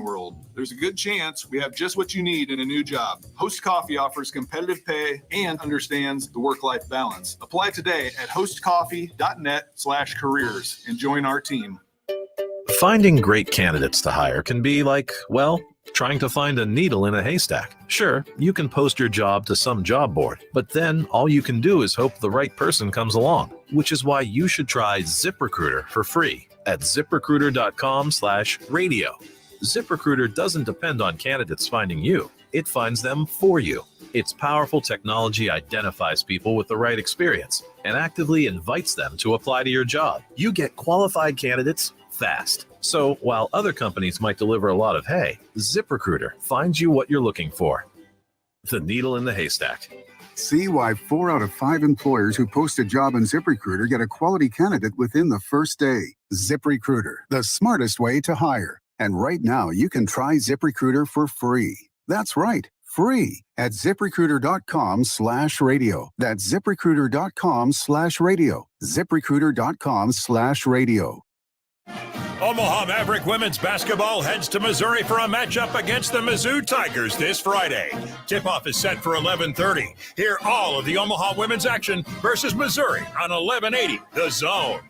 world, there's a good chance we have just what you need in a new job. Host Coffee offers competitive pay and understands the work-life balance. Apply today at hostcoffee.net/careers and join our team. Finding great candidates to hire can be like, well, trying to find a needle in a haystack. Sure, you can post your job to some job board, but then all you can do is hope the right person comes along, which is why you should try ZipRecruiter for free at ZipRecruiter.com/radio. ZipRecruiter doesn't depend on candidates finding you. It finds them for you. Its powerful technology identifies people with the right experience and actively invites them to apply to your job. You get qualified candidates fast. So while other companies might deliver a lot of hay, ZipRecruiter finds you what you're looking for. The needle in the haystack. See why 4 out of 5 employers who post a job on ZipRecruiter get a quality candidate within the first day. ZipRecruiter, the smartest way to hire. And right now, you can try ZipRecruiter for free. That's right, free at ZipRecruiter.com/radio. That's ZipRecruiter.com/radio. ZipRecruiter.com/radio. Omaha Maverick women's basketball heads to Missouri for a matchup against the Mizzou Tigers this Friday. Tip-off is set for 11:30. Hear all of the Omaha women's action versus Missouri on 1180 The Zone.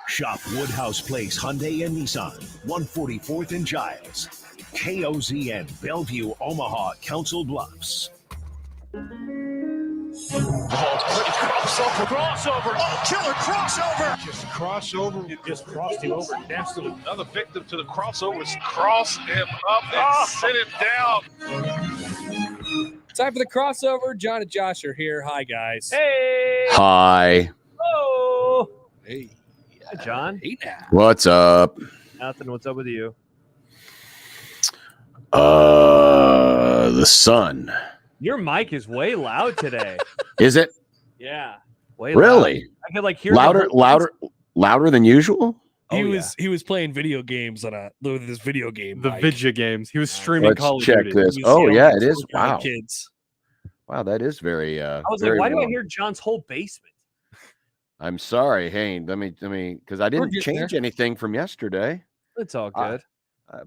Shop Woodhouse Place Hyundai and Nissan, 144th and Giles. KOZN, Bellevue, Omaha, Council Bluffs. Crossover. Oh, killer crossover. Just crossover. You just crossed him over. Absolutely. Another victim to the crossovers. Cross him up and sit him down. Time for the crossover. John and Josh are here. Hi, guys. Hey. Hi. Oh. Hey. Hi, John. Hey now. What's up? Nothing. What's up with you? The sun. Your mic is way loud today. Is it? Yeah. Way really? Loud. I could hear louder than usual. He was playing video games on this video game. The mic. video games. He was streaming Let's Call of check Duty. this. Oh yeah, it is. Wow. Kids. Wow, that is very. I was like, why do I hear John's whole basement? I'm sorry. Hey, let me, because I didn't change anything from yesterday. It's all good.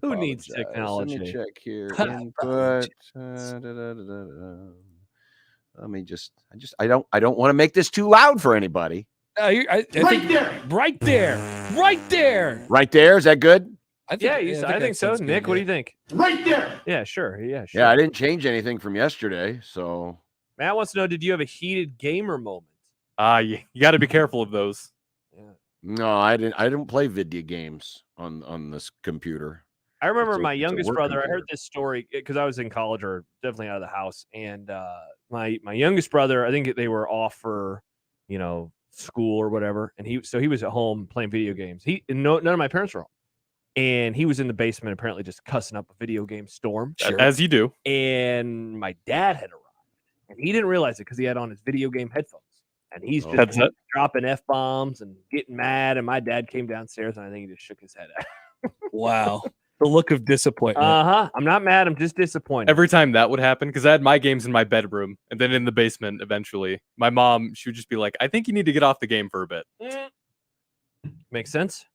Who needs technology? Let me check here. Input. Let me I don't want to make this too loud for anybody. Right there. Right there. Right there. Is that good? I think so. Nick, what do you think? Right there. Yeah, sure. Yeah, sure. Yeah, I didn't change anything from yesterday. So Matt wants to know, did you have a heated gamer moment? You got to be careful of those. Yeah. No, I didn't play video games on this computer. I remember my youngest brother. I heard this story because I was in college or definitely out of the house, and my youngest brother, I think they were off for school or whatever, and he was at home playing video games. None of my parents were home, and he was in the basement apparently just cussing up a video game storm, as you do. And my dad had arrived, and he didn't realize it because he had on his video game headphones, and he's just dropping F-bombs and getting mad. And my dad came downstairs, and I think he just shook his head at him. Wow. The look of disappointment. I'm not mad. I'm just disappointed. Every time that would happen, because I had my games in my bedroom and then in the basement eventually. My mom, she would just be like, I think you need to get off the game for a bit. Makes sense.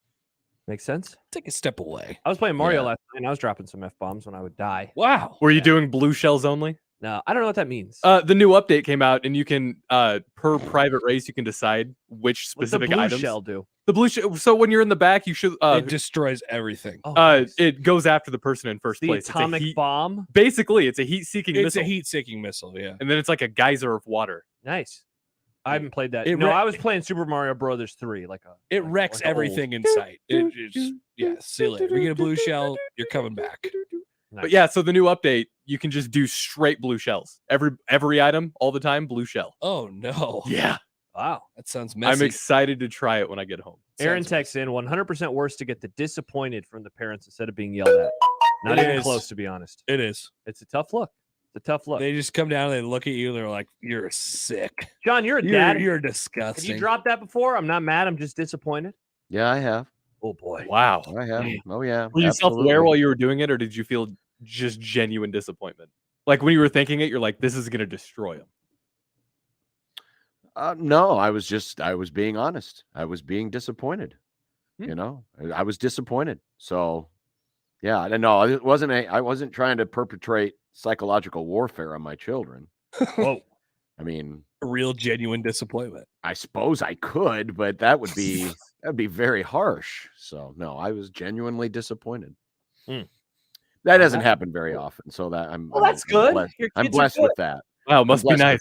Take a step away. I was playing Mario last night, and I was dropping some F-bombs when I would die. Wow. Were you doing blue shells only? No, I don't know what that means. The new update came out, and you can, per private race, you can decide which specific items. What's the blue shell do? The blue shell. So when you're in the back, you should. It destroys everything. Nice. It goes after the person in first place. The atomic bomb. Basically, it's a heat-seeking missile. It's a heat-seeking missile, yeah. And then it's like a geyser of water. Nice. I haven't played that. I was playing Super Mario Brothers 3. It wrecks everything in sight. See you later. We get a blue shell, you're coming back. Nice. But yeah, so the new update, you can just do straight blue shells. Every item, all the time, blue shell. Oh, no. Yeah. Wow. That sounds messy. I'm excited to try it when I get home. Aaron texts in 100% worse to get the disappointed from the parents instead of being yelled at. Not even close, to be honest. It is. It's a tough look. They just come down and they look at you. They're like, you're sick. John, you're a dad. You're disgusting. Have you dropped that before? I'm not mad. I'm just disappointed. Yeah, I have. Oh, boy. Wow. I have. Oh, yeah. Were you self-aware while you were doing it, or did you feel just genuine disappointment? Like when you were thinking it, you're like, this is going to destroy him. No, I was being honest. I was being disappointed. I was disappointed. So, yeah, no, it wasn't I wasn't trying to perpetrate psychological warfare on my children. Whoa. I mean, A real genuine disappointment. I suppose I could, but that'd be very harsh. So, no, I was genuinely disappointed. That doesn't happen very often. So that that's good. I'm blessed with that. Wow, must be nice.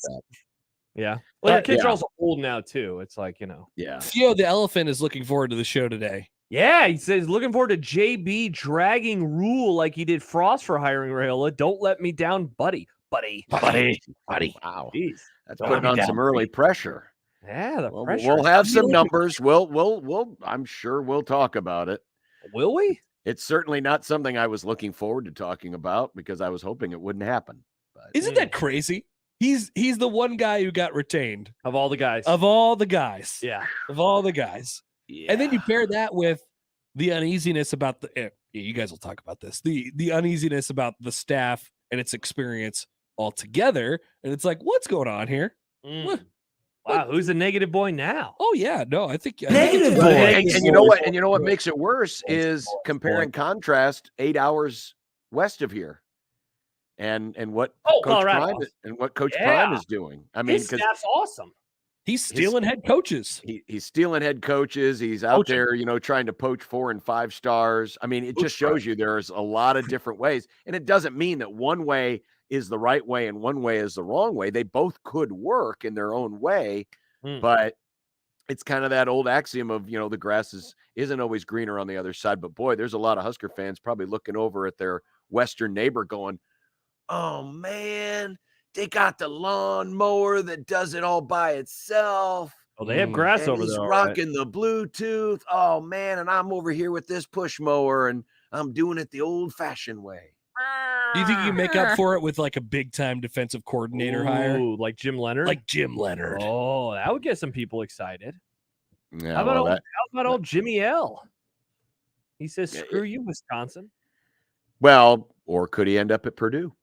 Yeah. Well, your kids are also old now too. It's like, Yeah. Theo the elephant is looking forward to the show today. Yeah, he says looking forward to JB dragging Rule like he did Frost for hiring Rayola. Don't let me down, buddy. Wow. Jeez. That's putting on some early pressure. Yeah, the pressure. We'll have some numbers. We'll I'm sure we'll talk about it. Will we? It's certainly not something I was looking forward to talking about because I was hoping it wouldn't happen. But Isn't that crazy? He's the one guy who got retained of all the guys. Yeah. Of all the guys. Yeah. And then you pair that with the uneasiness about you guys will talk about this. The uneasiness about the staff and its experience altogether. And it's like, what's going on here? Wow, who's the negative boy now? Oh yeah, no, I think negative boy. And you know what? And you know what makes it worse is compare and contrast 8 hours west of here, and what Coach Prime is doing. I mean, his staff's awesome. He's stealing head coaches. He's stealing head coaches. He's out there, trying to poach 4 and 5 stars. I mean, it just shows you there's a lot of different ways, and it doesn't mean that one way is the right way and one way is the wrong way. They both could work in their own way, but it's kind of that old axiom of, the grass isn't always greener on the other side. But boy, there's a lot of Husker fans probably looking over at their Western neighbor going, oh man, they got the lawn mower that does it all by itself. Oh, they have grass over there. He's rocking the Bluetooth. Oh man, and I'm over here with this push mower and I'm doing it the old fashioned way. Do you think you make up for it with like a big time defensive coordinator hire? Like Jim Leonard? Like Jim Leonard. Oh, that would get some people excited. Yeah, how about old Jimmy L? He says, screw you, Wisconsin. Well, or could he end up at Purdue?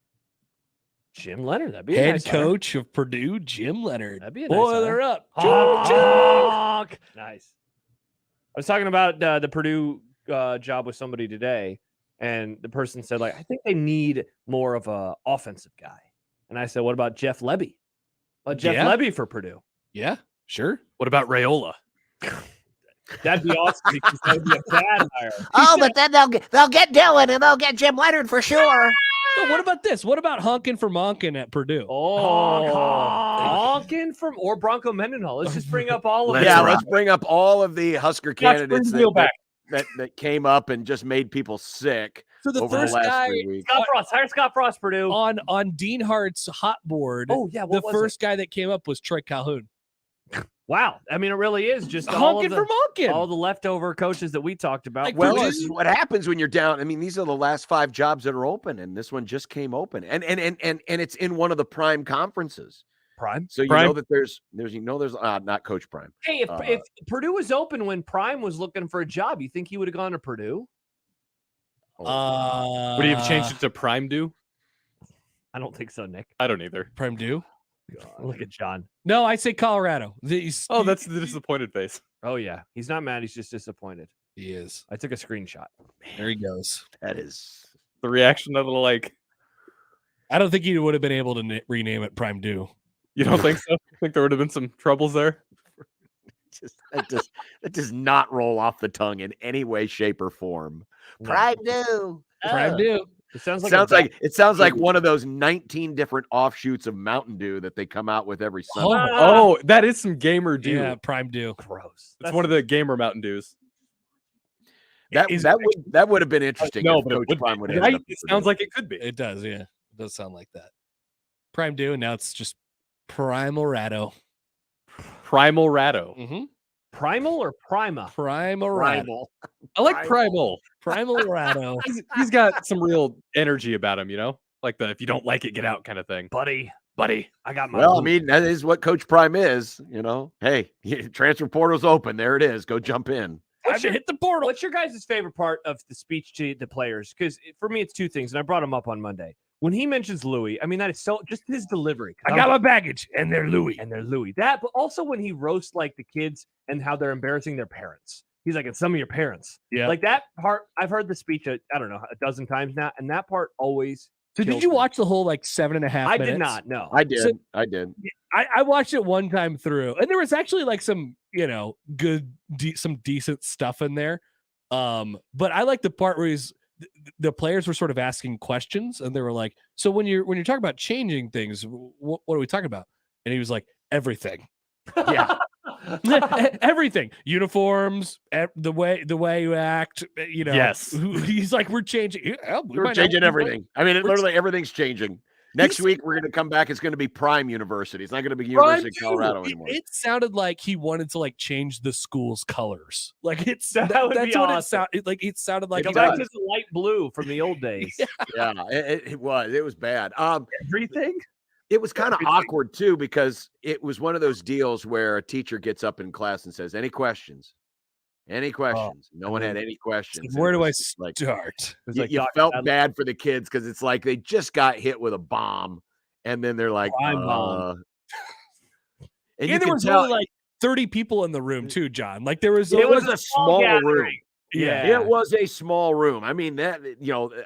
Jim Leonard, that'd be a head nice coach of Purdue, Jim Leonard. That'd be a Boiler nice up. Honk. Nice. I was talking about the Purdue job with somebody today, and the person said, I think they need more of a offensive guy. And I said, what about Jeff Lebby? Jeff Lebby for Purdue. Yeah, sure. What about Rayola? That'd be awesome because that would be a bad hire. But then they'll get Dylan and they'll get Jim Leonard for sure. So what about this? What about honking for Monken at Purdue? Honking from or Bronco Mendenhall. Let's just bring up all of them. Let's bring up all of the Husker candidates that came up and just made people sick. So the over first the last guy, 3 weeks. Scott Frost, hire Scott Frost, Purdue. On Dean Hart's hot board. Oh yeah, the first guy that came up was Troy Calhoun. Wow, I mean, it really is just honking for Monken. All the leftover coaches that we talked about. This is what happens when you're down. I mean, these are the last 5 jobs that are open, and this one just came open, and it's in one of the prime conferences. Prime. So you know that there's not Coach Prime. Hey, if Purdue was open when Prime was looking for a job, you think he would have gone to Purdue? Would he have changed it to Prime Do? I don't think so, Nick. I don't either. Prime Do? Look at John. No, I say Colorado. That's the disappointed face. Oh yeah, he's not mad. He's just disappointed. He is. I took a screenshot. There he goes. That is the reaction of I don't think he would have been able to rename it Prime Do. You don't think so? I think there would have been some troubles there. That does not roll off the tongue in any way, shape, or form. Prime Do. Prime Do. It sounds like one of those 19 different offshoots of Mountain Dew that they come out with every Sunday. Oh, that is some gamer Dew. Yeah, Prime Dew. Gross. It's one of the gamer Mountain Dews. That would have been interesting. No, if but Coach Prime would have. Right? It sounds like it could be. It does, yeah. It does sound like that. Prime Do, and now it's just Primal Rado. Primal Rado. Mm-hmm. Primal or Prima? Primal Rado. I like Primal. Primal Rado. He's got some real energy about him, like the if you don't like it, get out kind of thing. Buddy, I got my. Well, I mean, that is what Coach Prime is. Hey, transfer portal's open. There it is. Go jump in. Hit the portal. What's your guys' favorite part of the speech to the players? Because for me, it's 2 things, and I brought them up on Monday. When he mentions Louis, I mean, that is so just his delivery. I got my baggage, and they're Louis. That, but also when he roasts like the kids and how they're embarrassing their parents. He's like, and some of your parents. Yeah. Like that part, I've heard the speech, I don't know, a dozen times now. And that part always. So did you watch the whole like 7.5 minutes? I did not. No, I did. So, I did. I watched it one time through, and there was actually like some, some decent stuff in there. But I like the part where the players were sort of asking questions, and they were like, "So when you're talking about changing things, what are we talking about?" And he was like, "Everything." Yeah. Everything, uniforms, the way you act, Yes. He's like, we're changing. We're changing everything. I mean, literally everything's changing. Next week, we're going to come back. It's going to be Prime University. It's not going to be University of Colorado anymore. It sounded like he wanted to like change the school's colors. Like that's would what be it awesome. sounded like. It sounded like Go back to the light blue from the old days. Yeah, it was bad. Everything. It was kind of awkward too, because it was one of those deals where a teacher gets up in class and says, "Any questions? Any questions?" No one had any questions. Where do I like, start? You felt bad for the kids because it's like they just got hit with a bomb, and then they're like, bomb. And there was only like 30 people in the room too, John. Like there was. It was a small room. Yeah, it was a small room. I mean, that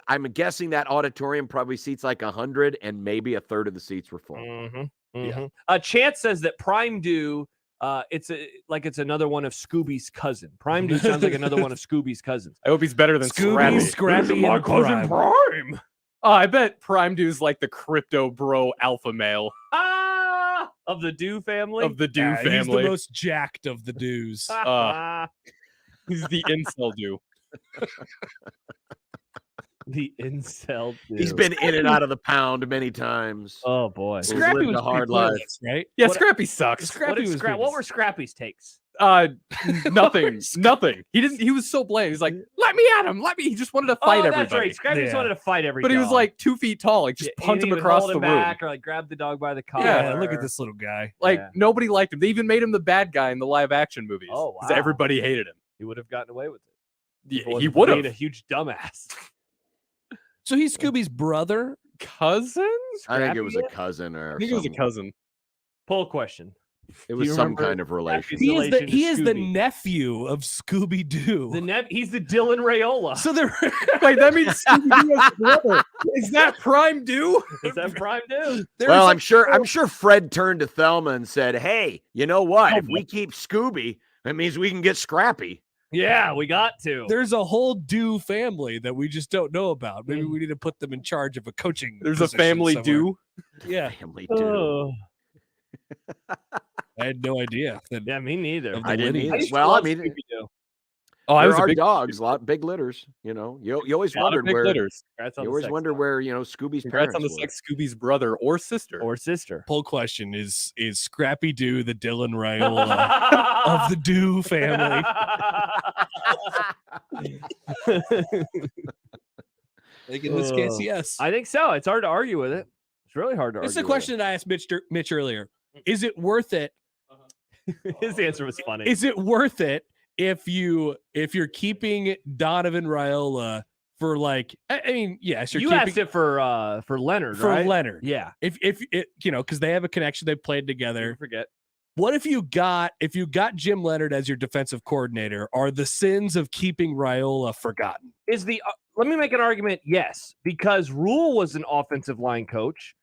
I'm guessing that auditorium probably seats like 100, and maybe a third of the seats were full. Mm-hmm. Yeah. Chance says that Prime Do, it's another one of Scooby's cousin. Prime Do sounds like another one of Scooby's cousins. I hope he's better than Scrappy, my and cousin Prime. Oh, I bet Prime Do's like the crypto bro alpha male Of the Do family. family. He's the most jacked of the Doos. He's the incel do. The incel do. He's been in and out of the pound many times. Oh boy, Scrappy was a hard life, right? Yeah, Scrappy sucks. What were Scrappy's takes? Nothing. He didn't. He was so bland. He's like, "Let me at him. Let me." He just wanted to fight everybody. That's right. Scrappy just wanted to fight everybody. But he was like 2 feet tall. Like just punt him across the room, back, or like grab the dog by the collar. Yeah, look at this little guy. Like nobody liked him. They even made him the bad guy in the live action movies. Oh, wow. Because everybody hated him. He would have gotten away with it. Yeah, he would have. A huge dumbass. So he's Scooby's brother, cousin. I think it was a cousin or. I think it was a cousin. Poll question. It was some kind of relation. He is the nephew of Scooby Doo. He's the Dylan Raiola. So they're wait, that means Scooby Doo's brother. Is that Prime Do? Is that Prime Do? Well, I'm sure Fred turned to Thelma and said, "Hey, you know what? If we keep Scooby, that means we can get Scrappy." Yeah, we got to. There's a whole Do family that we just don't know about. Maybe we need to put them in charge of a coaching. There's a family somewhere. Do. Yeah, family Do. I had no idea. Yeah, me neither. I didn't either. Well, I mean, I was there a are big dogs, a lot big litters. You always wondered where. Litters. You always wonder where Scooby's Congrats parents on the were. sex Scooby's brother or sister. Poll question is Scrappy Doo the Dylan Raiola of the Do family? I think in this case, yes. I think so. It's hard to argue with it. It's really hard to argue. It's the question that I asked Mitch earlier. Is it worth it? His answer was funny. Is it worth it if you're keeping Donovan Raiola for like? I mean, yes, you asked it for Leonard, right? For Leonard, yeah. If because they have a connection, they played together. Forget. What if you got Jim Leonard as your defensive coordinator? Are the sins of keeping Raiola forgotten? Let me make an argument. Yes, because Rule was an offensive line coach.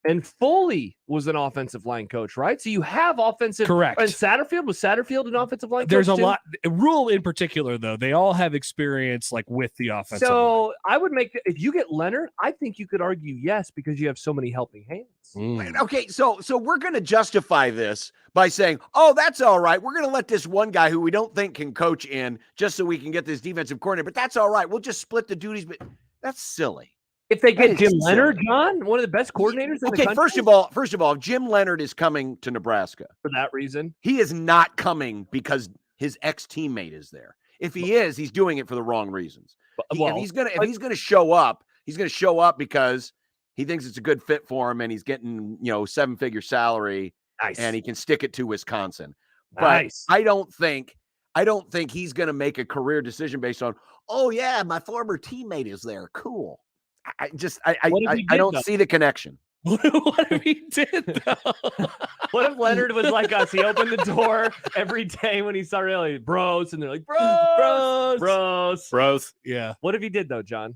And Foley was an offensive line coach, right? So you have offensive. Correct. And Satterfield an offensive line coach? There's a too? lot. Rule in particular, though, they all have experience like with the offensive So line. I would make if you get Leonard, I think you could argue yes because you have so many helping hands. Okay, so we're going to justify this by saying, "Oh, that's all right. We're going to let this one guy who we don't think can coach in just so we can get this defensive coordinator. But that's all right. We'll just split the duties." But that's silly. If they get Jim Leonard, John, one of the best coordinators in the country. First of all, if Jim Leonard is coming to Nebraska for that reason, he is not coming because his ex-teammate is there. If he is, he's doing it for the wrong reasons. If he's gonna show up, he's gonna show up because he thinks it's a good fit for him and he's getting 7-figure salary and he can stick it to Wisconsin. But I don't think he's gonna make a career decision based on, oh yeah, my former teammate is there. Cool. I don't see the connection. What if he did though? What if Leonard was like us? He opened the door every day when he saw really bros, and they're like bros. Yeah. What if he did though, John?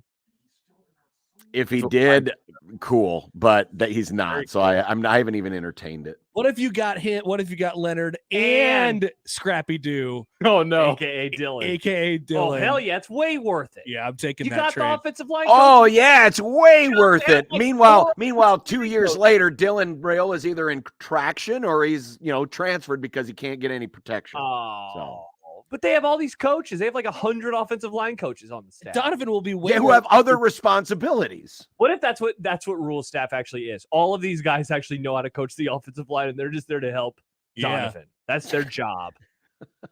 If he did, cool, but that he's not. So I haven't even entertained it. What if you got him? What if you got Leonard and Scrappy Doo? Oh no, AKA Dylan. AKA Dylan. Oh hell yeah, it's way worth it. Yeah, I'm taking You that got trade. the offensive line. Oh coach? yeah, it's way worth it. like Meanwhile, 2 years later, Dylan Raiola is either in traction or he's transferred because he can't get any protection. Oh, but they have all these coaches. They have like 100 offensive line coaches on the staff. Donovan will be way who have other responsibilities. What if that's what Rule's staff actually is? All of these guys actually know how to coach the offensive line, and they're just there to help Donovan. That's their job.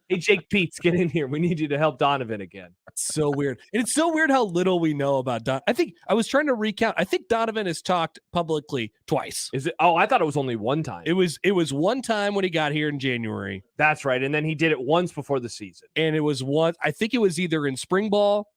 Hey, Jake Peets, get in here. We need you to help Donovan again. It's so weird. And it's so weird how little we know about Donovan. I think I was trying to recount. I think Donovan has talked publicly twice. Is it? Oh, I thought it was only one time. It was one time when he got here in January. That's right. And then he did it once before the season. And it was one, I think it was either in spring ball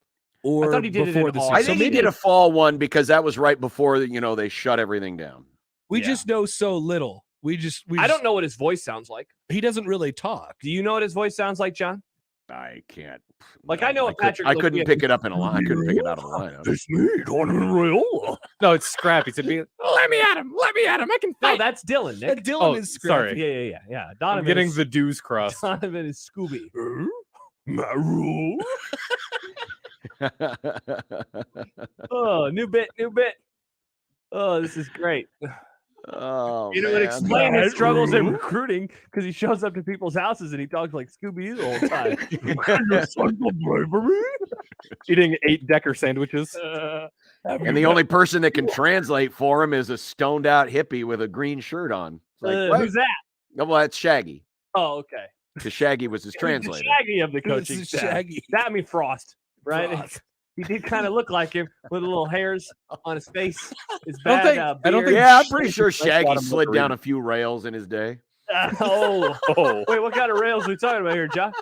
or I thought he did before it the in season. I think he did a fall one because that was right before they shut everything down. We just know so little. I don't know what his voice sounds like. He doesn't really talk. Do you know what his voice sounds like, John? I can't. Like, I know what Patrick. I couldn't pick it up in a line. I couldn't pick it out of a lineup. It's me, Donovan Raiola. No, it's Scrappy. To be, let me at him. I can No, fight. that's Dylan. Nick. Dylan is Scrappy. Sorry. Yeah. I'm Donovan getting is, the dues crossed. Donovan is Scooby. My rule. Oh, new bit. Oh, this is great. Oh, It would explain his struggles in recruiting because he shows up to people's houses and he talks like Scooby the whole time. Eating 8-decker sandwiches. And the only person that can translate for him is a stoned out hippie with a green shirt on. It's like, what? Who's that? No, well, that's Shaggy. Oh, okay. Because Shaggy was his He's the translator. Shaggy of the coaching This is staff. Shaggy. That mean Frost, right? Frost. He did kind of look like him with little hairs on his face. His I don't bad, think- I don't beard. think- Yeah, I'm pretty sure That's Shaggy what I'm slid looking. down a few rails in his day. Oh, Oh. wait, what kind of rails are we talking about here, John?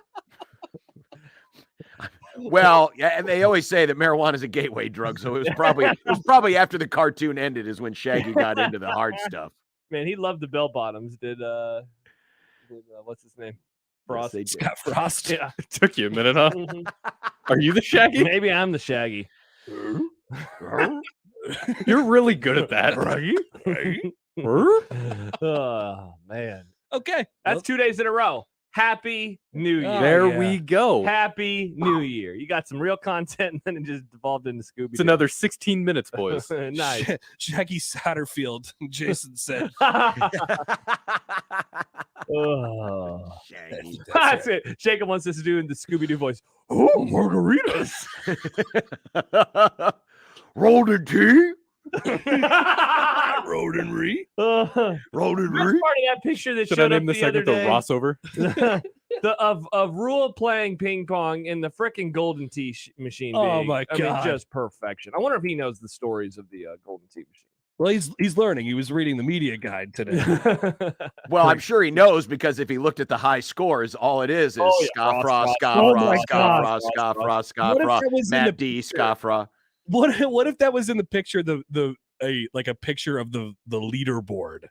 Well, yeah, and they always say that marijuana is a gateway drug, so it was probably after the cartoon ended is when Shaggy got into the hard stuff. Man, he loved the bell bottoms. Did what's his name? Frost. Yes, they did. Scott Frost. Yeah. It took you a minute, huh? Are you the Shaggy? Maybe I'm the Shaggy. You're really good at that. Oh man. Okay. That's 2 days in a row. Happy New Year. There yeah. we go. Happy New Year. You got some real content and then it just devolved into Scooby. It's another 16 minutes, boys. Nice. Shaggy Satterfield, Jason said. Oh. Shaggy. That's it. Jacob wants us to do in the Scooby-Doo voice. Oh, margaritas. Rolled in tea. Roden Ree. Rolled in Remember tea. part of that picture that Should I showed up name the the other segment the day? Rossover? of Rule playing ping pong in the frickin' Golden Tee machine. Oh, being, my I mean, God. just perfection. I wonder if he knows the stories of the Golden Tee machine. Well, he's learning. He was reading the media guide today. Well, I'm sure he knows because if he looked at the high scores, all it is Oh, yeah. Scott Frost, Frost. Scott Oh Frost, my Scott God. Frost, Scott Frost, Scott What if Frost, that was in Matt the D, picture? Scott Frost. What if that was in the picture, a picture of the leaderboard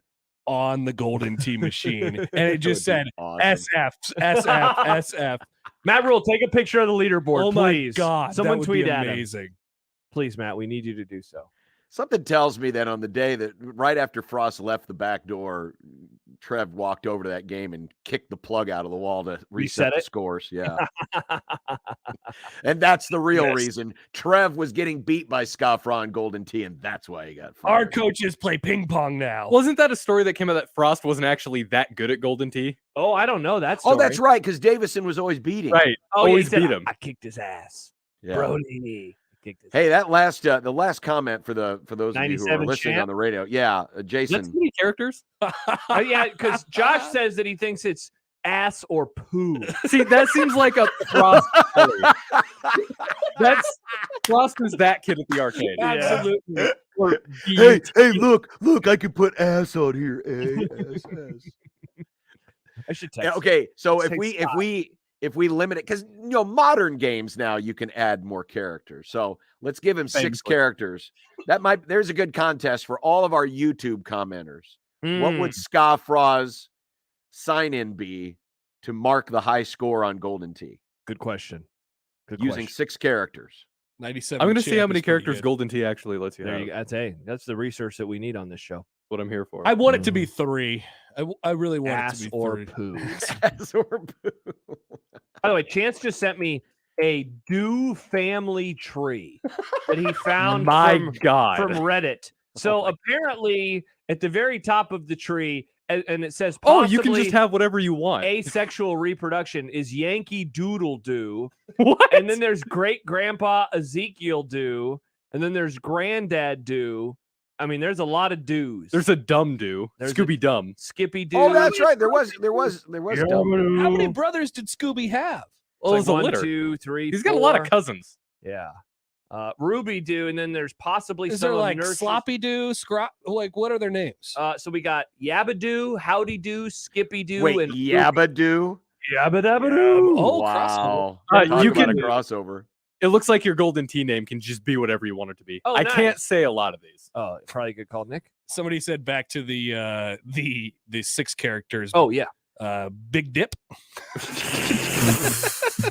on the Golden Tee machine, and it just said Awesome. SF, SF, SF. Matt Rule, take a picture of the leaderboard, Oh my please. God, Someone that would tweet be at him. amazing. Please, Matt, we need you to do so. Something tells me that on the day that right after Frost left the back door, Trev walked over to that game and kicked the plug out of the wall to reset the it? scores. Yeah. And that's the real Yes. reason. Trev was getting beat by Scott Frost and Golden Tee, and that's why he got Our fired. coaches play ping pong now. Wasn't that a story that came out that Frost wasn't actually that good at Golden Tee? Oh, I don't know that Oh, story. that's right, because Davison was always beating. Right. Oh, yeah, he Always said, beat him. I kicked his ass. Yeah. Brody. I kicked his Hey, that last the last comment for those of you who are 97 listening champ. on the radio. Yeah, That's Jason. many characters. Yeah, because Josh says that he thinks it's ass or poo. See, that seems like a Frost story. That's Frost is that kid at the arcade. Absolutely. Or Hey, look, I can put ass on here. Ass. I should text Yeah, okay, so Take if if we limit it, because modern games now you can add more characters. So let's give him 6 characters. There's a good contest for all of our YouTube commenters. What would Scafraw's sign-in be to mark the high score on Golden Tee? Good question. Using 6 characters. 97. I'm going to see how many characters Golden Tee actually lets you There have. you go. That's the research that we need on this show. What I'm here for. I want it to be 3. I really want it to be or 3. poo. Ass or poo. By the way, Chance just sent me a Dew family tree that he found from Reddit. So apparently at the very top of the tree, and it says you can just have whatever you want. Asexual reproduction is Yankee Doodle Doo. What? And then there's Great Grandpa Ezekiel Doo. And then there's Granddad Doo. I mean, there's a lot of do's. There's a dumb do. Scooby Dumb. Skippy Doo. Oh, that's right. There was dumb. How many brothers did Scooby have? Well, It's it was like a 1, litter. 2, 3, He's got a lot of 4. cousins. Yeah. Ruby Doo, and then there's possibly Is some there of like nurses. Sloppy Doo, like what are their names? So we got Yabba-Doo, Howdy Doo, Skippy Doo, Wait, and Yabba-Doo? Yabba Dabba Doo. Oh, wow. crossover. You Talk about can- a crossover. It looks like your Golden Tee name can just be whatever you want it to be. Oh, I nice. can't say a lot of these. Oh, probably a good call, Nick. Somebody said back to the 6 characters. Oh yeah. Big Dip.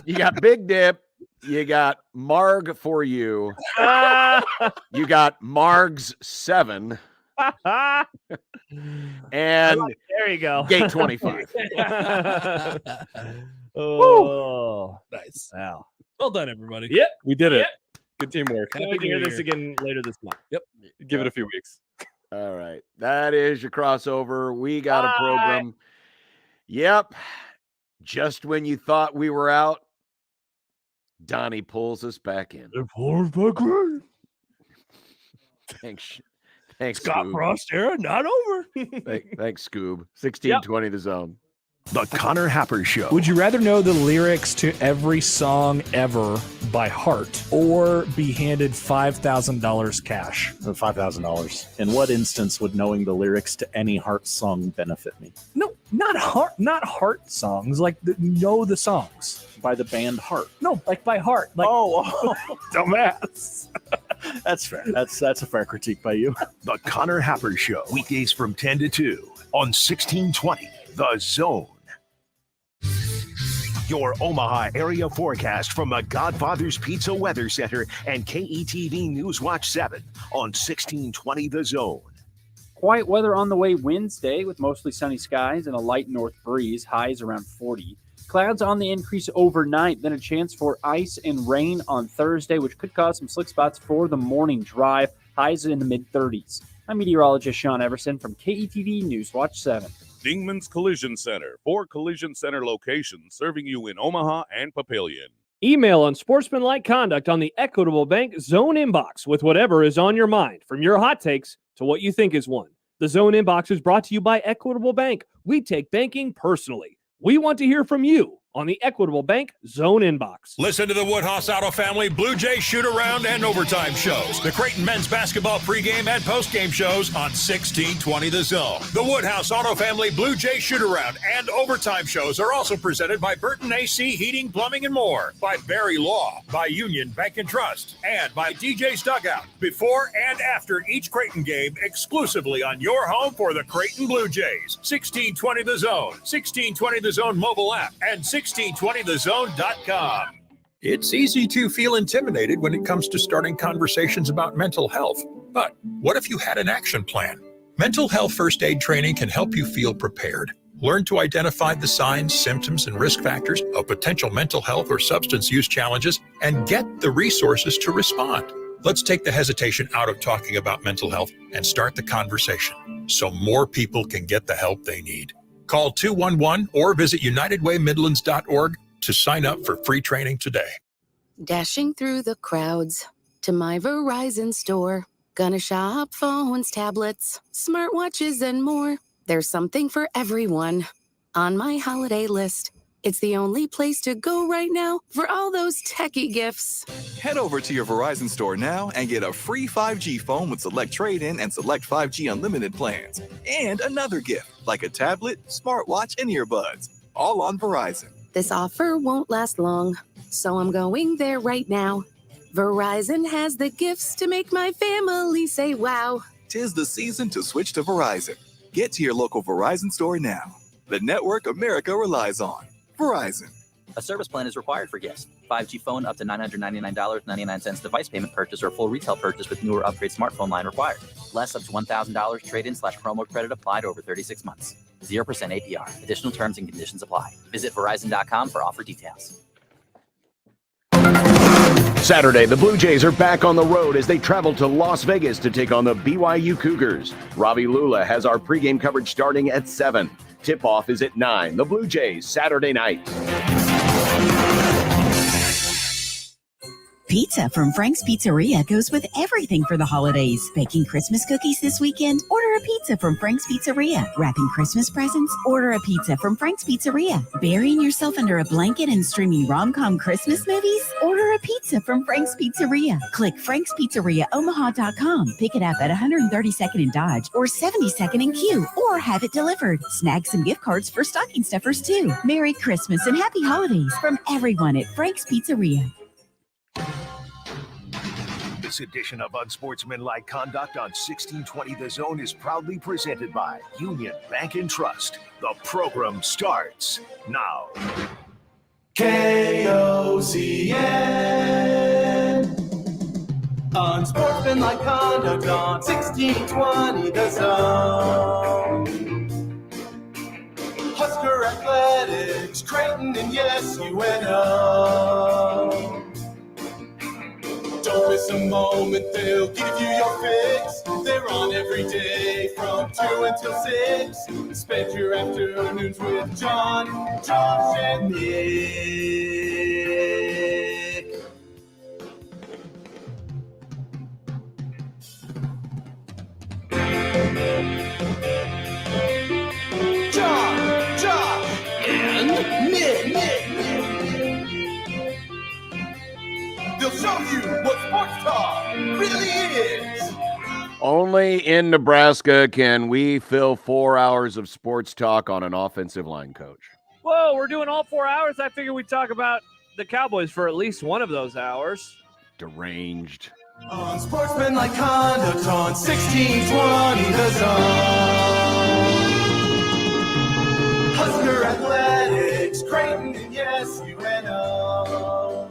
You got Big Dip. You got Marg for you. You got Marg's 7. And there you go. Gate 25. Oh, nice. Wow. Well done, everybody. Yep. We did it. Yep. Good teamwork. Can't wait to hear this again later this month. Yep. Give it a few weeks. All right. That is your crossover. We got a program. Yep. Just when you thought we were out, Donnie pulls us back in. Thanks. Thanks, Scott Scoob. Frost era not over. Thanks, Scoob. 1620 the zone. The Connor Happer Show. Would you rather know the lyrics to every song ever by heart or be handed $5,000 cash? $5,000. In what instance would knowing the lyrics to any Heart song benefit me? No, not heart songs. Like know the songs By the band Heart. No, like by heart. Like dumbass. That's fair. That's a fair critique by you. The Connor Happer Show. Weekdays from 10 to 2 on 1620 The Zone. Your Omaha area forecast from the Godfather's Pizza Weather Center and KETV News Watch 7 on 1620 The Zone. Quiet weather on the way Wednesday with mostly sunny skies and a light north breeze, highs around 40. Clouds on the increase overnight, then a chance for ice and rain on Thursday, which could cause some slick spots for the morning drive, highs in the mid-30s. I'm meteorologist Sean Everson from KETV News Watch 7. Dingman's Collision Center, 4 collision center locations serving you in Omaha and Papillion. Email Unsportsmanlike Conduct on the Equitable Bank Zone inbox with whatever is on your mind, from your hot takes to what you think is one. The Zone inbox is brought to you by Equitable Bank. We take banking personally. We want to hear from you on the Equitable Bank Zone inbox. Listen to the Woodhouse Auto Family Blue Jay shoot-around and overtime shows. The Creighton men's basketball pregame and postgame shows on 1620 The Zone. The Woodhouse Auto Family Blue Jay shoot-around and overtime shows are also presented by Burton AC Heating, Plumbing, and More, by Barry Law, by Union Bank and Trust, and by DJ's Dugout. Before and after each Creighton game, exclusively on your home for the Creighton Blue Jays. 1620 The Zone, 1620 The Zone mobile app, and 1620thezone.com. It's easy to feel intimidated when it comes to starting conversations about mental health. But what if you had an action plan? Mental health first aid training can help you feel prepared. Learn to identify the signs, symptoms, and risk factors of potential mental health or substance use challenges and get the resources to respond. Let's take the hesitation out of talking about mental health and start the conversation so more people can get the help they need. Call 211 or visit UnitedWayMidlands.org to sign up for free training today. Dashing through the crowds to my Verizon store. Gonna shop phones, tablets, smartwatches, and more. There's something for everyone on my holiday list. It's the only place to go right now for all those techie gifts. Head over to your Verizon store now and get a free 5G phone with select trade-in and select 5G unlimited plans. And another gift, like a tablet, smartwatch, and earbuds. All on Verizon. this offer won't last long, so I'm going there right now. Verizon has the gifts to make my family say wow. 'Tis the season to switch to Verizon. Get to your local Verizon store now. The network America relies on. Verizon. A service plan is required for guests. 5G phone up to $999.99 device payment purchase or full retail purchase with newer upgrade smartphone line required. Less up to $1,000 trade-in/promo credit applied over 36 months. 0% APR. Additional terms and conditions apply. Visit Verizon.com for offer details. Saturday, the Blue Jays are back on the road as they travel to Las Vegas to take on the BYU Cougars. Ravi Lula has our pregame coverage starting at 7. Tip-off is at 9. The Blue Jays, Saturday night. Pizza from Frank's Pizzeria goes with everything for the holidays. Baking Christmas cookies this weekend? Order a pizza from Frank's Pizzeria. Wrapping Christmas presents? Order a pizza from Frank's Pizzeria. Burying yourself under a blanket and streaming rom-com Christmas movies? Order a pizza from Frank's Pizzeria. Click frankspizzeria.omaha.com. Pick it up at 132nd in Dodge or 72nd in Q, or have it delivered. Snag some gift cards for stocking stuffers too. Merry Christmas and happy holidays from everyone at Frank's Pizzeria. This edition of Unsportsmanlike Conduct on 1620 The Zone is proudly presented by Union Bank and Trust. The program starts now. KOCN. Unsportsmanlike Conduct on 1620 The Zone. Husker Athletics, Creighton, and yes, UNO. Don't miss a moment, they'll give you your fix. They're on every day from 2 until 6. Spend your afternoons with John, Josh, and Nick. John, Josh, and Nick. They'll show you what sports talk really is. Only in Nebraska can we fill 4 hours of sports talk on an offensive line coach. Whoa, we're doing all 4 hours? I figured we'd talk about the Cowboys for at least one of those hours. Deranged. Unsportsmanlike Conduct on 1620 The Zone. Husker Athletics, Creighton, and yes, UNO.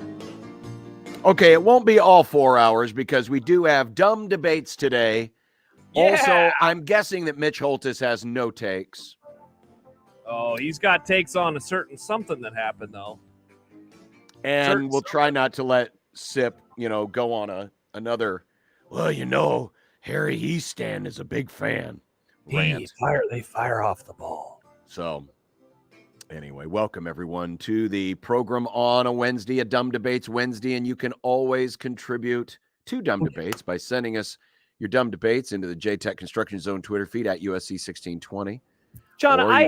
Okay, it won't be all 4 hours because we do have dumb debates today. Yeah. Also, I'm guessing that Mitch Holtis has no takes. Oh, he's got takes on a certain something that happened, though. And we'll try not to let Sip, go on another, Harry Easton is a big fan. Rant. They fire off the ball. So, anyway, welcome everyone to the program on a Wednesday, a Dumb Debates Wednesday, and you can always contribute to Dumb Debates by sending us your Dumb Debates into the JTech Construction Zone Twitter feed at USC 1620. John, I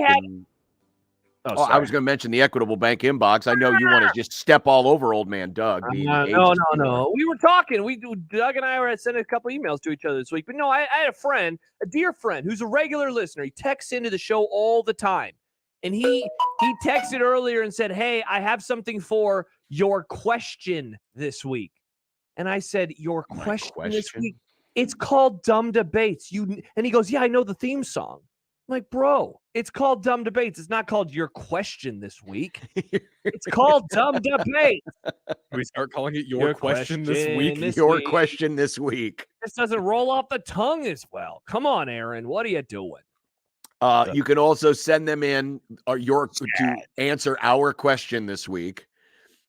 was going to mention the Equitable Bank inbox. I know you want to just step all over old man Doug. No. We were talking. Doug and I were sending a couple emails to each other this week. But no, I had a friend, a dear friend, who's a regular listener. He texts into the show all the time. And he texted earlier and said, hey, I have something for your question this week. And I said, your question this week? It's called Dumb Debates. And he goes, yeah, I know the theme song. I'm like, bro, it's called Dumb Debates. It's not called your question this week. It's called Dumb Debates. We start calling it your question this week. Your question this week. This doesn't roll off the tongue as well. Come on, Aaron. What are you doing? You can also send them in to answer our question this week.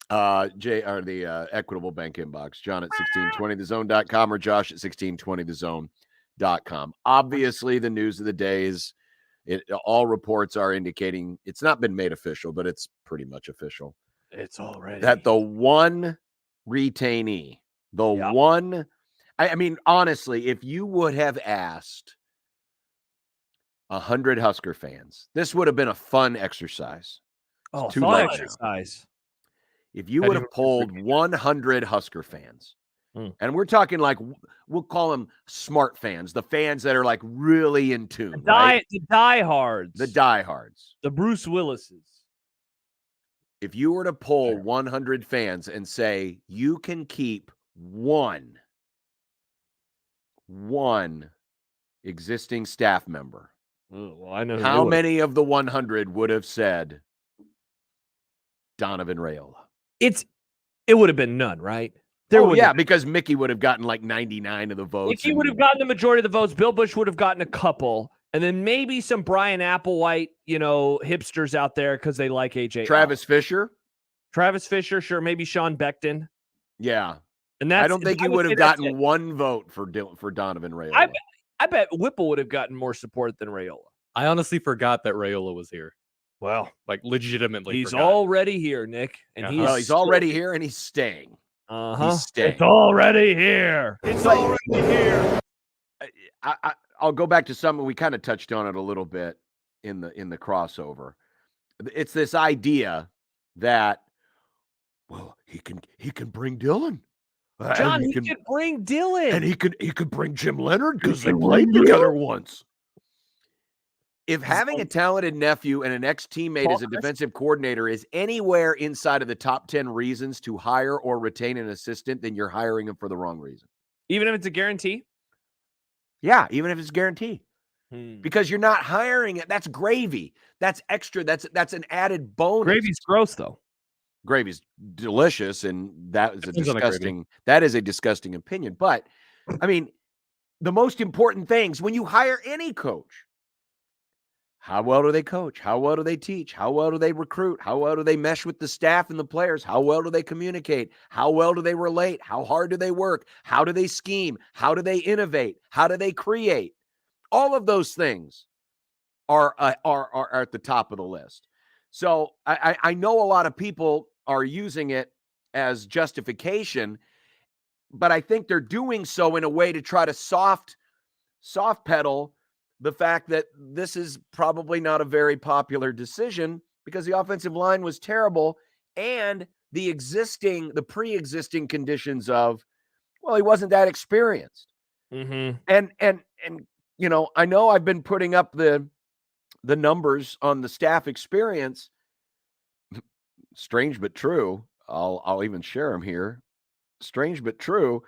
The Equitable Bank inbox, John at 1620thezone.com or Josh at 1620thezone.com. Obviously, the news of the day is all reports are indicating it's not been made official, but it's pretty much official. It's already that the one retainee, one. I mean, honestly, if you would have asked 100 Husker fans, this would have been a fun exercise. Fun exercise. If you would have polled 100 Husker fans, and we're talking like, we'll call them smart fans, the fans that are like really in tune, the diehards, the Bruce Willises. If you were to poll 100 fans and say you can keep one existing staff member, well, I know how many of the 100 would have said Donovan Raiola? It would have been none, right? Because Mickey would have gotten like 99 of the votes. Mickey would have gotten the majority of the votes. Bill Bush would have gotten a couple. And then maybe some Brian Applewhite, hipsters out there because they like AJ. Travis Fisher, sure. Maybe Sean Beckton. Yeah. And I don't think you would have gotten one vote for Donovan Raiola. I bet Whipple would have gotten more support than Raiola. I honestly forgot that Raiola was here. Well, like legitimately. He's already here, Nick. And he's already here and he's staying. He's staying. It's already here. It's already here. I'll go back to something we kind of touched on it a little bit in the crossover. It's this idea that, well, he can bring Dylan. John, he could bring Dylan. And he could bring Jim Leonard because they played together once. If having a talented nephew and an ex-teammate as a defensive coordinator is anywhere inside of the top 10 reasons to hire or retain an assistant, then you're hiring him for the wrong reason. Even if it's a guarantee? Yeah, even if it's a guarantee. Because you're not hiring it. That's gravy. That's extra. That's an added bonus. Gravy's gross, though. Gravy's delicious, and that is a disgusting opinion. But, I mean, the most important things when you hire any coach, how well do they coach? How well do they teach? How well do they recruit? How well do they mesh with the staff and the players? How well do they communicate? How well do they relate? How hard do they work? How do they scheme? How do they innovate? How do they create? All of those things are at the top of the list. So I know a lot of people are using it as justification, but I think they're doing so in a way to try to soft pedal the fact that this is probably not a very popular decision because the offensive line was terrible and the pre-existing conditions of, well, he wasn't that experienced. Mm-hmm. And I know I've been putting up the numbers on the staff experience. Strange but true. I'll even share them here. Strange but true.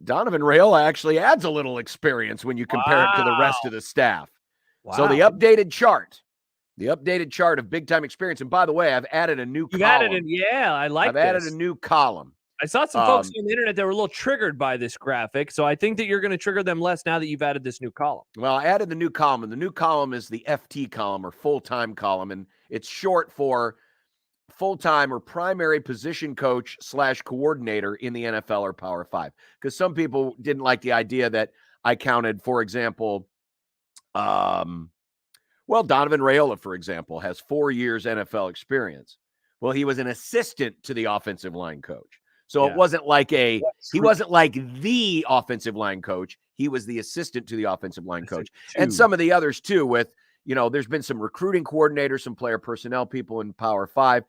Donovan Raiola actually adds a little experience when you compare it to the rest of the staff. Wow. So the updated chart of big time experience. And by the way, I've added a new column. I've added a new column. I saw some folks on the internet that were a little triggered by this graphic. So I think that you're going to trigger them less now that you've added this new column. Well, I added the new column, and the new column is the FT column or full-time column. And it's short for full-time or primary position coach / coordinator in the NFL or Power 5. Because some people didn't like the idea that I counted, for example, Donovan Raiola, for example, has 4 years NFL experience. Well, he was an assistant to the offensive line coach. So it wasn't like he wasn't like the offensive line coach. He was the assistant to the offensive line coach. And some of the others too with, there's been some recruiting coordinators, some player personnel people in Power 5,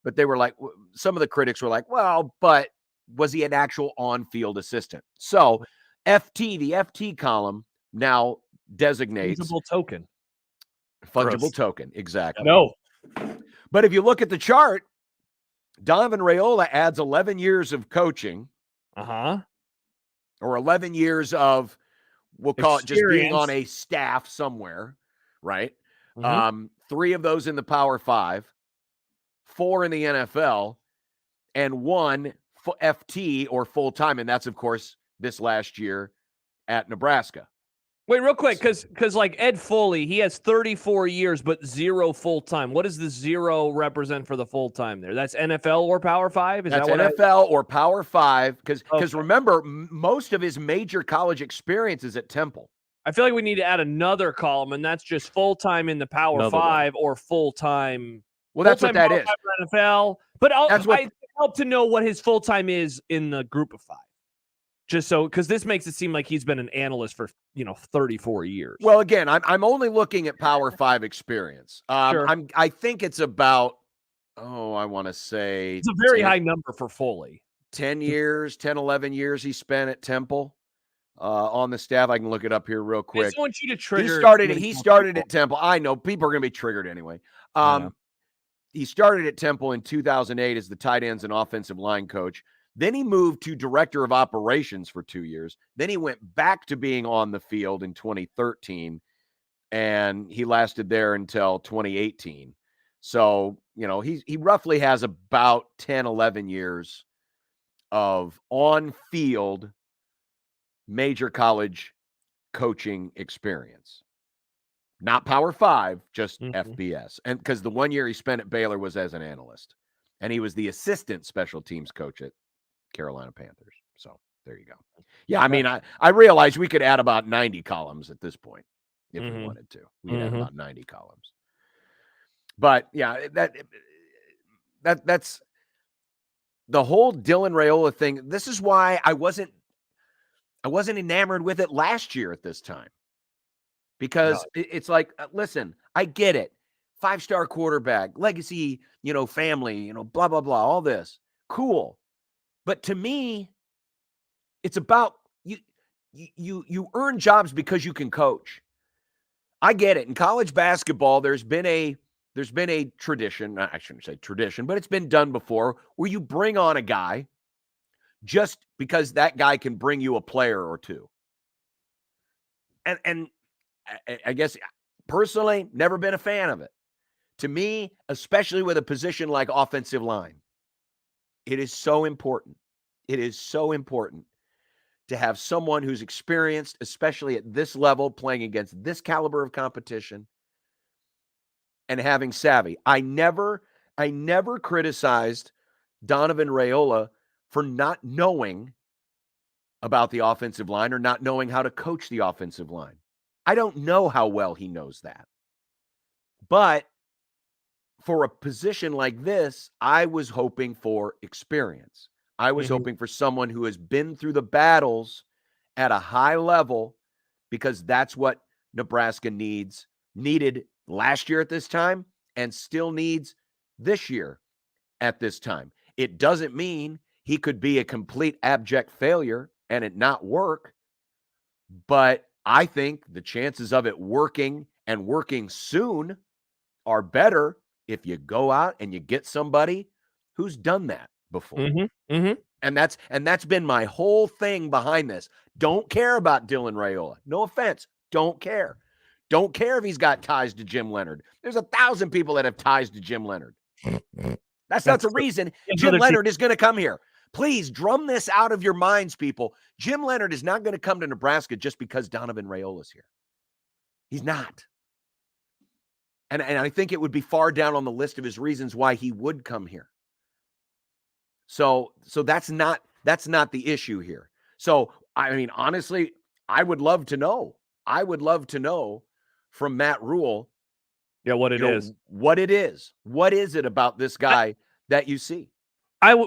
but they were like, some of the critics were like, well, but was he an actual on-field assistant? So the FT column now designates fungible token. Fungible token. Exactly. No. But if you look at the chart, Donovan Raiola adds 11 years of coaching. Or 11 years of, we'll call it just being on a staff somewhere, right? Mm-hmm. 3 of those in the Power 5, 4 in the NFL, and 1 FT or full-time. And that's, of course, this last year at Nebraska. Wait, real quick, because like Ed Foley, he has 34 years, but 0 full-time. What does the 0 represent for the full-time there? That's NFL or Power 5? That's NFL or Power 5, because remember, most of his major college experience is at Temple. I feel like we need to add another column, and that's just full-time in the Power 5 or full-time. Well, that's what that is. NFL. But I help to know what his full-time is in the group of 5. Just so, because this makes it seem like he's been an analyst for 34 years. Well, again, I'm only looking at Power 5 experience. Sure. I think it's about, I want to say it's a very high number for Foley. 10 years, 10, 11 years he spent at Temple on the staff. I can look it up here real quick. I just want you to trigger. He started at Temple. I know people are going to be triggered anyway. he started at Temple in 2008 as the tight ends and offensive line coach. Then he moved to director of operations for 2 years. Then he went back to being on the field in 2013, and he lasted there until 2018. So, he roughly has about 10, 11 years of on-field major college coaching experience. Not Power 5, just FBS. And because the 1 year he spent at Baylor was as an analyst, and he was the assistant special teams coach at Carolina Panthers. So there you go. Yeah, I mean, I realize we could add about 90 columns at this point if we wanted to. We could add about 90 columns. But yeah, that's the whole Dylan Raiola thing. This is why I wasn't enamored with it last year at this time. Because it's like, listen, I get it. 5-star quarterback, legacy, family, blah, blah, blah, all this. Cool. But to me, it's about you earn jobs because you can coach. I get it. In college basketball, there's been a tradition, I shouldn't say tradition, but it's been done before, where you bring on a guy just because that guy can bring you a player or two. And I guess personally, never been a fan of it. To me, especially with a position like offensive line, it is so important. It is so important to have someone who's experienced, especially at this level, playing against this caliber of competition and having savvy. I never criticized Donovan Raiola for not knowing about the offensive line or not knowing how to coach the offensive line. I don't know how well he knows that. But for a position like this, I was hoping for experience. I was hoping for someone who has been through the battles at a high level, because that's what Nebraska needed last year at this time and still needs this year at this time. It doesn't mean he could be a complete abject failure and it not work, but I think the chances of it working and working soon are better if you go out and you get somebody who's done that before. And that's been my whole thing behind this. Don't care about Dylan Raiola. No offense. Don't care. Don't care if he's got ties to Jim Leonard. There's 1,000 people that have ties to Jim Leonard. That's not the reason Jim Leonard is going to come here. Please drum this out of your minds, people. Jim Leonard is not going to come to Nebraska just because Donovan Raiola's here. He's not. And I think it would be far down on the list of his reasons why he would come here. So that's not the issue here. So, I mean, honestly, I would love to know. I would love to know from Matt Rule. Yeah, what it is. What it is. What is it about this guy that you see?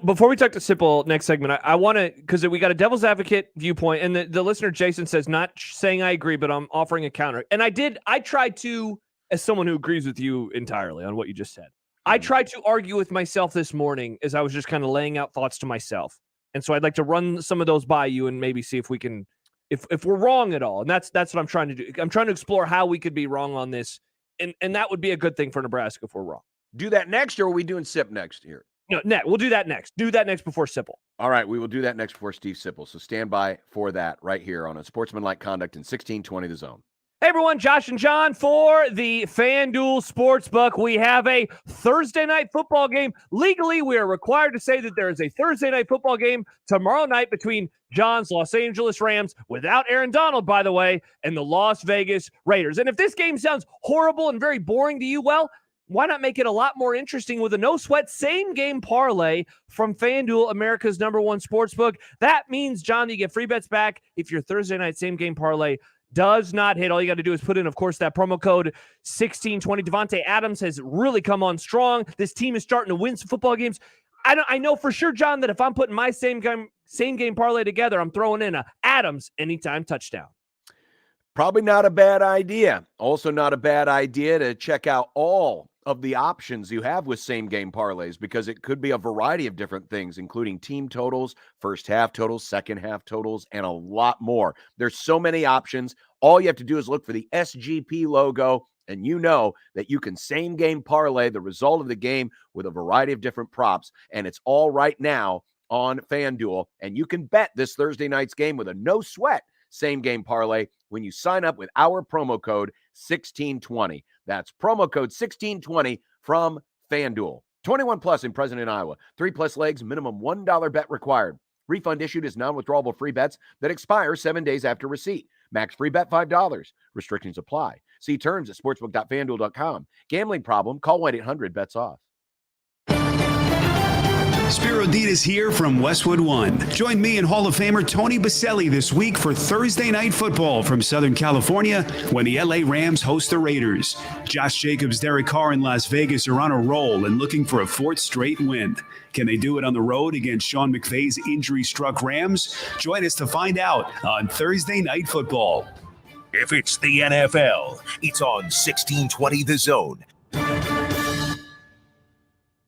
Before we talk to Sipple next segment, I want to, because we got a devil's advocate viewpoint, and the listener Jason says, not saying I agree, but I'm offering a counter. And I tried to, as someone who agrees with you entirely on what you just said, I tried to argue with myself this morning as I was just kind of laying out thoughts to myself. And so I'd like to run some of those by you and maybe see if we can, if we're wrong at all. And that's what I'm trying to do. I'm trying to explore how we could be wrong on this. And that would be a good thing for Nebraska if we're wrong. Do that next, or are we doing Sip next here? No, we'll do that next. Do that next before Sipple. All right, we will do that next before Steve Sipple. So stand by for that right here on Unsportsmanlike Conduct in 1620 The Zone. Hey, everyone, Josh and John for the FanDuel Sportsbook. We have a Thursday night football game. Legally, we are required to say that there is a Thursday night football game tomorrow night between John's Los Angeles Rams, without Aaron Donald, by the way, and the Las Vegas Raiders. And if this game sounds horrible and very boring to you, well, why not make it a lot more interesting with a no-sweat same-game parlay from FanDuel, America's #1 sportsbook? That means, John, you get free bets back if your Thursday night same-game parlay does not hit. All you got to do is put in, of course, that promo code 1620. Devontae Adams has really come on strong. This team is starting to win some football games. I know for sure, John, that if I'm putting my same-game parlay together, I'm throwing in a Adams anytime touchdown. Probably not a bad idea. Also not a bad idea to check out all of the options you have with same game parlays, because it could be a variety of different things, including team totals, first half totals, second half totals, and a lot more. There's so many options. All you have to do is look for the SGP logo And you know that you can same-game parlay the result of the game with a variety of different props, and it's all right now on FanDuel. And you can bet this Thursday night's game with a no-sweat same-game parlay when you sign up with our promo code 1620. That's promo code 1620 from FanDuel. 21 plus in present in Iowa. 3+ legs, minimum $1 bet required. Refund issued as non-withdrawable free bets that expire 7 days after receipt. Max free bet $5. Restrictions apply. See terms at sportsbook.fanduel.com. Gambling problem? Call 1-800-BETS-OFF. Spiro Ditas here from Westwood One. Join me and Hall of Famer Tony Baselli this week for Thursday Night Football from Southern California when the LA Rams host the Raiders. Josh Jacobs, Derek Carr, and Las Vegas are on a roll and looking for a 4th straight win. Can they do it on the road against Sean McVay's injury-struck Rams? Join us to find out on Thursday Night Football. If it's the NFL, it's on 1620 The Zone.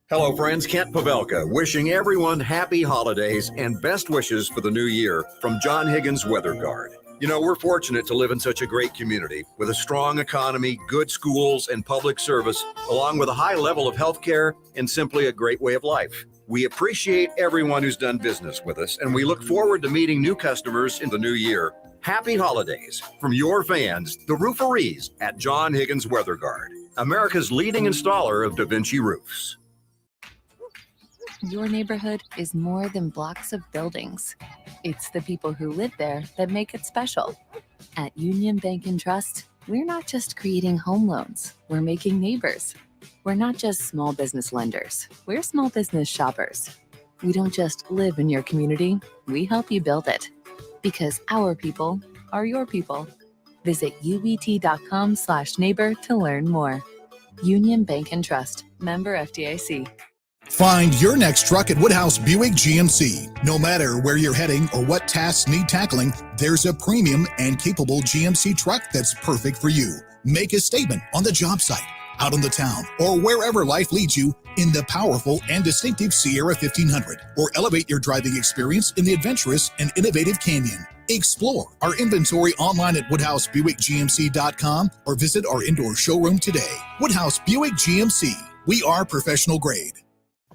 Hello, friends. Kent Pavelka wishing everyone happy holidays and best wishes for the new year from John Higgins Weather Guard. You know, we're fortunate to live in such a great community with a strong economy, good schools, and public service, along with a high level of health care and simply a great way of life. We appreciate everyone who's done business with us, and we look forward to meeting new customers in the new year. Happy holidays from your fans, the rooferees at John Higgins Weather Guard, America's leading installer of Da Vinci roofs. Your neighborhood is more than blocks of buildings. It's the people who live there that make it special. At Union Bank and Trust, we're not just creating home loans, we're making neighbors. We're not just small business lenders, we're small business shoppers. We don't just live in your community, we help you build it. Because our people are your people. Visit ubt.com/neighbor to learn more. Union Bank and Trust, member FDIC. Find your next truck at Woodhouse Buick GMC. No matter where you're heading or what tasks need tackling, there's a premium and capable GMC truck that's perfect for you. Make a statement on the job site, out on the town, or wherever life leads you in the powerful and distinctive Sierra 1500, or elevate your driving experience in the adventurous and innovative Canyon. Explore our inventory online at WoodhouseBuickGMC.com or visit our indoor showroom today. Woodhouse Buick GMC. We are professional grade.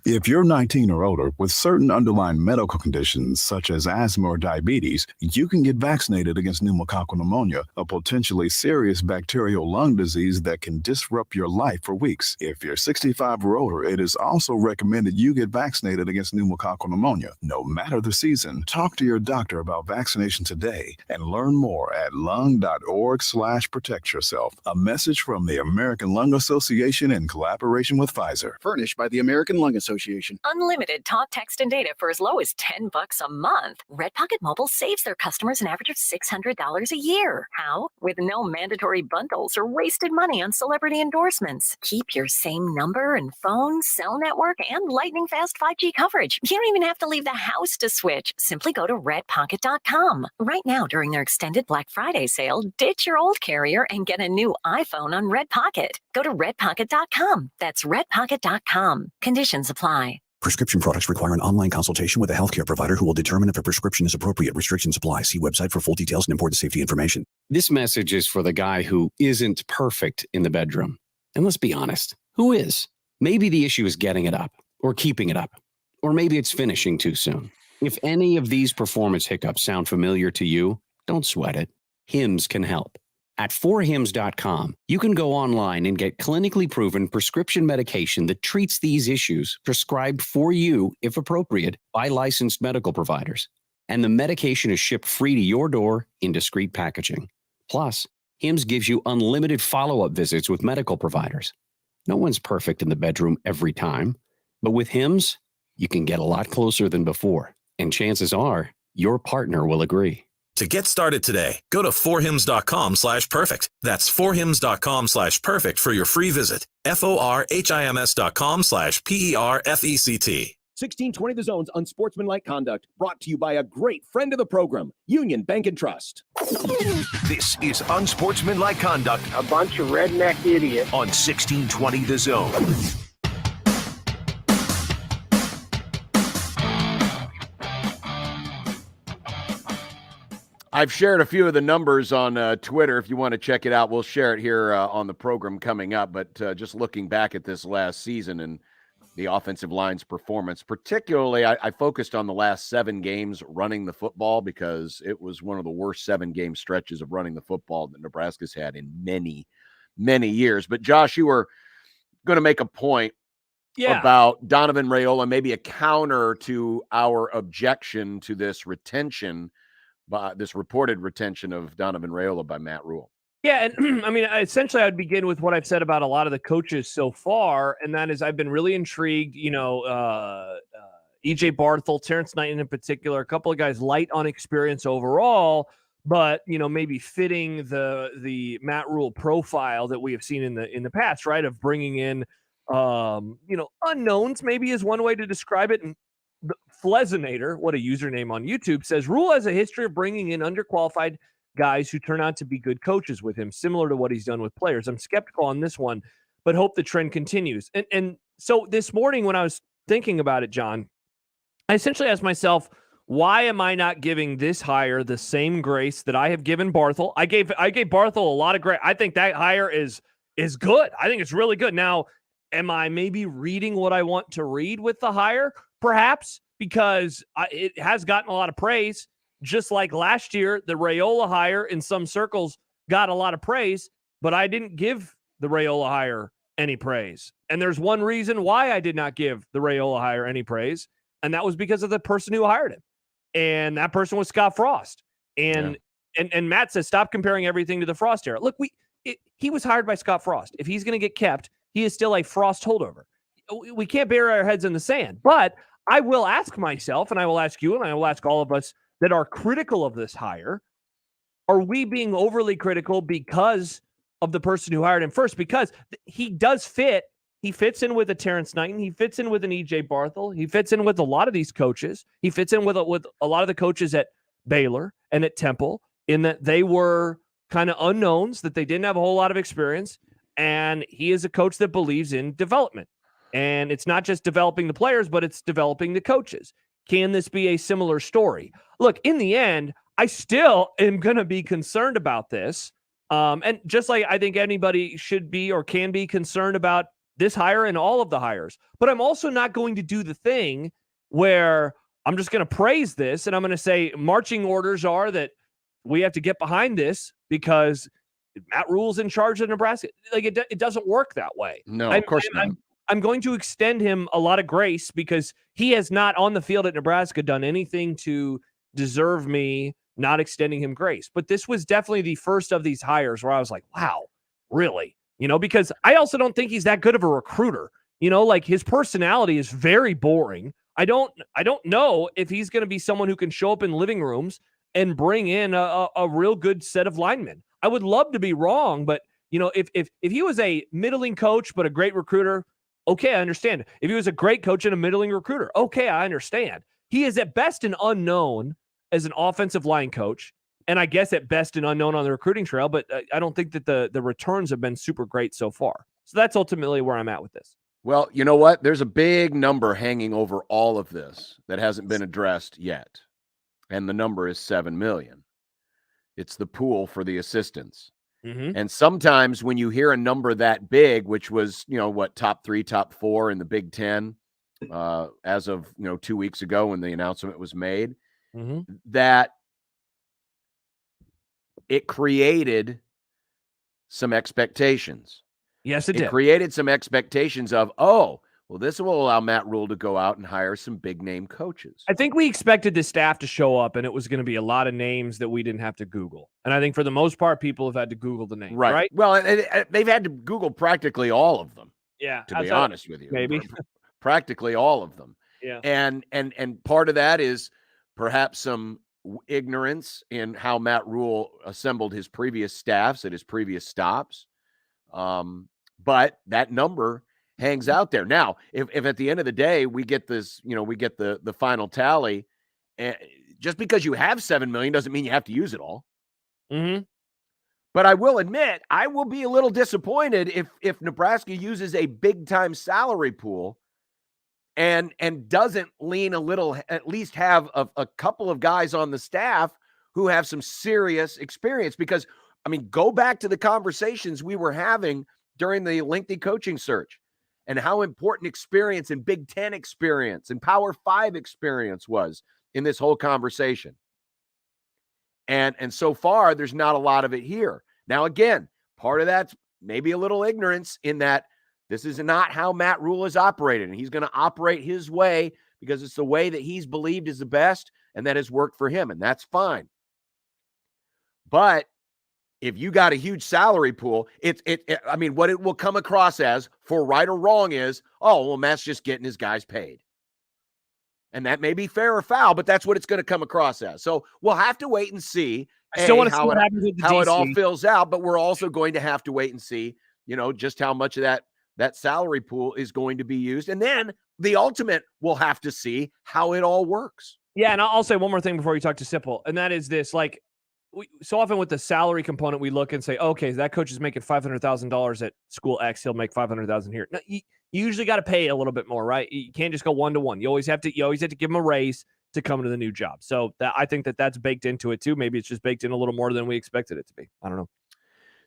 If you're 19 or older with certain underlying medical conditions such as asthma or diabetes, you can get vaccinated against pneumococcal pneumonia, a potentially serious bacterial lung disease that can disrupt your life for weeks. If you're 65 or older, it is also recommended you get vaccinated against pneumococcal pneumonia. No matter the season, talk to your doctor about vaccination today and learn more at lung.org/protect yourself. A message from the American Lung Association in collaboration with Pfizer. Furnished by the American Lung Association. Unlimited talk, text, and data for as low as $10 a month. Red Pocket Mobile saves their customers an average of $600 a year. How? With no mandatory bundles or wasted money on celebrity endorsements. Keep your same number and phone, cell network, and lightning fast 5G coverage. You don't even have to leave the house to switch. Simply go to redpocket.com. Right now, during their extended Black Friday sale, ditch your old carrier and get a new iPhone on Red Pocket. Go to redpocket.com. That's redpocket.com. Conditions apply. Prescription products require an online consultation with a healthcare provider who will determine if a prescription is appropriate. Restrictions apply. See website for full details and important safety information. This message is for the guy who isn't perfect in the bedroom. And let's be honest, who is? Maybe the issue is getting it up or keeping it up, or maybe it's finishing too soon. If any of these performance hiccups sound familiar to you, don't sweat it. Hims can help. At 4hims.com, you can go online and get clinically proven prescription medication that treats these issues prescribed for you, if appropriate, by licensed medical providers. And the medication is shipped free to your door in discreet packaging. Plus, Hims gives you unlimited follow-up visits with medical providers. No one's perfect in the bedroom every time, but with Hims, you can get a lot closer than before. And chances are, your partner will agree. To get started today, go to 4hims.com/perfect. That's 4hims.com/perfect for your free visit. FORHIMS.com/PERFECT. 1620 The Zone's Unsportsmanlike Conduct, brought to you by a great friend of the program, Union Bank and Trust. This is Unsportsmanlike Conduct. A bunch of redneck idiots. On 1620 The Zone. I've shared a few of the numbers on Twitter. If you want to check it out, we'll share it here on the program coming up. But just looking back at this last season and the offensive line's performance, particularly I focused on the last 7 games running the football because it was one of the worst 7-game stretches of running the football that Nebraska's had in many, many years. But Josh, you were going to make a point about Donovan Raiola, maybe a counter to our objection to this retention, this reported retention of Donovan Raiola by Matt Rule. Yeah, and I mean, essentially, I'd begin with what I've said about a lot of the coaches so far, and that is I've been really intrigued. E.J. Barthel, Terrence Knighton in particular, a couple of guys light on experience overall, but maybe fitting the Matt Rule profile that we have seen in the past, right? Of bringing in unknowns, maybe is one way to describe it. And Flezinator, what a username on YouTube, says Rule has a history of bringing in underqualified guys who turn out to be good coaches with him, similar to what he's done with players. I'm skeptical on this one, but hope the trend continues. And so this morning when I was thinking about it, John, I essentially asked myself, why am I not giving this hire the same grace that I have given Barthel? I gave Barthel a lot of grace. I think that hire is good. I think it's really good. Now, am I maybe reading what I want to read with the hire? Perhaps, because it has gotten a lot of praise. Just like last year, the Raiola hire in some circles got a lot of praise, but I didn't give the Raiola hire any praise. And there's one reason why I did not give the Raiola hire any praise, and that was because of the person who hired him. And that person was Scott Frost. And Matt says, stop comparing everything to the Frost era. Look, he was hired by Scott Frost. If he's going to get kept, he is still a Frost holdover. We can't bury our heads in the sand. But I will ask myself, and I will ask you, and I will ask all of us that are critical of this hire, are we being overly critical because of the person who hired him first? Because he does fit. He fits in with a Terrence Knighton. He fits in with an E.J. Barthel. He fits in with a lot of these coaches. He fits in with a lot of the coaches at Baylor and at Temple, in that they were kind of unknowns, that they didn't have a whole lot of experience. And he is a coach that believes in development. And it's not just developing the players, but it's developing the coaches. Can this be a similar story? Look, in the end, I still am going to be concerned about this. And just like I think anybody should be or can be concerned about this hire and all of the hires. But I'm also not going to do the thing where I'm just going to praise this and I'm going to say marching orders are that we have to get behind this because Matt Rule's in charge of Nebraska. Like it doesn't work that way. No, of course not. I'm going to extend him a lot of grace because he has not on the field at Nebraska done anything to deserve me not extending him grace. But this was definitely the first of these hires where I was like, wow, really? Because I also don't think he's that good of a recruiter. Like his personality is very boring. I don't know if he's going to be someone who can show up in living rooms and bring in a real good set of linemen. I would love to be wrong, but if he was a middling coach but a great recruiter, okay, I understand. If he was a great coach and a middling recruiter, okay, I understand. He is at best an unknown as an offensive line coach, and I guess at best an unknown on the recruiting trail, but I don't think that the returns have been super great so far. So that's ultimately where I'm at with this. Well, you know what? There's a big number hanging over all of this that hasn't been addressed yet, and the number is $7 million. It's the pool for the assistants. Mm-hmm. And sometimes when you hear a number that big, which was, top 3, top 4 in the Big Ten, as of, 2 weeks ago when the announcement was made, that it created some expectations. Yes, it did. It created some expectations of, this will allow Matt Rule to go out and hire some big name coaches. I think we expected the staff to show up and it was going to be a lot of names that we didn't have to Google. And I think for the most part, people have had to Google the names, right? Well, they've had to Google practically all of them. Yeah. To be honest with you. Maybe. Practically all of them. Yeah. And part of that is perhaps some ignorance in how Matt Rule assembled his previous staffs at his previous stops. But that number hangs out there. Now, if at the end of the day we get this, we get the final tally, just because you have $7 million doesn't mean you have to use it all. Mm-hmm. But I will admit, I will be a little disappointed if Nebraska uses a big time salary pool and doesn't lean a little, at least have a couple of guys on the staff who have some serious experience. Because, I mean, go back to the conversations we were having during the lengthy coaching search and how important experience and Big Ten experience and Power 5 experience was in this whole conversation. And so far, there's not a lot of it here. Now, again, part of that's maybe a little ignorance in that this is not how Matt Rule is operated. And he's going to operate his way because it's the way that he's believed is the best and that has worked for him. And that's fine. But if you got a huge salary pool, I mean, what it will come across as, for right or wrong, is, oh, well, Matt's just getting his guys paid. And that may be fair or foul, but that's what it's going to come across as. So we'll have to wait and see. I still want to see what happens with the how DC. it all fills out, but we're also going to have to wait and see, just how much of that salary pool is going to be used. And then the ultimate, we'll have to see how it all works. Yeah, and I'll say one more thing before you talk to Sipple, and that is this: like, so often with the salary component, we look and say, okay, that coach is making $500,000 at school X, he'll make $500,000 here. No, you usually got to pay a little bit more, right? You can't just go 1-to-1. You always have to give them a raise to come to the new job. So I think that's baked into it too. Maybe it's just baked in a little more than we expected it to be. I don't know.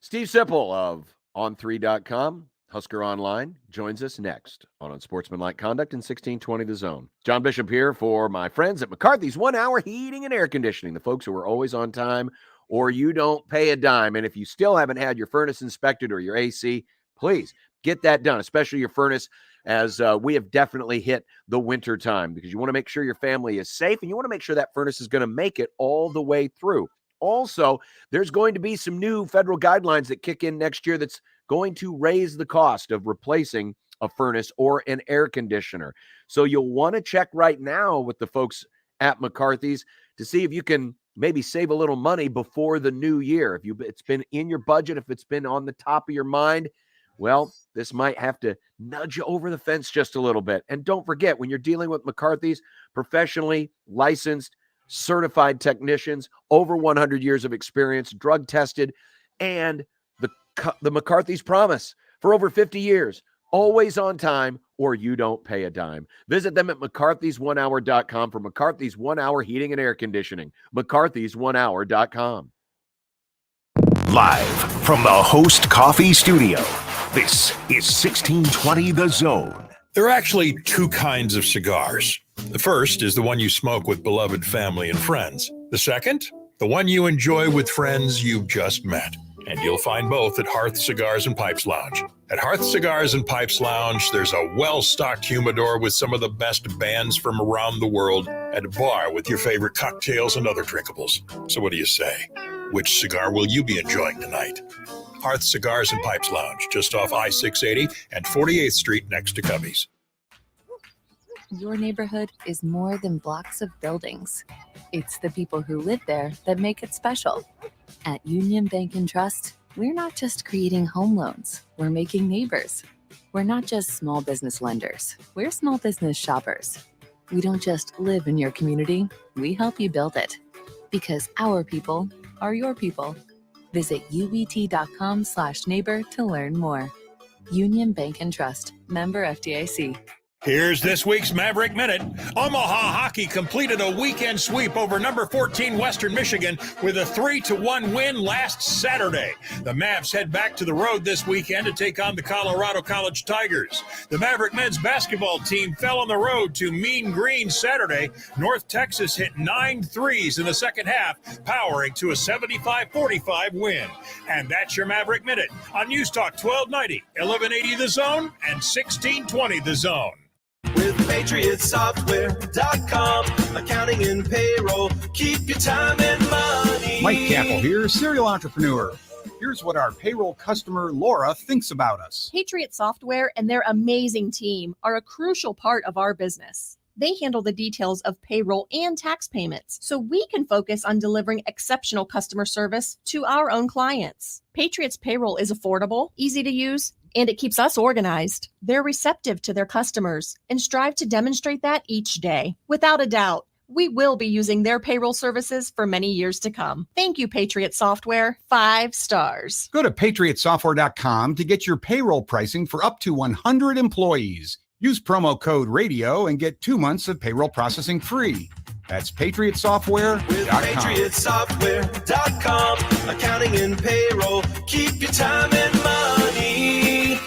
Steve Sipple of On3.com, Husker Online, joins us next on Unsportsmanlike Conduct in 1620 The Zone. John Bishop here for my friends at McCarthy's 1 Hour Heating and Air Conditioning, the folks who are always on time, or you don't pay a dime. And if you still haven't had your furnace inspected or your AC, please get that done, especially your furnace, as we have definitely hit the winter time, because you want to make sure your family is safe and you want to make sure that furnace is going to make it all the way through. Also, there's going to be some new federal guidelines that kick in next year that's going to raise the cost of replacing a furnace or an air conditioner. So you'll want to check right now with the folks at McCarthy's to see if you can maybe save a little money before the new year. If it's been in your budget, if it's been on the top of your mind, well, this might have to nudge you over the fence just a little bit. And don't forget, when you're dealing with McCarthy's, professionally licensed, certified technicians, over 100 years of experience, drug tested, and the McCarthy's promise for over 50 years, always on time, or you don't pay a dime. Visit them at McCarthy's1hour.com for McCarthy's 1 Hour Heating and Air Conditioning. McCarthy's1hour.com. Live from the Host Coffee Studio, this is 1620 The Zone. There are actually two kinds of cigars. The first is the one you smoke with beloved family and friends. The second, the one you enjoy with friends you've just met. And you'll find both at Hearth Cigars and Pipes Lounge. At Hearth Cigars and Pipes Lounge, there's a well-stocked humidor with some of the best bands from around the world, and a bar with your favorite cocktails and other drinkables. So what do you say? Which cigar will you be enjoying tonight? Hearth Cigars and Pipes Lounge, just off I-680 and 48th Street next to Cubby's. Your neighborhood is more than blocks of buildings. It's the people who live there that make it special. At Union Bank and Trust, we're not just creating home loans, we're making neighbors. We're not just small business lenders, we're small business shoppers. We don't just live in your community, we help you build it. Because our people are your people. Visit ubt.com/neighbor to learn more. Union Bank and Trust, member FDIC. Here's this week's Maverick Minute. Omaha Hockey completed a weekend sweep over number 14 Western Michigan with a 3-1 win last Saturday. The Mavs head back to the road this weekend to take on the Colorado College Tigers. The Maverick men's basketball team fell on the road to Mean Green Saturday. North Texas hit 9 threes in the second half, powering to a 75-45 win. And that's your Maverick Minute on News Talk 1290, 1180 The Zone, and 1620 The Zone. With PatriotSoftware.com, accounting and payroll, keep your time and money. Mike Capel here, serial entrepreneur. Here's what our payroll customer, Laura, thinks about us. Patriot Software and their amazing team are a crucial part of our business. They handle the details of payroll and tax payments, so we can focus on delivering exceptional customer service to our own clients. Patriot's payroll is affordable, easy to use, and it keeps us organized. They're receptive to their customers and strive to demonstrate that each day. Without a doubt, we will be using their payroll services for many years to come. Thank you, Patriot Software. 5 stars. Go to PatriotSoftware.com to get your payroll pricing for up to 100 employees. Use promo code RADIO and get 2 months of payroll processing free. That's patriotsoftware.com. With patriotsoftware.com. Accounting and payroll. Keep your time and money.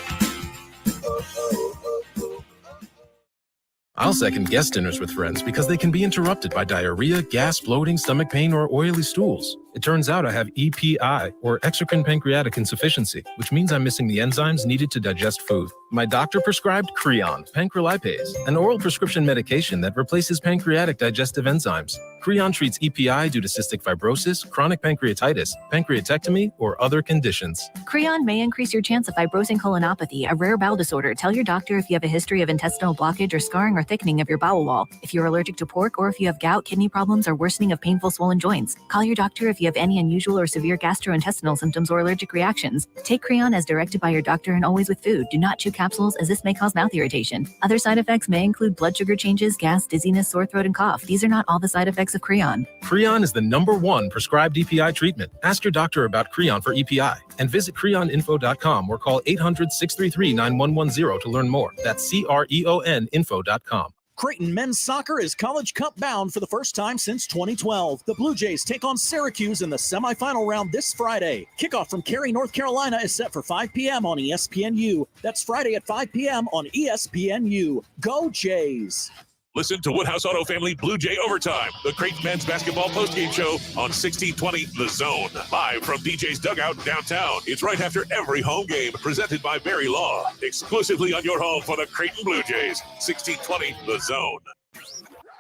I'll second guest dinners with friends because they can be interrupted by diarrhea, gas, bloating, stomach pain, or oily stools. It turns out I have EPI, or exocrine pancreatic insufficiency, which means I'm missing the enzymes needed to digest food. My doctor prescribed Creon, pancrelipase, an oral prescription medication that replaces pancreatic digestive enzymes. Creon treats EPI due to cystic fibrosis, chronic pancreatitis, pancreatectomy, or other conditions. Creon may increase your chance of fibrosing colonopathy, a rare bowel disorder. Tell your doctor if you have a history of intestinal blockage or scarring or thickening of your bowel wall, if you're allergic to pork, or if you have gout, kidney problems, or worsening of painful swollen joints. Call your doctor if you have any unusual or severe gastrointestinal symptoms or allergic reactions. Take Creon as directed by your doctor and always with food. Do not chew capsules, as this may cause mouth irritation. Other side effects may include blood sugar changes, gas, dizziness, sore throat, and cough. These are not all the side effects of Creon. Creon is the #1 prescribed EPI treatment. Ask your doctor about Creon for EPI and visit creoninfo.com or call 800-633-9110 to learn more. That's CREONinfo.com. Creighton men's soccer is College Cup bound for the first time since 2012. The Blue Jays take on Syracuse in the semifinal round this Friday. Kickoff from Cary, North Carolina is set for 5 p.m. on ESPNU. That's Friday at 5 p.m. on ESPNU. Go Jays! Listen to Woodhouse Auto Family Blue Jay Overtime, the Creighton men's basketball postgame show on 1620 The Zone. Live from DJ's Dugout downtown. It's right after every home game, presented by Barry Law. Exclusively on your home for the Creighton Blue Jays. 1620 The Zone.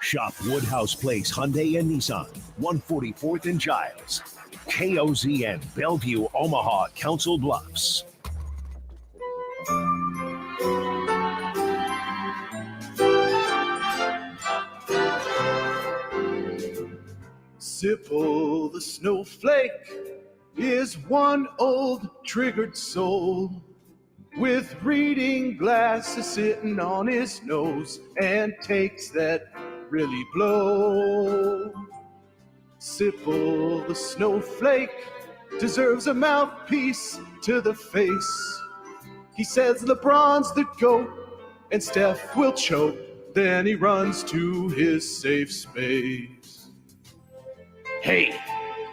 Shop Woodhouse Place Hyundai and Nissan, 144th and Giles. KOZN, Bellevue, Omaha, Council Bluffs. Sipple the snowflake is one old triggered soul with reading glasses sitting on his nose and takes that really blow. Sipple the snowflake deserves a mouthpiece to the face. He says LeBron's the GOAT and Steph will choke. Then he runs to his safe space. Hey,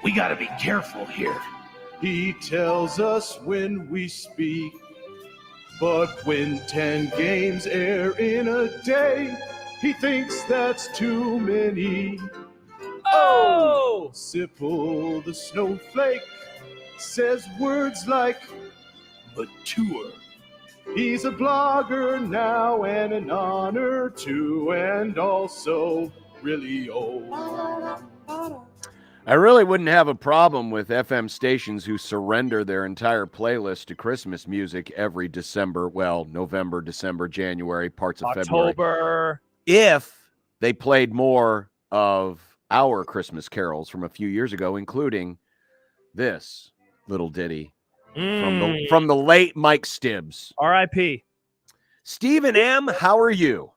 we gotta be careful here. He tells us when we speak, but when 10 games air in a day, he thinks that's too many. Oh! Sipple the snowflake says words like mature. He's a blogger now and an honor too, and also really old. I really wouldn't have a problem with FM stations who surrender their entire playlist to Christmas music every December, well, November, December, January, parts of February. October. If they played more of our Christmas carols from a few years ago, including this little ditty from the late Mike Stibbs. R.I.P. Stephen M., how are you?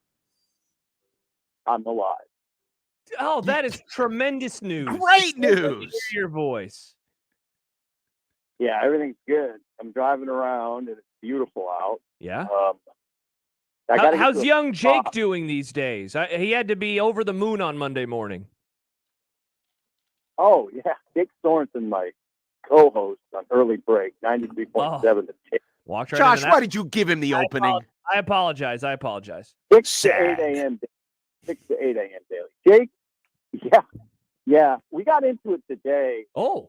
I'm alive. Oh, that is tremendous news. Great news. Hear your voice. Yeah, everything's good. I'm driving around and it's beautiful out. Yeah. How's young Jake doing these days? He had to be over the moon on Monday morning. Oh, yeah. Dick Sorensen, my co-host on Early Break, 93.7. Walked right Josh, into that. why did you give him the opening? I apologize. 6 to 8 a.m. 6 to 8 a.m. daily. Jake, yeah, we got into it today. Oh.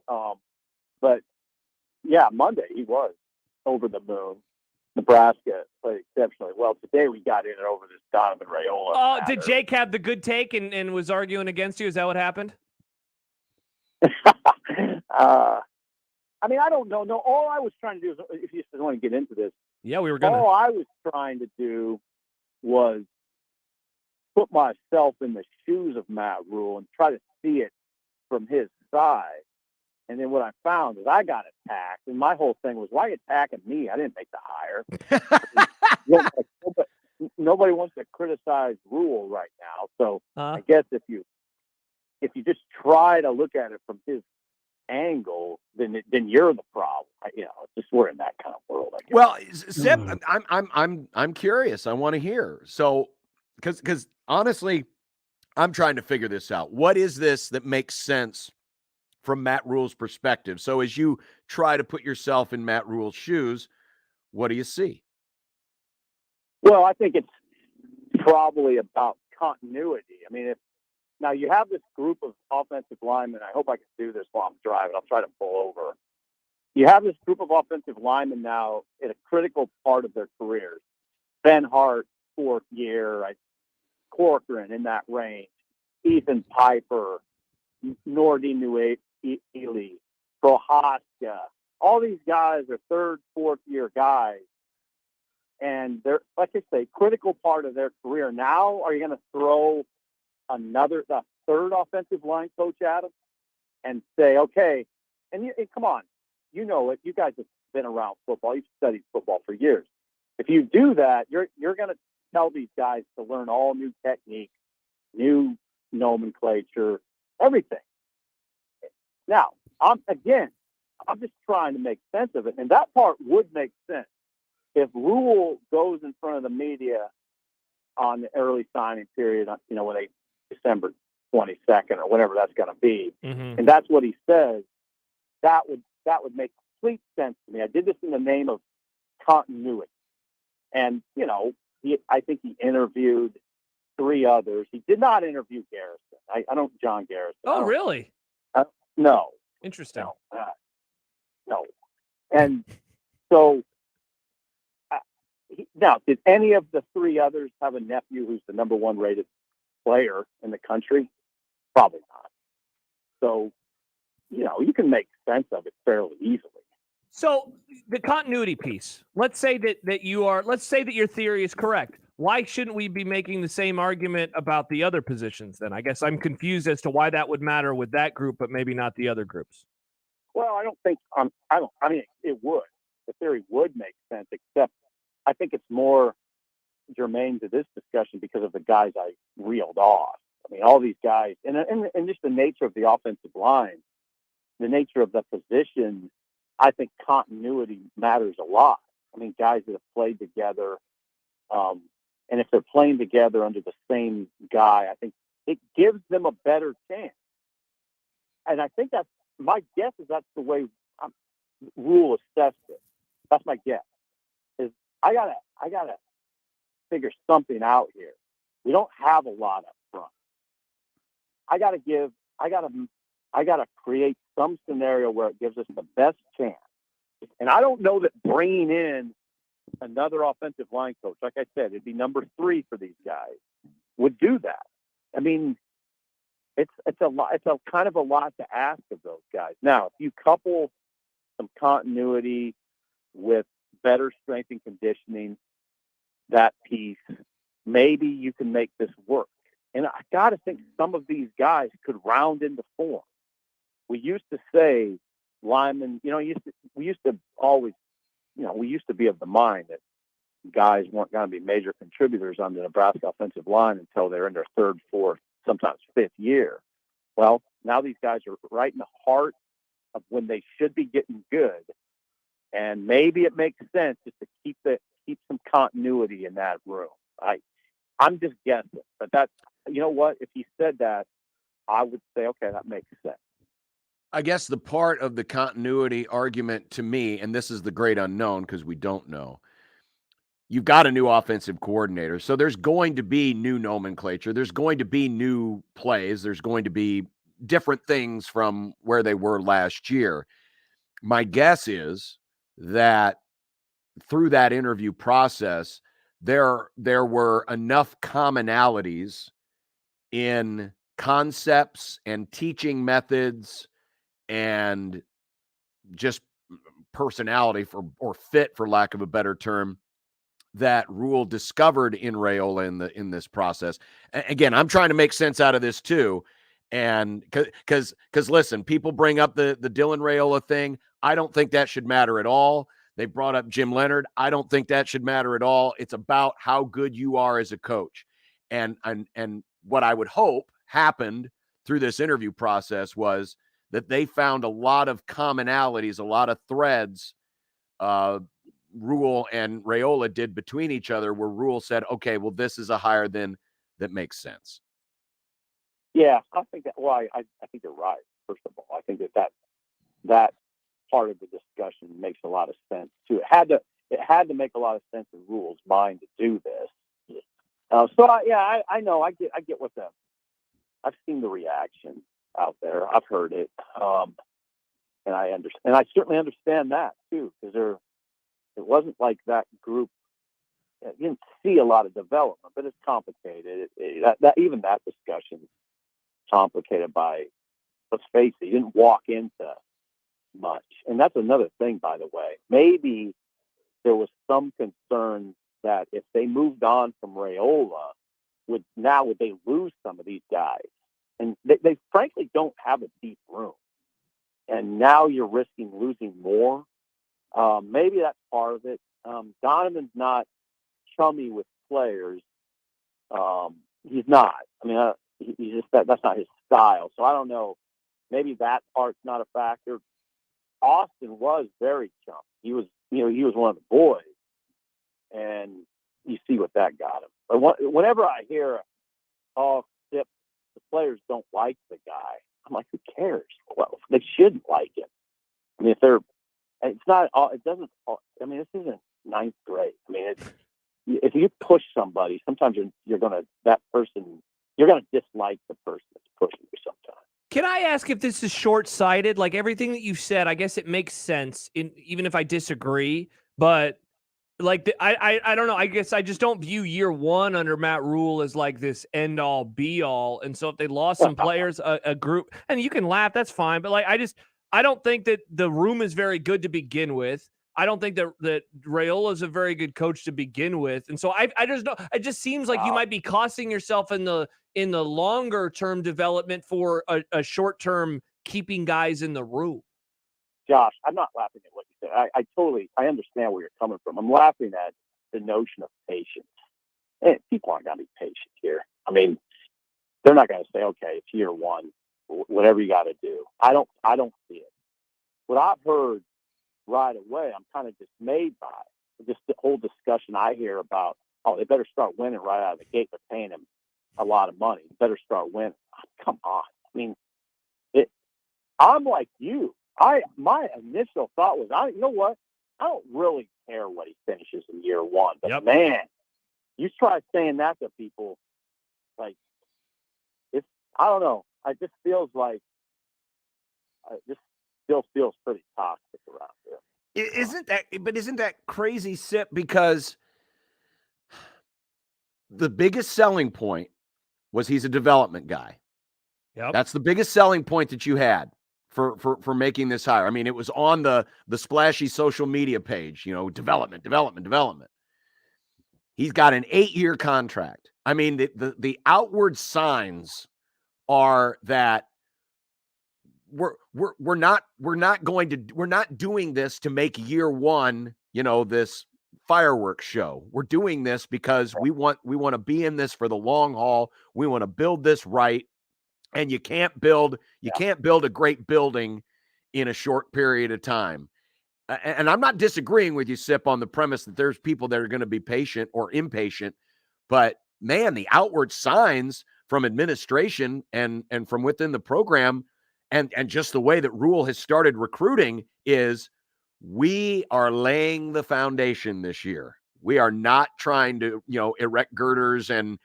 But, yeah, Monday he was over the moon. Nebraska played exceptionally well. Today we got in it over this Donovan Raiola. Oh, did Jake have the good take and was arguing against you? Is that what happened? I mean, I don't know. No, all I was trying to do is, if you just want to get into this. Yeah, we were going to. All I was trying to do was put myself in the shoes of Matt Rule and try to see it from his side. And then what I found is I got attacked. And my whole thing was, why are you attacking me? I didn't make the hire. Nobody wants to criticize Rule right now. So I guess if you just try to look at it from his angle, then you're the problem. Just we're in that kind of world, I guess. Well, Zip, I'm curious. I want to hear. So, because honestly, I'm trying to figure this out. What is this that makes sense from Matt Rule's perspective? So as you try to put yourself in Matt Rule's shoes, what do you see? Well, I think it's probably about continuity. I mean, now you have this group of offensive linemen. I hope I can do this while I'm driving. I'll try to pull over. You have this group of offensive linemen now at a critical part of their careers. Ben Hart, 4th year, Corcoran in that range, Ethan Piper, Nordy Nueli, Prohaska. All these guys are 3rd, 4th year guys. And they're, like I say, critical part of their career. Now, are you going to throw the 3rd offensive line coach at them and say, okay, and come on, you know it. You guys have been around football. You've studied football for years. If you do that, you're going to tell these guys to learn all new techniques, new nomenclature, everything. Now, I'm just trying to make sense of it, and that part would make sense if Rule goes in front of the media on the early signing period, when December 22nd or whatever that's going to be, and that's what he says. That would make complete sense to me. I did this in the name of continuity. And, I think he interviewed 3 others. He did not interview Garrison. John Garrison. Oh, really? No. Interesting. No. And so, now, did any of the 3 others have a nephew who's the number 1 rated player in the country? Probably not. So, you can make sense of it fairly easily. So the continuity piece, let's say that your theory is correct. Why shouldn't we be making the same argument about the other positions then? I guess I'm confused as to why that would matter with that group, but maybe not the other groups. Well, I don't think, it would. The theory would make sense, except I think it's more germane to this discussion because of the guys I reeled off. I mean, all these guys, and just the nature of the offensive line, the nature of the position, I think continuity matters a lot. I mean, guys that have played together, and if they're playing together under the same guy, I think it gives them a better chance. And I think my guess is that's the way Rule assessed it. That's my guess. Is I gotta figure something out here. We don't have a lot up front. I gotta create some scenario where it gives us the best chance. And I don't know that bringing in another offensive line coach, like I said, it'd be number 3 for these guys, would do that. I mean, it's a lot. It's a kind of a lot to ask of those guys. Now, if you couple some continuity with better strength and conditioning, that piece, maybe you can make this work. And I got to think some of these guys could round into form. We used to say linemen, we used to always, we used to be of the mind that guys weren't going to be major contributors on the Nebraska offensive line until they're in their 3rd, 4th, sometimes 5th year. Well, now these guys are right in the heart of when they should be getting good. And maybe it makes sense just to keep some continuity in that room. I'm just guessing, but that's, you know what? If he said that, I would say, okay, that makes sense. I guess the part of the continuity argument to me, and this is the great unknown because we don't know, you've got a new offensive coordinator. So there's going to be new nomenclature. There's going to be new plays. There's going to be different things from where they were last year. My guess is that through that interview process, there were enough commonalities in concepts and teaching methods and just personality or fit, for lack of a better term, that Rule discovered in Raiola in this process. Again, I'm trying to make sense out of this too. And because listen, people bring up the Dylan Raiola thing. I don't think that should matter at all. They brought up Jim Leonard. I don't think that should matter at all. It's about how good you are as a coach. And what I would hope happened through this interview process was that they found a lot of commonalities, a lot of threads Rule and Raiola did between each other, where Rule said, okay, well, this is a hire then that makes sense. Yeah, I think that. Well, I think you're right. First of all, I think that part of the discussion makes a lot of sense too. It had to make a lot of sense in Rule's mind to do this. I know. I get what the. I've seen the reaction out there. I've heard it, and I understand. And I certainly understand that too, because it wasn't like that group. You didn't see a lot of development, but it's complicated. Even that discussion is complicated by, let's face it, you didn't walk into much. And that's another thing, by the way. Maybe there was some concern that if they moved on from Raiola, would they lose some of these guys? And they frankly don't have a deep room. And now you're risking losing more. Maybe that's part of it. Donovan's not chummy with players. He's not. I mean, he's just that's not his style. So I don't know. Maybe that part's not a factor. Austin was very chummy. He was one of the boys, and you see what that got him. But whenever I hear, Sip, the players don't like the guy, I'm like, who cares? Well, they shouldn't like him. I mean, it's not. It doesn't. I mean, this isn't ninth grade. I mean, if you push somebody, sometimes you're gonna dislike the person that's pushing you sometimes. Can I ask if this is short-sighted? Like everything that you've said, I guess it makes sense, even if I disagree. But like I don't know. I guess I just don't view year one under Matt Rule as like this end-all, be-all. And so if they lost some players, a group, and you can laugh, that's fine. But like I don't think that the room is very good to begin with. I don't think that Raiola is a very good coach to begin with. And so I just know it just seems like you might be costing yourself in the longer term development for a short term keeping guys in the room. Josh, I'm not laughing at what you said. I understand where you're coming from. I'm laughing at the notion of patience. And people aren't going to be patient here. I mean, they're not going to say, okay, it's year one, whatever you got to do. I don't see it. What I've heard right away, I'm kind of dismayed by just the whole discussion I hear about, they better start winning right out of the gate. They're paying him a lot of money. They better start winning. Come on. I mean, I'm like you. My initial thought was, you know what? I don't really care what he finishes in year one. But man, you try saying that to people, like, I don't know. It just feels like, still feels pretty toxic around here. Isn't that crazy, Sip? Because the biggest selling point was he's a development guy. Yep. That's the biggest selling point that you had for making this hire. I mean, it was on the splashy social media page, development. He's got an 8-year contract. I mean, the outward signs are that we're not doing this to make year one, this fireworks show. We're doing this because we want to be in this for the long haul. We want to build this right. And you can't build a great building in a short period of time. And I'm not disagreeing with you, Sip, on the premise that there's people that are going to be patient or impatient, but man, the outward signs from administration and from within the program and just the way that Rule has started recruiting is we are laying the foundation this year. We are not trying to, erect girders and,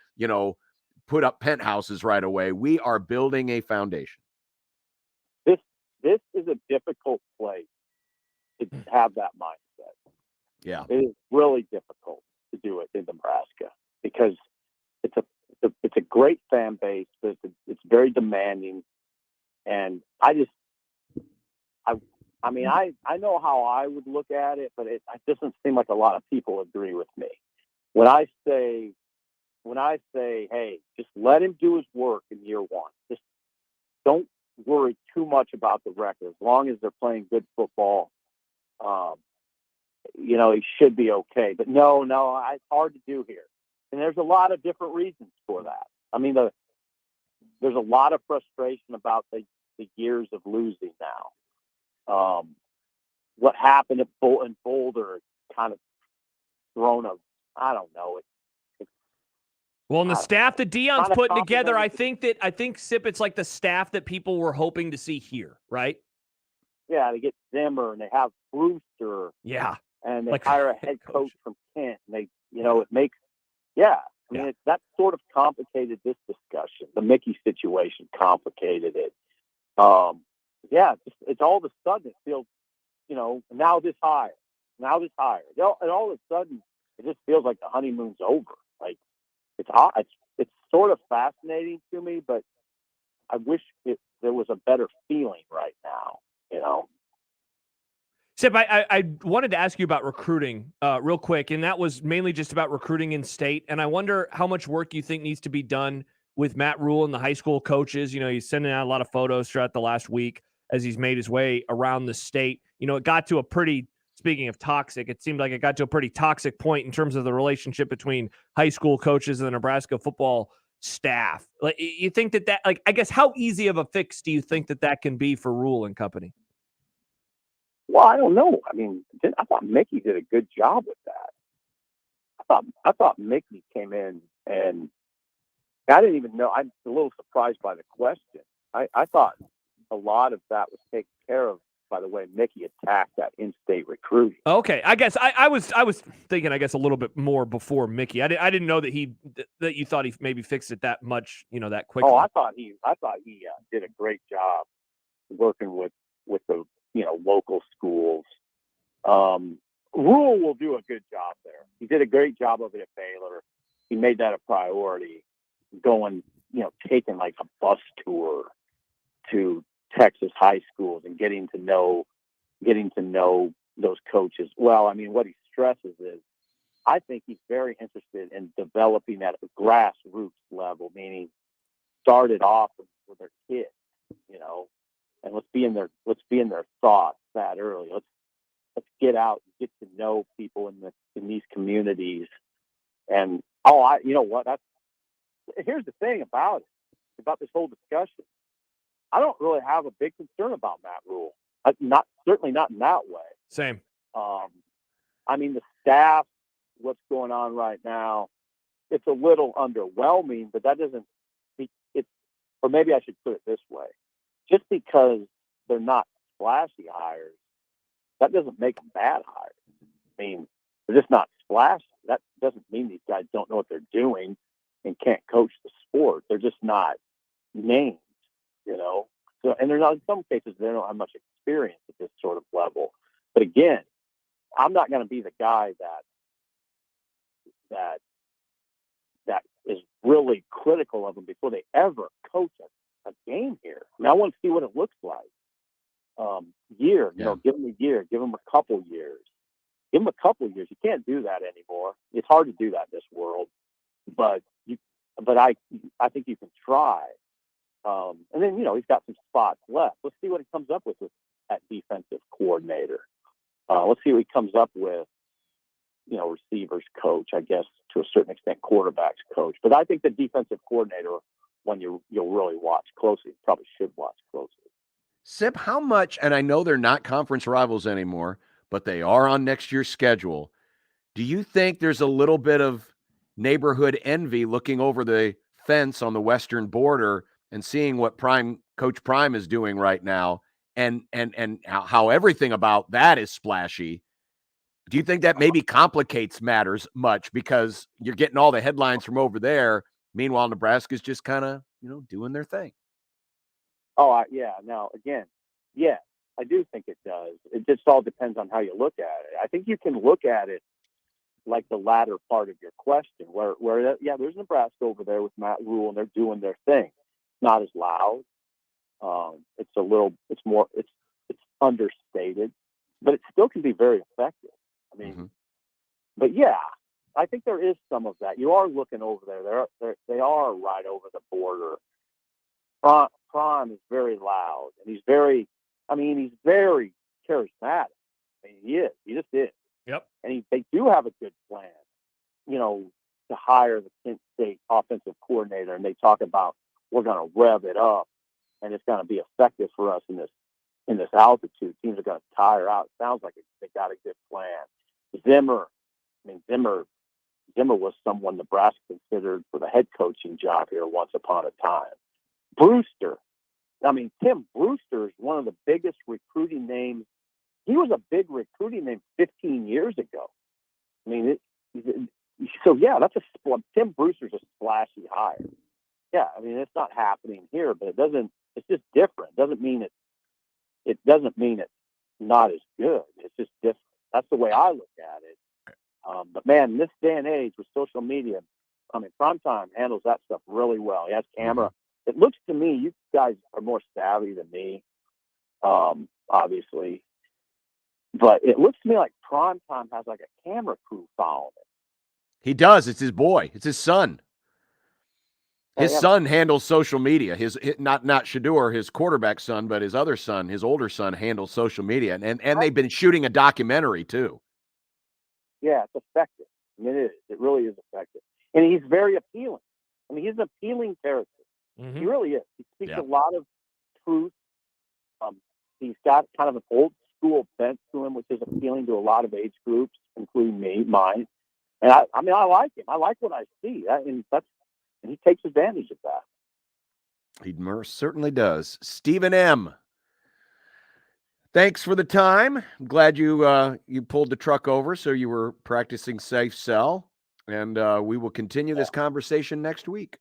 put up penthouses right away. We are building a foundation. This is a difficult place to have that mindset. Yeah. It is really difficult to do it in Nebraska because it's a great fan base, but it's very demanding. And I know how I would look at it, but it doesn't seem like a lot of people agree with me. When I say, hey, just let him do his work in year one. Just don't worry too much about the record. As long as they're playing good football, he should be okay. But no, it's hard to do here. And there's a lot of different reasons for that. I mean, there's a lot of frustration about the years of losing now. What happened at Boulder kind of thrown I don't know. Well, and the staff that Deion's kinda putting together, I complimented think Sip, it's like the staff that people were hoping to see here, right? Yeah, they get Zimmer and they have Brewster. Yeah. And they Like hire a head coach from Kent. And they, it makes, I mean, that sort of complicated this discussion. The Mickey situation complicated it. It's all of a sudden it feels, now this hire. And all of a sudden it just feels like the honeymoon's over. Like it's hot. It's sort of fascinating to me, but I wish there was a better feeling right now, Sip, I wanted to ask you about recruiting real quick, and that was mainly just about recruiting in state. And I wonder how much work you think needs to be done with Matt Rule and the high school coaches. He's sending out a lot of photos throughout the last week as he's made his way around the state. It got to a pretty, speaking of toxic, it seemed like it got to a pretty toxic point in terms of the relationship between high school coaches and the Nebraska football staff. Like, you think that like, I guess, how easy of a fix do you think that can be for Rule and company? Well, I don't know. I mean, I thought Mickey did a good job with that. I thought Mickey came in, and I didn't even know. I'm a little surprised by the question. I thought a lot of that was taken care of by the way Mickey attacked that in-state recruiting. Okay, I guess I was thinking, I guess, a little bit more before Mickey. I didn't know that you thought he maybe fixed it that much, that quickly. Oh, I thought he did a great job working with the local schools. Rule will do a good job there. He did a great job of it at Baylor. He made that a priority, going, taking like a bus tour to Texas high schools and getting to know those coaches. Well, I mean, what he stresses is, I think he's very interested in developing at a grassroots level, meaning started off with their kids, and let's be in their thoughts that early. Let's get out and get to know people in these communities. And here's the thing about this whole discussion. I don't really have a big concern about Matt Rule. Certainly not in that way. Same. I mean, the staff, what's going on right now, it's a little underwhelming, but that doesn't. Or maybe I should put it this way: just because they're not flashy hires, that doesn't make them bad hires. I mean, they're just not splashy. That doesn't mean these guys don't know what they're doing and can't coach the sport. They're just not named, So, and they're not, in some cases, they don't have much experience at this sort of level. But again, I'm not going to be the guy that is really critical of them before they ever coach a game here. I mean, I want to see what it looks like. Give them a year, give them a couple years. Give them a couple years. You can't do that anymore. It's hard to do that in this world, but I think you can try. And then, he's got some spots left. Let's see what he comes up with at defensive coordinator. Let's see what he comes up with, receivers coach, I guess, to a certain extent, quarterbacks coach. But I think the defensive coordinator, one you'll really watch closely, probably should watch closely. Sip, how much, and I know they're not conference rivals anymore, but they are on next year's schedule. Do you think there's a little bit of neighborhood envy looking over the fence on the western border and seeing what Coach Prime is doing right now, and how everything about that is splashy? Do you think that maybe complicates matters much because you're getting all the headlines from over there? Meanwhile, Nebraska's just kind of, doing their thing. Oh, yeah. Now, again, yeah, I do think it does. It just all depends on how you look at it. I think you can look at it like the latter part of your question, where there's Nebraska over there with Matt Rule, and they're doing their thing. Not as loud. It's understated, but it still can be very effective. I mean, But yeah, I think there is some of that. You are looking over there. They are right over the border. Prime is very loud, and he's very charismatic. I mean, he is. He just is. Yep. And they do have a good plan, to hire the Kent State offensive coordinator, and they talk about, we're going to rev it up, and it's going to be effective for us in this altitude. Teams are going to tire out. It sounds like they got a good plan. Zimmer, Zimmer was someone Nebraska considered for the head coaching job here once upon a time. Brewster. I mean, Tim Brewster is one of the biggest recruiting names. He was a big recruiting name 15 years ago. I mean, that's Tim Brewster's a splashy hire. Yeah, I mean, it's not happening here, but it's just different. It doesn't mean it's not as good. It's just different. That's the way I look at it. But man, in this day and age with social media, I mean, Primetime handles that stuff really well. He has camera. It looks to me, you guys are more savvy than me, obviously. But it looks to me like Primetime has like a camera crew following it. He does. It's his boy. It's his son. His son handles social media. His not Shador, his quarterback son, but his other son, his older son, handles social media, and they've been shooting a documentary too. Yeah, it's effective. I mean, it is. It really is effective, and he's very appealing. I mean, he's an appealing character. Mm-hmm. He really is. He speaks a lot of truth. He's got kind of an old school bent to him, which is appealing to a lot of age groups, including mine. And I mean, I like him. I like what I see, and he takes advantage of that. He certainly does. Stephen M., thanks for the time. I'm glad you pulled the truck over, so you were practicing safe sell, and we will continue this conversation next week.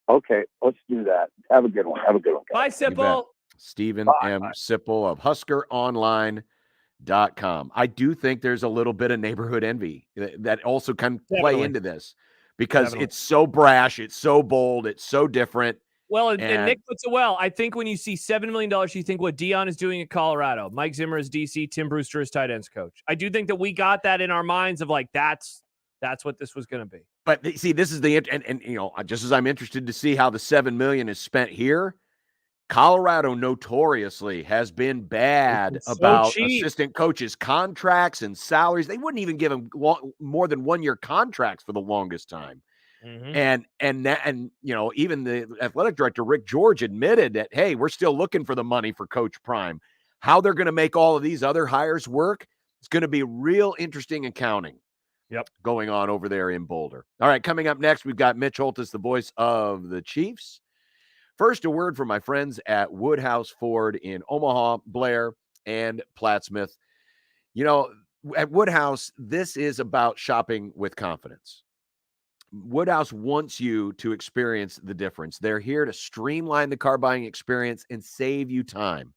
Okay, let's do that. Have a good one. Have a good one, guys. Bye, Sipple. Stephen M. Sipple of HuskerOnline.com. I do think there's a little bit of neighborhood envy that also can play into this because it's so brash, it's so bold, it's so different. Well, and Nick puts it well. I think when you see $7 million, you think what Dion is doing at Colorado, Mike Zimmer is DC, Tim Brewster is tight ends coach. I do think that we got that in our minds of like, that's what this was going to be. But see, this is and you know, just as I'm interested to see how the $7 million is spent here, Colorado notoriously has been bad about assistant coaches' contracts and salaries. They wouldn't even give them more than 1-year contracts for the longest time. Mm-hmm. And you know, even the athletic director, Rick George, admitted that, hey, we're still looking for the money for Coach Prime. How they're going to make all of these other hires work, it's going to be real interesting accounting going on over there in Boulder. All right, coming up next, we've got Mitch Holtis, the voice of the Chiefs. First, a word from my friends at Woodhouse Ford in Omaha, Blair, and Plattsmouth. You know, at Woodhouse, this is about shopping with confidence. Woodhouse wants you to experience the difference. They're here to streamline the car buying experience and save you time.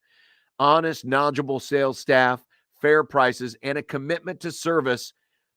Honest, knowledgeable sales staff, fair prices, and a commitment to service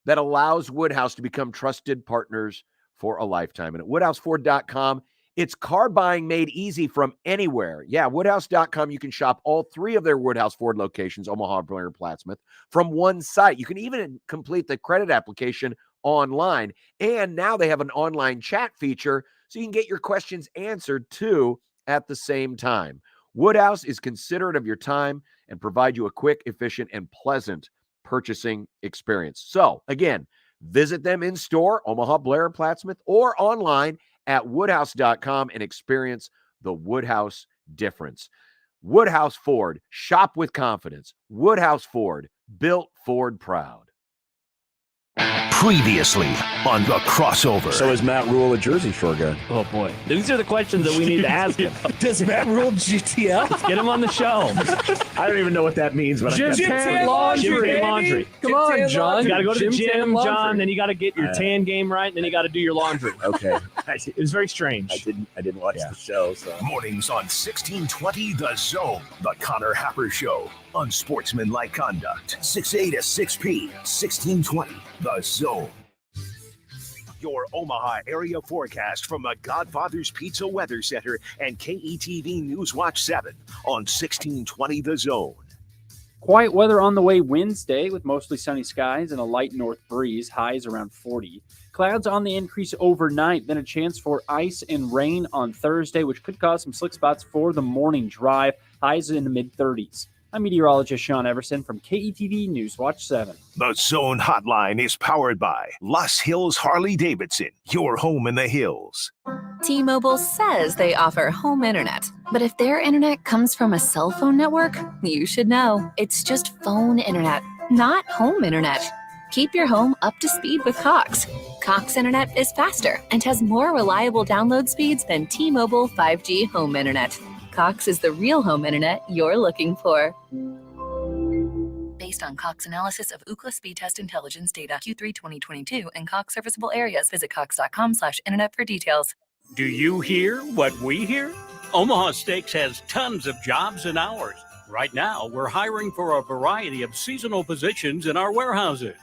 that allows Woodhouse to become trusted partners for a lifetime. And at WoodhouseFord.com, it's car buying made easy from anywhere. Yeah, Woodhouse.com, you can shop all 3 of their Woodhouse Ford locations, Omaha, Blair, Plattsmouth, from one site. You can even complete the credit application online. And now they have an online chat feature, so you can get your questions answered too at the same time. Woodhouse is considerate of your time and provide you a quick, efficient, and pleasant purchasing experience. So again, visit them in store, Omaha, Blair, Plattsmouth, or online at Woodhouse.com and experience the Woodhouse difference. Woodhouse Ford, shop with confidence. Woodhouse Ford, built Ford proud. Previously on The Crossover. So is Matt Rule a Jersey Shore guy? Oh, boy. These are the questions that we need to ask him. Does Matt Rule GTL? Let's get him on the show. I don't even know what that means. But Gym tan laundry. Come on, John. You got to go to the gym, John. Then you got to get your tan game right. And then you got to do your laundry. Okay. It was very strange. I didn't watch the show. So. Mornings on 1620 The Zone. The Connor Happer Show. Unsportsmanlike Conduct. 6A to 6P. 1620 The Zone. Your Omaha area forecast from the Godfather's Pizza Weather Center and KETV News Watch 7 on 1620 The Zone. Quiet weather on the way Wednesday with mostly sunny skies and a light north breeze, highs around 40. Clouds on the increase overnight, then a chance for ice and rain on Thursday, which could cause some slick spots for the morning drive, highs in the mid-30s. I'm meteorologist Sean Everson from KETV News Watch 7. The Zone Hotline is powered by Los Hills Harley-Davidson, your home in the hills. T-Mobile says they offer home internet. But if their internet comes from a cell phone network, you should know. It's just phone internet, not home internet. Keep your home up to speed with Cox. Cox Internet is faster and has more reliable download speeds than T-Mobile 5G home internet. Cox is the real home internet you're looking for. Based on Cox analysis of Ookla speed test intelligence data Q3 2022 and Cox serviceable areas, visit cox.com/internet for details. Do you hear what we hear? Omaha Steaks has tons of jobs and hours. Right now, we're hiring for a variety of seasonal positions in our warehouses.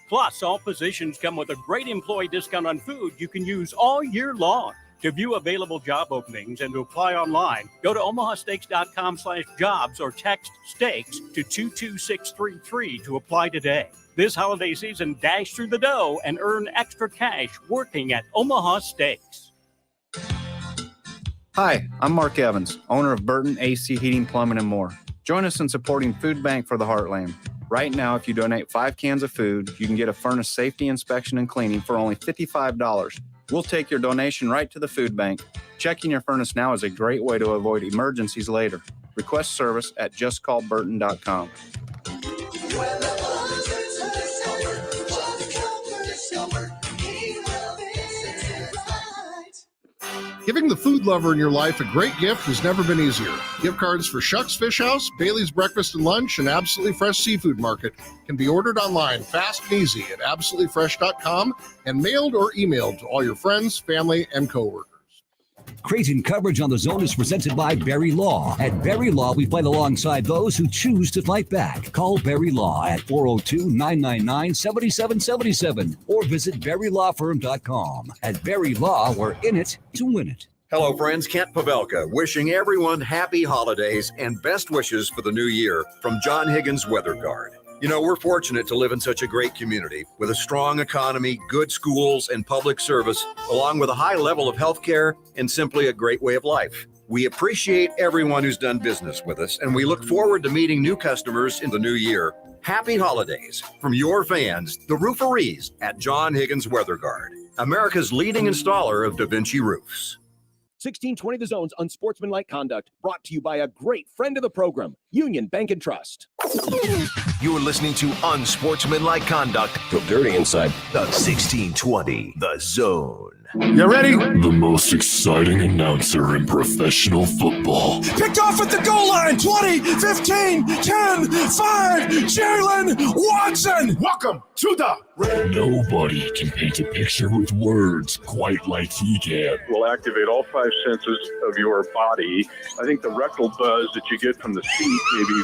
Plus, all positions come with a great employee discount on food you can use all year long. To view available job openings and to apply online, go to omahasteaks.com/jobs or text steaks to 22633 to apply today. This holiday season, dash through the dough and earn extra cash working at Omaha Steaks. Hi, I'm Mark Evans, owner of Burton AC Heating, Plumbing, and more. Join us in supporting Food Bank for the Heartland. Right now, if you donate 5 cans of food, you can get a furnace safety inspection and cleaning for only $55. We'll take your donation right to the food bank. Checking your furnace now is a great way to avoid emergencies later. Request service at justcallburton.com. Giving the food lover in your life a great gift has never been easier. Gift cards for Shuck's Fish House, Bailey's Breakfast and Lunch, and Absolutely Fresh Seafood Market can be ordered online fast and easy at absolutelyfresh.com and mailed or emailed to all your friends, family, and coworkers. Creighton coverage on the Zone is presented by Barry Law. At Barry Law, we fight alongside those who choose to fight back. Call Barry Law at 402-999-7777 or visit barrylawfirm.com. At Barry Law, we're in it to win it. Hello, friends. Kent Pavelka wishing everyone happy holidays and best wishes for the new year from John Higgins Weather Guard. You know, we're fortunate to live in such a great community with a strong economy, good schools, and public service, along with a high level of health care and simply a great way of life. We appreciate everyone who's done business with us, and we look forward to meeting new customers in the new year. Happy holidays from your fans, the rooferees at John Higgins Weather Guard, America's leading installer of Da Vinci roofs. 1620 The Zone's Unsportsmanlike Conduct, brought to you by a great friend of the program, Union Bank and Trust. You're listening to Unsportsmanlike Conduct. Feel dirty inside. The 1620 The Zone. You ready? The most exciting announcer in professional football. Picked off at the goal line. 20, 15, 10, 5. Jalen Watson. Welcome to the Nobody can paint a picture with words quite like he can. Will activate all 5 senses of your body. I think the rectal buzz that you get from the seat, maybe,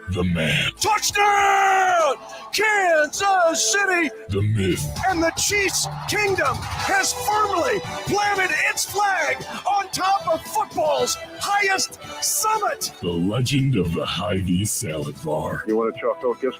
The man. touchdown! Kansas City! The myth. And the Chiefs Kingdom has firmly planted its flag on top of football's highest summit. The legend of the Hy-Vee salad bar. You want to chalk out guest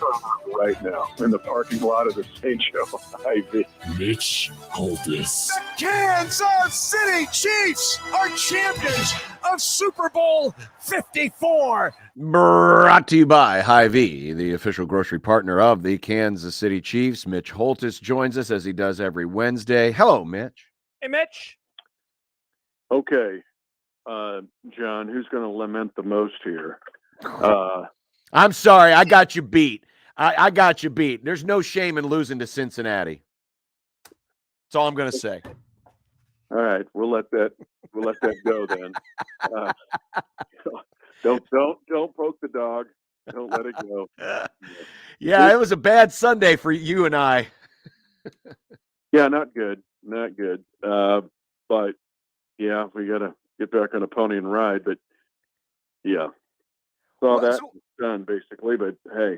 right now in the parking lot of the St. Joe Hy-Vee. Mitch Holtis. The Kansas City Chiefs are champions of Super Bowl 54. Brought to you by Hy-Vee, the official grocery partner of the Kansas City Chiefs. Mitch Holtis joins us as he does every Wednesday. Hello, Mitch. Hey, Mitch. Okay, John, who's going to lament the most here? I'm sorry. I got you beat. I got you beat. There's no shame in losing to Cincinnati. That's all I'm going to say. All right, we'll let that go then. Don't poke the dog. Don't let it go. Yeah, it was a bad Sunday for you and I. Yeah, not good. But yeah, we got to get back on a pony and ride. But yeah, that's done basically. But hey,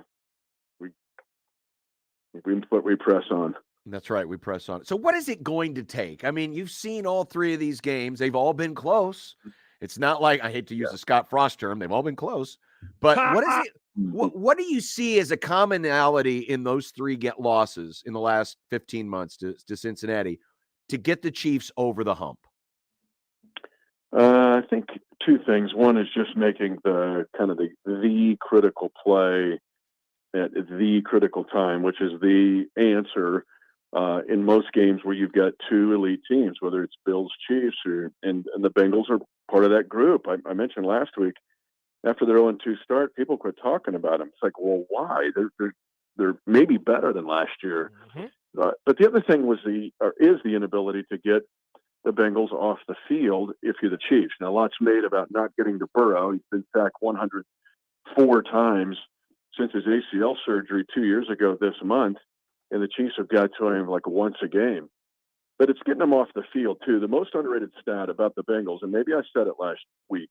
we press on. That's right. We press on. So what is it going to take? I mean, you've seen all 3 of these games. They've all been close. It's not like, I hate to use the Scott Frost term, they've all been close. But what is it? What do you see as a commonality in those 3 losses in the last 15 months to Cincinnati to get the Chiefs over the hump? I think 2 things. One is just making the kind of the critical play at the critical time, which is the answer in most games where you've got 2 elite teams, whether it's Bills, Chiefs, and the Bengals are part of that group. I mentioned last week, after their 0-2 start, people quit talking about them. It's like, well, why? they're maybe better than last year. But the other thing is the inability to get the Bengals off the field if you're the Chiefs. Now, lots made about not getting to Burrow. He's been sacked 104 times since his ACL surgery 2 years ago this month, and the Chiefs have got to him like once a game. But it's getting them off the field, too. The most underrated stat about the Bengals, and maybe I said it last week,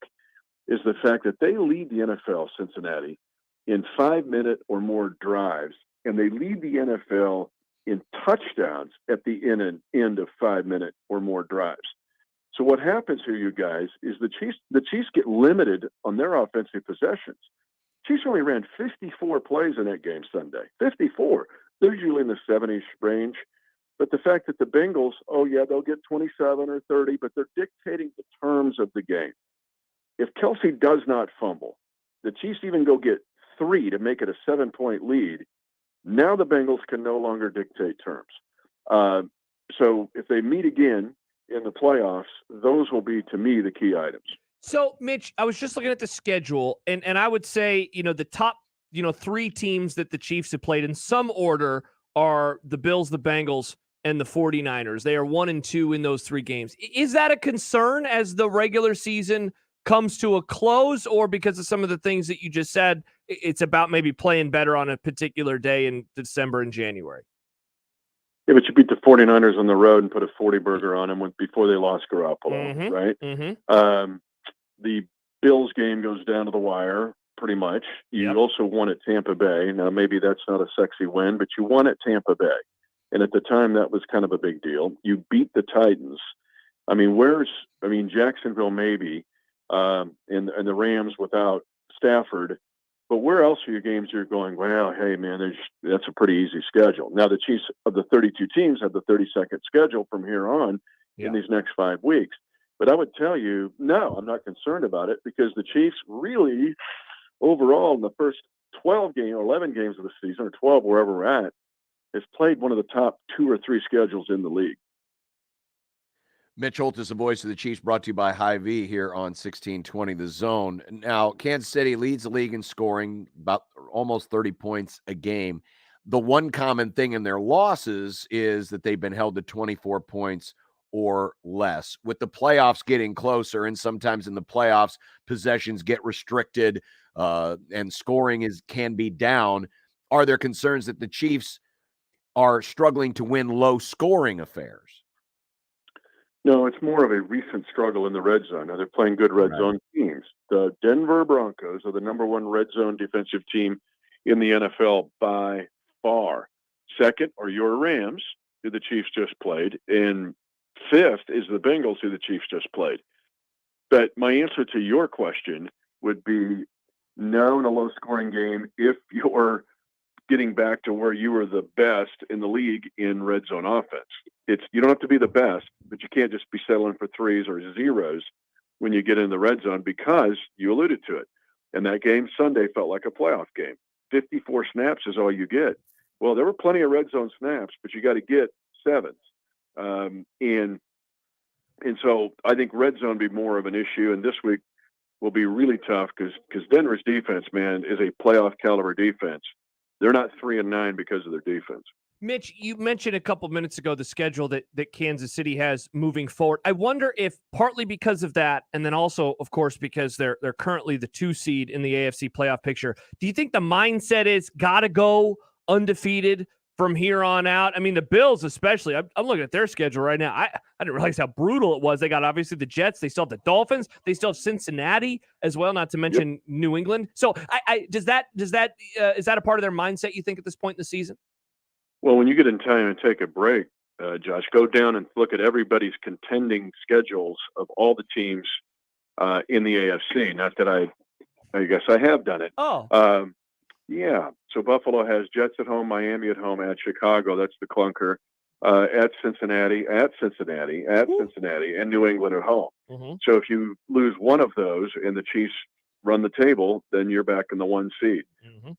is the fact that they lead the NFL, Cincinnati, in 5-minute or more drives, and they lead the NFL in touchdowns at the end of 5-minute or more drives. So what happens here, you guys, is the Chiefs get limited on their offensive possessions. Chiefs only ran 54 plays in that game Sunday. 54. They're usually in the 70s range. But the fact that the Bengals, they'll get 27 or 30, but they're dictating the terms of the game. If Kelsey does not fumble, the Chiefs even go get 3 to make it a 7-point lead. Now the Bengals can no longer dictate terms. So if they meet again in the playoffs, those will be, to me, the key items. So, Mitch, I was just looking at the schedule, and I would say, the top, 3 teams that the Chiefs have played in some order are the Bills, the Bengals, and the 49ers. They are 1 and 2 in those 3 games. Is that a concern as the regular season comes to a close, or because of some of the things that you just said, it's about maybe playing better on a particular day in December and January? Yeah, but you beat the 49ers on the road and put a 40-burger on them before they lost Garoppolo, right? The Bills game goes down to the wire, pretty much. You also won at Tampa Bay. Now, maybe that's not a sexy win, but you won at Tampa Bay. And at the time, that was kind of a big deal. You beat the Titans. Jacksonville maybe, and the Rams without Stafford. But where else are your games you're going, well, hey, man, that's a pretty easy schedule. Now, the Chiefs of the 32 teams have the 32nd schedule from here on in these next 5 weeks. But I would tell you, no, I'm not concerned about it because the Chiefs really, overall, in the first 11 games of the season, or 12, wherever we're at, has played one of the top 2 or 3 schedules in the league. Mitch Holtis, the voice of the Chiefs, brought to you by Hy-Vee here on 1620 The Zone. Now, Kansas City leads the league in scoring, about almost 30 points a game. The one common thing in their losses is that they've been held to 24 points or less. With the playoffs getting closer, and sometimes in the playoffs, possessions get restricted and scoring can be down, are there concerns that the Chiefs are struggling to win low-scoring affairs? No, it's more of a recent struggle in the red zone. Now, they're playing good red zone teams. The Denver Broncos are the number 1 red zone defensive team in the NFL by far. Second are your Rams, who the Chiefs just played, and 5th is the Bengals, who the Chiefs just played. But my answer to your question would be no in a low-scoring game if you're getting back to where you were the best in the league in red zone offense. You don't have to be the best, but you can't just be settling for 3s or 0s when you get in the red zone because you alluded to it. And that game Sunday felt like a playoff game. 54 snaps is all you get. Well, there were plenty of red zone snaps, but you got to get 7s. And so I think red zone be more of an issue. And this week will be really tough because Denver's defense, man, is a playoff caliber defense. They're not 3-9 because of their defense. Mitch, you mentioned a couple minutes ago the schedule that Kansas City has moving forward. I wonder if partly because of that, and then also, of course, because they're currently the 2 seed in the AFC playoff picture, do you think the mindset is got to go undefeated from here on out? I mean, the Bills especially, I'm looking at their schedule right now. I didn't realize how brutal it was. They got obviously the Jets. They still have the Dolphins. They still have Cincinnati as well, not to mention New England. So is that a part of their mindset, you think, at this point in the season? Well, when you get in time and take a break, Josh, go down and look at everybody's contending schedules of all the teams in the AFC. Not that I guess I have done it. Yeah. So Buffalo has Jets at home, Miami at home, at Chicago. That's the clunker. At Cincinnati, and New England at home. So if you lose one of those and the Chiefs run the table, then you're back in the 1 seed.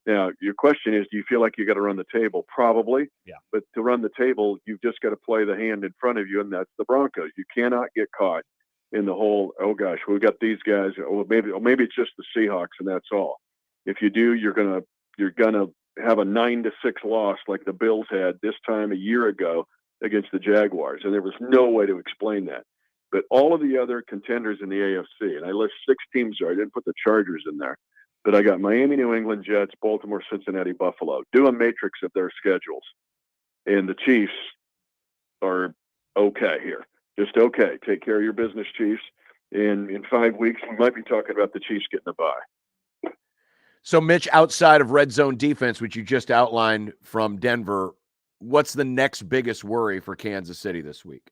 Now, your question is, do you feel like you got to run the table? Probably. Yeah. But to run the table, you've just got to play the hand in front of you, and that's the Broncos. You cannot get caught in the whole, oh gosh, we got these guys. Maybe it's just the Seahawks, and that's all. If you do, you're gonna have a 9-6 loss like the Bills had this time a year ago against the Jaguars. And there was no way to explain that. But all of the other contenders in the AFC, and I list 6 teams there. I didn't put the Chargers in there. But I got Miami, New England, Jets, Baltimore, Cincinnati, Buffalo. Do a matrix of their schedules. And the Chiefs are okay here. Just okay. Take care of your business, Chiefs. And in 5 weeks, we might be talking about the Chiefs getting a bye. So, Mitch, outside of red zone defense, which you just outlined from Denver, what's the next biggest worry for Kansas City this week?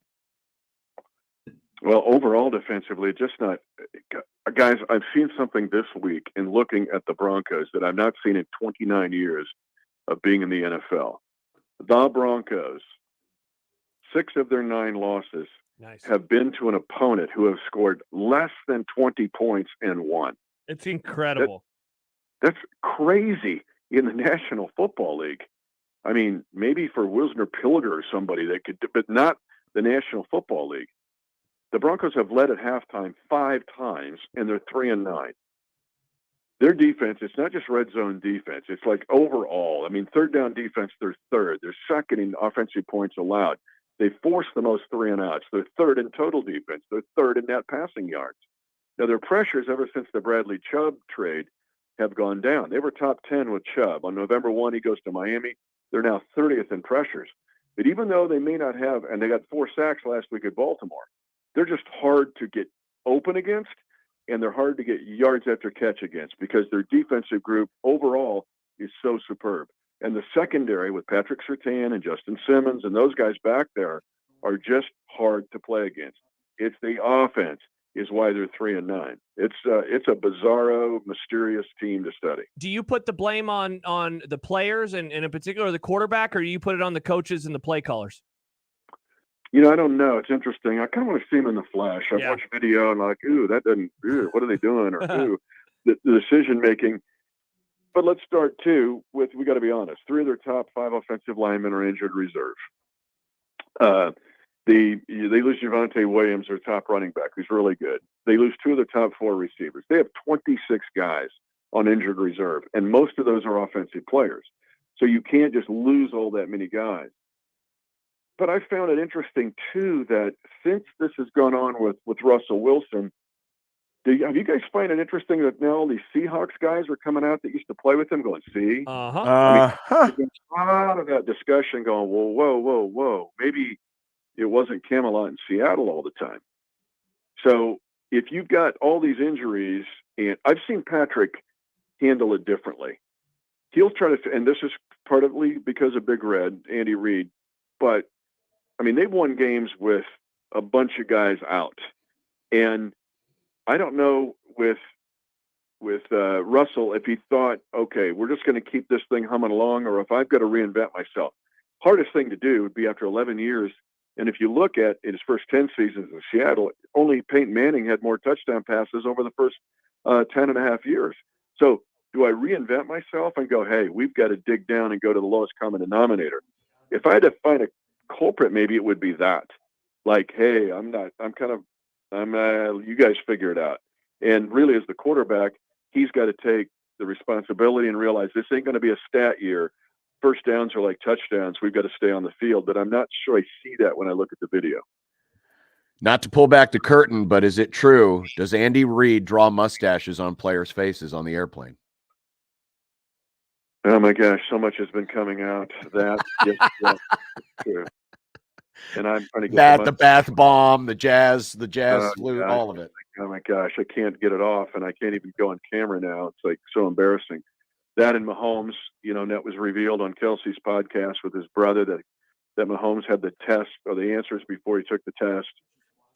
Well, overall defensively, just not – guys, I've seen something this week in looking at the Broncos that I've not seen in 29 years of being in the NFL. The Broncos, 6 of their 9 losses have been to an opponent who have scored less than 20 points and won. It's incredible. That's crazy in the National Football League. I mean, maybe for Wisner Pilger or somebody that could – but not the National Football League. The Broncos have led at halftime 5 times, and they're 3-9. Their defense, it's not just red zone defense. It's like overall. I mean, third down defense, they're third. They're second in offensive points allowed. They force the most 3-and-outs. They're third in total defense. They're third in net passing yards. Now, their pressures ever since the Bradley Chubb trade have gone down. They were top 10 with Chubb. On November 1, he goes to Miami. They're now 30th in pressures. But even though they may not have, and they got 4 sacks last week at Baltimore, they're just hard to get open against, and they're hard to get yards after catch against because their defensive group overall is so superb. And the secondary with Patrick Surtain and Justin Simmons and those guys back there are just hard to play against. It's the offense is why they're 3-9. It's a bizarro, mysterious team to study. Do you put the blame on the players and in particular the quarterback, or do you put it on the coaches and the play callers? You know, I don't know. It's interesting. I kind of want to see them in the flash. I've watched video and like, ooh, that doesn't, what are they doing? Or, ooh, the decision-making. But let's start, too, with, we got to be honest, 3 of their top 5 offensive linemen are injured reserve. They lose Javonte Williams, their top running back, who's really good. They lose 2 of their top 4 receivers. They have 26 guys on injured reserve, and most of those are offensive players. So you can't just lose all that many guys. But I found it interesting, too, that since this has gone on with Russell Wilson, have you guys find it interesting that now all these Seahawks guys are coming out that used to play with him going, see? I mean, there's been a lot of that discussion going, whoa. Maybe it wasn't Camelot in Seattle all the time. So if you've got all these injuries, and I've seen Patrick handle it differently. He'll try to, and this is partly because of Big Red, Andy Reid, but I mean, they've won games with a bunch of guys out. And I don't know with Russell if he thought, okay, we're just going to keep this thing humming along, or if I've got to reinvent myself. Hardest thing to do would be after 11 years. And if you look at in his first 10 seasons in Seattle, only Peyton Manning had more touchdown passes over the first 10 and a half years. So do I reinvent myself and go, hey, we've got to dig down and go to the lowest common denominator? If I had to find a culprit, maybe it would be that. Like, hey, you guys figure it out. And really, as the quarterback, he's got to take the responsibility and realize this ain't going to be a stat year. First downs are like touchdowns. We've got to stay on the field. But I'm not sure I see that when I look at the video. Not to pull back the curtain, but is it true? Does Andy Reid draw mustaches on players' faces on the airplane? Oh my gosh, so much has been coming out. That yes, true. And I'm trying to get the bath bomb, the jazz flute, all of it. Oh my gosh, I can't get it off, and I can't even go on camera now. It's like so embarrassing. That and Mahomes, that was revealed on Kelsey's podcast with his brother that Mahomes had the test or the answers before he took the test.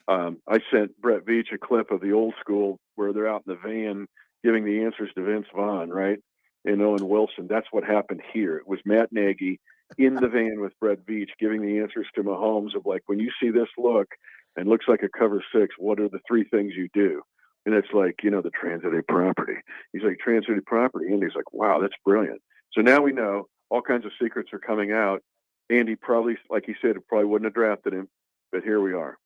I sent Brett Veach a clip of the old school where they're out in the van giving the answers to Vince Vaughn, right? And Owen Wilson. That's what happened here. It was Matt Nagy in the van with Brett Veach giving the answers to Mahomes of like, when you see this look and looks like a cover 6, what are the 3 things you do? And it's like, the transitive property. He's like, transitive property. And he's like, wow, that's brilliant. So now we know all kinds of secrets are coming out. Andy probably, like he said, probably wouldn't have drafted him, but here we are.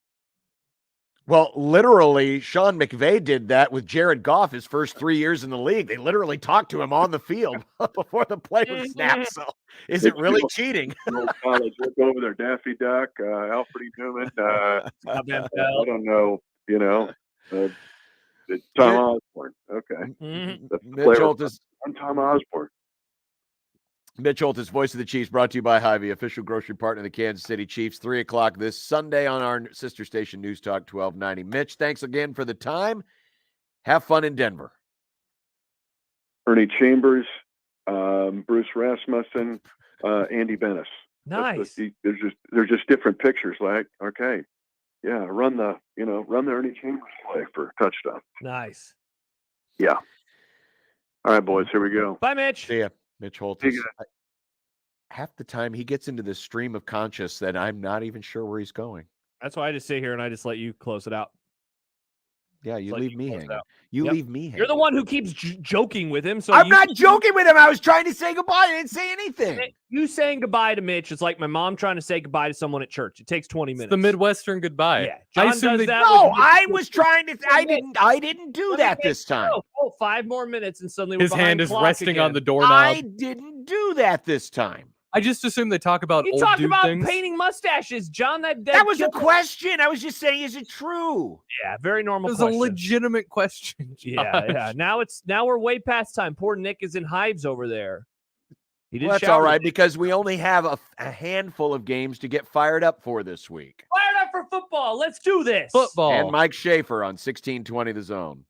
Well, literally, Sean McVay did that with Jared Goff his first 3 years in the league. They literally talked to him on the field before the play was snapped. So is it really cheating? College, look over there, Daffy Duck, Alfred E. Newman. I don't know, it's Tom Osborne. Okay. That's Mitch Holtis. I'm Tom Osborne. Mitch Holtis, voice of the Chiefs, brought to you by Hy-Vee, official grocery partner of the Kansas City Chiefs. 3 o'clock this Sunday on our sister station, News Talk 1290. Mitch, thanks again for the time. Have fun in Denver. Ernie Chambers, Bruce Rasmussen, Andy Bennis. Nice. They're just different pictures. Like, okay, yeah, run the Ernie Chambers play for a touchdown. Nice. Yeah. All right, boys, here we go. Bye, Mitch. See ya. Mitch Holtis. Half the time he gets into this stream of conscious that I'm not even sure where he's going. That's why I just sit here and I just let you close it out. Yeah, you leave me hanging. Leave me hanging. You're the one who keeps joking with him. So I'm not joking with him. I was trying to say goodbye. I didn't say anything. You saying goodbye to Mitch is like my mom trying to say goodbye to someone at church. It takes 20 minutes. The Midwestern goodbye. Yeah, I John assume does they that. No, I was trying to. I didn't do that this time. Oh, 5 more minutes and suddenly His we're hand behind is clock resting again. on the doorknob. I didn't do that this time. I just assume they talk about You old talked dude about things. painting mustaches, John. That was a question. I was just saying, is it true? Yeah, very normal. It was question. a legitimate question. Yeah. Now we're way past time. Poor Nick is in hives over there. He did. Well, that's all right because we only have a handful of games to get fired up for this week. Fired up for football. Let's do this. Football. And Mike Schaefer on 1620 The Zone.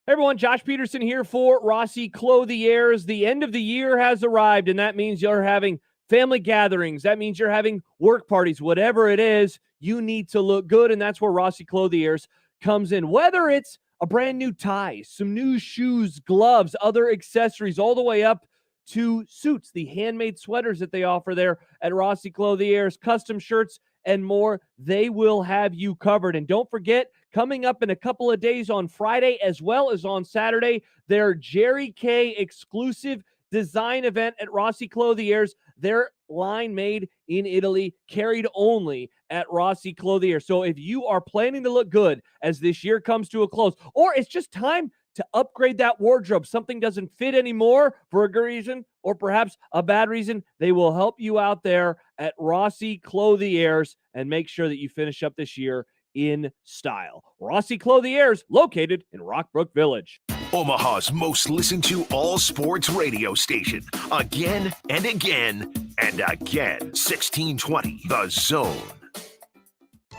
Hey everyone, Josh Peterson here for Rossi Clothiers. The end of the year has arrived, and that means you're having family gatherings. That means you're having work parties. Whatever it is, you need to look good, and that's where Rossi Clothiers comes in. Whether it's a brand new tie, some new shoes, gloves, other accessories, all the way up to suits, the handmade sweaters that they offer there at Rossi Clothiers, custom shirts, and more, they will have you covered. And don't forget, coming up in a couple of days on Friday as well as on Saturday, their Jerry K exclusive design event at Rossi Clothiers. Their line made in Italy, carried only at Rossi Clothiers. So if you are planning to look good as this year comes to a close, or it's just time to upgrade that wardrobe, something doesn't fit anymore for a good reason or perhaps a bad reason, they will help you out there at Rossi Clothiers and make sure that you finish up this year in style. Rossi Clothiers, located in Rockbrook Village. Omaha's most listened to all sports radio station. Again and again and again. 1620 The Zone.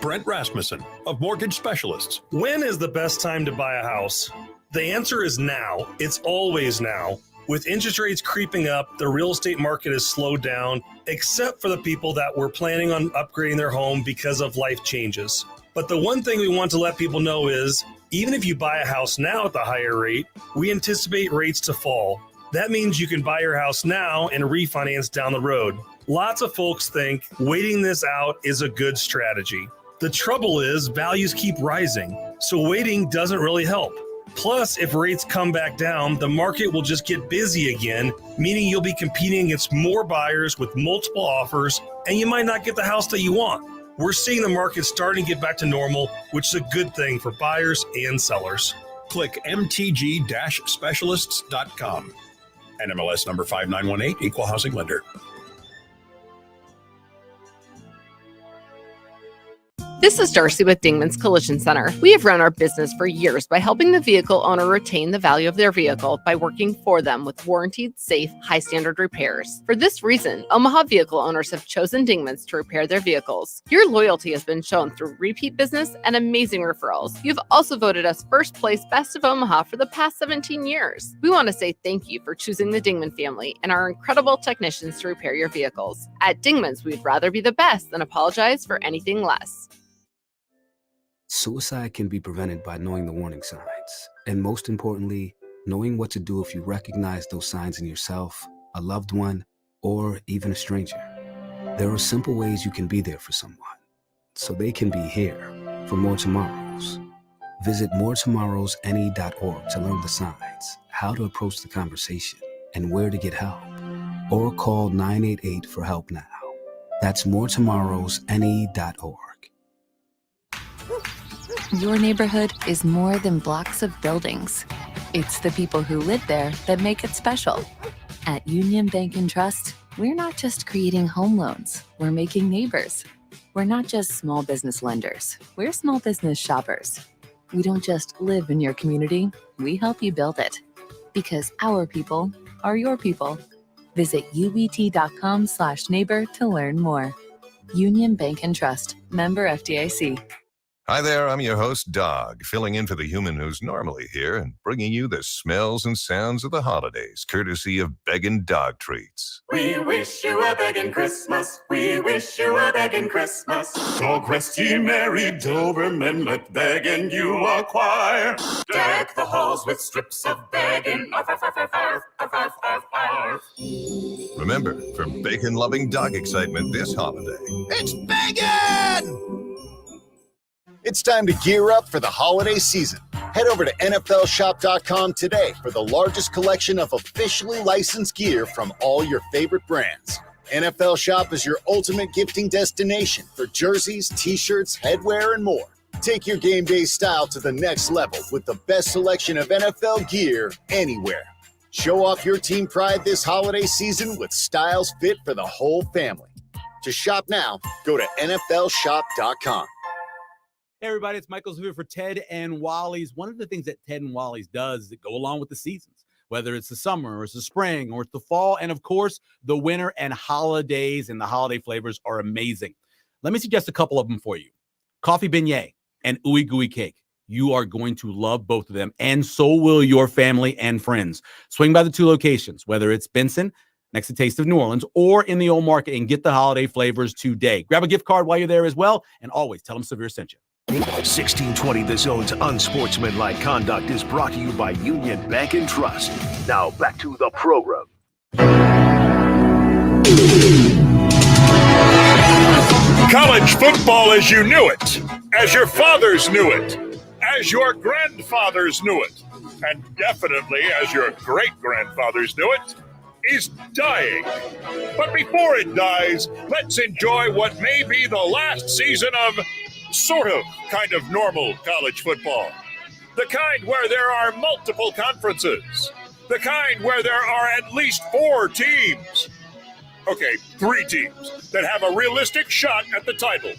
Brent Rasmussen of Mortgage Specialists. When is the best time to buy a house? The answer is now. It's always now. With interest rates creeping up, the real estate market has slowed down, except for the people that were planning on upgrading their home because of life changes. But the one thing we want to let people know is, even if you buy a house now at the higher rate, we anticipate rates to fall. That means you can buy your house now and refinance down the road. Lots of folks think waiting this out is a good strategy. The trouble is values keep rising, so waiting doesn't really help. Plus, if rates come back down, the market will just get busy again, meaning you'll be competing against more buyers with multiple offers, and you might not get the house that you want. We're seeing the market starting to get back to normal, which is a good thing for buyers and sellers. Click mtg-specialists.com. NMLS number 5918, Equal Housing Lender. This is Darcy with Dingman's Collision Center. We have run our business for years by helping the vehicle owner retain the value of their vehicle by working for them with warranted, safe, high-standard repairs. For this reason, Omaha vehicle owners have chosen Dingman's to repair their vehicles. Your loyalty has been shown through repeat business and amazing referrals. You've also voted us first place Best of Omaha for the past 17 years. We want to say thank you for choosing the Dingman family and our incredible technicians to repair your vehicles. At Dingman's, we'd rather be the best than apologize for anything less. Suicide can be prevented by knowing the warning signs, and most importantly, knowing what to do if you recognize those signs in yourself, a loved one, or even a stranger. There are simple ways you can be there for someone, so they can be here for more tomorrows. Visit moretomorrowsne.org to learn the signs, how to approach the conversation, and where to get help. Or call 988 for help now. That's moretomorrowsne.org. Your neighborhood is more than blocks of buildings. It's the people who live there that make it special. At Union Bank and Trust, we're not just creating home loans, we're making neighbors. We're not just small business lenders, we're small business shoppers. We don't just live in your community, we help you build it. Because our people are your people. Visit ubt.com/neighbor to learn more. Union Bank and Trust, member FDIC. Hi there, I'm your host, Dog, filling in for the human who's normally here and bringing you the smells and sounds of the holidays, courtesy of Beggin' Dog Treats. We wish you a begging Christmas. We wish you a begging Christmas. Dog resty merry Doberman, let begging you acquire. Deck the halls with strips of begging. Arf, arf, arf, arf, arf, arf, arf, arf, arf. Remember, for bacon-loving dog excitement this holiday, It's begging! It's time to gear up for the holiday season. Head over to NFLshop.com today for the largest collection of officially licensed gear from all your favorite brands. NFL Shop is your ultimate gifting destination for jerseys, t-shirts, headwear, and more. Take your game day style to the next level with the best selection of NFL gear anywhere. Show off your team pride this holiday season with styles fit for the whole family. To shop now, go to NFLshop.com. Hey everybody, it's Michael Zuber for Ted and Wally's. One of the things that Ted and Wally's does is go along with the seasons, whether it's the summer or it's the spring or it's the fall, and of course, the winter and holidays, and the holiday flavors are amazing. Let me suggest a couple of them for you. Coffee beignet and ooey gooey cake. You are going to love both of them, and so will your family and friends. Swing by the two locations, whether it's Benson, next to Taste of New Orleans, or in the Old Market, and get the holiday flavors today. Grab a gift card while you're there as well, and always tell them Severe sent you. 1620 The Zone's Unsportsmanlike Conduct is brought to you by Union Bank and Trust. Now back to the program. College football as you knew it, as your fathers knew it, as your grandfathers knew it, and definitely as your great-grandfathers knew it, is dying. But before it dies, let's enjoy what may be the last season of sort of, kind of normal college football. The kind where there are multiple conferences. The kind where there are at least 4 teams. Okay, 3 teams that have a realistic shot at the title.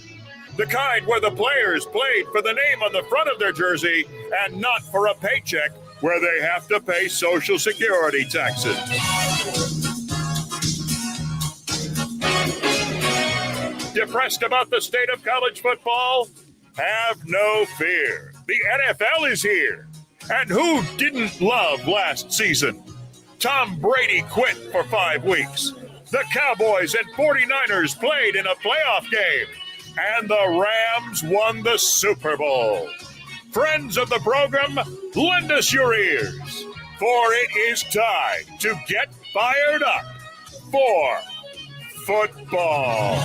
The kind where the players played for the name on the front of their jersey and not for a paycheck where they have to pay Social Security taxes. Depressed about the state of college football? Have no fear. The NFL is here. And who didn't love last season? Tom Brady quit for 5 weeks. The Cowboys and 49ers played in a playoff game. And the Rams won the Super Bowl. Friends of the program, lend us your ears. For it is time to get fired up for football.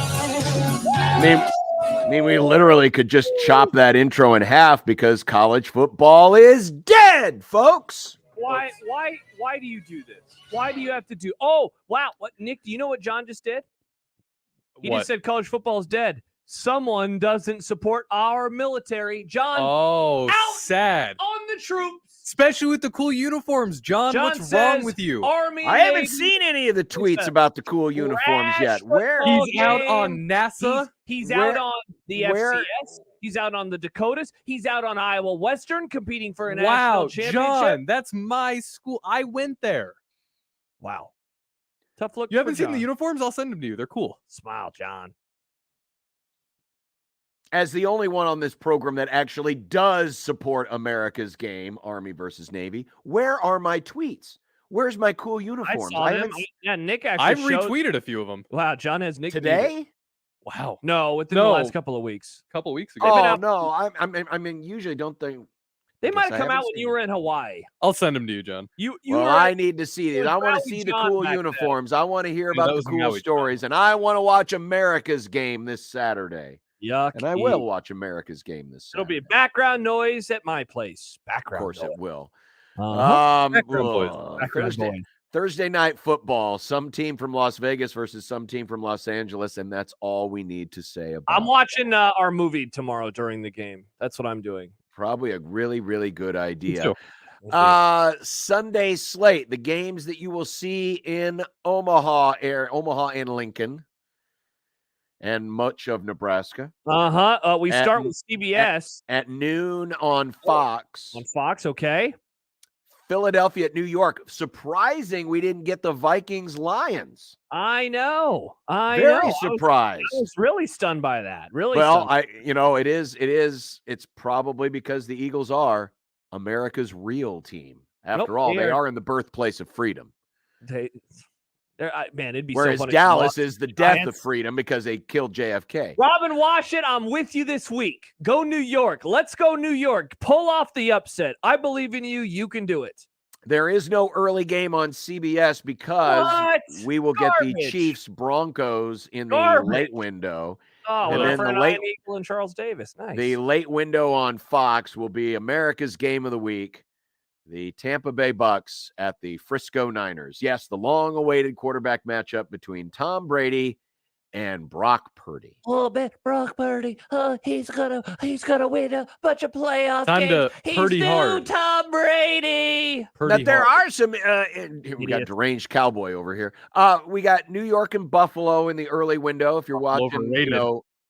I mean, we literally could just chop that intro in half because college football is dead, folks. Why do you do this? Why do you have to do? Oh, wow. What, Nick, do you know what John just did? He What? just said college football is dead. Someone doesn't support our military. John, Oh, out sad. on the troops. Especially with the cool uniforms. John, John what's wrong says with you? Army, I haven't Navy, seen any of the tweets about the cool uniforms yet. Where? He's out on NASA. He's Where- out on the where- FCS. He's out on the Dakotas. He's out on Iowa Western competing for a national Wow, championship. John, that's my school. I went there. Wow. Tough look. You haven't for seen John. the uniforms? I'll send them to you. They're cool. Smile, John. As the only one on this program that actually does support America's game, Army versus Navy, where are my tweets? Where's my cool I uniforms? saw them. haven't Yeah, Nick actually I've showed- retweeted a few of them. Wow, John has Nick today. Wow. No, within the last couple of weeks. A couple weeks ago. They've been Oh out- no, I mean, usually don't think They guess might I have come haven't out when you were in Hawaii. I'll send them to you, John. You well, were I need to see these. was I want to Rowdy see the John cool back then. uniforms. I want to hear Yeah, about that the was cool Maui John. stories, and I want to watch America's game this Saturday. Yuck. And I will watch America's game this It'll Saturday. be background noise at my place. Of Background course noise. it will. Uh-huh. Background boys. ugh, Background Thursday, noise. Thursday night football, some team from Las Vegas versus some team from Los Angeles, and that's all we need to say about I'm watching our movie tomorrow during the game. That's what I'm doing. Probably a really, really good idea. too. Sunday slate, the games that you will see in Omaha and Lincoln, and much of Nebraska. We start with CBS at noon on Fox. On Fox, okay. Philadelphia at New York. Surprising we didn't get the Vikings-Lions. I know. Very surprised. I was really stunned by that. Really. Well, stunned. it's probably because the Eagles are America's real team. After all, they are in the birthplace of freedom. Man, it'd be Whereas so funny. Dallas is the death of freedom because they killed JFK. Robin Washington, I'm with you this week. Go New York. Let's go New York. Pull off the upset. I believe in you. You can do it. There is no early game on CBS because we will get the Chiefs Broncos in the late window. Oh, and then the late Eagle and Charles Davis. Nice. The late window on Fox will be America's game of the week. The Tampa Bay Bucks at the Frisco Niners. Yes, the long-awaited quarterback matchup between Tom Brady and Brock Purdy. Oh, Brock Purdy. He's gonna win a bunch of playoff Time games. to He's Purdy new hard. Tom Brady. But there are some. We got deranged cowboy over here. We got New York and Buffalo in the early window. If you're watching,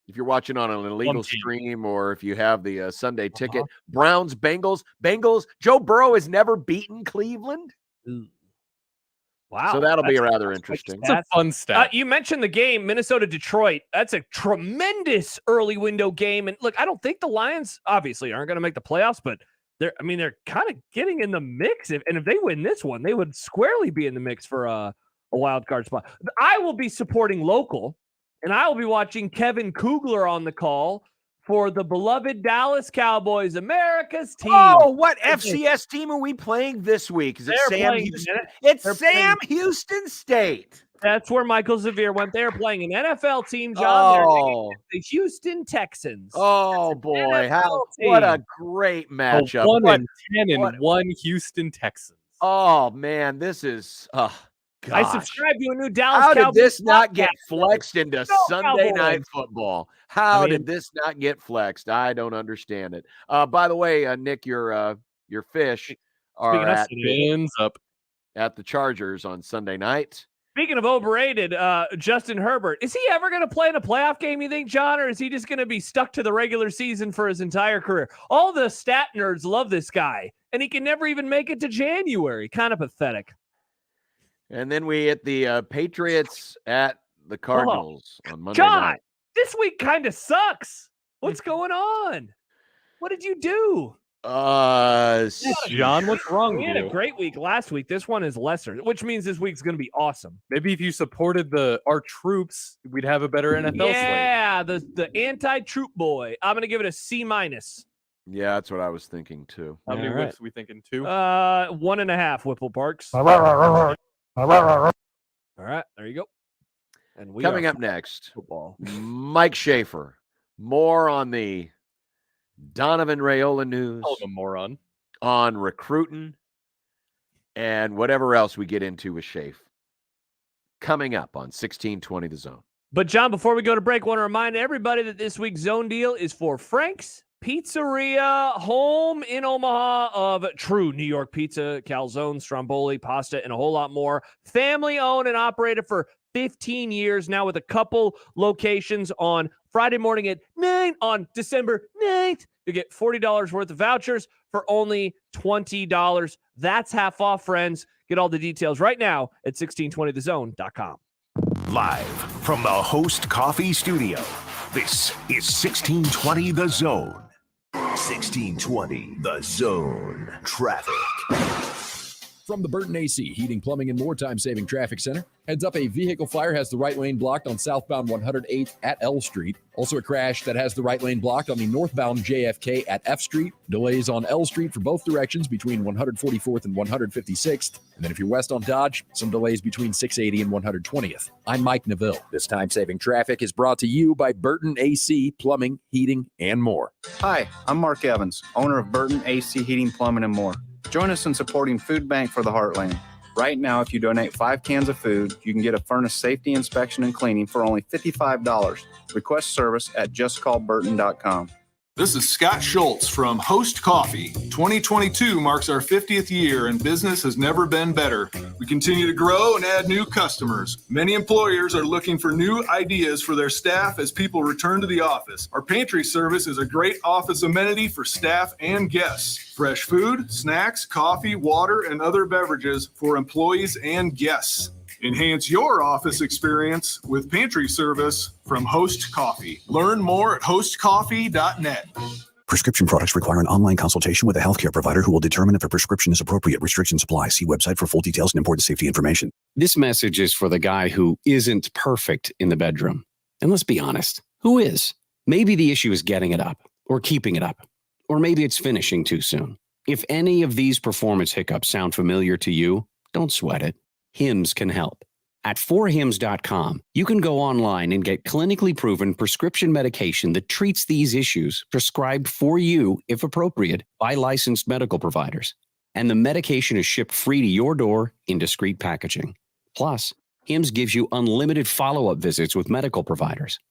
if you're watching on an illegal stream or if you have the Sunday ticket, Browns, Bengals. Joe Burrow has never beaten Cleveland. Wow. So that'll be rather interesting. It's a fun stat. You mentioned the game, Minnesota-Detroit. That's a tremendous early window game. And look, I don't think the Lions obviously aren't going to make the playoffs, but they're kind of getting in the mix. If they win this one, they would squarely be in the mix for a wild card spot. I will be supporting local, and I will be watching Kevin Kugler on the call for the beloved Dallas Cowboys, America's team. Oh, what FCS team are we playing this week? Is it Sam Houston? It's Sam Houston State. That's where Michael Zavir went. They're playing an NFL team, John. Oh. They're the Houston Texans. Oh, boy. What a great matchup. 1-10 and 1 Houston Texans. Oh, man, this is I subscribe to a new Dallas How Cowboys did this not podcast. get flexed into Go Sunday Cowboys. Night Football? How did this not get flexed? I don't understand it. By the way, Nick, your fish are at the Chargers on Sunday night. Speaking of overrated, Justin Herbert, is he ever going to play in a playoff game, you think, John, or is he just going to be stuck to the regular season for his entire career? All the stat nerds love this guy, and he can never even make it to January. Kind of pathetic. And then we hit the Patriots at the Cardinals on Monday John, night. this week kind of sucks. What's going on? What did you do? John, what's wrong We with had you? a great week last week. This one is lesser, which means this week's going to be awesome. Maybe if you supported our troops, we'd have a better NFL slate. Yeah, the anti-troop boy. I'm going to give it a C-. Yeah, that's what I was thinking too. How many whips are we thinking? 2? 1.5 Whipple Parks. All right, there you go. And we Coming are up next, football. Mike Schaefer. More on the Donovan Raiola news. Oh, the moron. On recruiting and whatever else we get into with Schaefer. Coming up on 1620 The Zone. But, John, before we go to break, I want to remind everybody that this week's Zone deal is for Frank's Pizzeria, home in Omaha of true New York pizza, calzone, stromboli, pasta, and a whole lot more. Family owned and operated for 15 years now with a couple locations on Friday morning at 9 on December 9th. You get $40 worth of vouchers for only $20. That's half off, friends. Get all the details right now at 1620thezone.com. Live from the Host Coffee Studio, this is 1620 The Zone. 1620 The Zone. Traffic. From the Burton AC Heating, Plumbing, and More Time-Saving Traffic Center. Heads up, a vehicle fire has the right lane blocked on southbound 108th at L Street. Also a crash that has the right lane blocked on the northbound JFK at F Street. Delays on L Street for both directions between 144th and 156th. And then if you're west on Dodge, some delays between 680 and 120th. I'm Mike Neville. This time-saving traffic is brought to you by Burton AC Plumbing, Heating, and More. Hi, I'm Mark Evans, owner of Burton AC Heating, Plumbing, and More. Join us in supporting Food Bank for the Heartland. Right now, if you donate 5 cans of food, you can get a furnace safety inspection and cleaning for only $55. Request service at justcallburton.com. This is Scott Schultz from Host Coffee. 2022 marks our 50th year and business has never been better. We continue to grow and add new customers. Many employers are looking for new ideas for their staff as people return to the office. Our pantry service is a great office amenity for staff and guests. Fresh food, snacks, coffee, water, and other beverages for employees and guests. Enhance your office experience with pantry service from Host Coffee. Learn more at hostcoffee.net. Prescription products require an online consultation with a healthcare provider who will determine if a prescription is appropriate. Restrictions apply. See website for full details and important safety information. This message is for the guy who isn't perfect in the bedroom. And let's be honest, who is? Maybe the issue is getting it up or keeping it up, or maybe it's finishing too soon. If any of these performance hiccups sound familiar to you, don't sweat it. Hims can help. At 4hims.com, you can go online and get clinically proven prescription medication that treats these issues prescribed for you, if appropriate, by licensed medical providers. And the medication is shipped free to your door in discreet packaging. Plus, Hims gives you unlimited follow-up visits with medical providers.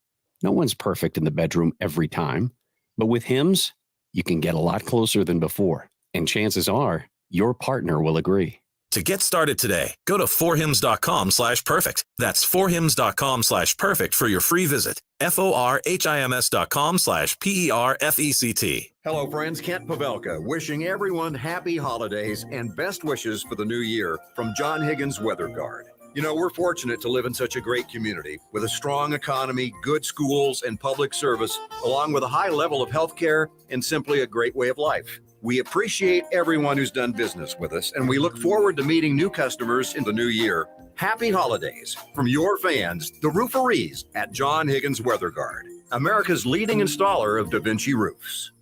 No one's perfect in the bedroom every time, but with Hims, you can get a lot closer than before. And chances are, your partner will agree. To get started today, go to 4hims.com/perfect. That's 4hims.com/perfect for your free visit. FORHIMS.com/PERFECT. Hello, friends. Kent Pavelka wishing everyone happy holidays and best wishes for the new year from John Higgins Weather Guard. You know, we're fortunate to live in such a great community with a strong economy, good schools, and public service, along with a high level of health care and simply a great way of life. We appreciate everyone who's done business with us, and we look forward to meeting new customers in the new year. Happy holidays from your fans, the rooferees at John Higgins Weather Guard, America's leading installer of Da Vinci roofs.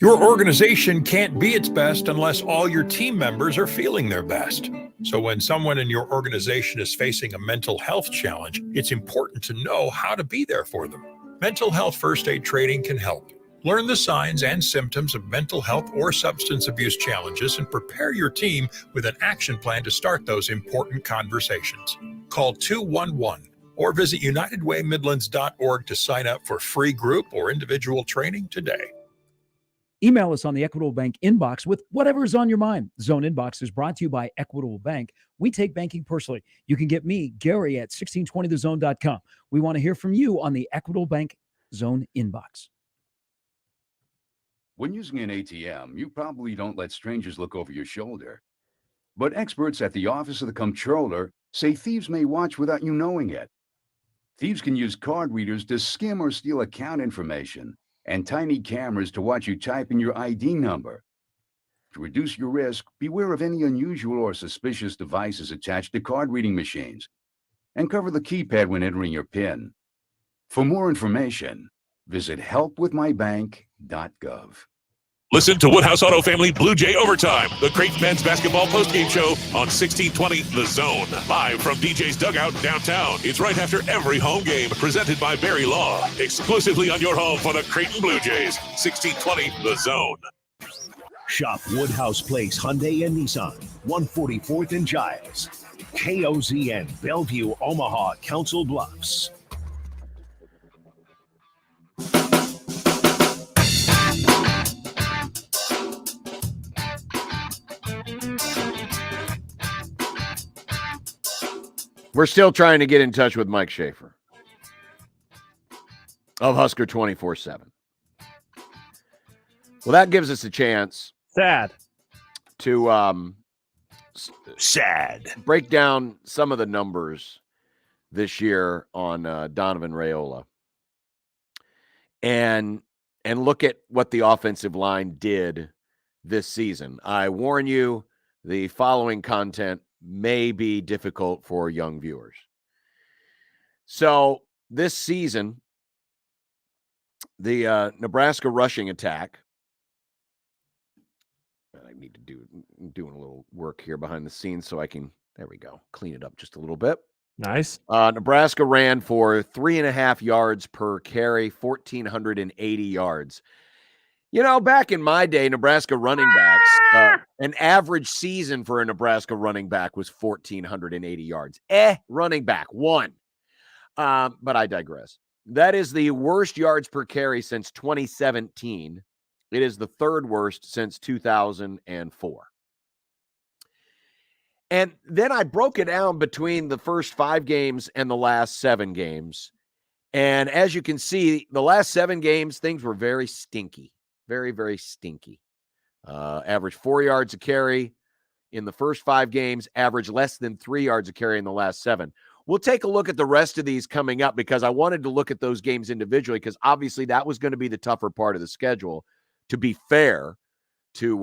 Your organization can't be its best unless all your team members are feeling their best. So when someone in your organization is facing a mental health challenge, it's important to know how to be there for them. Mental health first aid training can help. Learn the signs and symptoms of mental health or substance abuse challenges and prepare your team with an action plan to start those important conversations. Call 211 or visit unitedwaymidlands.org to sign up for free group or individual training today. Email us on the Equitable Bank inbox with whatever is on your mind. Zone Inbox is brought to you by Equitable Bank. We take banking personally. You can get me, Gary, at 1620thezone.com. We want to hear from you on the Equitable Bank Zone Inbox. When using an ATM, you probably don't let strangers look over your shoulder. But experts at the Office of the Comptroller say thieves may watch without you knowing it. Thieves can use card readers to skim or steal account information, and tiny cameras to watch you type in your ID number. To reduce your risk, beware of any unusual or suspicious devices attached to card reading machines, and cover the keypad when entering your PIN. For more information, visit helpwithmybank.gov. Listen to Woodhouse Auto Family Blue Jay Overtime, the Creighton men's basketball postgame show on 1620 The Zone. Live from DJ's Dugout downtown. It's right after every home game, presented by Barry Law. Exclusively on your home for the Creighton Blue Jays. 1620 The Zone. Shop Woodhouse Place Hyundai and Nissan, 144th and Giles. KOZN, Bellevue, Omaha, Council Bluffs. We're still trying to get in touch with Mike Schaefer of Husker 24/7. Well, that gives us a chance. Sad. To break down some of the numbers this year on Donovan Raiola and look at what the offensive line did this season. I warn you, the following content may be difficult for young viewers. So this season, the Nebraska rushing attack, I need to doing a little work here behind the scenes so I can, there we go, clean it up just a little bit. Nice. Nebraska ran for 3.5 yards per carry, 1,480 yards. Back in my day, Nebraska running backs, an average season for a Nebraska running back was 1,480 yards. Running back, one. But I digress. That is the worst yards per carry since 2017. It is the third worst since 2004. And then I broke it down between the first 5 games and the last 7 games. And as you can see, the last 7 games, things were very stinky. Very, very stinky. Average 4 yards a carry in the first 5 games, average less than 3 yards a carry in the last 7. We'll take a look at the rest of these coming up because I wanted to look at those games individually because obviously that was going to be the tougher part of the schedule, to be fair to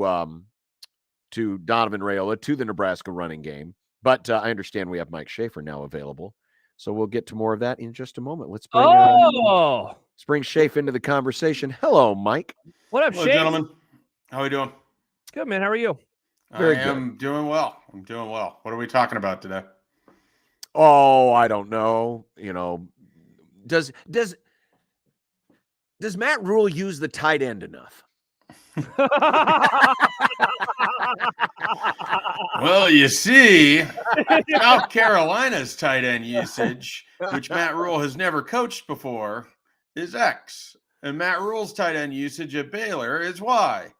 Donovan Raiola, to the Nebraska running game. But I understand we have Mike Schaefer now available. So we'll get to more of that in just a moment. Let's bring Schaefer into the conversation. Hello, Mike. What up, Hello, Schaefer? gentlemen. How are we doing? Good, man. How are you? I am doing well. I'm doing well. What are we talking about today? Oh, I don't know. Does Matt Rule use the tight end enough? Well, you see, South Carolina's tight end usage, which Matt Rule has never coached before, is X. And Matt Rule's tight end usage at Baylor is Y.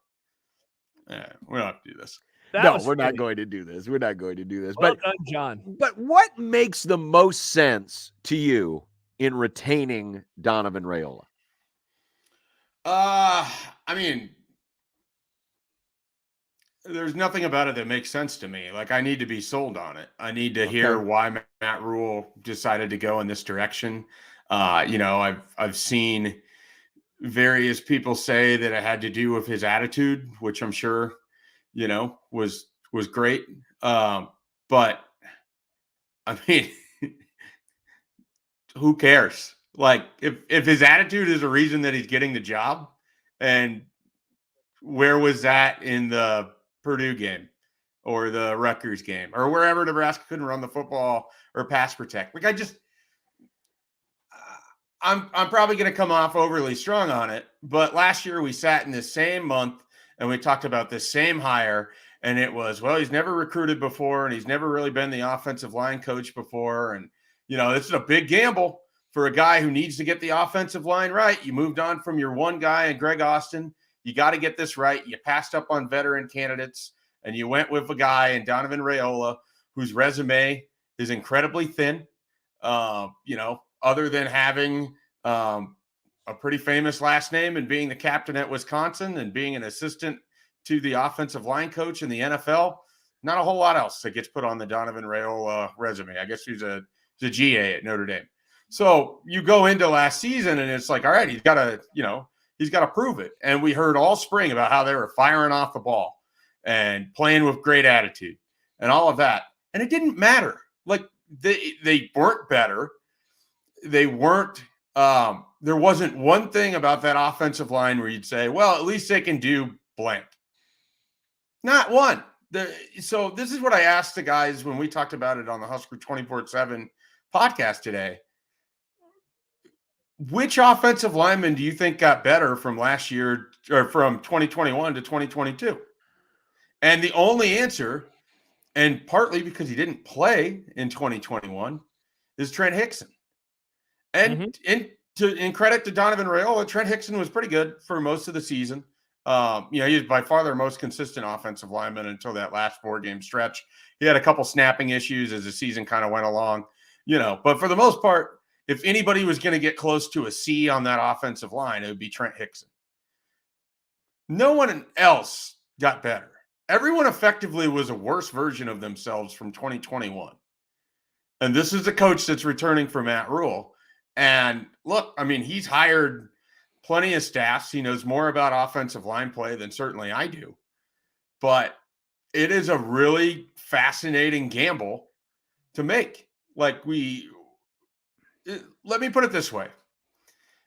We don't have to do this. We're not going to do this. We're not going to do this. Well done, John. But what makes the most sense to you in retaining Donovan Raiola? I mean, there's nothing about it that makes sense to me. Like, I need to be sold on it. I need to hear why Matt Rule decided to go in this direction. I've seen various people say that it had to do with his attitude, which I'm sure, was great. But I mean, who cares? Like, if his attitude is a reason that he's getting the job, and where was that in the Purdue game or the Rutgers game or wherever Nebraska couldn't run the football or pass protect? Like, I'm probably going to come off overly strong on it, but last year we sat in this same month and we talked about this same hire, and it was, well, he's never recruited before and he's never really been the offensive line coach before. And, this is a big gamble for a guy who needs to get the offensive line right. You moved on from your one guy and Greg Austin. You got to get this right. You passed up on veteran candidates and you went with a guy in Donovan Raiola, whose resume is incredibly thin. Other than having a pretty famous last name and being the captain at Wisconsin and being an assistant to the offensive line coach in the NFL, not a whole lot else that gets put on the Donovan Raiola resume. I guess he's a GA at Notre Dame. So you go into last season and it's like, all right, he's got to prove it. And we heard all spring about how they were firing off the ball and playing with great attitude and all of that. And it didn't matter. Like, they weren't better. They weren't, there wasn't one thing about that offensive line where you'd say, well, at least they can do blank. Not one. So this is what I asked the guys when we talked about it on the Husker 24/7 podcast today. Which offensive lineman do you think got better from last year or from 2021 to 2022? And the only answer, and partly because he didn't play in 2021, is Trent Hickson. And in credit to Donovan Raiola, Trent Hickson was pretty good for most of the season. He was by far their most consistent offensive lineman until that last 4-game stretch. He had a couple snapping issues as the season kind of went along, but for the most part, if anybody was going to get close to a C on that offensive line, it would be Trent Hickson. No one else got better. Everyone effectively was a worse version of themselves from 2021. And this is the coach that's returning for Matt Rule. And look, I mean, he's hired plenty of staffs. He knows more about offensive line play than certainly I do. But it is a really fascinating gamble to make. Like, let me put it this way.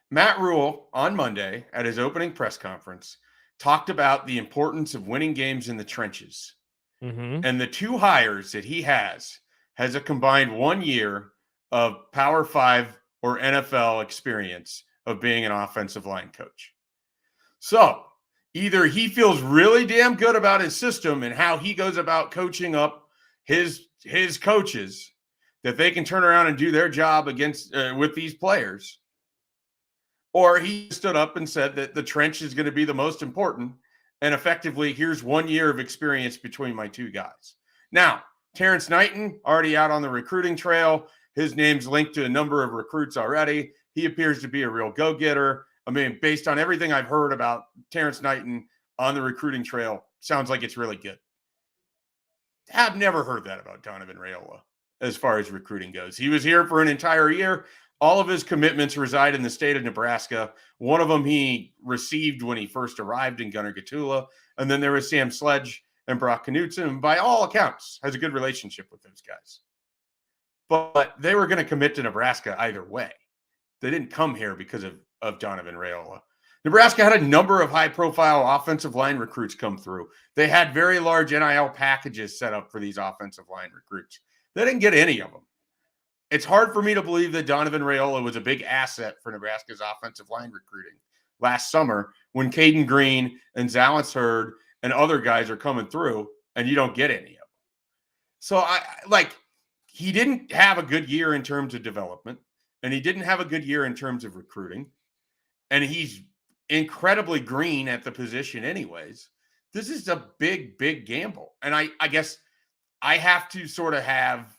Matt Rule on Monday at his opening press conference talked about the importance of winning games in the trenches. And the 2 hires that he has a combined 1 year of Power 5 or NFL experience of being an offensive line coach. So either he feels really damn good about his system and how he goes about coaching up his coaches, that they can turn around and do their job against with these players, or he stood up and said that the trench is going to be the most important, and effectively, here's 1 year of experience between my two guys. Now, Terrence Knighton, already out on the recruiting trail. His name's linked to a number of recruits already. He appears to be a real go-getter. I mean, based on everything I've heard about Terrence Knighton on the recruiting trail, sounds like it's really good. I've never heard that about Donovan Raiola as far as recruiting goes. He was here for an entire year. All of his commitments reside in the state of Nebraska. One of them he received when he first arrived in Gunnar Gatula. And then there was Sam Sledge and Brock Knudsen, and by all accounts, has a good relationship with those guys. But they were going to commit to Nebraska either way. They didn't come here because of Donovan Raiola. Nebraska had a number of high-profile offensive line recruits come through. They had very large NIL packages set up for these offensive line recruits. They didn't get any of them. It's hard for me to believe that Donovan Raiola was a big asset for Nebraska's offensive line recruiting last summer when Caden Green and Zalance Hurd and other guys are coming through and you don't get any of them. So he didn't have a good year in terms of development, and he didn't have a good year in terms of recruiting, and he's incredibly green at the position anyways. This is a big, big gamble. And I guess I have to sort of have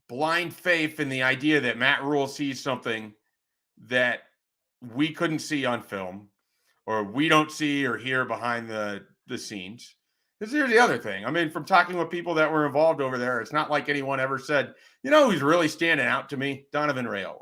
blind faith in the idea that Matt Rule sees something that we couldn't see on film, or we don't see or hear behind the scenes. Because here's the other thing. I mean, from talking with people that were involved over there, it's not like anyone ever said, you know who's really standing out to me? Donovan Raiola.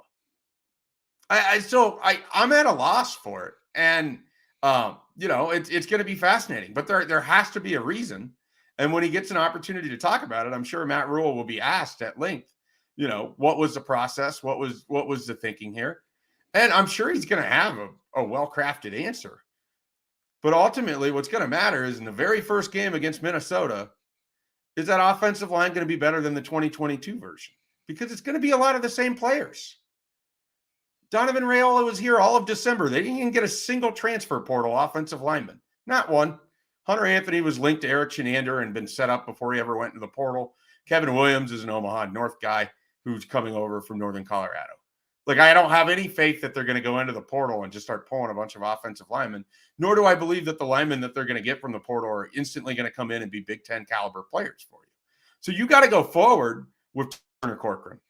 I'm at a loss for it. And, it's going to be fascinating. But there has to be a reason. And when he gets an opportunity to talk about it, I'm sure Matt Rule will be asked at length, what was the process? What was the thinking here? And I'm sure he's going to have a well-crafted answer. But ultimately, what's going to matter is in the very first game against Minnesota, is that offensive line going to be better than the 2022 version? Because it's going to be a lot of the same players. Donovan Raiola was here all of December. They didn't even get a single transfer portal offensive lineman. Not one. Hunter Anthony was linked to Eric Shenander and been set up before he ever went into the portal. Kevin Williams is an Omaha North guy who's coming over from Northern Colorado. I don't have any faith that they're going to go into the portal and just start pulling a bunch of offensive linemen, nor do I believe that the linemen that they're going to get from the portal are instantly going to come in and be Big Ten caliber players for you. So you got to go forward with Turner Corcoran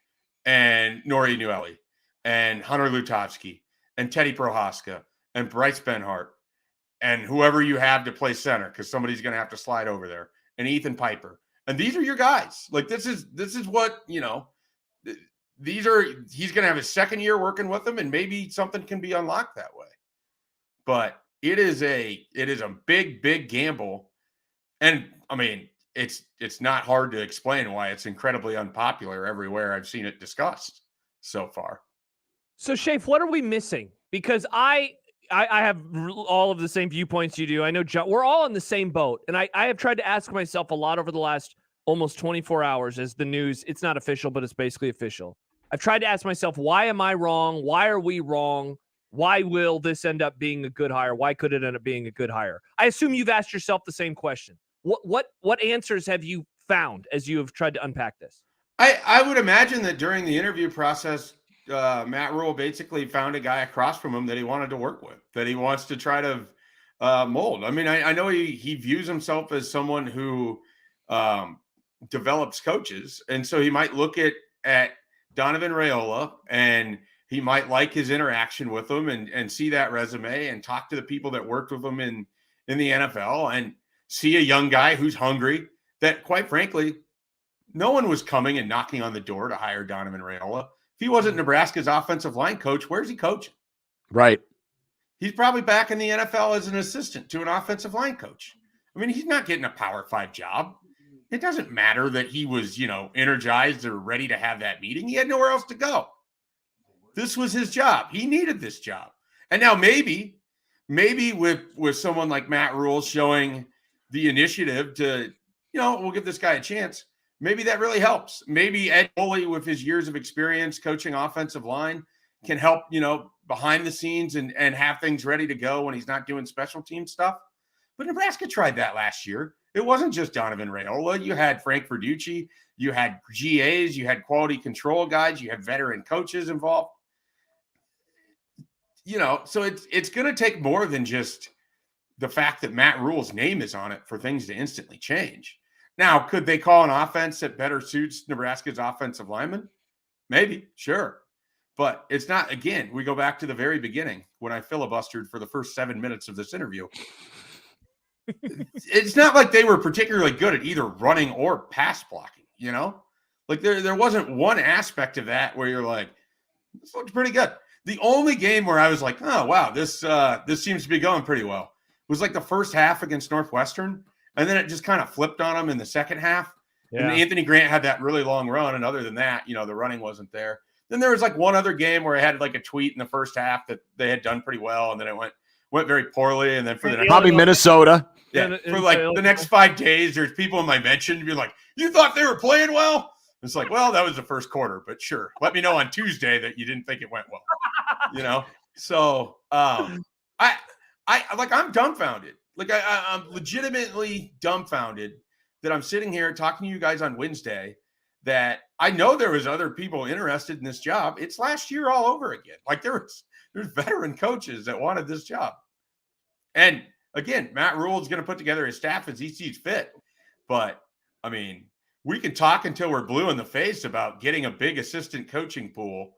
and Nori Newelly and Hunter Lutovsky and Teddy Prohaska and Bryce Benhart and whoever you have to play center, because somebody's going to have to slide over there, and Ethan Piper. And these are your guys. This is what, he's going to have his second year working with them, and maybe something can be unlocked that way. But it is a big, big gamble. And I mean, it's not hard to explain why it's incredibly unpopular everywhere I've seen it discussed so far. So, Shafe, what are we missing? Because I have all of the same viewpoints you do. I know we're all in the same boat. And I have tried to ask myself a lot over the last almost 24 hours as the news, it's not official, but it's basically official. I've tried to ask myself, why am I wrong? Why are we wrong? Why will this end up being a good hire? Why could it end up being a good hire? I assume you've asked yourself the same question. What answers have you found as you have tried to unpack this? I would imagine that during the interview process, Matt Rule basically found a guy across from him that he wanted to work with, that he wants to try to mold. I mean, I know he views himself as someone who develops coaches. And so he might look at Donovan Raiola, and he might like his interaction with him and see that resume and talk to the people that worked with him in the NFL and see a young guy who's hungry, that quite frankly, no one was coming and knocking on the door to hire Donovan Raiola. If he wasn't Nebraska's offensive line coach, where's he coaching? Right. He's probably back in the NFL as an assistant to an offensive line coach. I mean, he's not getting a Power 5 job. It doesn't matter that he was, energized or ready to have that meeting. He had nowhere else to go. This was his job. He needed this job. And now maybe with someone like Matt Rule showing the initiative to, we'll give this guy a chance. Maybe that really helps. Maybe Ed Foley, with his years of experience coaching offensive line, can help, behind the scenes and have things ready to go when he's not doing special team stuff. But Nebraska tried that last year. It wasn't just Donovan Raiola. You had Frank Verducci, you had GAs, you had quality control guys, you had veteran coaches involved. So it's going to take more than just the fact that Matt Rule's name is on it for things to instantly change. Now, could they call an offense that better suits Nebraska's offensive lineman? Maybe, sure. But it's not, again, we go back to the very beginning when I filibustered for the first 7 minutes of this interview. It's not like they were particularly good at either running or pass blocking, Like there wasn't one aspect of that where you're like, this looks pretty good. The only game where I was like, oh, wow, this seems to be going pretty well was like the first half against Northwestern. And then it just kind of flipped on them in the second half. Yeah. And Anthony Grant had that really long run. And other than that, the running wasn't there. Then there was like one other game where I had like a tweet in the first half that they had done pretty well. And then it went very poorly. And then for the next probably Minnesota. Yeah. For like the next 5 days, there's people in my mention be like, you thought they were playing well? It's like, well, that was the first quarter, but sure. Let me know on Tuesday that you didn't think it went well. So I'm dumbfounded. Like I'm legitimately dumbfounded that I'm sitting here talking to you guys on Wednesday that I know there was other people interested in this job. It's last year all over again. Like there's veteran coaches that wanted this job. And again, Matt Rule is going to put together his staff as he sees fit. But I mean, we can talk until we're blue in the face about getting a big assistant coaching pool.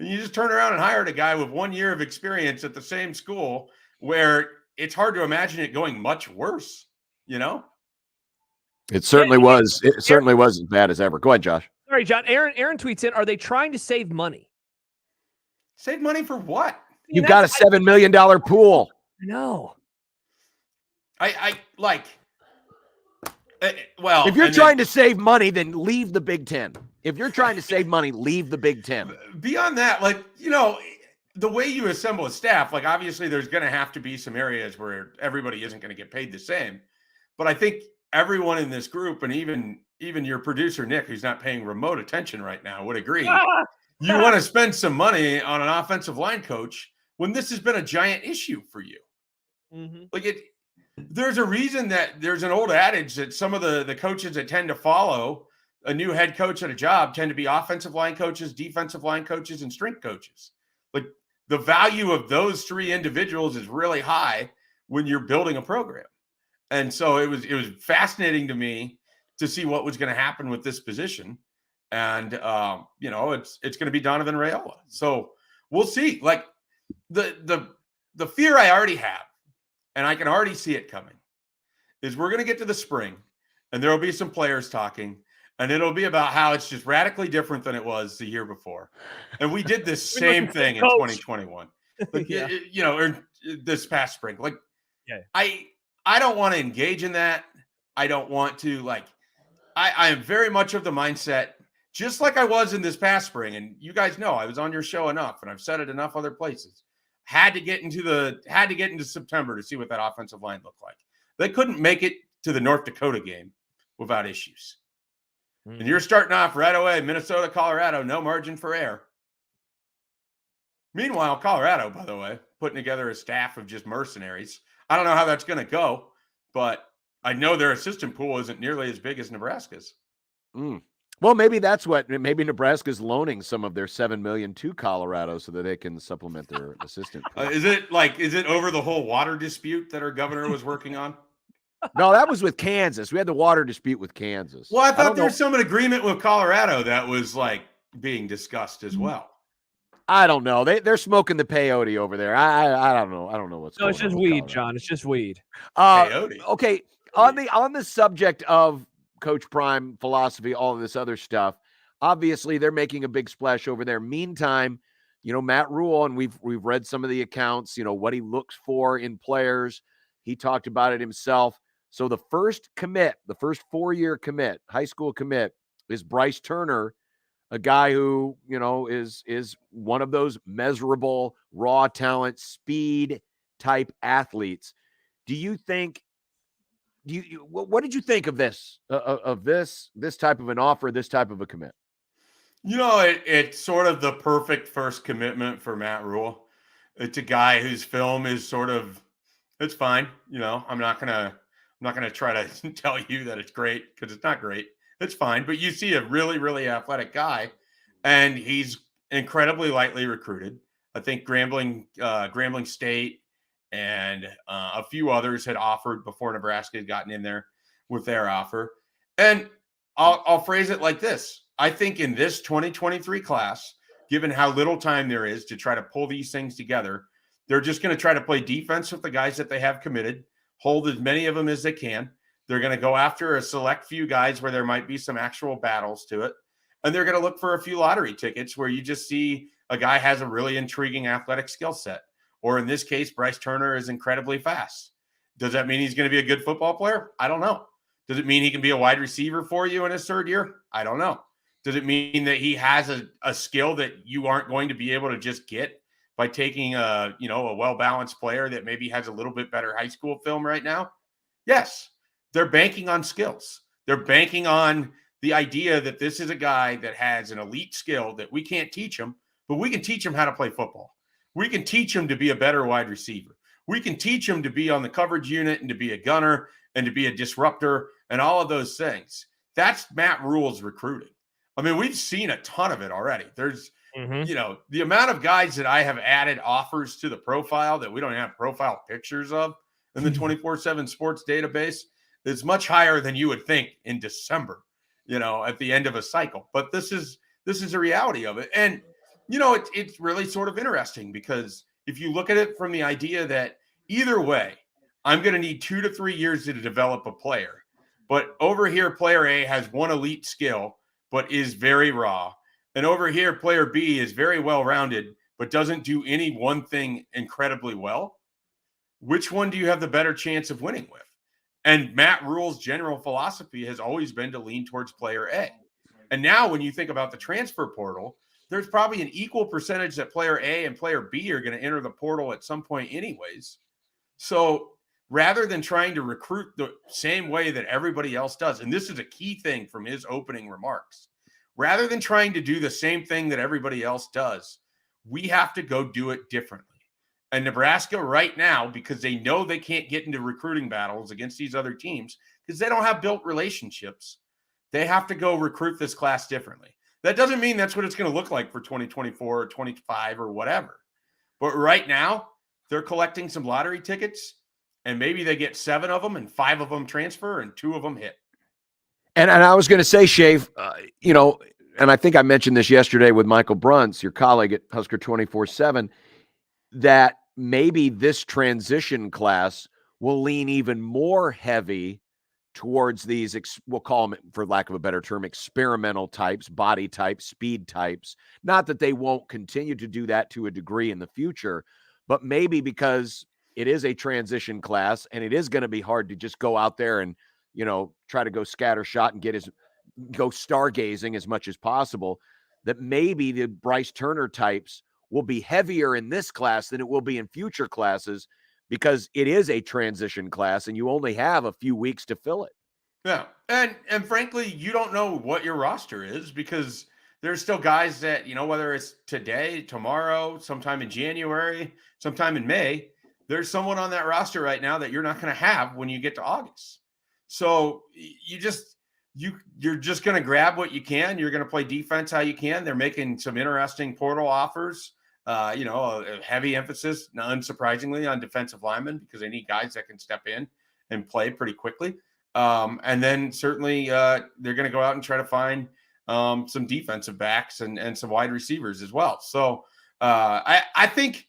And you just turn around and hire a guy with 1 year of experience at the same school where it's hard to imagine it going much worse, It certainly was. It certainly was as bad as ever. Go ahead, Josh. Sorry, John. Aaron tweets in, are they trying to save money? Save money for what? You've got a $7 million pool. No. I like, well, if you're trying to save money, then leave the Big Ten. If you're trying to save money, leave the Big Ten. Beyond that, like, the way you assemble a staff, like obviously there's going to have to be some areas where everybody isn't going to get paid the same. But I think everyone in this group, and even your producer, Nick, who's not paying remote attention right now, would agree. You want to spend some money on an offensive line coach when this has been a giant issue for you. Mm-hmm. Like there's a reason that there's an old adage that some of the coaches that tend to follow a new head coach at a job tend to be offensive line coaches, defensive line coaches, and strength coaches. Like the value of those 3 individuals is really high when you're building a program. And so it was fascinating to me to see what was going to happen with this position. And, it's going to be Donovan Raiola. So we'll see. Like the fear I already have, and I can already see it coming, is we're going to get to the spring and there will be some players talking and it'll be about how it's just radically different than it was the year before. And we did this same thing in 2021, like, or this past spring. Like, I don't want to engage in that. I don't want to I am very much of the mindset, just like I was in this past spring. And you guys know I was on your show enough and I've said it enough other places. Had to get into September to see what that offensive line looked like. They couldn't make it to the North Dakota game without issues. And you're starting off right away, Minnesota, Colorado, no margin for error. Meanwhile, Colorado, by the way, putting together a staff of just mercenaries. I don't know how that's going to go, but I know their assistant pool isn't nearly as big as Nebraska's. Well, maybe maybe Nebraska's loaning some of their $7 million to Colorado so that they can supplement their assistant pool. Is it over the whole water dispute that our governor was working on? No, that was with Kansas. We had the water dispute with Kansas. Well, I thought there was some agreement with Colorado that was being discussed as well. I don't know. They're smoking the peyote over there. I don't know. I don't know what's going on. It's just weed, John. It's just weed. Peyote. Okay. On the subject of Coach Prime philosophy, all of this other stuff, obviously they're making a big splash over there. Meantime, Matt Rule, and we've read some of the accounts, what he looks for in players. He talked about it himself. So the first 4-year commit, high school commit, is Bryce Turner, a guy who, is one of those measurable raw talent, speed type athletes. Do you think, what did you think of this type of an offer, this type of a commit? It's sort of the perfect first commitment for Matt Rule. It's a guy whose film is sort of, it's fine. I'm not gonna try to tell you that it's great because it's not great. It's fine, but you see a really, really athletic guy, and he's incredibly lightly recruited. I think Grambling State and a few others had offered before Nebraska had gotten in there with their offer. And I'll phrase it like this. I think in this 2023 class, given how little time there is to try to pull these things together, they're just going to try to play defense with the guys that they have committed, hold as many of them as they can. They're going to go after a select few guys where there might be some actual battles to it. And they're going to look for a few lottery tickets where you just see a guy has a really intriguing athletic skill set. Or in this case, Bryce Turner is incredibly fast. Does that mean he's going to be a good football player? I don't know. Does it mean he can be a wide receiver for you in his third year? I don't know. Does it mean that he has a skill that you aren't going to be able to just get by taking a well-balanced player that maybe has a little bit better high school film right now? Yes. They're banking on skills. They're banking on the idea that this is a guy that has an elite skill that we can't teach him, but we can teach him how to play football. We can teach him to be a better wide receiver. We can teach him to be on the coverage unit and to be a gunner and to be a disruptor and all of those things. That's Matt Rule's recruiting. I mean, we've seen a ton of it already. There's, the amount of guys that I have added offers to the profile that we don't have profile pictures of in the 24/7 sports database is much higher than you would think in December, at the end of a cycle. But this is a reality of it. And, it's really sort of interesting because if you look at it from the idea that either way, I'm going to need 2 to 3 years to develop a player. But over here, player A has one elite skill, but is very raw. And over here, player B is very well-rounded, but doesn't do any one thing incredibly well. Which one do you have the better chance of winning with? And Matt Rule's general philosophy has always been to lean towards player A. And now when you think about the transfer portal, there's probably an equal percentage that player A and player B are going to enter the portal at some point anyways. So rather than trying to recruit the same way that everybody else does, and this is a key thing from his opening remarks, rather than trying to do the same thing that everybody else does, we have to go do it differently. And Nebraska right now, because they know they can't get into recruiting battles against these other teams because they don't have built relationships, they have to go recruit this class differently. That doesn't mean that's what it's going to look like for 2024 or 25 or whatever. But right now, they're collecting some lottery tickets, and maybe they get 7 of them and 5 of them transfer and 2 of them hit. And I was going to say, Shave, and I think I mentioned this yesterday with Michael Bruns, your colleague at Husker 24/7, that maybe this transition class will lean even more heavy towards these, we'll call them, for lack of a better term, experimental types, body types, speed types. Not that they won't continue to do that to a degree in the future, but maybe because it is a transition class and it is going to be hard to just go out there and, try to go scatter shot and go stargazing as much as possible, that maybe the Bryce Turner types will be heavier in this class than it will be in future classes because it is a transition class and you only have a few weeks to fill it. Yeah. And frankly, you don't know what your roster is because there's still guys that, whether it's today, tomorrow, sometime in January, sometime in May, there's someone on that roster right now that you're not going to have when you get to August. So you're just going to grab what you can. You're going to play defense how you can. They're making some interesting portal offers. A heavy emphasis, unsurprisingly, on defensive linemen because they need guys that can step in and play pretty quickly. And then certainly they're going to go out and try to find some defensive backs and some wide receivers as well. So I think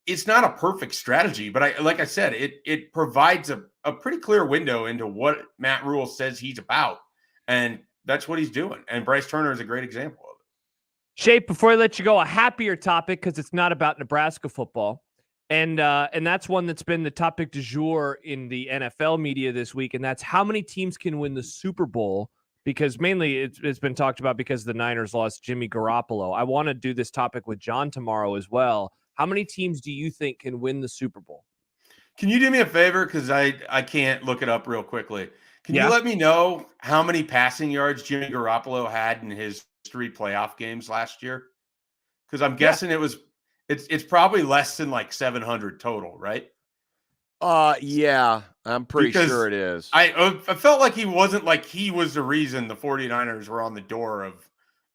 it's not a perfect strategy, but like I said, it provides a pretty clear window into what Matt Rule says he's about. And that's what he's doing. And Bryce Turner is a great example of it. Shape, before I let you go, a happier topic because it's not about Nebraska football. And that's one that's been the topic du jour in the NFL media this week, and that's how many teams can win the Super Bowl, because mainly it's been talked about because the Niners lost Jimmy Garoppolo. I want to do this topic with John tomorrow as well. How many teams do you think can win the Super Bowl? Can you do me a favor? Because I can't look it up real quickly. Can you let me know how many passing yards Jimmy Garoppolo had in his 3 playoff games last year? Because I'm guessing it's probably less than like 700 total, right? Yeah, I'm pretty sure it is. I felt like he wasn't like he was the reason the 49ers were on the door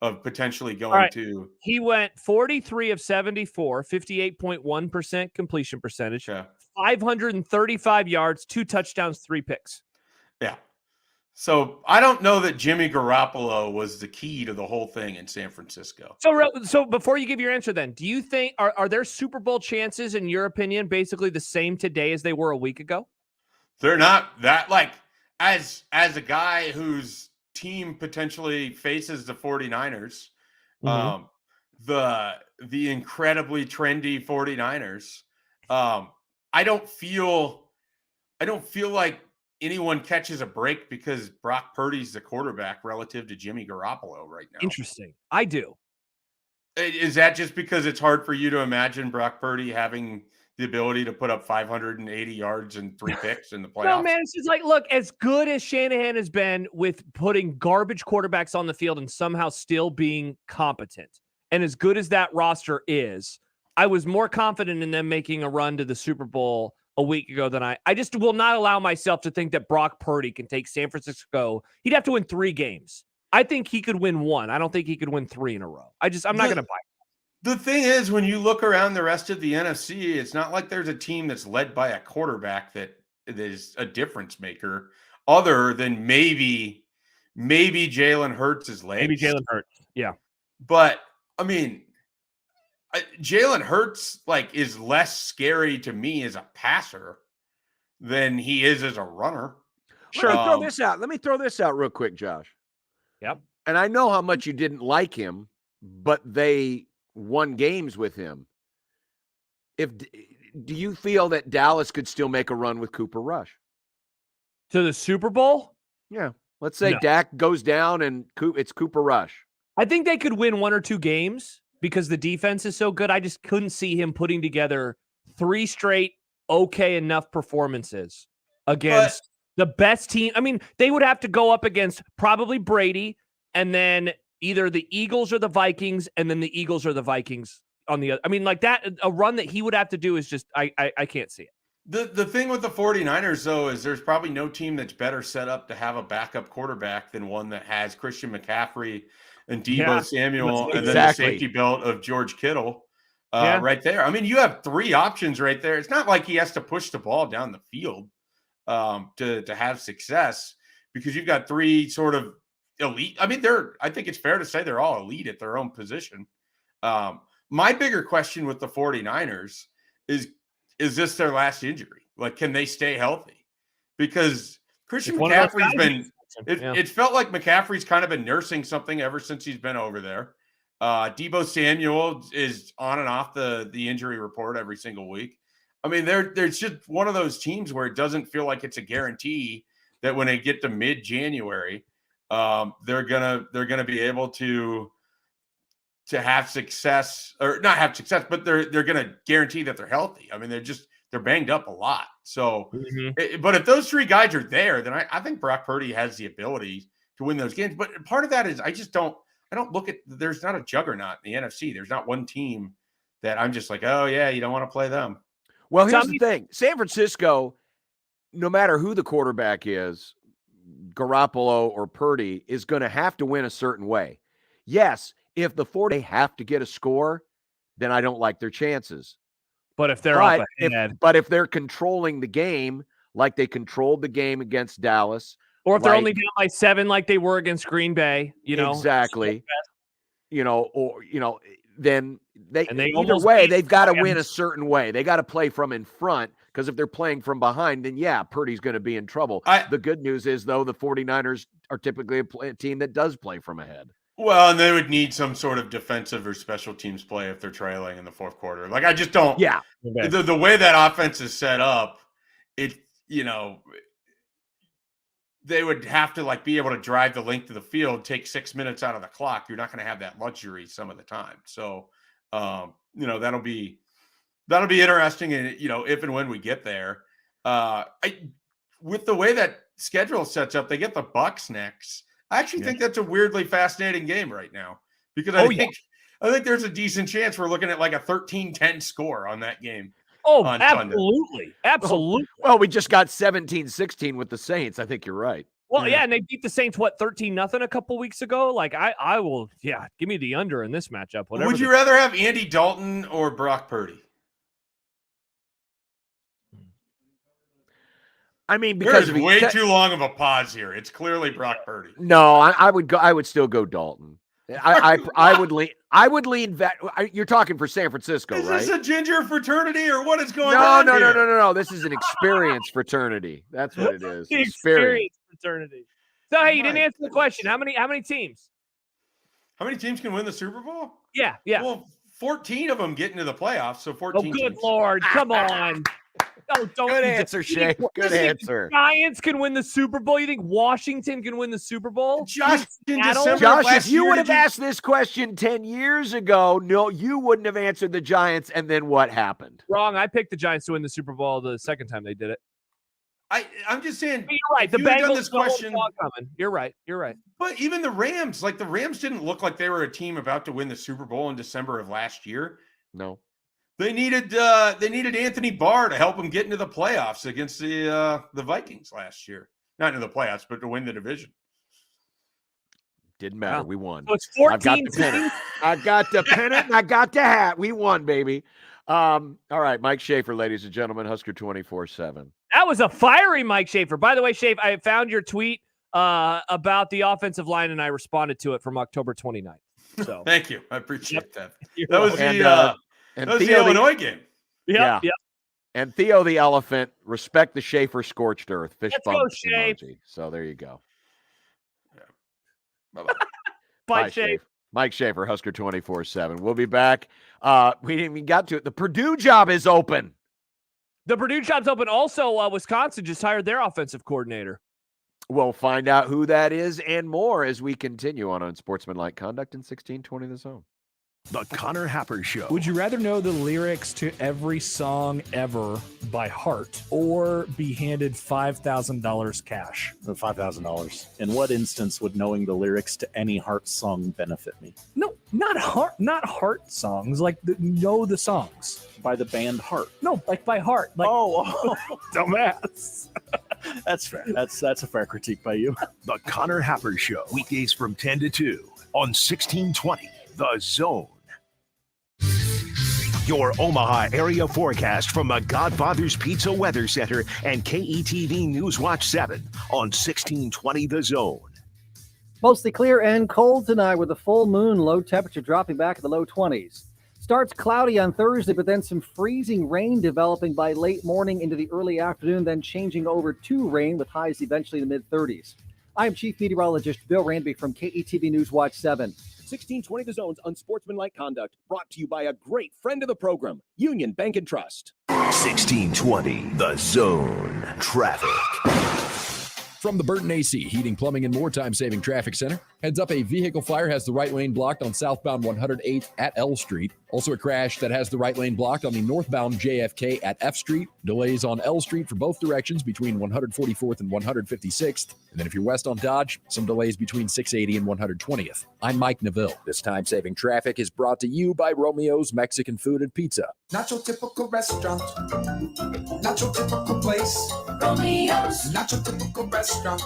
of potentially going to. He went 43 of 74, 58.1% completion percentage, 535 yards, 2 touchdowns, 3 picks. Yeah. So I don't know that Jimmy Garoppolo was the key to the whole thing in San Francisco. So before you give your answer then, do you think are there Super Bowl chances, in your opinion, basically the same today as they were a week ago? They're not that, like, as a guy whose team potentially faces the 49ers, the incredibly trendy 49ers, I don't feel like anyone catches a break because Brock Purdy's the quarterback relative to Jimmy Garoppolo right now. Interesting. I do. Is that just because it's hard for you to imagine Brock Purdy having the ability to put up 580 yards and 3 picks in the playoffs? No, man, it's just like, look, as good as Shanahan has been with putting garbage quarterbacks on the field and somehow still being competent, and as good as that roster is, I was more confident in them making a run to the Super Bowl a week ago than I just will not allow myself to think that Brock Purdy can take San Francisco. He'd have to win 3 games. I think he could win 1. I don't think he could win 3 in a row. I'm not going to buy it. The thing is, when you look around the rest of the NFC, it's not like there's a team that's led by a quarterback that is a difference maker, other than maybe Jalen Hurts is late. Maybe Jalen Hurts, yeah. But I mean, Jalen Hurts is less scary to me as a passer than he is as a runner. Sure. Let me throw this out real quick, Josh. Yep. And I know how much you didn't like him, but they won games with him. Do you feel that Dallas could still make a run with Cooper Rush to the Super Bowl? Yeah. Let's say Dak goes down and it's Cooper Rush. I think they could win 1 or 2 games because the defense is so good. I just couldn't see him putting together 3 straight okay enough performances against the best team. I mean, they would have to go up against probably Brady and then either the Eagles or the Vikings, and then the Eagles or the Vikings on the other. I mean, like that, a run that he would have to do is just, I can't see it. The thing with the 49ers, though, is there's probably no team that's better set up to have a backup quarterback than one that has Christian McCaffrey and Deebo Samuel and then the safety belt of George Kittle right there. I mean, you have 3 options right there. It's not like he has to push the ball down the field to have success, because you've got 3 sort of elite. I mean, I think it's fair to say they're all elite at their own position. My bigger question with the 49ers is this their last injury? Like, can they stay healthy? Because Christian McCaffrey's been, it felt like McCaffrey's kind of been nursing something ever since he's been over there. Deebo Samuel is on and off the injury report every single week. I mean, there's just one of those teams where it doesn't feel like it's a guarantee that when they get to mid-January, they're gonna be able to have success, or not have success, but they're gonna guarantee that they're healthy. I mean, they're banged up a lot. So, but if those 3 guys are there, then I think Brock Purdy has the ability to win those games. But part of that is I don't look at, there's not a juggernaut in the NFC. There's not one team that I'm just like, oh yeah, you don't want to play them. Well, here's the thing. San Francisco, no matter who the quarterback is, Garoppolo or Purdy, is going to have to win a certain way. Yes, if the 40 have to get a score, then I don't like their chances. But if they're up ahead, if they're controlling the game like they controlled the game against Dallas, or if they're only down by 7 like they were against Green Bay, exactly, then either way they've got to win a certain way. They got to play from in front, because if they're playing from behind, then Purdy's going to be in trouble. The good news is, though, the 49ers are typically a team that does play from ahead. Well, and they would need some sort of defensive or special teams play if they're trailing in the 4th quarter. Like, I just don't. Yeah. The way that offense is set up, they would have to be able to drive the length of the field, take 6 minutes out of the clock. You're not going to have that luxury some of the time. So, that'll be interesting. And, if and when we get there, with the way that schedule sets up, they get the Bucs next. I actually think that's a weirdly fascinating game right now because I think there's a decent chance we're looking at like a 13-10 score on that game. Oh, on absolutely. Absolutely. Well, we just got 17-16 with the Saints. I think you're right. Well, yeah, and they beat the Saints, 13-0 a couple weeks ago? Like, I will, give me the under in this matchup. Whatever. Would you rather have Andy Dalton or Brock Purdy? I mean, because there's way too long of a pause here. It's clearly Brock Purdy. No, I would still go Dalton. I would lean that. You're talking for San Francisco, right? Is this a ginger fraternity or what is going on? No. This is an experience fraternity. That's what it is. Experience fraternity. So hey, you didn't answer the question. How many teams? How many teams can win the Super Bowl? Yeah. Well, 14 of them get into the playoffs, so 14. Oh, good teams. Lord! Come on. No, don't. Good answer, Shay. Good answer. Giants can win the Super Bowl. You think Washington can win the Super Bowl? Josh, if you would have asked this question 10 years ago, no, you wouldn't have answered the Giants. And then what happened? Wrong. I picked the Giants to win the Super Bowl the second time they did it. I'm just saying. But you're right. The Bengals this question coming. You're right. But even the Rams, the Rams didn't look like they were a team about to win the Super Bowl in December of last year. No. They needed Anthony Barr to help them get into the playoffs against the Vikings last year. Not into the playoffs, but to win the division. Didn't matter. We won. So it's 14. I've got the pennant. I got the pennant. I got the hat. We won, baby. All right, Mike Schaefer, ladies and gentlemen, Husker 24/7. That was a fiery Mike Schaefer. By the way, Schaefer, I found your tweet about the offensive line, and I responded to it from October 29th. So thank you. I appreciate that. You're That was welcome. that was the Illinois game. Yep. And Theo the elephant, respect the Schaefer scorched earth. Fish Let's bump go, Schaefer. emoji. So there you go. Bye-bye. Bye, Schaefer. Mike Schaefer, Husker 24/7. We'll be back. We didn't even get to it. The Purdue job is open. The Purdue job's open. Also, Wisconsin just hired their offensive coordinator. We'll find out who that is and more as we continue on Unsportsmanlike Conduct in 1620 The Zone. The Connor Happer Show. Would you rather know the lyrics to every song ever by heart or be handed $5,000 cash? The $5,000. In what instance would knowing the lyrics to any Heart song benefit me? No, not heart songs. Like know the songs by the band Heart. No, like by heart. Like dumbass. That's fair. That's a fair critique by you. The Connor Happer Show. Weekdays from 10 to 2 on 1620 The Zone. Your Omaha area forecast from the Godfather's Pizza Weather Center and KETV News Watch 7 on 1620 The Zone. Mostly clear and cold tonight with a full moon, low temperature dropping back to the low 20s. Starts cloudy on Thursday, but then some freezing rain developing by late morning into the early afternoon, then changing over to rain with highs eventually in the mid-30s. I am Chief Meteorologist Bill Ranby from KETV News Watch 7. 1620 The Zone's Unsportsmanlike Conduct, brought to you by a great friend of the program, Union Bank and Trust. 1620 The Zone. Traffic. From the Burton AC Heating, Plumbing, and More Time-Saving Traffic Center. Heads up, a vehicle fire has the right lane blocked on southbound 108th at L Street. Also a crash that has the right lane blocked on the northbound JFK at F Street. Delays on L Street for both directions between 144th and 156th. And then if you're west on Dodge, some delays between 680 and 120th. I'm Mike Neville. This time-saving traffic is brought to you by Romeo's Mexican Food and Pizza. Not your typical restaurant, not your typical place. Romeo's, not your typical restaurant,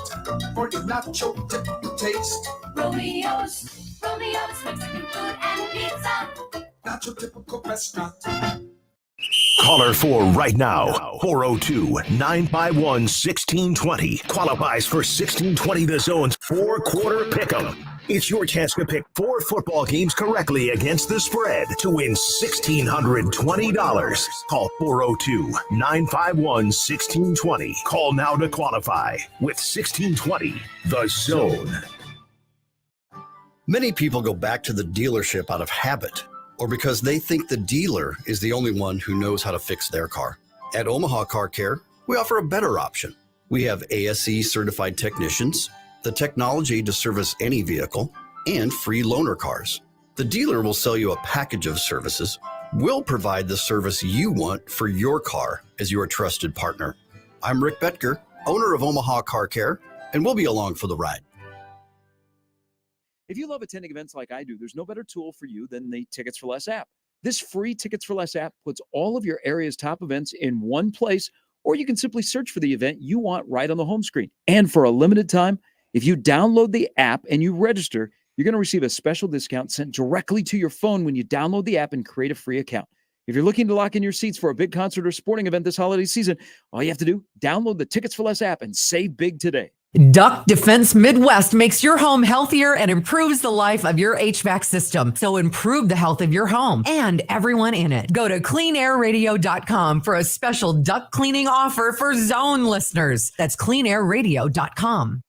for your not your typical taste. Romeo's Mexican Food and Pizza. Not your typical restaurant. Caller 4 right now. 402-951-1620. Qualifies for 1620 The Zone's 4-quarter pick'em. It's your chance to pick 4 football games correctly against the spread to win $1,620. Call 402-951-1620. Call now to qualify with 1620 The Zone. Many people go back to the dealership out of habit or because they think the dealer is the only one who knows how to fix their car. At Omaha Car Care, we offer a better option. We have ASE certified technicians, the technology to service any vehicle, and free loaner cars. The dealer will sell you a package of services. We'll provide the service you want for your car as your trusted partner. I'm Rick Betker, owner of Omaha Car Care, and we'll be along for the ride. If you love attending events like I do, there's no better tool for you than the Tickets for Less app. This free Tickets for Less app puts all of your area's top events in one place, or you can simply search for the event you want right on the home screen. And for a limited time, if you download the app and you register, you're going to receive a special discount sent directly to your phone when you download the app and create a free account. If you're looking to lock in your seats for a big concert or sporting event this holiday season, all you have to do, download the Tickets for Less app and save big today. Duck Defense Midwest makes your home healthier and improves the life of your HVAC system. So improve the health of your home and everyone in it. Go to cleanairradio.com for a special duct cleaning offer for Zone listeners. That's cleanairradio.com.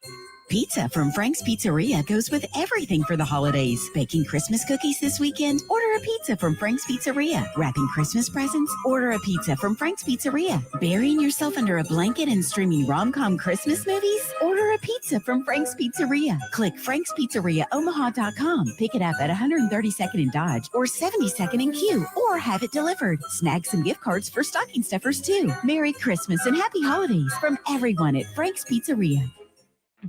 Pizza from Frank's Pizzeria goes with everything for the holidays. Baking Christmas cookies this weekend? Order a pizza from Frank's Pizzeria. Wrapping Christmas presents? Order a pizza from Frank's Pizzeria. Burying yourself under a blanket and streaming rom-com Christmas movies? Order a pizza from Frank's Pizzeria. Click frankspizzeria.omaha.com. Pick it up at 132nd in Dodge or 72nd in Q, or have it delivered. Snag some gift cards for stocking stuffers too. Merry Christmas and happy holidays from everyone at Frank's Pizzeria.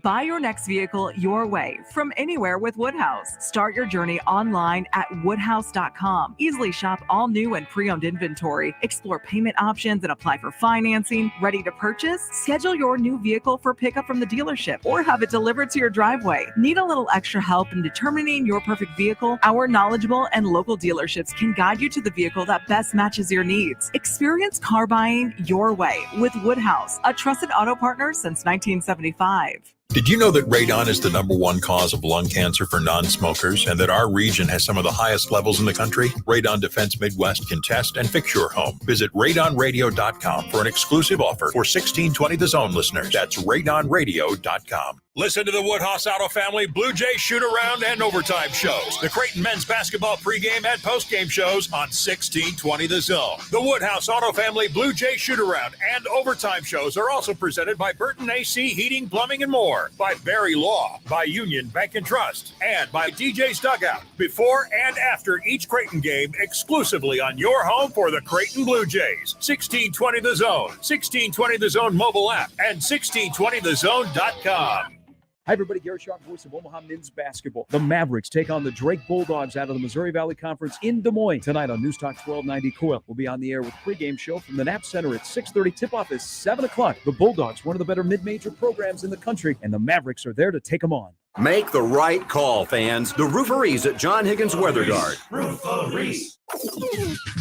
Buy your next vehicle your way from anywhere with Woodhouse. Start your journey online at woodhouse.com. Easily shop all new and pre-owned inventory, explore payment options, and apply for financing. Ready to purchase? Schedule your new vehicle for pickup from the dealership or have it delivered to your driveway. Need a little extra help in determining your perfect vehicle? Our knowledgeable and local dealerships can guide you to the vehicle that best matches your needs. Experience car buying your way with Woodhouse, a trusted auto partner since 1975. Did you know that radon is the #1 cause of lung cancer for non-smokers and that our region has some of the highest levels in the country? Radon Defense Midwest can test and fix your home. Visit radonradio.com for an exclusive offer for 1620 The Zone listeners. That's radonradio.com. Listen to the Woodhouse Auto Family Blue Jay shoot-around and overtime shows. The Creighton men's basketball pregame and postgame shows on 1620 The Zone. The Woodhouse Auto Family Blue Jay shoot-around and overtime shows are also presented by Burton AC Heating, Plumbing, and More, by Barry Law, by Union Bank and Trust, and by DJ's Dugout. Before and after each Creighton game, exclusively on your home for the Creighton Blue Jays. 1620 The Zone, 1620 The Zone mobile app, and 1620thezone.com. Hi, everybody. Gary Sharp, voice of Omaha men's basketball. The Mavericks take on the Drake Bulldogs out of the Missouri Valley Conference in Des Moines tonight on News Talk 1290 Coil. We'll be on the air with pregame show from the Knapp Center at 6:30. Tip-off is 7 o'clock. The Bulldogs, one of the better mid-major programs in the country, and the Mavericks are there to take them on. Make the right call, fans. The Rooferees at John Higgins Weather Guard. Rooferees.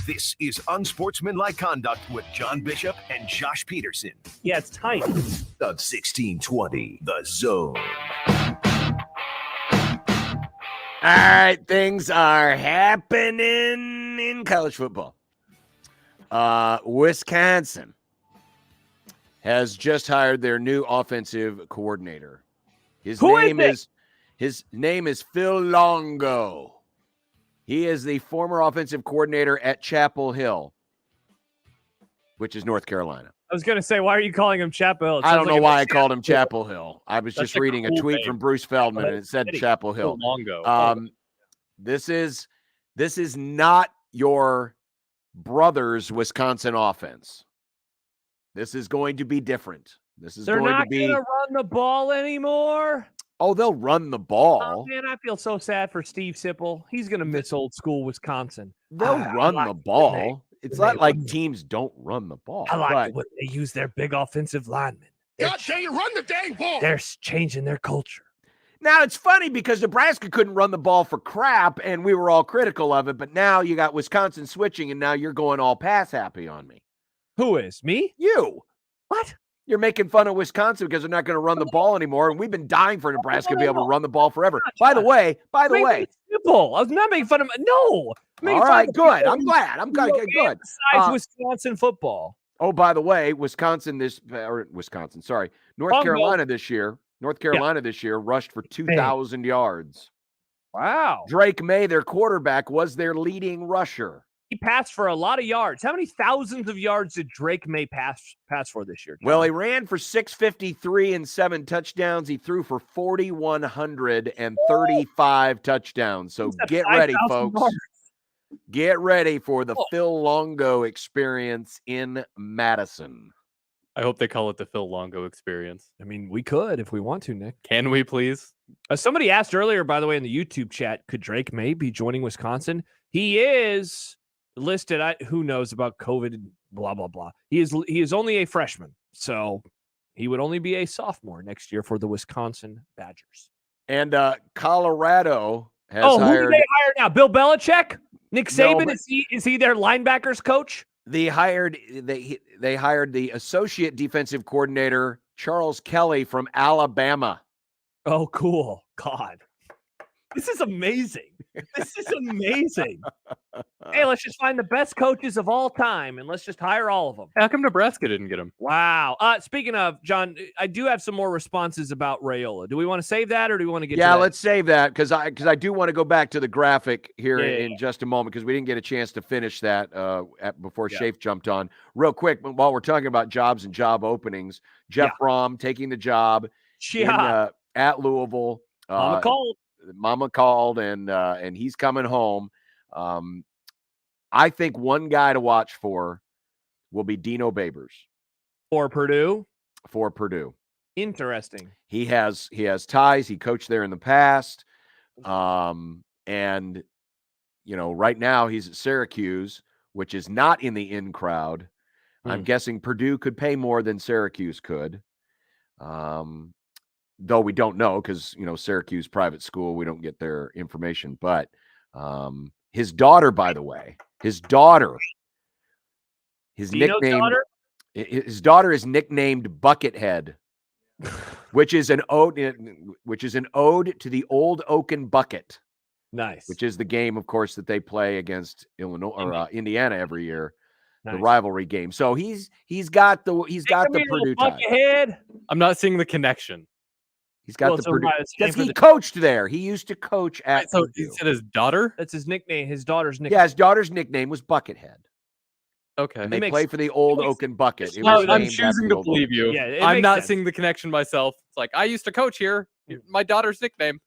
This is Unsportsmanlike Conduct with John Bishop and Josh Peterson. Yeah, it's tight. On 1620 The Zone. All right, things are happening in college football. Wisconsin has just hired their new offensive coordinator. His name is Phil Longo. He is the former offensive coordinator at Chapel Hill, which is North Carolina. I was going to say, why are you calling him Chapel Hill? I don't know why I called him Chapel Hill. I was just reading a tweet from Bruce Feldman, and it said Chapel Hill. Longo. This is not your brother's Wisconsin offense. This is going to be different. They're not going to run the ball anymore. Oh, they'll run the ball. Oh, man, I feel so sad for Steve Sipple. He's going to miss old school Wisconsin. They'll run the ball. It's not like teams don't run the ball. I like when they use their big offensive linemen. God dang it, run the dang ball. They're changing their culture. Now, it's funny because Nebraska couldn't run the ball for crap, and we were all critical of it, but now you got Wisconsin switching, and now you're going all pass happy on me. Who is? Me? You. What? You're making fun of Wisconsin because they're not going to run the ball anymore, and we've been dying for Nebraska to be able to run the ball forever. By the way. Simple. I was not making fun of him. No. All right, good. I'm glad. I'm good. Besides Wisconsin football. Oh, by the way, North Carolina this year rushed for 2,000 yards. Wow. Drake May, their quarterback, was their leading rusher. He passed for a lot of yards. How many thousands of yards did Drake May pass for this year, John? Well, he ran for 653 and 7 touchdowns. He threw for 4,135 touchdowns. So get ready, folks. Yards. Get ready for the Phil Longo experience in Madison. I hope they call it the Phil Longo experience. I mean, we could if we want to, Nick. Can we please? Somebody asked earlier, by the way, in the YouTube chat, could Drake May be joining Wisconsin? He is listed. Who knows about COVID? Blah blah blah. He is only a freshman, so he would only be a sophomore next year for the Wisconsin Badgers. And Colorado has who hired. do they hire now? Bill Belichick? Nick Saban? No, is he their linebackers coach? They hired the associate defensive coordinator Charles Kelly from Alabama. Oh, cool. God. This is amazing. This is amazing. Hey, let's just find the best coaches of all time and let's just hire all of them. How come Nebraska didn't get him? Wow. Speaking of, John, I do have some more responses about Raiola. Do we want to save that or do we want to get to that? Let's save that because I do want to go back to the graphic here in just a moment because we didn't get a chance to finish that before Shafe jumped on. Real quick, while we're talking about jobs and job openings, Jeff Brom taking the job at Louisville. Mama called, and he's coming home. I think one guy to watch for will be Dino Babers for Purdue. Interesting. He has ties. He coached there in the past, and right now he's at Syracuse, which is not in the in crowd. I'm guessing Purdue could pay more than Syracuse could. Though we don't know because, Syracuse private school, we don't get their information. But his daughter, by the way, his daughter is nicknamed Buckethead, which is an ode to the old oaken bucket. Nice. Which is the game, of course, that they play against Illinois or Indiana every year. Nice. The rivalry game. So he's got the Purdue tie. I'm not seeing the connection. He's got the Purdue. Because he coached there. He used to coach at so Purdue. Is it his daughter? That's his nickname. His daughter's nickname. Yeah, his daughter's nickname was Buckethead. Okay. And they play for the old oaken bucket. I'm choosing to believe you. Yeah, I'm not seeing the connection myself. It's like I used to coach here. My daughter's nickname.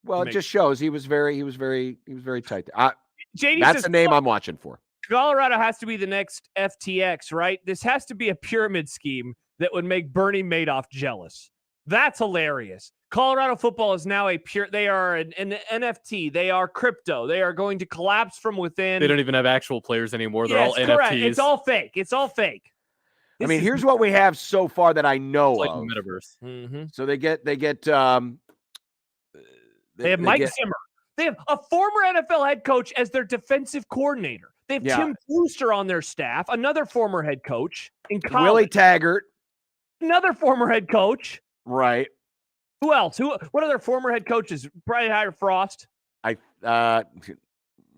Well, it just shows he was very tight. JD that's says, the name I'm watching for. Colorado has to be the next FTX, right? This has to be a pyramid scheme that would make Bernie Madoff jealous. That's hilarious. Colorado football is now they are an NFT. They are crypto. They are going to collapse from within. They don't even have actual players anymore. They're all correct. NFTs. It's all fake. Here's what we have so far that I know like of. Metaverse. Mm-hmm. So they get They have Mike Zimmer. They have a former NFL head coach as their defensive coordinator. They have Tim Brewster on their staff, another former head coach in college. Willie Taggart, another former head coach. Right. Who else? What other former head coaches? Probably hire Frost. I don't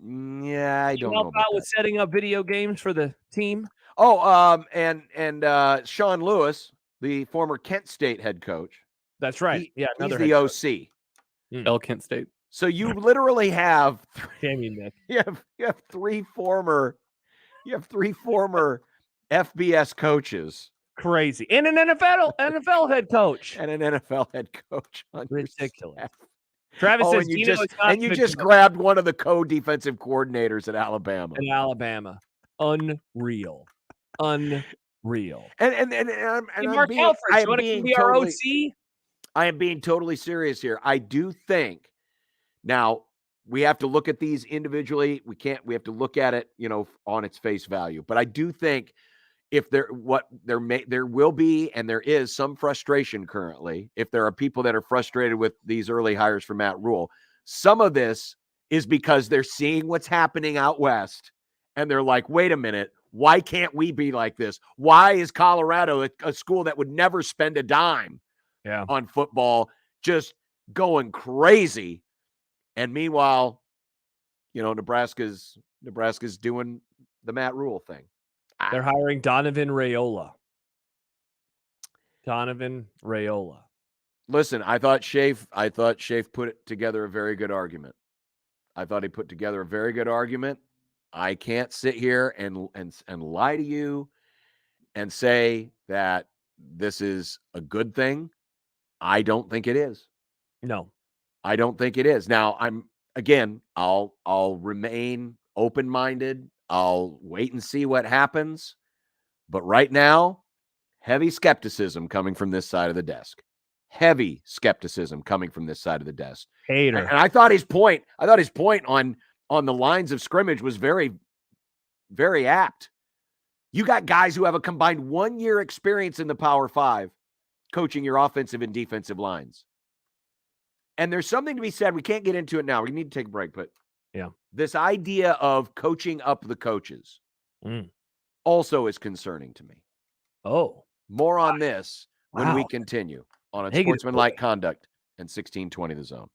know about with setting up video games for the team. And Sean Lewis, the former Kent State head coach. That's right. He's another the OC. L Kent State. So you literally have Nick. You have three former FBS coaches. Crazy. And an NFL head coach. And an NFL head coach. Ridiculous. Travis says, you just grabbed one of the co-defensive coordinators at Alabama. Unreal. And Mark Alfred, you want to be our OC? I am being totally serious here. I do think now we have to look at these individually. We have to look at it, on its face value. But I do think if there will be, and there is some frustration currently, if there are people that are frustrated with these early hires for Matt Rule, some of this is because they're seeing what's happening out West and they're like, wait a minute, why can't we be like this? Why is Colorado a school that would never spend a dime on football just going crazy? And meanwhile, Nebraska's doing the Matt Rule thing. They're hiring Donovan Raiola. Listen, I thought Shafe put together a very good argument. I can't sit here and lie to you and say that this is a good thing. I don't think it is. No. I don't think it is. Now, I'll remain open-minded. I'll wait and see what happens. But right now, Heavy skepticism coming from this side of the desk. Heavy skepticism coming from this side of the desk. Hater. And I thought his point on the lines of scrimmage was very, very apt. You got guys who have a combined 1 year experience in the Power 5 coaching your offensive and defensive lines. And there's something to be said. We can't get into it now. We need to take a break, but yeah, this idea of coaching up the coaches also is concerning to me. Oh, more on this when we Wow. continue on Negative Unsportsmanlike Conduct and 1620 The Zone.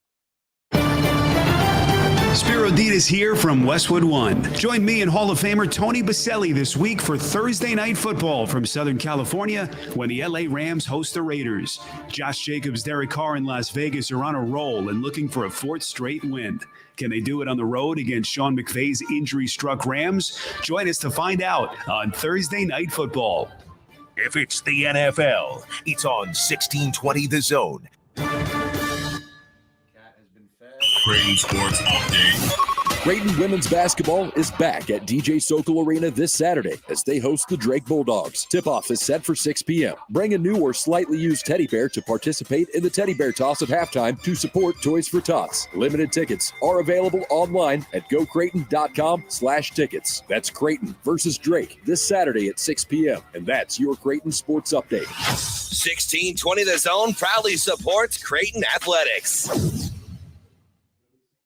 Spiro Deed is here from Westwood One. Join me and Hall of Famer Tony Baselli this week for Thursday Night Football from Southern California when the LA Rams host the Raiders. Josh Jacobs, Derek Carr in Las Vegas are on a roll and looking for a fourth straight win. Can they do it on the road against Sean McVay's injury-struck Rams? Join us to find out on Thursday Night Football. If it's the NFL, it's on 1620 The Zone. Creighton Sports Update. Creighton women's basketball is back at DJ Sokol Arena this Saturday as they host the Drake Bulldogs. Tip-off is set for 6 p.m. Bring a new or slightly used teddy bear to participate in the teddy bear toss at halftime to support Toys for Tots. Limited tickets are available online at gocreighton.com/tickets. That's Creighton versus Drake this Saturday at 6 p.m. And that's your Creighton Sports Update. 1620 The Zone proudly supports Creighton Athletics.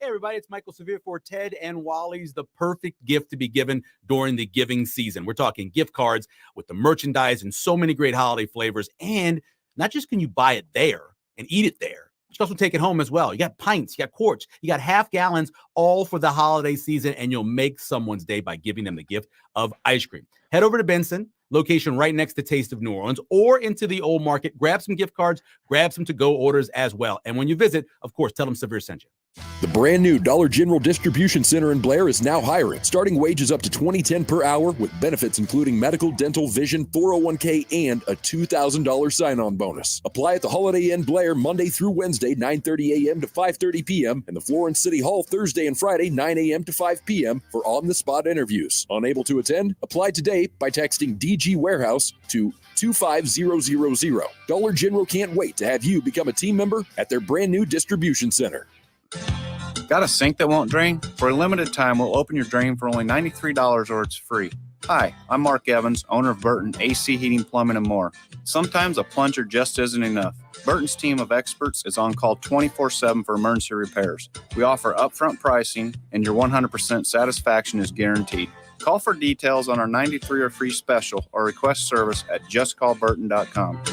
Hey everybody, it's Michael Severe for Ted and Wally's, the perfect gift to be given during the giving season. We're talking gift cards with the merchandise and so many great holiday flavors. And not just can you buy it there and eat it there, you can also take it home as well. You got pints, you got quarts, you got half gallons, all for the holiday season, and you'll make someone's day by giving them the gift of ice cream. Head over to Benson, location right next to Taste of New Orleans, or into the Old Market. Grab some gift cards, grab some to-go orders as well. And when you visit, of course, tell them Severe sent you. The brand new Dollar General Distribution Center in Blair is now hiring, starting wages up to $20.10 per hour with benefits including medical, dental, vision, 401k, and a $2,000 sign-on bonus. Apply at the Holiday Inn Blair Monday through Wednesday, 9:30 a.m. to 5:30 p.m. and the Florence City Hall Thursday and Friday, 9 a.m. to 5 p.m. for on-the-spot interviews. Unable to attend? Apply today by texting DG Warehouse to 25000. Dollar General can't wait to have you become a team member at their brand new distribution center. Got a sink that won't drain? For a limited time, we'll open your drain for only $93 or it's free. Hi, I'm Mark Evans, owner of Burton AC Heating, Plumbing, and more. Sometimes a plunger just isn't enough. Burton's team of experts is on call 24/7 for emergency repairs. We offer upfront pricing, and your 100% satisfaction is guaranteed. Call for details on our 93 or free special or request service at justcallburton.com.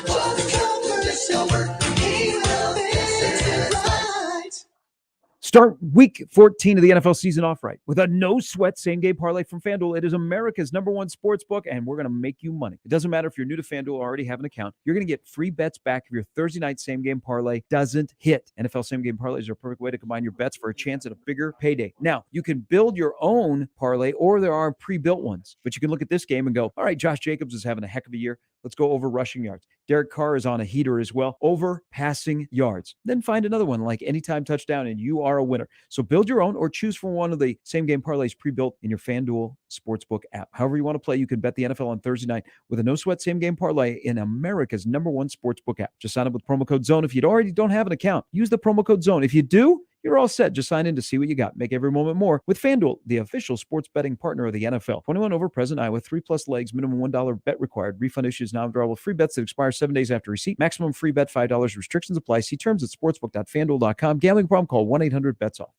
Start week 14 of the NFL season off right with a no-sweat same-game parlay from FanDuel. It is America's #1 sports book, and we're going to make you money. It doesn't matter if you're new to FanDuel or already have an account. You're going to get free bets back if your Thursday night same-game parlay doesn't hit. NFL same-game parlays are a perfect way to combine your bets for a chance at a bigger payday. Now, you can build your own parlay, or there are pre-built ones. But you can look at this game and go, all right, Josh Jacobs is having a heck of a year. Let's go over rushing yards. Derek Carr is on a heater as well. Over passing yards. Then find another one like anytime touchdown, and you are a winner. So build your own or choose from one of the same-game parlays pre-built in your FanDuel Sportsbook app. However you want to play, you can bet the NFL on Thursday night with a no-sweat same-game parlay in America's #1 sportsbook app. Just sign up with promo code ZONE. If you already don't have an account, use the promo code ZONE. If you do, you're all set. Just sign in to see what you got. Make every moment more with FanDuel, the official sports betting partner of the NFL. 21 over, present Iowa, 3+ legs, minimum $1 bet required. Refund issues non-withdrawable. Free bets that expire 7 days after receipt. Maximum free bet $5. Restrictions apply. See terms at sportsbook.fanduel.com. Gambling problem? Call 1-800-BETS-OFF.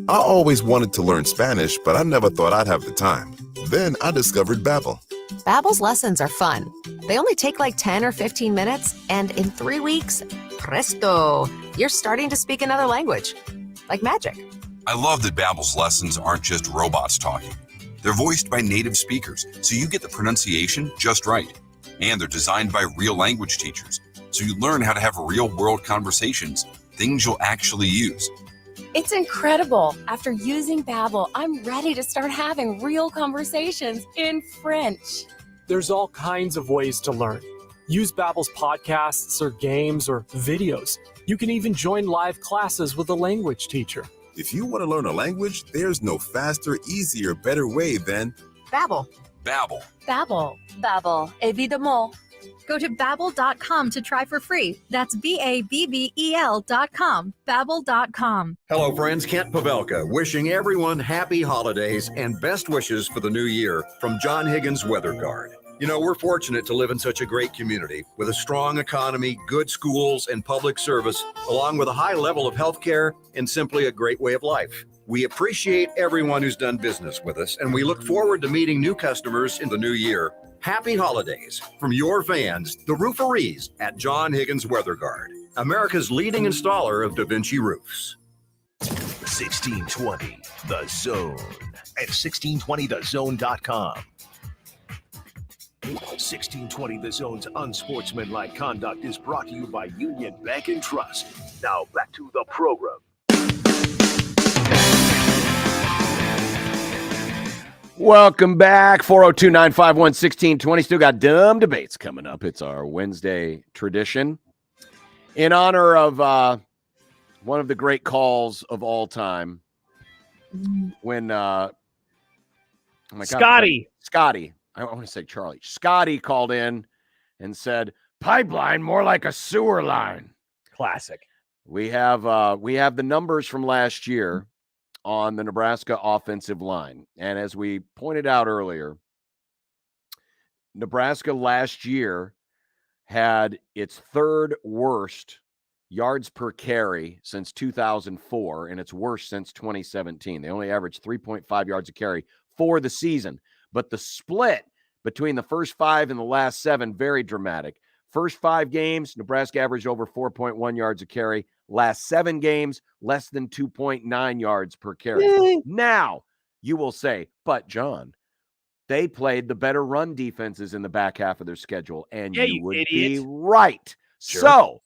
I always wanted to learn Spanish, but I never thought I'd have the time. Then I discovered Babbel. Babbel's lessons are fun. They only take like 10 or 15 minutes, and in 3 weeks, presto, you're starting to speak another language. Like magic. I love that Babbel's lessons aren't just robots talking. They're voiced by native speakers, so you get the pronunciation just right. And they're designed by real language teachers, so you learn how to have real-world conversations, things you'll actually use. It's incredible. After using Babbel, I'm ready to start having real conversations in French. There's all kinds of ways to learn. Use Babbel's podcasts or games or videos. You can even join live classes with a language teacher. If you want to learn a language, there's no faster, easier, better way than Babbel. Babbel. Babbel. Babbel. Évidemment. Go to Babbel.com to try for free. That's BABBEL.com. Babbel.com. Hello, friends. Kent Pavelka wishing everyone happy holidays and best wishes for the new year from John Higgins Weather Guard. You know, we're fortunate to live in such a great community with a strong economy, good schools, and public service, along with a high level of health care and simply a great way of life. We appreciate everyone who's done business with us, and we look forward to meeting new customers in the new year. Happy holidays from your fans, the rooferees at John Higgins Weather Guard, America's leading installer of Da Vinci roofs. 1620 The Zone at 1620thezone.com. 1620 The Zone's Unsportsmanlike Conduct is brought to you by Union Bank and Trust. Now back to the program. Welcome back. 402-951-1620. Still got dumb debates coming up. It's our Wednesday tradition. In honor of one of the great calls of all time, when oh my God, Scotty. I want to say Charlie. Scotty called in and said, "Pipeline more like a sewer line." Classic. We have the numbers from last year on the Nebraska offensive line. And as we pointed out earlier, Nebraska last year had its third worst yards per carry since 2004, and its worst since 2017. They only averaged 3.5 yards a carry for the season. But the split between the first 5 and the last 7, very dramatic. First 5 games, Nebraska averaged over 4.1 yards a carry. Last 7 games, less than 2.9 yards per carry. Now, you will say, but John, they played the better run defenses in the back half of their schedule. And you would be right. Sure. So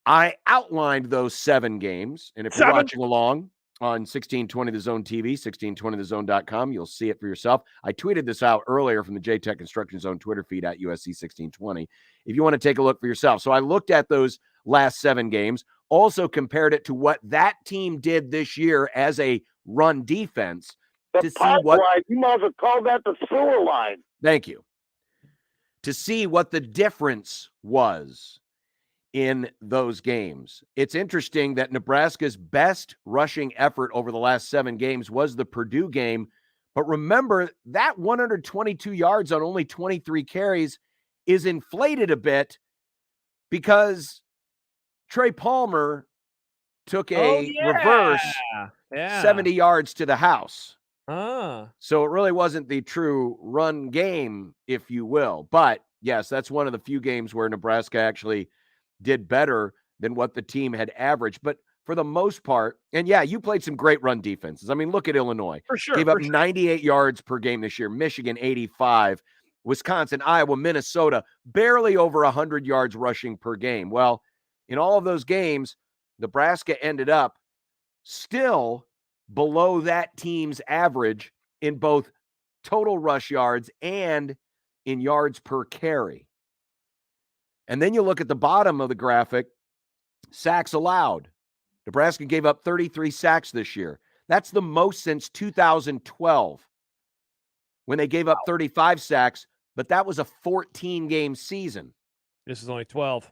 I outlined those 7 games. And if you're watching along on 1620 The Zone TV, 1620thezone.com, you'll see it for yourself. I tweeted this out earlier from the J-Tech Construction Zone Twitter feed at USC 1620. If you want to take a look for yourself. So I looked at those last 7 games, also compared it to what that team did this year as a run defense to see what you might as well call that the sewer line. Thank you. To see what the difference was in those games. It's interesting that Nebraska's best rushing effort over the last 7 games was the Purdue game. But remember, that 122 yards on only 23 carries is inflated a bit because Trey Palmer took a reverse 70 yards to the house. So it really wasn't the true run game, if you will. But yes, that's one of the few games where Nebraska actually did better than what the team had averaged. But for the most part, and yeah, you played some great run defenses. I mean, look at Illinois. For sure. Gave up 98 yards per game this year. Michigan, 85. Wisconsin, Iowa, Minnesota, barely over 100 yards rushing per game. Well, in all of those games, Nebraska ended up still below that team's average in both total rush yards and in yards per carry. And then you look at the bottom of the graphic, sacks allowed. Nebraska gave up 33 sacks this year. That's the most since 2012 when they gave up 35 sacks, but that was a 14-game season. This is only 12.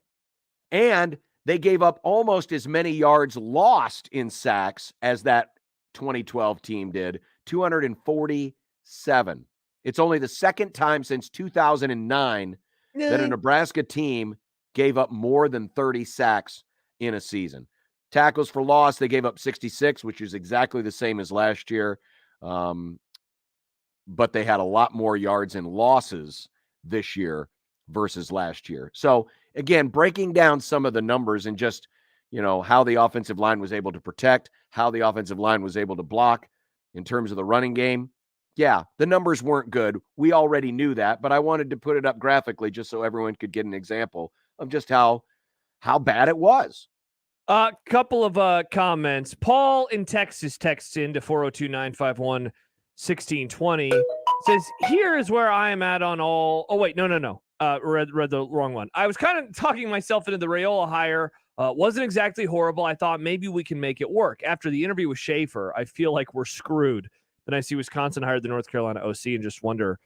And they gave up almost as many yards lost in sacks as that 2012 team did, 247. It's only the second time since 2009 that a Nebraska team gave up more than 30 sacks in a season. Tackles for loss, they gave up 66, which is exactly the same as last year. But they had a lot more yards in losses this year versus last year. So again, breaking down some of the numbers and just, how the offensive line was able to protect, how the offensive line was able to block in terms of the running game. Yeah, the numbers weren't good. We already knew that, but I wanted to put it up graphically just so everyone could get an example of just how bad it was. Couple of comments. Paul in Texas texts in to 402-951-1620. Says, here is where I am at on all. Oh, wait, no. Read the wrong one. I was kind of talking myself into the Raiola hire. Wasn't exactly horrible. I thought maybe we can make it work. After the interview with Schaefer, I feel like we're screwed. Then I see Wisconsin hired the North Carolina OC and just wonder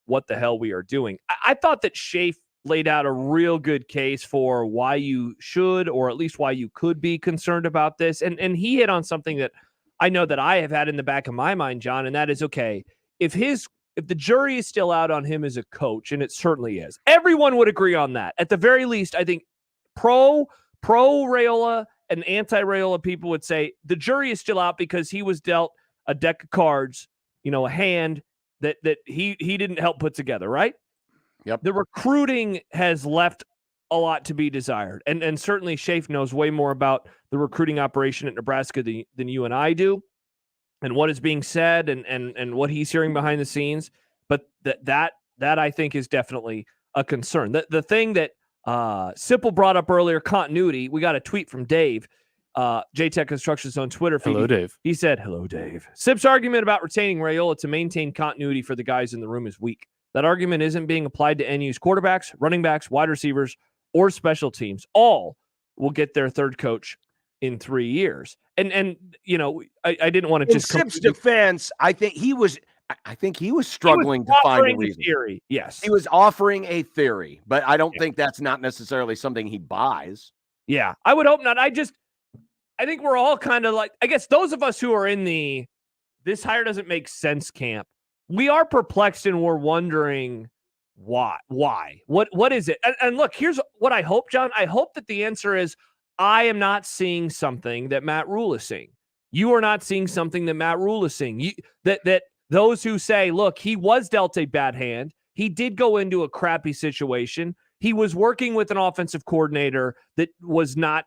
what the hell we are doing. I thought that Schaefer laid out a real good case for why you should, or at least why you could be concerned about this. And he hit on something that I know that I have had in the back of my mind, John, and that is, okay, if the jury is still out on him as a coach, and it certainly is, everyone would agree on that. At the very least, I think pro Raiola and anti-Raiola people would say the jury is still out because he was dealt a deck of cards, a hand that he didn't help put together, right? Yep. The recruiting has left a lot to be desired. And certainly Shafe knows way more about the recruiting operation at Nebraska than you and I do, and what is being said and what he's hearing behind the scenes. But that I think is definitely a concern. The thing that Sipple brought up earlier, continuity, we got a tweet from Dave, JTech Constructions on Twitter feed. Hello, Dave. He said, "Hello, Dave. Sip's argument about retaining Raiola to maintain continuity for the guys in the room is weak. That argument isn't being applied to NU's quarterbacks, running backs, wide receivers, or special teams. All will get their third coach in 3 years." And I didn't want to just in Sip's defense, I think he was struggling to find a reason. Theory. Yes. He was offering a theory, but I don't think that's not necessarily something he buys. Yeah, I would hope not. I think we're all kind of like, I guess those of us who are in this hire doesn't make sense camp, we are perplexed and we're wondering why. What is it? And look, here's what I hope, John. I hope that the answer is, I am not seeing something that Matt Rule is seeing. You are not seeing something that Matt Rule is seeing. That those who say, look, he was dealt a bad hand. He did go into a crappy situation. He was working with an offensive coordinator that was not,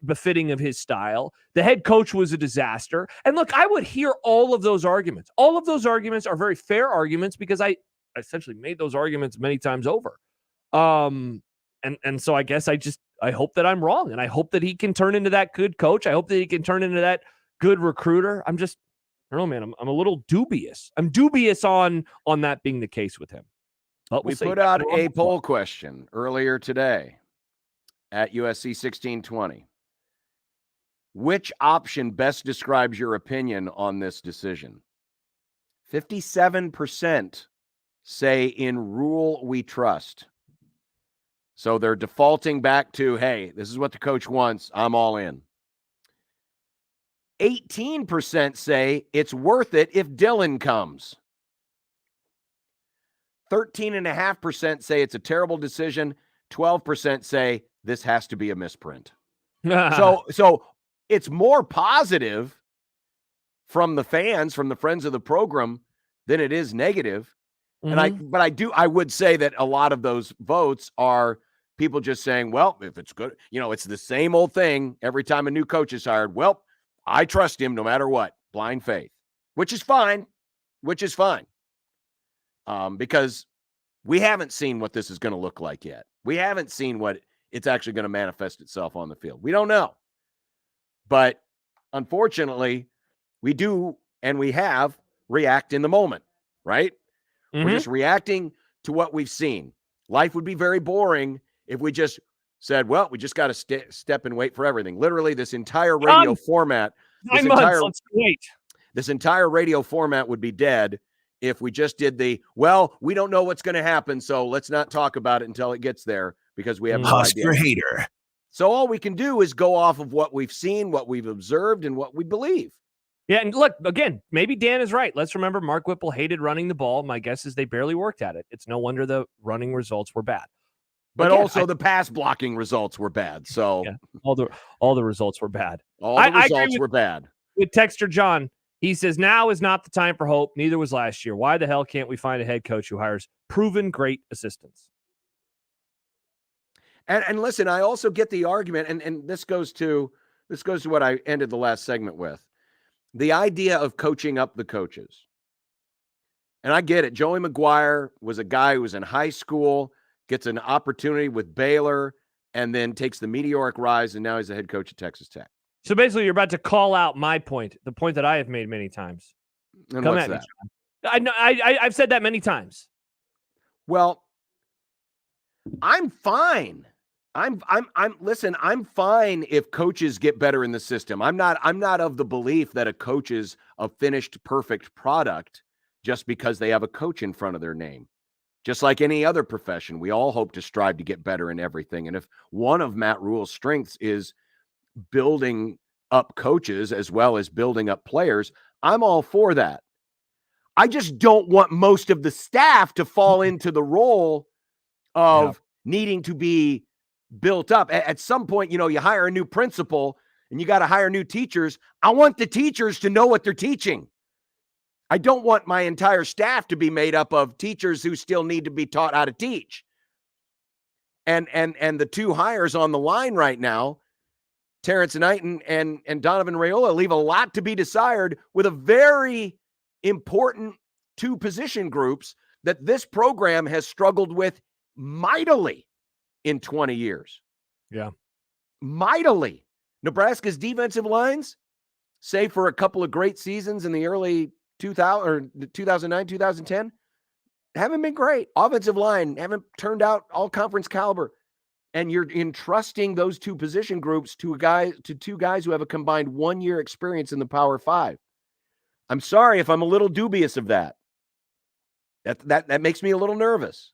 befitting of his style. The head coach was a disaster. And look, I would hear all of those arguments. All of those arguments are very fair arguments because I essentially made those arguments many times over. And so I guess I hope that I'm wrong, and I hope that he can turn into that good coach. I hope that he can turn into that good recruiter. I don't know, man. I'm a little dubious. I'm dubious on that being the case with him. But we put out a poll question earlier today at USC 1620. Which option best describes your opinion on this decision? 57% say in Rule we trust. So they're defaulting back to, hey, this is what the coach wants. I'm all in. 18% say it's worth it if Dylan comes. 13.5% say it's a terrible decision. 12% say this has to be a misprint. So it's more positive from the fans, from the friends of the program, than it is negative. Mm-hmm. And I would say that a lot of those votes are people just saying, well, if it's good, it's the same old thing every time a new coach is hired. Well, I trust him no matter what. Blind faith, which is fine. Because we haven't seen what this is going to look like yet. We haven't seen what it's actually going to manifest itself on the field. We don't know. But unfortunately, we do, and we have, react in the moment, right? Mm-hmm. We're just reacting to what we've seen. Life would be very boring if we just said, well, we just got to step and wait for everything. Literally, this entire radio format, this entire radio format would be dead if we just did we don't know what's going to happen, so let's not talk about it until it gets there because we have no idea. Husker hater. So all we can do is go off of what we've seen, what we've observed, and what we believe. Yeah, and look, again, maybe Dan is right. Let's remember Mark Whipple hated running the ball. My guess is they barely worked at it. It's no wonder the running results were bad. But also the pass blocking results were bad. So yeah, all the results were bad. All the results were bad. With Texter John, he says, now is not the time for hope. Neither was last year. Why the hell can't we find a head coach who hires proven great assistants? And listen, I also get the argument, and this goes to what I ended the last segment with. The idea of coaching up the coaches. And I get it. Joey McGuire was a guy who was in high school, gets an opportunity with Baylor, and then takes the meteoric rise, and now he's the head coach at Texas Tech. So basically, you're about to call out my point, the point that I have made many times. And come at me, John. I've said that many times. Well, I'm fine. Listen, I'm fine if coaches get better in the system. I'm not of the belief that a coach is a finished, perfect product just because they have a coach in front of their name. Just like any other profession, we all hope to strive to get better in everything. And if one of Matt Rule's strengths is building up coaches as well as building up players, I'm all for that. I just don't want most of the staff to fall into the role of needing to be built up. At some point, you hire a new principal and you got to hire new teachers. I want the teachers to know what they're teaching. I don't want my entire staff to be made up of teachers who still need to be taught how to teach. And the two hires on the line right now, Terrence Knighton and Donovan Raiola, leave a lot to be desired with a very important two position groups that this program has struggled with mightily in 20 years. Yeah. Mightily. Nebraska's defensive lines, save for a couple of great seasons in the early 2009, 2010, haven't been great. Offensive line haven't turned out all conference caliber. And you're entrusting those two position groups to two guys who have a combined 1 year experience in the Power Five. I'm sorry if I'm a little dubious of that. That makes me a little nervous.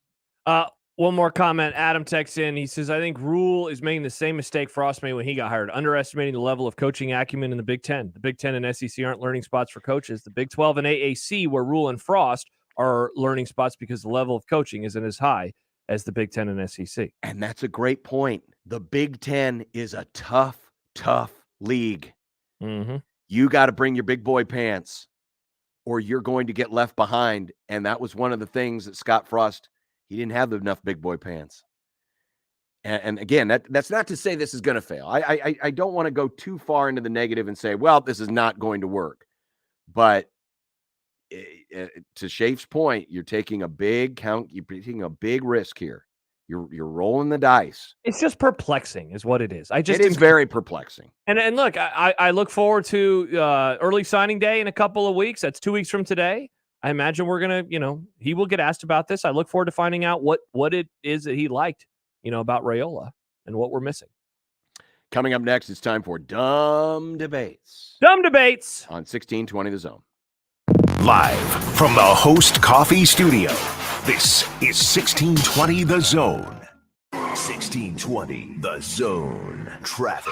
One more comment. Adam texts in. He says, I think Rule is making the same mistake Frost made when he got hired, underestimating the level of coaching acumen in the Big Ten. The Big Ten and SEC aren't learning spots for coaches. The Big 12 and AAC, where Rule and Frost are learning spots because the level of coaching isn't as high as the Big Ten and SEC. And that's a great point. The Big Ten is a tough league. Mm-hmm. You got to bring your big boy pants or you're going to get left behind. And that was one of the things that Scott Frost, he didn't have enough big boy pants. And again, that's not to say this is going to fail. I don't want to go too far into the negative and say, well, this is not going to work. But to Shafe's point, you're taking a big risk here. You're rolling the dice. It's just perplexing is what it is. It is very perplexing. And look, I look forward to early signing day in a couple of weeks. That's 2 weeks from today. I imagine we're going to, he will get asked about this. I look forward to finding out what it is that he liked, about Raiola and what we're missing. Coming up next, it's time for Dumb Debates. Dumb Debates on 1620 The Zone. Live from the Host Coffee Studio, this is 1620 The Zone. 1620 The Zone. Traffic.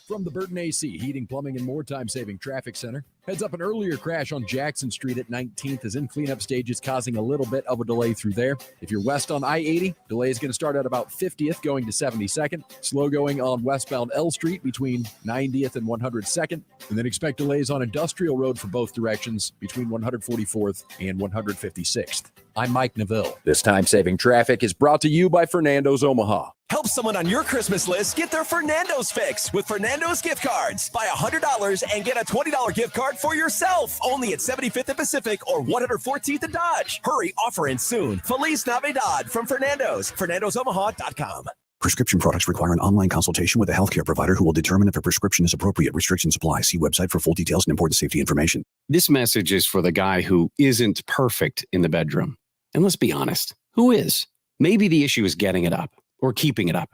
From the Burton AC Heating, Plumbing, and More Time-Saving Traffic Center. Heads up, an earlier crash on Jackson Street at 19th is in cleanup stages, causing a little bit of a delay through there. If you're west on I-80, delay is going to start at about 50th going to 72nd. Slow going on westbound L Street between 90th and 102nd. And then expect delays on Industrial Road for both directions between 144th and 156th. I'm Mike Neville. This time-saving traffic is brought to you by Fernando's Omaha. Help someone on your Christmas list get their Fernando's fix with Fernando's gift cards. Buy $100 and get a $20 gift card for yourself. Only at 75th and Pacific or 114th and Dodge. Hurry, offer ends soon. Feliz Navidad from Fernando's. FernandosOmaha.com. Prescription products require an online consultation with a healthcare provider who will determine if a prescription is appropriate. Restrictions apply. See website for full details and important safety information. This message is for the guy who isn't perfect in the bedroom. And let's be honest, who is? Maybe the issue is getting it up or keeping it up,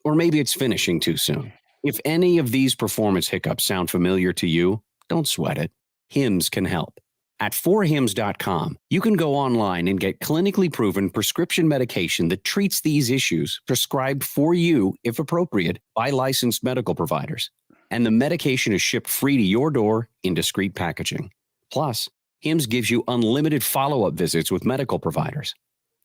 or maybe it's finishing too soon. If any of these performance hiccups sound familiar to you, don't sweat it. Hims can help. At 4hims.com, you can go online and get clinically proven prescription medication that treats these issues prescribed for you, if appropriate, by licensed medical providers. And the medication is shipped free to your door in discreet packaging. Plus, Hims gives you unlimited follow-up visits with medical providers.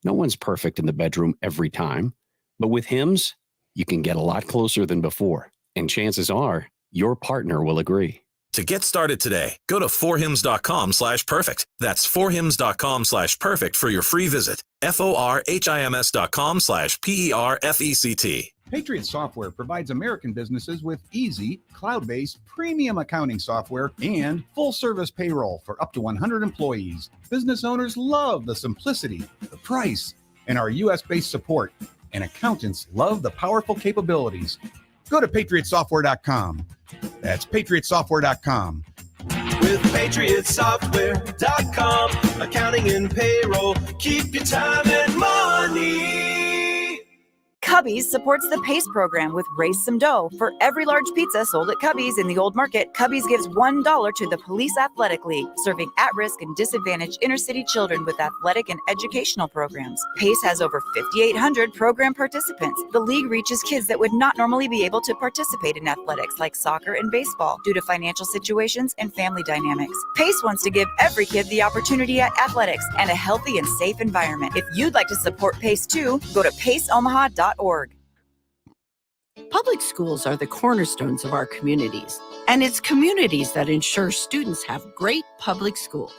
No one's perfect in the bedroom every time, but with Hims, you can get a lot closer than before. And chances are, your partner will agree. To get started today, go to 4hims.com/perfect. That's 4hims.com/perfect for your free visit. FORHIMS.com/PERFECT. Patriot Software provides American businesses with easy, cloud-based, premium accounting software and full-service payroll for up to 100 employees. Business owners love the simplicity, the price, and our U.S.-based support. And accountants love the powerful capabilities. Go to patriotsoftware.com. That's patriotsoftware.com. With patriotsoftware.com, accounting and payroll, keep your time and money. Cubby's supports the PACE program with Raise Some Dough. For every large pizza sold at Cubby's in the Old Market, Cubby's gives $1 to the Police Athletic League, serving at-risk and disadvantaged inner-city children with athletic and educational programs. PACE has over 5,800 program participants. The league reaches kids that would not normally be able to participate in athletics like soccer and baseball due to financial situations and family dynamics. PACE wants to give every kid the opportunity at athletics and a healthy and safe environment. If you'd like to support PACE too, go to paceomaha.org. Public schools are the cornerstones of our communities, and it's communities that ensure students have great public schools.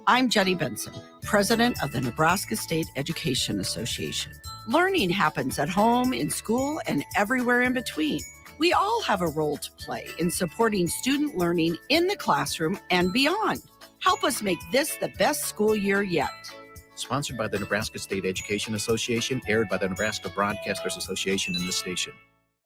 I'm Jenny Benson, president of the Nebraska State Education Association. Learning happens at home, in school, and everywhere in between. We all have a role to play in supporting student learning in the classroom and beyond. Help us make this the best school year yet. Sponsored by the Nebraska State Education Association, aired by the Nebraska Broadcasters Association in this station.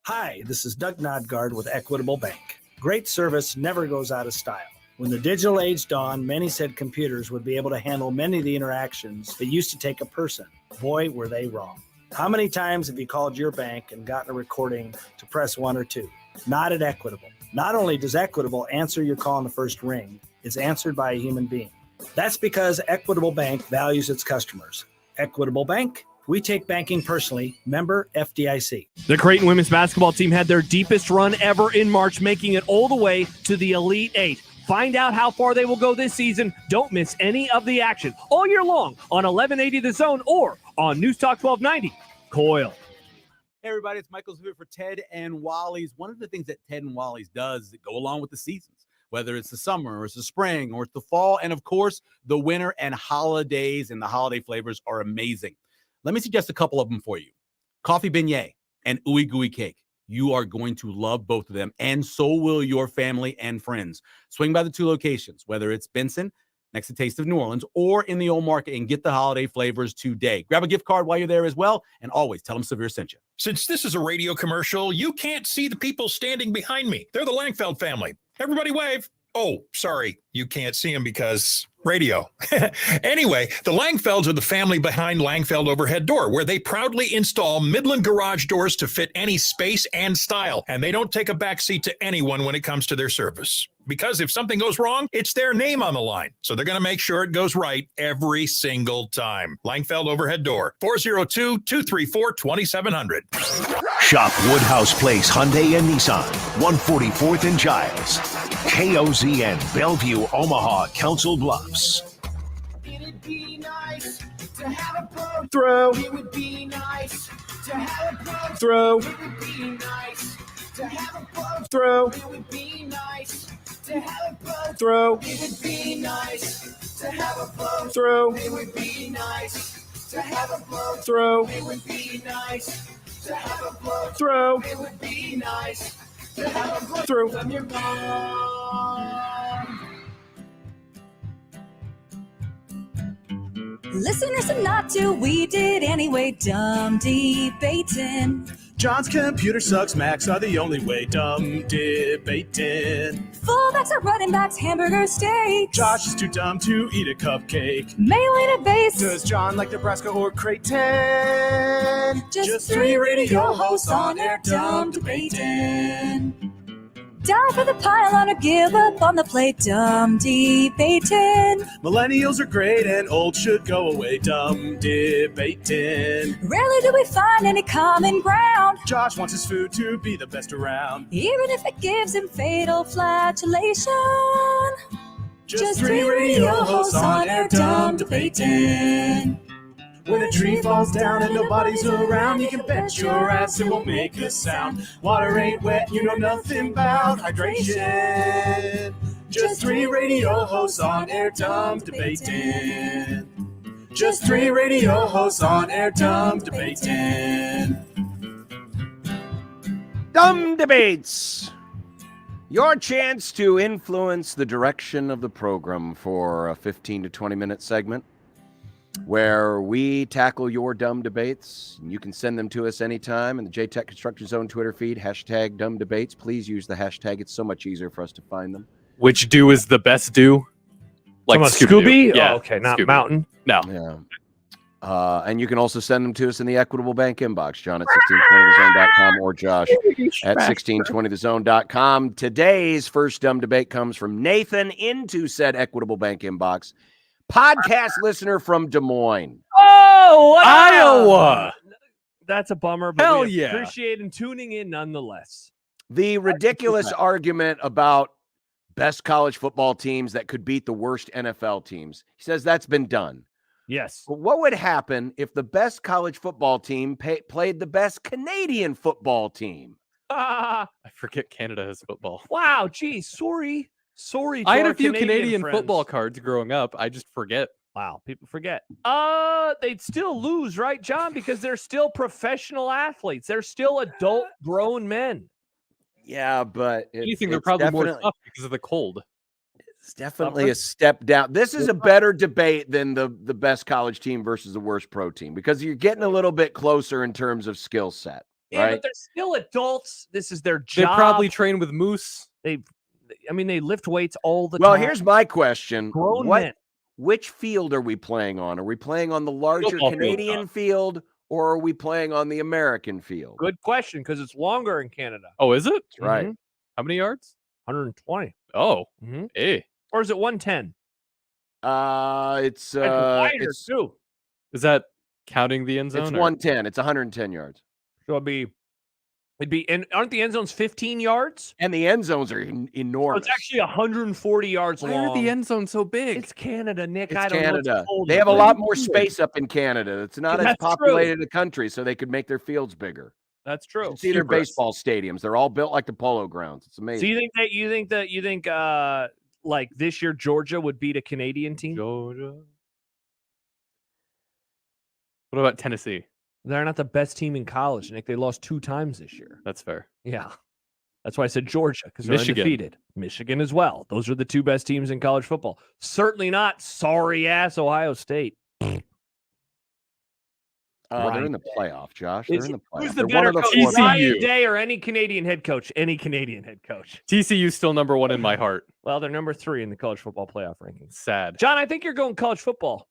Hi, this is Doug Nodgard with Equitable Bank. Great service never goes out of style. When the digital age dawned, many said computers would be able to handle many of the interactions that used to take a person. Boy, were they wrong. How many times have you called your bank and gotten a recording to press 1 or 2? Not at Equitable. Not only does Equitable answer your call in the first ring, it's answered by a human being. That's because Equitable Bank values its customers. Equitable Bank, we take banking personally. Member FDIC. The Creighton women's basketball team had their deepest run ever in March, making it all the way to the Elite Eight. Find out how far they will go this season. Don't miss any of the action all year long on 1180 The Zone or on News Talk 1290. Coil. Hey everybody, it's Michael Zivit for Ted and Wally's. One of the things that Ted and Wally's does is go along with the seasons, whether it's the summer or it's the spring or it's the fall, and of course, the winter and holidays, and the holiday flavors are amazing. Let me suggest a couple of them for you. Coffee beignet and ooey gooey cake. You are going to love both of them, and so will your family and friends. Swing by the two locations, whether it's Benson, next to Taste of New Orleans, or in the Old Market, and get the holiday flavors today. Grab a gift card while you're there as well, and always tell them Severe sent you. Since this is a radio commercial, you can't see the people standing behind me. They're the Langfeld family. Everybody wave. Oh, sorry, you can't see them because radio. Anyway, the Langfelds are the family behind Langfeld Overhead Door, where they proudly install Midland garage doors to fit any space and style, and they don't take a backseat to anyone when it comes to their service. Because if something goes wrong, it's their name on the line, so they're going to make sure it goes right every single time. Langfeld Overhead Door, 402-234-2700. Shop Woodhouse Place Hyundai and Nissan, 144th and Giles. KOZN, Bellevue, Omaha, Council Bluffs. It'd be nice to have a pro throw. It would be nice to have a pro throw. It would be nice to have a pro throw. It would be nice to have a pro throw. It would be nice to have a pro throw. It would be nice to have a pro throw. It would be nice to have a pro throw. It would be nice to have a pro throw. from your mom. Listen or not to, we did anyway, dumb debating. John's computer sucks, Macs are the only way, dumb debating. Fullbacks are running backs, hamburger steaks. Josh is too dumb to eat a cupcake. Mailing a base. Does John like Nebraska or Creighton? Just three radio hosts on air, dumb debating. Die for the pylon or give up on the plate, dumb debating. Millennials are great and old should go away, dumb debating. Rarely do we find any common ground. Josh wants his food to be the best around, even if it gives him fatal flatulation. Just three radio hosts on air, dumb debating. When a tree falls down and nobody's around, you can bet your ass it won't make a sound. Water ain't wet, you know nothing about hydration. Just three radio hosts on air, dumb debating. Just three radio hosts on air, dumb debating. Dumb Debates. Your chance to influence the direction of the program for a 15 to 20 minute segment where we tackle your dumb debates. You can send them to us anytime in the JTech Construction Zone Twitter feed, hashtag dumb debates. Please use the hashtag. It's so much easier for us to find them. Which do is the best do? Like Scooby? Yeah. Oh, okay, not Scooby. Mountain. No. Yeah. And you can also send them to us in the Equitable Bank inbox, John at 1620thezone.com or Josh at 1620thezone.com. Today's first dumb debate comes from Nathan into said Equitable Bank inbox. Podcast listener from Des Moines. Oh, wow. Iowa. That's a bummer, but Hell we yeah. appreciate him tuning in nonetheless. The ridiculous argument about best college football teams that could beat the worst NFL teams. He says that's been done. Yes. But what would happen if the best college football team played the best Canadian football team? I forget Canada has football. Wow, geez, sorry. Sorry. I had to a few our Canadian friends. football cards growing up. I just forget. Wow, people forget. They'd still lose, right, John? Because they're still professional athletes. They're still adult grown men. Yeah, but You think they're probably more tough because of the cold. It's definitely a step down. This is a better debate than the best college team versus the worst pro team because you're getting a little bit closer in terms of skill set, Yeah, right? but they're still adults. This is their job. They probably train with moose. They lift weights all the Well, time. here's my question. Grown men. Which field are we playing on? Are we playing on the larger Football field, Canadian field or are we playing on the American field? Good question, because it's longer in Canada. Oh, is it? That's right. Mhm. How many yards? 120. Oh, Mhm. hey. Or is it 110? It's wider, too. Is that counting the end zone? It's or- 110. It's 110 yards. So and aren't the end zones 15 yards? And the end zones are So enormous. it's actually 140 yards Why long. are the end zones so big? It's Canada, Nick. It's I don't know. Canada. What's cold They have a in lot it. more space up in Canada. It's not as That's populated a country, so they could make their fields bigger. That's true. See their baseball stadiums. They're all built like the Polo Grounds. It's So amazing. you think like this year Georgia would beat a Canadian team? Georgia. What about Tennessee? They're not the best team in college, Nick. They lost 2 times this year. That's fair. Yeah. That's why I said Georgia, because they're Michigan. undefeated. Michigan as well. Those are the 2 best teams in college football. Certainly not sorry-ass Ohio State. They're in the playoff, Josh. They're in the playoff. Who's the They're one better of the coach, four- Ryan Day or any Canadian head coach? Any Canadian head coach. TCU's still number 1 in my heart. Well, they're number 3 in the college football playoff rankings. Sad. John, I think you're going college football.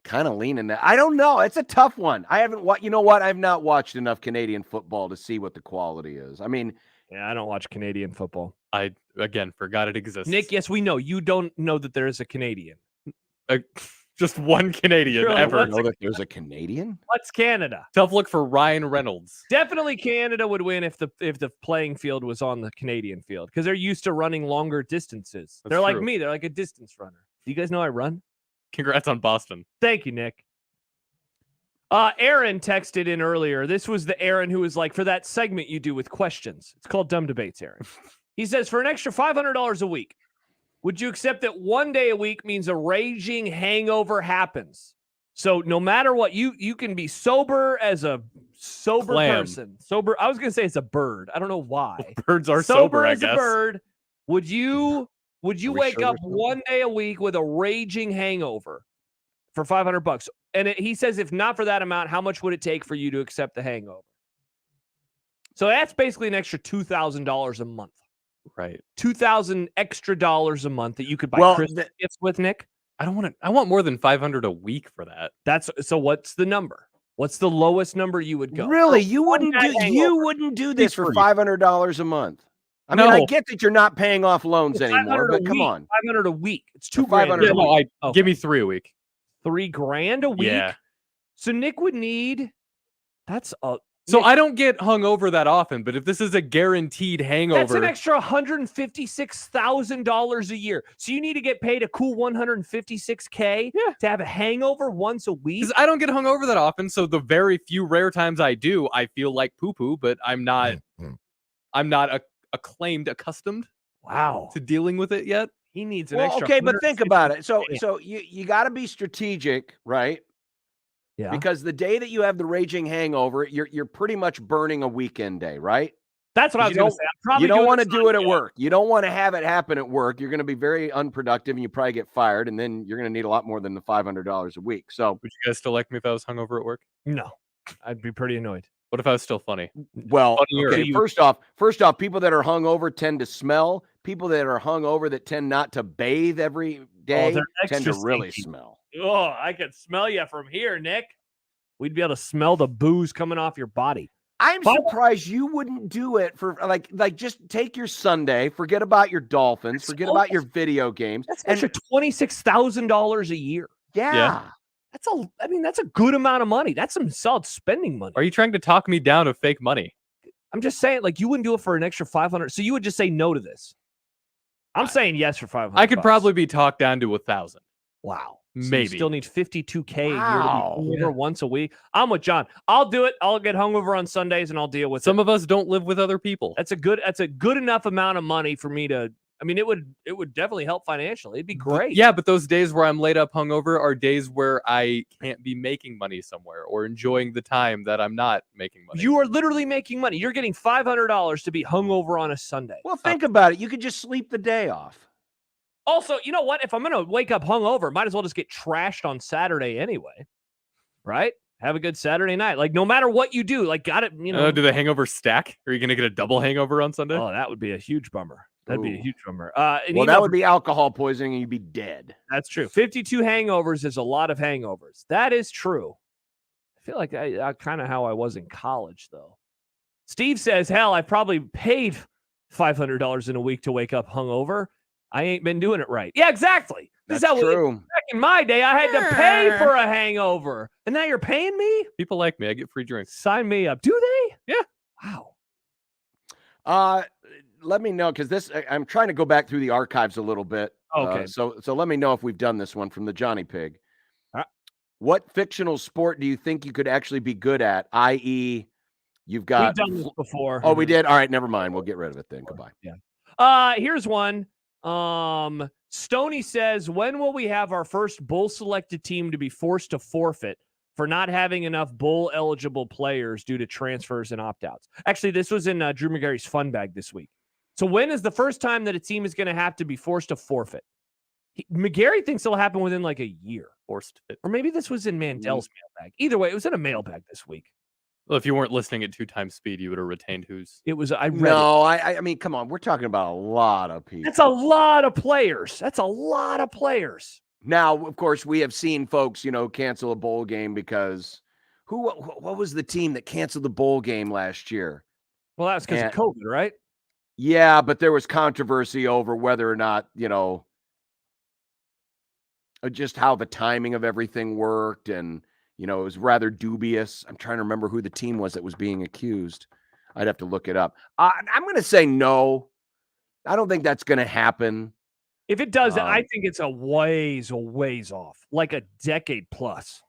Kind of leaning that. I don't know. It's a tough one. I haven't you know what? I've not watched enough Canadian football to see what the quality is. I mean, Yeah, I don't watch Canadian football. I, again, forgot it exists. Nick, yes, we know. You don't know that there is a Canadian. Just one Canadian Really? ever. know that there's a Canadian? What's Canada? Tough look for Ryan Reynolds. Definitely Canada would win if the playing field was on the Canadian field because they're used to running longer distances. That's They're like true. me. They're like a distance runner. Do you guys know I run? Congrats on Boston. Thank you, Nick. Aaron texted in earlier. This was the Aaron who was like, for that segment you do with questions. It's called Dumb Debates, Aaron. He says, for an extra $500 a week, would you accept that one day a week means a raging hangover happens? So no matter what, you can be sober as a sober Clam. person. Sober. I was going to say it's a bird. I don't know why. Birds are sober, I as guess. a bird. Would you wake sure up we're sober? one day a week with a raging hangover for $500? And he says, if not for that amount, how much would it take for you to accept the hangover? So that's basically an extra $2,000 a month. Right. $2,000 extra dollars a month that you could buy Well, Christmas gifts with, Nick. I don't want to. I want more than 500 a week for that. So what's the number? What's the lowest number you would go? Really? You wouldn't that do hangover. this for free. $500 a month? I mean, I No. get that you're not paying off loans It's anymore, 500 but a come week. on. 500 a week. It's $2,000 500 a a week. No, Okay. give me 3 a week. $3,000 a week. Yeah. So Nick would need. That's a. So Nick, I don't get hungover that often, but if this is a guaranteed hangover, that's an extra $156,000 a year. So you need to get paid a cool $156K to have a hangover once a week. because I don't get hungover that often. So the very few rare times I do, I feel like poo poo, but I'm not. I'm not accustomed. Wow. To dealing with it yet. He needs an Well, extra. okay, but think about it. So $156K. you got to be strategic, right? Yeah. Because the day that you have the raging hangover, you're pretty much burning a weekend day, right? That's what I was You going to don't- say. I'm probably You don't doing want to this do it on- at work. You don't want to have it happen at work. You're going to be very unproductive, and you probably get fired, and then you're going to need a lot more than the $500 a week. So, Would you guys still like me if I was hungover at work? No, I'd be pretty annoyed. What if I was still funny? well, Funnier. okay. First off, people that are hungover tend to smell. People that are hungover that tend not to bathe every day they're tend to extra really stinky. smell. Oh, I could smell you from here, Nick. We'd be able to smell the booze coming off your body. I'm surprised you wouldn't do it for like just take your Sunday, forget about your Dolphins, forget about your video games. That's an extra $26,000 a year. Yeah. That's a good amount of money. That's some solid spending money. Are you trying to talk me down of fake money? I'm just saying, like, you wouldn't do it for an extra 500. So you would just say no to this. I'm saying yes for 500. I could probably be talked down to 1,000. Wow. So Maybe. you still need $52K a year Wow. to be hungover once a week. I'm with John. I'll do it. I'll get hungover on Sundays and I'll deal with Some of us don't live with other people. That's a good enough amount of money for me to. I mean, it would definitely help financially. It'd be great. Yeah, but those days where I'm laid up hungover are days where I can't be making money somewhere or enjoying the time that I'm not making money. You are literally making money. You're getting $500 to be hungover on a Sunday. Well, think about it. You could just sleep the day off. Also, you know what? If I'm going to wake up hungover, might as well just get trashed on Saturday anyway, right? Have a good Saturday night. Like, no matter what you do, like, got it, you know. Do the hangovers stack? Are you going to get a double hangover on Sunday? Oh, that would be a huge bummer. That'd be a huge bummer. Well, that would be alcohol poisoning and you'd be dead. That's true. 52 hangovers is a lot of hangovers. That is true. I feel like I kind of how I was in college, though. Steve says, hell, I probably paid $500 in a week to wake up hungover. I ain't been doing it right. Yeah, exactly. This That's is how true. Back in my day, I had to pay for a hangover. And now you're paying me? People like me. I get free drinks. Sign me up. Do they? Yeah. Wow. Let me know, because I'm trying to go back through the archives a little bit. Okay. So let me know if we've done this one from the Johnny Pig. What fictional sport do you think you could actually be good at? I.e., you've got. We've done this before. Oh, we did? All right, never mind. We'll get rid of it then. Goodbye. Yeah. Here's one. Stoney says, when will we have our first bowl selected team to be forced to forfeit for not having enough bowl eligible players due to transfers and opt-outs? Actually, this was in Drew McGarry's fun bag this week. So when is the first time that a team is going to have to be forced to forfeit? McGarry thinks it'll happen within like a year. Forced fit. Or maybe this was in Mandel's mailbag. Either way, it was in a mailbag this week. Well, if you weren't listening at 2 times speed, you would have retained who's. It was. I read No, it. I mean, come on. We're talking about a lot of people. That's a lot of players. That's a lot of players. Now, of course, we have seen folks, cancel a bowl game because what was the team that canceled the bowl game last year? Well, that's because of COVID, right? Yeah, but there was controversy over whether or not, just how the timing of everything worked. And, it was rather dubious. I'm trying to remember who the team was that was being accused. I'd have to look it up. I'm going to say no. I don't think that's going to happen. If it does, I think it's a ways off, like a decade plus.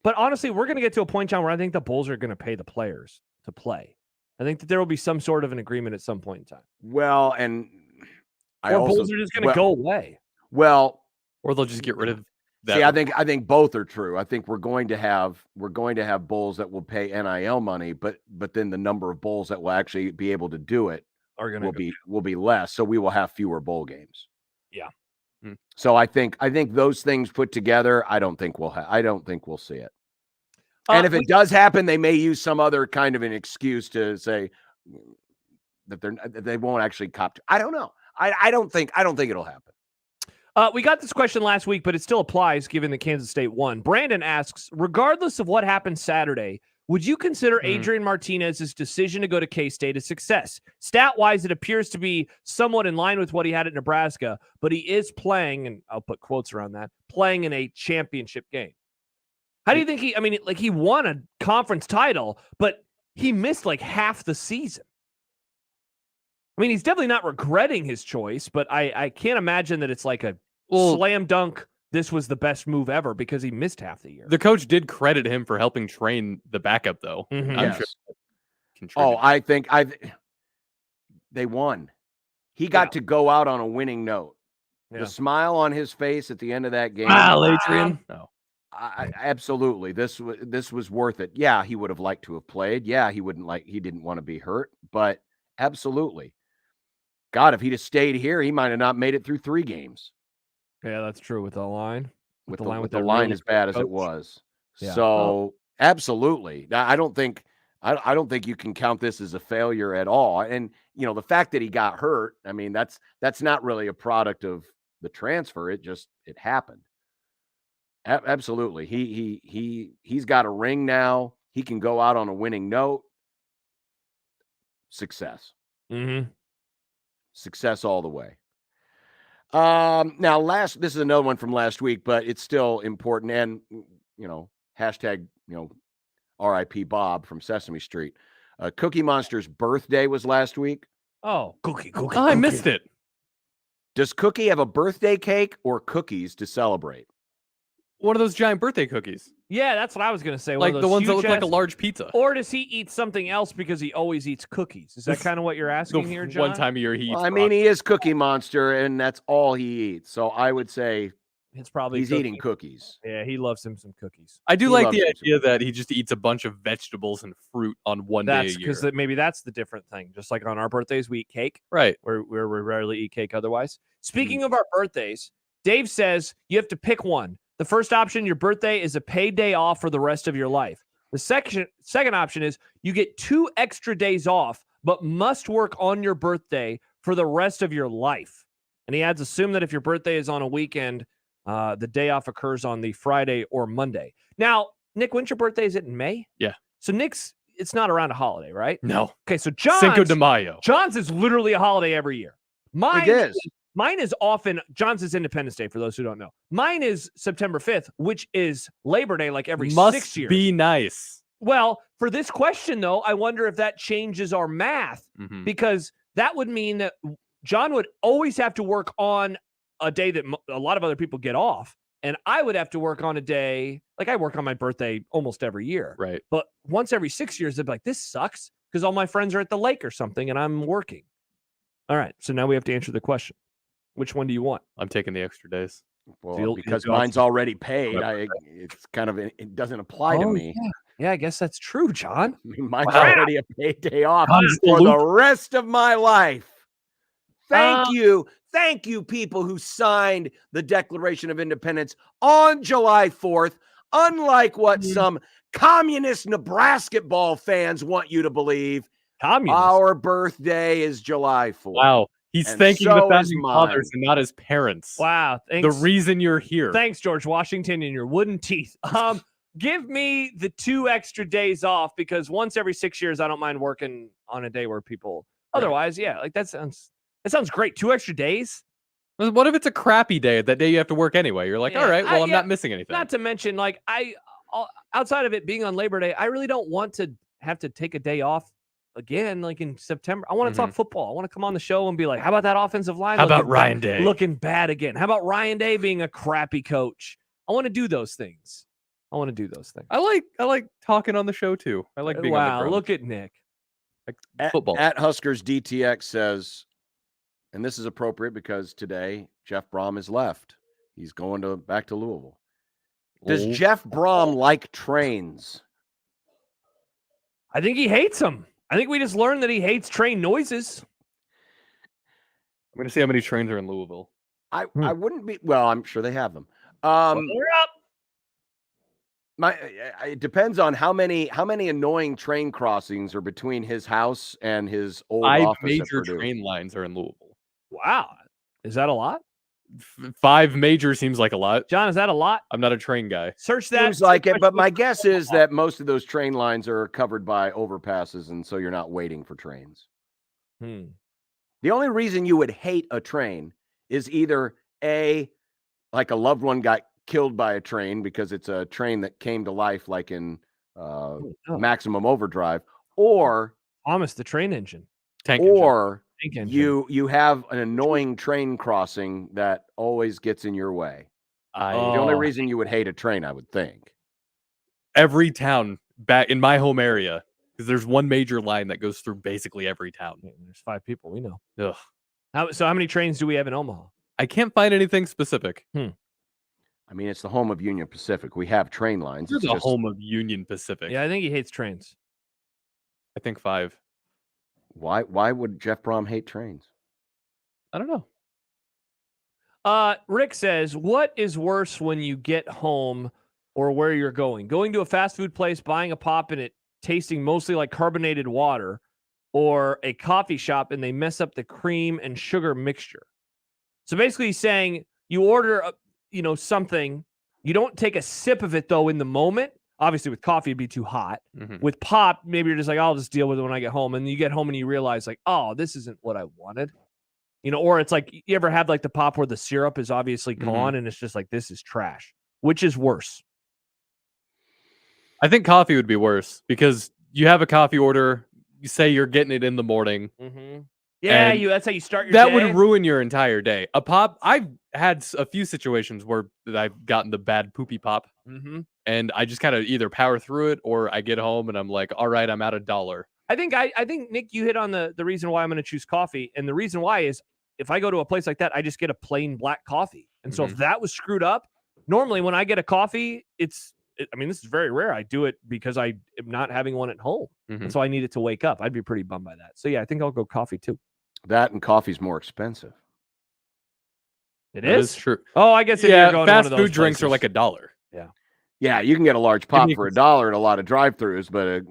But honestly, we're going to get to a point, John, where I think the Bulls are going to pay the players to play. I think that there will be some sort of an agreement at some point in time. Well, and Bulls are just going to go away. Well, or they'll just get rid of that. See, I think both are true. I think we're going to have Bulls that will pay NIL money, but then the number of Bulls that will actually be able to do it will be less. So we will have fewer bowl games. Yeah. So I think those things put together, I don't think we'll see it. And if it does happen, they may use some other kind of an excuse to say that they won't actually cop to. I don't know. I don't think it'll happen. We got this question last week, but it still applies given that Kansas State won. Brandon asks, regardless of what happened Saturday, would you consider Adrian Martinez's decision to go to K-State a success? Stat-wise, it appears to be somewhat in line with what he had at Nebraska, but he is playing, and I'll put quotes around that, playing in a championship game. How do you think he won a conference title, but he missed like half the season? I mean, he's definitely not regretting his choice, but I can't imagine that it's like a slam dunk. This was the best move ever because he missed half the year. The coach did credit him for helping train the backup, though. Yes. I think they won. He got to go out on a winning note. Yeah. The smile on his face at the end of that game. Adrian. No. Absolutely. This was worth it. Yeah, he would have liked to have played. Yeah, he didn't want to be hurt, but absolutely. God, if he'd have stayed here, he might have not made it through 3 games. Yeah, that's true with the line. With the line as bad as it was. Yeah. So absolutely. I don't think you can count this as a failure at all. And the fact that he got hurt, I mean, that's not really a product of the transfer. It happened. Absolutely. He's got a ring now. He can go out on a winning note. Success. Mm-hmm. Success all the way. Now this is another one from last week, but it's still important. And, hashtag, RIP Bob from Sesame Street. Cookie Monster's birthday was last week. Oh, Cookie. I missed it. Does Cookie have a birthday cake or cookies to celebrate? One of those giant birthday cookies. Yeah, that's what I was going to say. Like the ones that look like a large pizza. Or does he eat something else because he always eats cookies? Is that kind of what you're asking here, John? One time a year he eats he is Cookie Monster, and that's all he eats. So I would say it's probably he's eating cookies. Yeah, he loves him some cookies. I do like the idea that he just eats a bunch of vegetables and fruit on one day a year. Because maybe that's the different thing. Just like on our birthdays, we eat cake. Right. Where we rarely eat cake otherwise. Speaking of our birthdays, Dave says you have to pick one. The first option, your birthday, is a paid day off for the rest of your life. The second option is you get 2 extra days off, but must work on your birthday for the rest of your life. And he adds, assume that if your birthday is on a weekend, the day off occurs on the Friday or Monday. Now, Nick, when's your birthday? Is it in May? Yeah. So it's not around a holiday, right? No. Okay, so Cinco de Mayo. John's is literally a holiday every year. Mine is often, John's is Independence Day, for those who don't know. Mine is September 5th, which is Labor Day, like every 6 years. Must be nice. Well, for this question, though, I wonder if that changes our math, because that would mean that John would always have to work on a day that a lot of other people get off, and I would have to work on a day, like I work on my birthday almost every year. Right. But once every 6 years, they'd be like, this sucks, because all my friends are at the lake or something, and I'm working. All right, so now we have to answer the question. Which one do you want? I'm taking the extra days. Well, because mine's already paid, it's kind of, it doesn't apply to me. Yeah, I guess that's true, John. I mean, mine's already a paid day off for the rest of my life. Thank you, people who signed the Declaration of Independence on July 4th, unlike what some communist Nebraska ball fans want you to believe. Our birthday is July 4th. Wow. He's thanking the founding fathers and not his parents. Wow. Thanks. The reason you're here. Thanks, George Washington, and your wooden teeth. Give me the 2 extra days off, because once every 6 years, I don't mind working on a day where people. Otherwise, yeah, like that sounds great. 2 extra days. What if it's a crappy day? That day you have to work anyway. You're like, all right, well, I'm not missing anything. Not to mention, like outside of it being on Labor Day, I really don't want to have to take a day off again, like in September. I want to talk football. I want to come on the show and be like, how about that offensive line? How about Ryan Day looking bad again? How about Ryan Day being a crappy coach? I want to do those things. I like talking on the show too. I like being on the ground. Look at Nick. Like football. At Huskers DTX says, and this is appropriate because today Jeff Brom is left. He's going back to Louisville. Does Jeff Brom like trains? I think he hates them. I think we just learned that he hates train noises. I'm going to see how many trains are in Louisville. I wouldn't be. Well, I'm sure they have them. We're up. It depends on how many annoying train crossings are between his house and his old office. 5 major train lines are in Louisville. Wow. Is that a lot? 5 major seems like a lot. John, is that a lot? I'm not a train guy. Search that. Seems like it, but my guess is that most of those train lines are covered by overpasses, and so you're not waiting for trains. The only reason you would hate a train is either like a loved one got killed by a train because it's a train that came to life, like in Maximum Overdrive, or Thomas the Train Engine, you have an annoying train crossing that always gets in your way. The only reason you would hate a train, I would think. Every town back in my home area, because there's one major line that goes through basically every town. There's 5 people we know. Ugh. So how many trains do we have in Omaha? I can't find anything specific. I mean, it's the home of Union Pacific. We have train lines. It's the home of Union Pacific. Yeah, I think he hates trains. I think 5. Why would Jeff Brom hate trains? I don't know. Rick says, what is worse when you get home or where you're going? Going to a fast food place, buying a pop and it tasting mostly like carbonated water, or a coffee shop and they mess up the cream and sugar mixture. So basically he's saying you order something, You don't take a sip of it though in the moment. Obviously, with coffee, it'd be too hot. Mhm. With pop, maybe you're just like, I'll just deal with it when I get home. And then you get home and you realize, like, oh, this isn't what I wanted. Or it's like, you ever had like the pop where the syrup is obviously gone and it's just like, this is trash. Which is worse? I think coffee would be worse because you have a coffee order. You say you're getting it in the morning. Mm-hmm. Yeah, and that's how you start your that day. would ruin your entire day. A pop, I've had a few situations where I've gotten the bad poopy pop. Mm-hmm. And I just kind of either power through it or I get home and I'm like, all right, I'm at $1. I think Nick, you hit on the reason why I'm going to choose coffee. And the reason why is if I go to a place like that, I just get a plain black coffee. And so if that was screwed up, normally when I get a coffee, this is very rare. I do it because I am not having one at home. And so I need it to wake up. I'd be pretty bummed by that. So yeah, I think I'll go coffee too. That and coffee's more expensive. It That is? is true. Oh, I guess if yeah, you're going to one fast of those food drinks are places. like $1. Yeah. Yeah, you can get a large pop for $1 at a lot of drive-thrus, but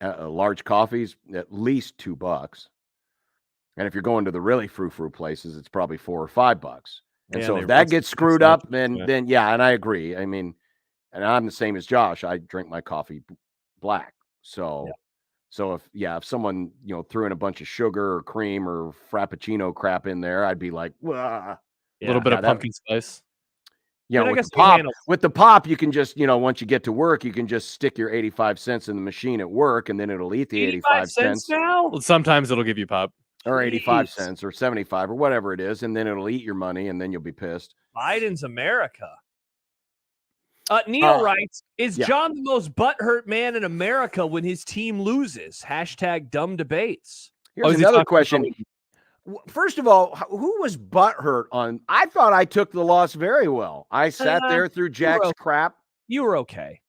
a large coffee's at least $2. And if you're going to the really frou-frou places, it's probably $4 or $5. And Yeah, so they if that roast gets it screwed so up, much, then yeah, and I agree. I mean, and I'm the same as Josh. I drink my coffee black. So if someone, threw in a bunch of sugar or cream or frappuccino crap in there, I'd be like, "Wah." A little bit of pumpkin spice. Yeah, But I with guess the you pop, handle- you can just, once you get to work, you can just stick your 85 cents in the machine at work, and then it'll eat the 85 cents now? Well, sometimes it'll give you pop. or 85 Jeez. cents or 75 or whatever it is, and then it'll eat your money, and then you'll be pissed. Biden's America. Neil writes, is yeah. John the most butthurt man in America when his team loses? # dumb debates. Here's another question. First of all, who was butthurt on? I thought I took the loss very well. I sat there through Jack's crap. You were okay.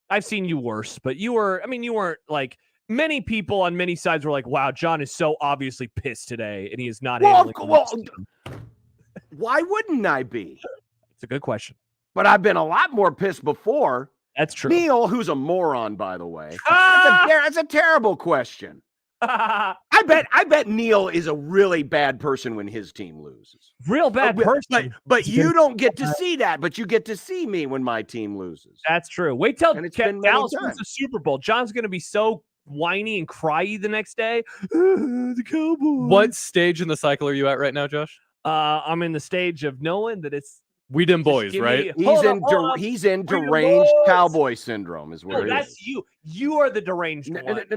I've seen you worse, but you weren't like many people on many sides were like, wow, John is so obviously pissed today and he is not handling why wouldn't I be? It's a good question. But I've been a lot more pissed before. That's true. Neil, who's a moron, by the way. That's a terrible question. I bet Neil is a really bad person when his team loses. Real bad person. But you don't get to see that, but you get to see me when my team loses. That's true. Wait till And it's been many Dallas wins times. the Super Bowl. John's going to be so whiny and cryy the next day. The Cowboys. What stage in the cycle are you at right now, Josh? I'm in the stage of knowing that it's We Dem Boys, give right? me- He's in We Dem deranged Boys. cowboy syndrome is No, where he that's is. you. You are the deranged one. No. You That's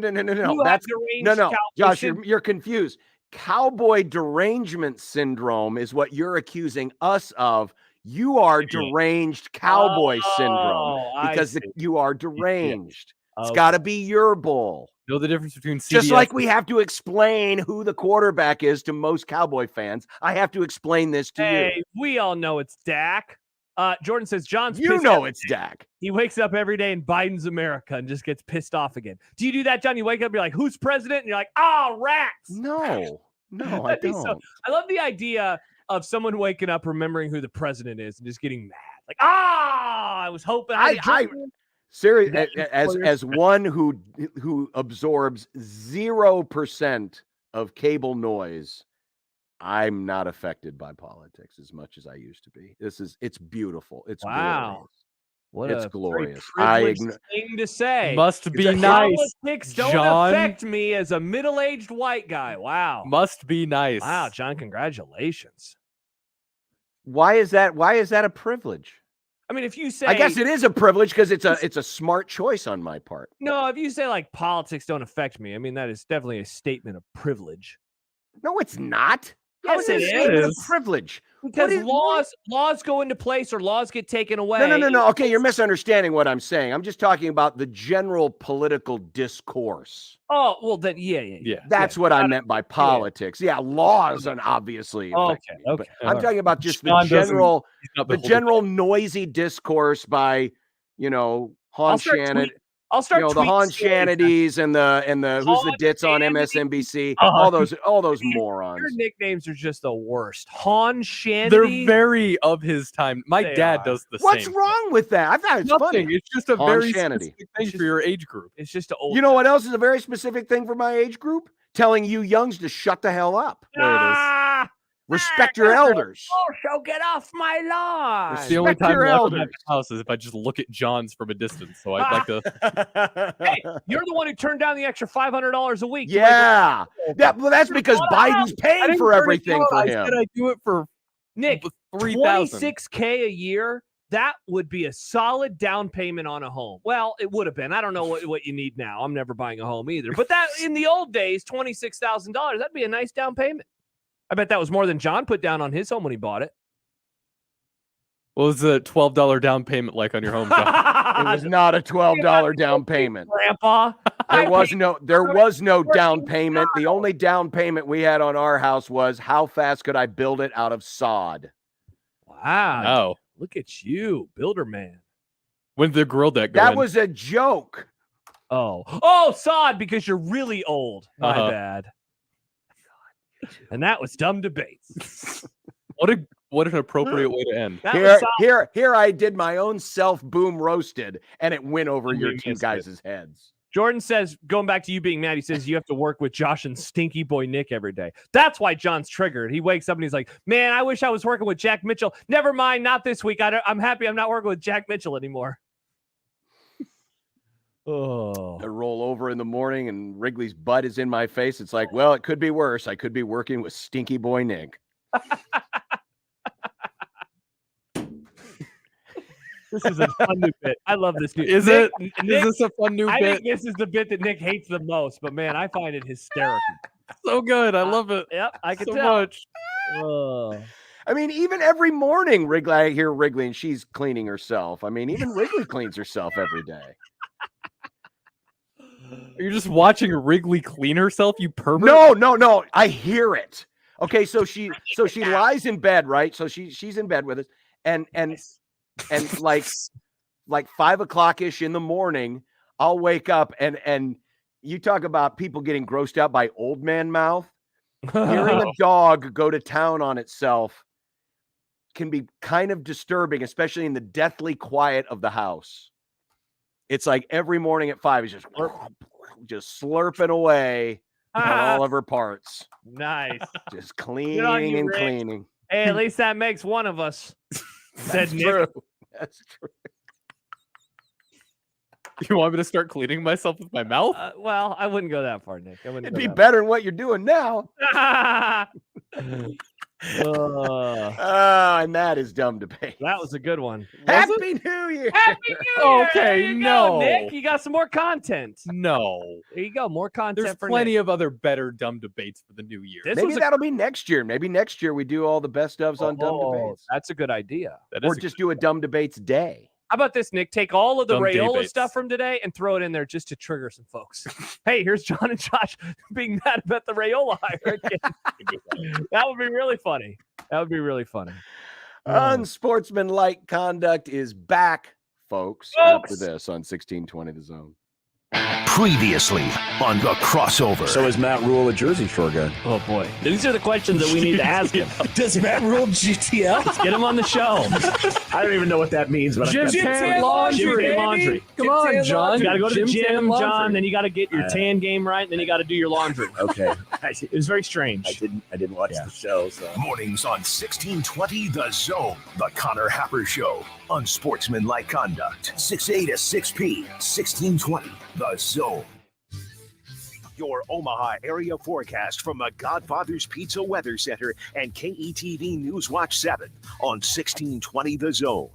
have deranged no. cowboy Josh, syndrome. you're confused. Cowboy derangement syndrome is what you're accusing us of. You are deranged cowboy syndrome I because see. you are deranged. It's Okay. got to be your bull. Know the difference between CBS Just like we have to explain who the quarterback is to most Cowboy fans, I have to explain this to Hey, we all know it's Dak. Jordan says John's you. You pissed know every it's day. Dak. He wakes up every day in Biden's America and just gets pissed off again. Do you do that, John? You wake up, you're like, who's president? And you're like, rats. No, I That'd be don't. I love the idea of someone waking up remembering who the president is and just getting mad. Like, I was hoping. Serious as one who absorbs 0% of cable noise, I'm not affected by politics as much as I used to be. It's beautiful. It's Wow. What it's a glorious. privileged thing to say. Must be nice. Politics don't John. affect me as a middle-aged white guy. Wow. Must be nice. Wow, John, congratulations. Why is that a privilege? I mean, if you say, I guess it is a privilege because it's a smart choice on my part. no, if you say like politics don't affect me, I mean, that is definitely a statement of privilege. No, it's not. Yes, How it is it a is. privilege? Because What laws go into place or laws get taken away. No. Okay, you're misunderstanding what I'm saying. I'm just talking about the general political discourse. Oh, well then, yeah. That's what I meant by politics. Yeah, laws and obviously. affect me, Okay. but I'm talking about just John the general noisy discourse by, Han Shannon. I'll start the tweeting Han stories. Shannonys and the who's the dits on MSNBC, all those morons. Your nicknames are just the worst. Han Shannon. They're very of his time. My They dad are. does the What's same. wrong with that? I thought it's Nothing. funny. It's just a Han very Shannity. specific thing for your age group. It's just an old. You know what else is a very specific thing for my age group? Telling you youngs to shut the hell up. There it is. Respect your elders. So get off my lawn. It's the only Respect time your I'm ever at elders. the house is if I just look at John's from a distance. So I'd like to. Hey, you're the one who turned down the extra $500 a week. Yeah. That's because Biden's paying for everything for I him. said I do it for Nick, 3,000. $26K a year. That would be a solid down payment on a home. Well, it would have been. I don't know what you need now. I'm never buying a home either. But that in the old days, $26,000, that'd be a nice down payment. I bet that was more than John put down on his home when he bought it. What was the $12 down payment like on your home, John? It was not a $12 down payment. Grandpa. There was no down payment. The only down payment we had on our house was how fast could I build it out of sod? Wow. Oh. Look at you, builder man. When did the grill deck go That in? was a joke. Oh, sod, because you're really old. My bad. And that was dumb debates. What an appropriate way to end. Here I did my own self boom roasted, and it went over your two guys' heads. Jordan says, going back to you being mad, he says you have to work with Josh and Stinky Boy Nick every day. That's why John's triggered. He wakes up and he's like, man, I wish I was working with Jack Mitchell. Never mind, not this week. I'm happy I'm not working with Jack Mitchell anymore. I roll over in the morning and Wrigley's butt is in my face. It's like, well, it could be worse. I could be working with Stinky Boy Nick. This is a fun new bit. I love this new. Is Nick, it? Is this a fun new I bit? think this is the bit that Nick hates the most, but man, I find it hysterical. So good. I love it. Yep, I can so tell. much. I mean, even every morning, I hear Wrigley and she's cleaning herself. I mean, even Wrigley cleans herself every day. You're just watching Wrigley clean herself, you pervert? No. I hear it. Okay, so she lies in bed, right? So she's in bed with us, and like 5 o'clock ish in the morning, I'll wake up and you talk about people getting grossed out by old man mouth. Hearing a dog go to town on itself can be kind of disturbing, especially in the deathly quiet of the house. It's like every morning at 5, he's just slurping away on all of her parts. Nice. Just cleaning and cleaning. Hey, at least that makes one of us. Said Nick. True. That's true. You want me to start cleaning myself with my mouth? Well, I wouldn't go that far, Nick. It'd be better than what you're doing now. And that is dumb debate. That was a good one. Happy New Year. Happy New Year. Okay, There you go, no. Nick, you got some more content. No. There you go. More content There's for plenty Nick. of other better dumb debates for the new year. Maybe that'll be next year. Maybe next year we do all the best ofs on dumb debates. That's a good idea. Or just do a dumb debates day. How about this, Nick? Take all of the Dumb Rayola debates. stuff from today and throw it in there just to trigger some folks. Hey, here's John and Josh being mad about the Rayola hire again. That would be really funny. That would be really funny. Unsportsmanlike Conduct is back, folks. After this on 1620 The Zone. Previously on the crossover. So is Matt Rule a Jersey Shore guy? Oh boy, these are the questions that we need to ask him. Does Matt Rule GTL? Let's get him on the show. I don't even know what that means, but Gym tan laundry. Come on, John. You got to go to the gym, John. Then you got to get your tan game right. Then you got to do your laundry. Okay. It was very strange. I didn't watch the show. So. Mornings on 1620 The Zone. The Connor Happer Show. Unsportsmanlike Conduct. 6A to 6P. 1620 The Zone. Your Omaha area forecast from the Godfather's Pizza Weather Center and KETV News Watch 7 on 1620 The Zone.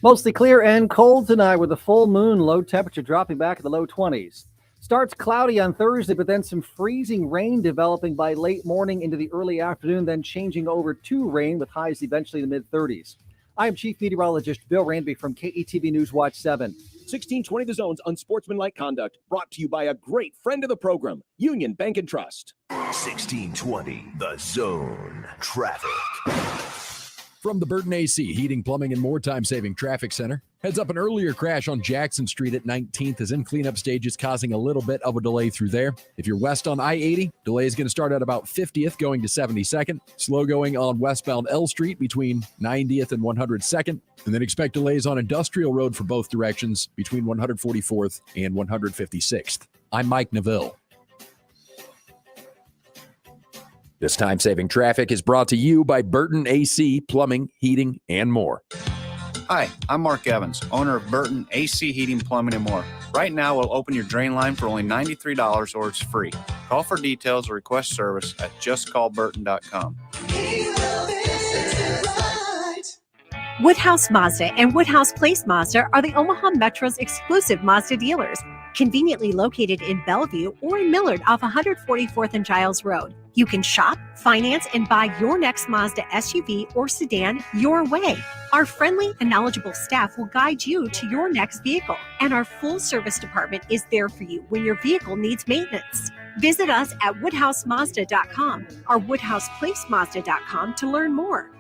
Mostly clear and cold tonight with a full moon, low temperature dropping back to the low 20s. Starts cloudy on Thursday, but then some freezing rain developing by late morning into the early afternoon, then changing over to rain with highs eventually in the mid-30s. I am Chief Meteorologist Bill Ranby from KETV News Watch 7. 1620 The Zone's Unsportsmanlike Conduct, brought to you by a great friend of the program, Union Bank and Trust. 1620 The Zone. Traffic. From the Burton AC Heating, Plumbing, and More Time-Saving Traffic Center. Heads up, an earlier crash on Jackson Street at 19th is in cleanup stages, causing a little bit of a delay through there. If you're west on I-80, delay is going to start at about 50th going to 72nd. Slow going on westbound L Street between 90th and 102nd. And then expect delays on Industrial Road for both directions between 144th and 156th. I'm Mike Neville. This time-saving traffic is brought to you by Burton AC Plumbing, Heating, and More. Hi, I'm Mark Evans, owner of Burton AC Heating, Plumbing, and More. Right now, we'll open your drain line for only $93 or it's free. Call for details or request service at justcallburton.com. Woodhouse Mazda and Woodhouse Place Mazda are the Omaha Metro's exclusive Mazda dealers, conveniently located in Bellevue or in Millard off 144th and Giles Road. You can shop, finance, and buy your next Mazda SUV or sedan your way. Our friendly and knowledgeable staff will guide you to your next vehicle, and our full service department is there for you when your vehicle needs maintenance. Visit us at woodhousemazda.com or woodhouseplacemazda.com to learn more.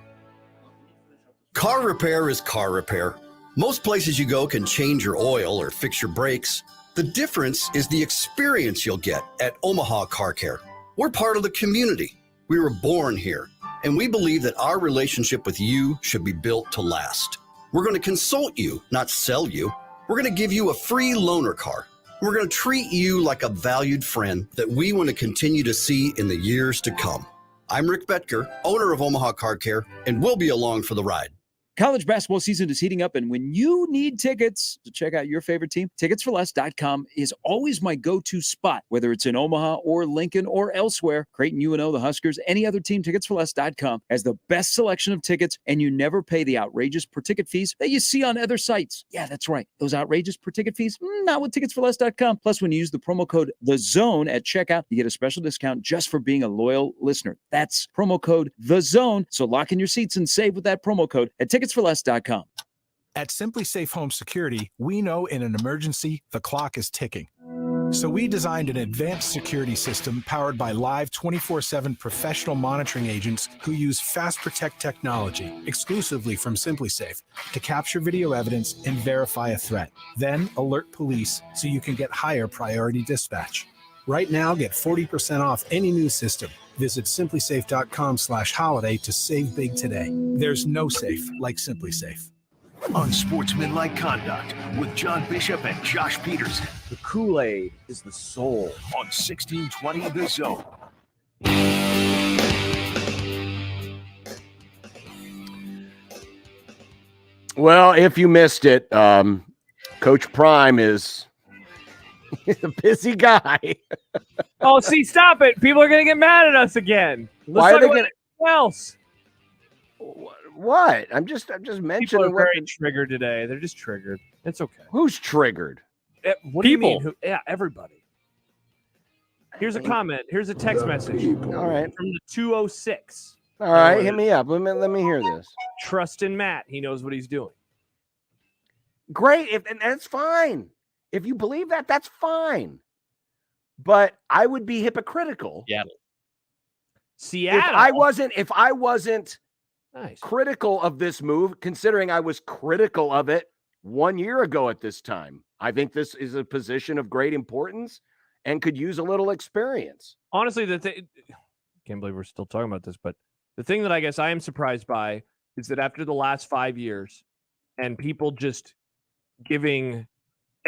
Car repair is car repair. Most places you go can change your oil or fix your brakes. The difference is the experience you'll get at Omaha Car Care. We're part of the community. We were born here, and we believe that our relationship with you should be built to last. We're going to consult you, not sell you. We're going to give you a free loaner car. We're going to treat you like a valued friend that we want to continue to see in the years to come. I'm Rick Betker, owner of Omaha Car Care, and we'll be along for the ride. College basketball season is heating up, and when you need tickets to check out your favorite team, ticketsforless.com is always my go-to spot, whether it's in Omaha or Lincoln or elsewhere. Creighton, UNO, the Huskers, any other team, ticketsforless.com has the best selection of tickets, and you never pay the outrageous per-ticket fees that you see on other sites. Yeah, that's right. Those outrageous per-ticket fees, not with ticketsforless.com. Plus, when you use the promo code THEZONE at checkout, you get a special discount just for being a loyal listener. That's promo code THEZONE. So lock in your seats and save with that promo code at ticketsforless.com. At Simply Safe Home Security, we know in an emergency, the clock is ticking. So we designed an advanced security system powered by live 24/7 professional monitoring agents who use Fast Protect technology exclusively from Simply Safe to capture video evidence and verify a threat. Then alert police so you can get higher priority dispatch. Right now, get 40% off any new system. Visit simplysafe.com/holiday to save big today. There's no safe like Simply Safe. Unsportsmanlike Conduct with John Bishop and Josh Peterson. The Kool-Aid is the soul. On 1620 The Zone. Well, if you missed it, Coach Prime is a busy guy. Oh, see, stop it. People are going to get mad at us again. Why are they going else? What? I'm just mentioning. People are very triggered today. They're just triggered. It's okay. Who's triggered? What do you mean? Yeah, everybody. Here's a comment. Here's a text message. All right. From the 206. All right, hit me up. Let me hear this. Trust in Matt. He knows what he's doing. Great. And that's fine. If you believe that, that's fine. But I would be hypocritical. Seattle. If I wasn't nice. Critical of this move, considering I was critical of it 1 year ago at this time. I think this is a position of great importance and could use a little experience. Honestly, can't believe we're still talking about this, but the thing that I guess I am surprised by is that after the last 5 years and people just giving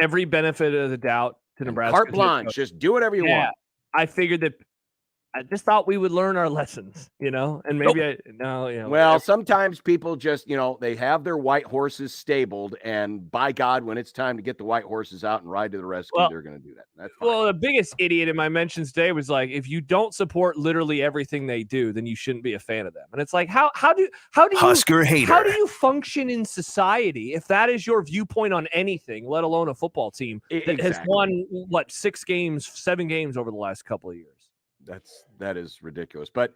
every benefit of the doubt to Nebraska. Carte blanche, just do whatever you want. I figured that I just thought we would learn our lessons, and maybe Well, sometimes people just, they have their white horses stabled, and by God, when it's time to get the white horses out and ride to the rescue, they're going to do that. That's fine. Well, the biggest idiot in my mentions today was like, if you don't support literally everything they do, then you shouldn't be a fan of them. And it's like, how do you Husker hater. How do you function in society if that is your viewpoint on anything, let alone a football team that has won 7 games over the last couple of years? That is ridiculous. But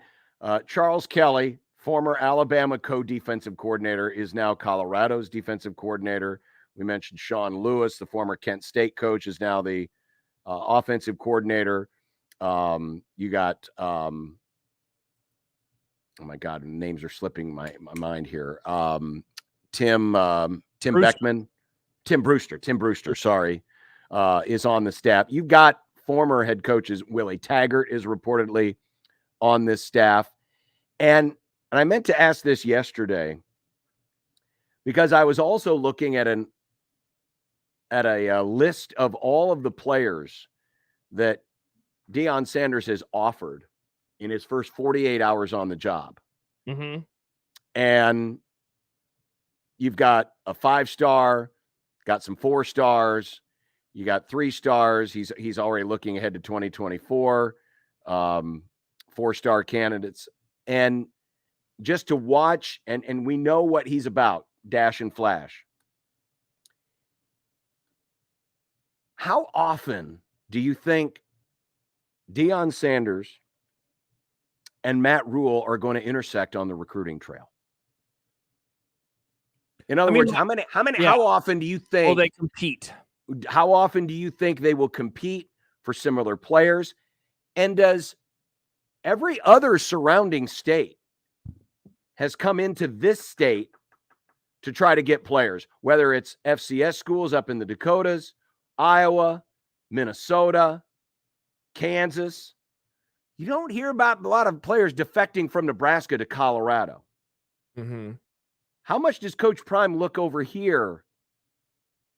Charles Kelly, former Alabama co-defensive coordinator, is now Colorado's defensive coordinator. We mentioned Sean Lewis, the former Kent State coach, is now the offensive coordinator. You got, oh my God, names are slipping my mind here. Tim Beckman, Tim Brewster, sorry, is on the staff. You've got former head coaches. Willie Taggart is reportedly on this staff. And I meant to ask this yesterday because I was also looking at a list of all of the players that Deion Sanders has offered in his first 48 hours on the job. Mm-hmm. And you've got a 5-star, got some 4 stars, you got 3 stars. He's already looking ahead to 2024, 4-star candidates. And just to watch, and we know what he's about, dash and flash. How often do you think Deion Sanders and Matt Rule are going to intersect on the recruiting trail? In other words, how often do you think will they compete? How often do you think they will compete for similar players? And does every other surrounding state has come into this state to try to get players, whether it's FCS schools up in the Dakotas, Iowa, Minnesota, Kansas? You don't hear about a lot of players defecting from Nebraska to Colorado. Mm-hmm. How much does Coach Prime look over here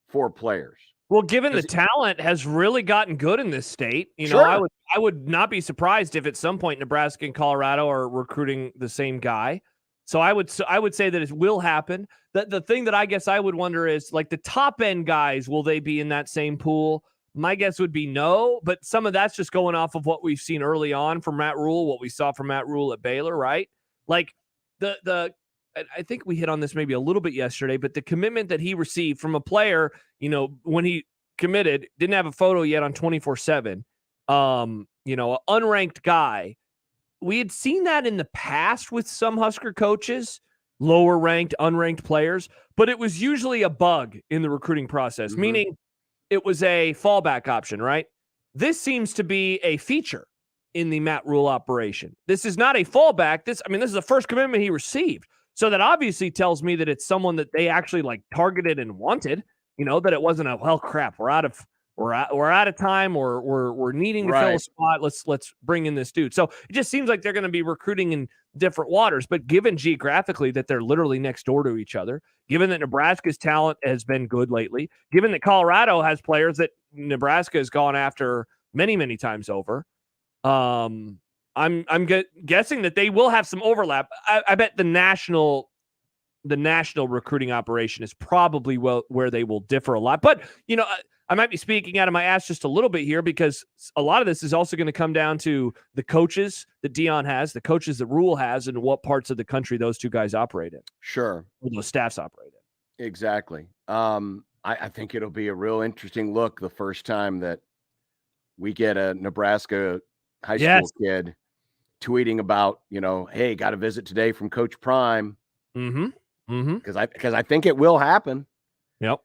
for players? Well, given the talent has really gotten good in this state, you know, Sure. I would not be surprised if at some point Nebraska and Colorado are recruiting the same guy. So I would say that it will happen. The thing that I guess I would wonder is, like, the top end guys, will they be in that same pool? My guess would be no, but some of that's just going off of what we've seen early on from Matt Rule, what we saw from Matt Rule at Baylor, right? Like I think we hit on this maybe a little bit yesterday, but the commitment that he received from a player, you know, when he committed, didn't have a photo yet on 24/7, you know, an unranked guy. We had seen that in the past with some Husker coaches, lower ranked, unranked players, but it was usually a bug in the recruiting process, meaning it was a fallback option, right? This seems to be a feature in the Matt Rule operation. This is not a fallback. This is the first commitment he received. So that obviously tells me that it's someone that they actually like targeted and wanted, you know, that it wasn't a, well, crap, we're out of time, or we're needing to fill a spot. Let's bring in this dude. So it just seems like they're going to be recruiting in different waters, but given geographically that they're literally next door to each other, given that Nebraska's talent has been good lately, given that Colorado has players that Nebraska has gone after many, many times over, I'm guessing that they will have some overlap. I bet the national recruiting operation is probably where they will differ a lot. But, you know, I might be speaking out of my ass just a little bit here, because a lot of this is also going to come down to the coaches that Deion has, the coaches that Rule has, and what parts of the country those two guys operate in. Sure. Or those staffs operate in. Exactly. I think it'll be a real interesting look the first time that we get a Nebraska high school kid tweeting about, you know, hey, got a visit today from Coach Prime. Because I think it will happen. Yep.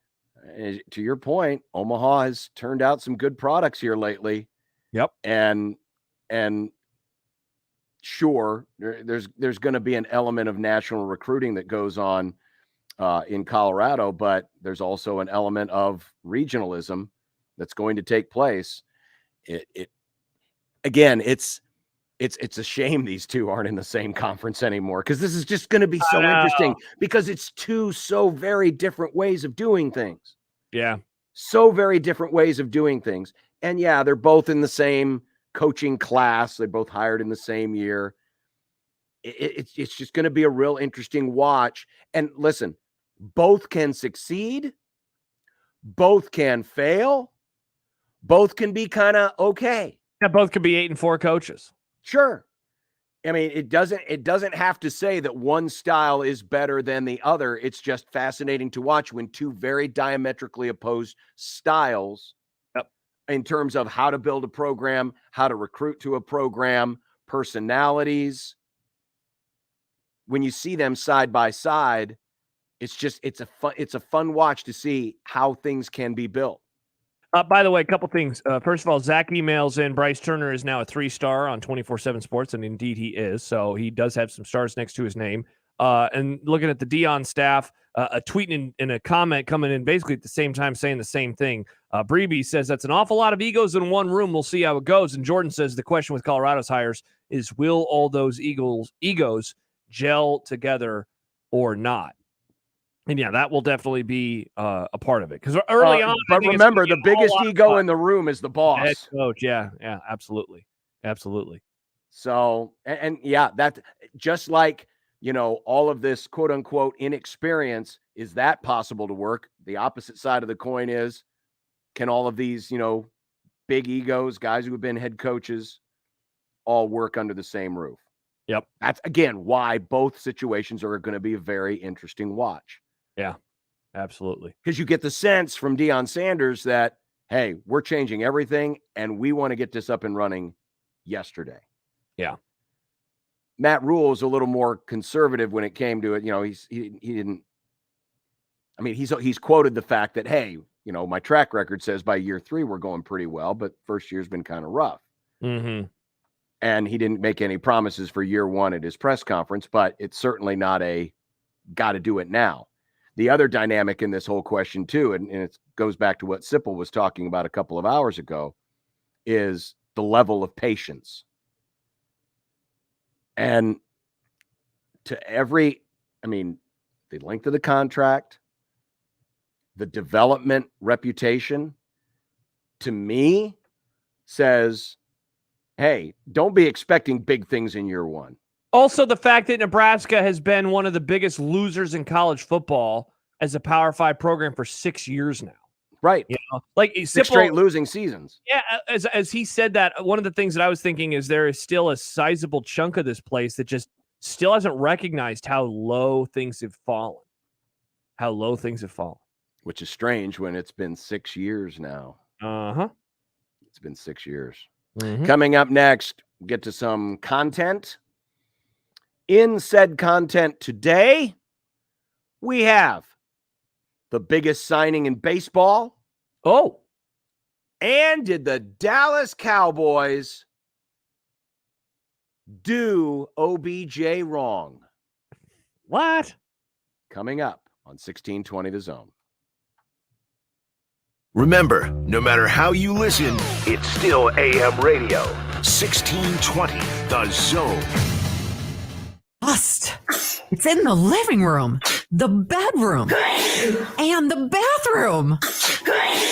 To your point, Omaha has turned out some good products here lately. Yep. And sure, there's going to be an element of national recruiting that goes on in Colorado, but there's also an element of regionalism that's going to take place. It's a shame these two aren't in the same conference anymore, because this is just going to be so interesting, because it's two so very different ways of doing things. Yeah. So very different ways of doing things. And yeah, they're both in the same coaching class. They both hired in the same year. It's just going to be a real interesting watch. And listen, both can succeed. Both can fail. Both can be kind of okay. Yeah, both could be 8-4 coaches. Sure. I mean, it doesn't have to say that one style is better than the other. It's just fascinating to watch when two very diametrically opposed styles in terms of how to build a program, how to recruit to a program, personalities. When you see them side by side, it's a fun watch to see how things can be built. By the way, a couple things. First of all, Zach emails in Bryce Turner is now a 3-star on 24/7 Sports, and indeed he is. So he does have some stars next to his name. And looking at the Deion staff, a tweet in a comment coming in basically at the same time saying the same thing. Breeby says that's an awful lot of egos in one room. We'll see how it goes. And Jordan says the question with Colorado's hires is, will all those egos gel together or not? And yeah, that will definitely be a part of it, because early on. But remember, the biggest ego in the room is the boss. Head coach, yeah, absolutely. So, and yeah, that just like, all of this quote unquote inexperience, is that possible to work? The opposite side of the coin is, can all of these, big egos, guys who have been head coaches, all work under the same roof? Yep. That's, again, why both situations are going to be a very interesting watch. Yeah, absolutely. Because you get the sense from Deion Sanders that, hey, we're changing everything, and we want to get this up and running yesterday. Yeah. Matt Rule is a little more conservative when it came to it. He didn't. I mean, he's quoted the fact that, hey, my track record says by year 3 we're going pretty well, but first year's been kind of rough. Mm-hmm. And he didn't make any promises for year 1 at his press conference, but it's certainly not a got to do it now. The other dynamic in this whole question too, and it goes back to what Sipple was talking about a couple of hours ago, is the level of patience. And the length of the contract, the development reputation, to me, says, hey, don't be expecting big things in year 1. Also, the fact that Nebraska has been one of the biggest losers in college football as a Power 5 program for 6 years now. Right. Like 6 straight losing seasons. Yeah, as he said that, one of the things that I was thinking is there is still a sizable chunk of this place that just still hasn't recognized how low things have fallen. Which is strange when it's been 6 years now. Uh-huh. It's been 6 years. Mm-hmm. Coming up next, we'll get to some content. In said content today, we have the biggest signing in baseball. Oh. And did the Dallas Cowboys do OBJ wrong? What? Coming up on 1620 The Zone. Remember, no matter how you listen, it's still AM radio. 1620 The Zone. Dust. It's in the living room, the bedroom, and the bathroom.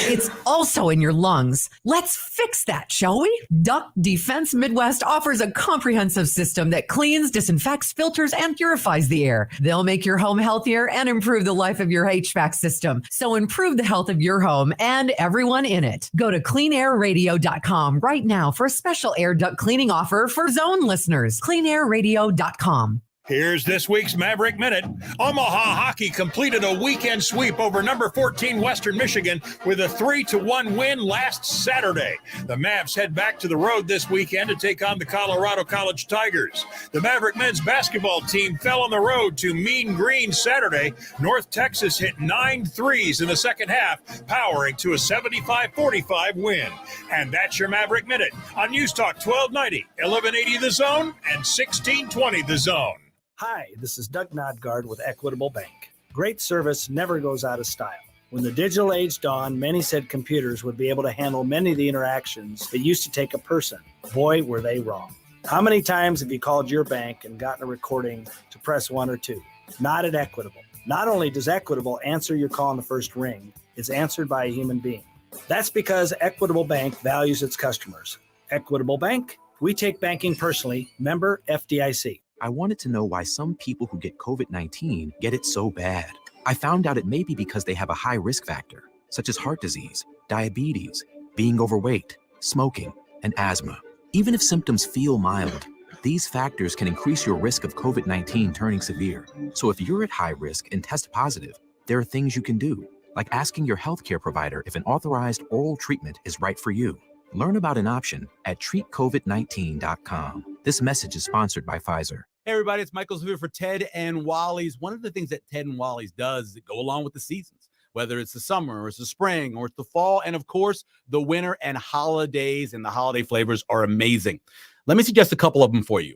It's also in your lungs. Let's fix that, shall we? Duck Defense Midwest offers a comprehensive system that cleans, disinfects, filters, and purifies the air. They'll make your home healthier and improve the life of your HVAC system. So improve the health of your home and everyone in it. Go to cleanairradio.com right now for a special air duct cleaning offer for Zone listeners. cleanairradio.com. Here's this week's Maverick Minute. Omaha Hockey completed a weekend sweep over number 14 Western Michigan with a 3-1 win last Saturday. The Mavs head back to the road this weekend to take on the Colorado College Tigers. The Maverick men's basketball team fell on the road to Mean Green Saturday. North Texas hit 9 threes in the second half, powering to a 75-45 win. And that's your Maverick Minute on News Talk 1290, 1180 The Zone, and 1620 The Zone. Hi, this is Doug Nodgard with Equitable Bank. Great service never goes out of style. When the digital age dawned, many said computers would be able to handle many of the interactions that used to take a person. Boy, were they wrong. How many times have you called your bank and gotten a recording to press 1 or 2? Not at Equitable. Not only does Equitable answer your call on the first ring, it's answered by a human being. That's because Equitable Bank values its customers. Equitable Bank, we take banking personally. Member FDIC. I wanted to know why some people who get COVID-19 get it so bad. I found out it may be because they have a high risk factor, such as heart disease, diabetes, being overweight, smoking, and asthma. Even if symptoms feel mild, these factors can increase your risk of COVID-19 turning severe. So if you're at high risk and test positive, there are things you can do, like asking your healthcare provider if an authorized oral treatment is right for you. Learn about an option at treatcovid19.com. This message is sponsored by Pfizer. Hey everybody, it's Michael Zuber for Ted and Wally's. One of the things that Ted and Wally's does is go along with the seasons, whether it's the summer or it's the spring or it's the fall, and of course, the winter and holidays, and the holiday flavors are amazing. Let me suggest a couple of them for you.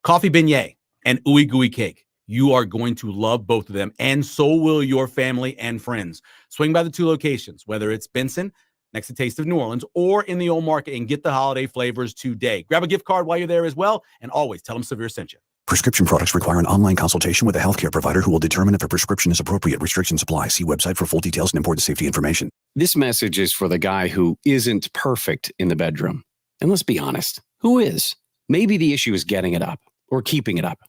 Coffee beignet and ooey gooey cake. You are going to love both of them, and so will your family and friends. Swing by the 2 locations, whether it's Benson, next to Taste of New Orleans, or in the Old Market, and get the holiday flavors today. Grab a gift card while you're there as well, and always tell them Severe sent you. Prescription products require an online consultation with a healthcare provider who will determine if a prescription is appropriate. Restrictions apply. See website for full details and important safety information. This message is for the guy who isn't perfect in the bedroom. And let's be honest, who is? Maybe the issue is getting it up or keeping it up,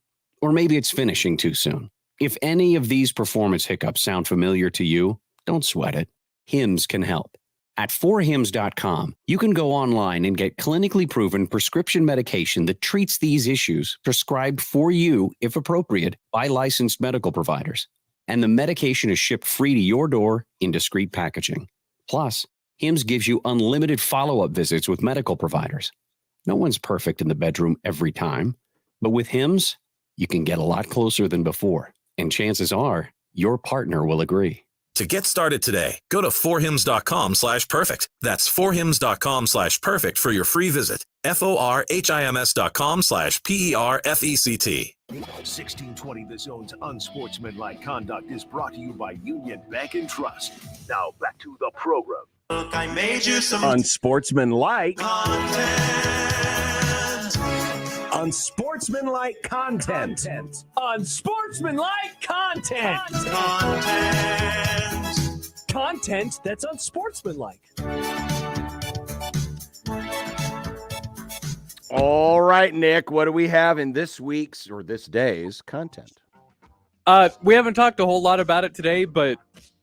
or maybe it's finishing too soon. If any of these performance hiccups sound familiar to you, don't sweat it. Hims can help. At 4hims.com, you can go online and get clinically proven prescription medication that treats these issues prescribed for you, if appropriate, by licensed medical providers. And the medication is shipped free to your door in discreet packaging. Plus, Hims gives you unlimited follow-up visits with medical providers. No one's perfect in the bedroom every time, but with Hims, you can get a lot closer than before. And chances are, your partner will agree. To get started today, go to 4hims.com/perfect. That's 4hims.com/perfect for your free visit. FORHIMS.com/PERFECT. 1620 The Zone's Unsportsmanlike Conduct is brought to you by Union Bank and Trust. Now back to the program. Look, I made you some Unsportsmanlike unsportsmanlike content. Unsportsmanlike content. Content that's unsportsmanlike. All right, Nick, what do we have in this week's or this day's content? We haven't talked a whole lot about it today, but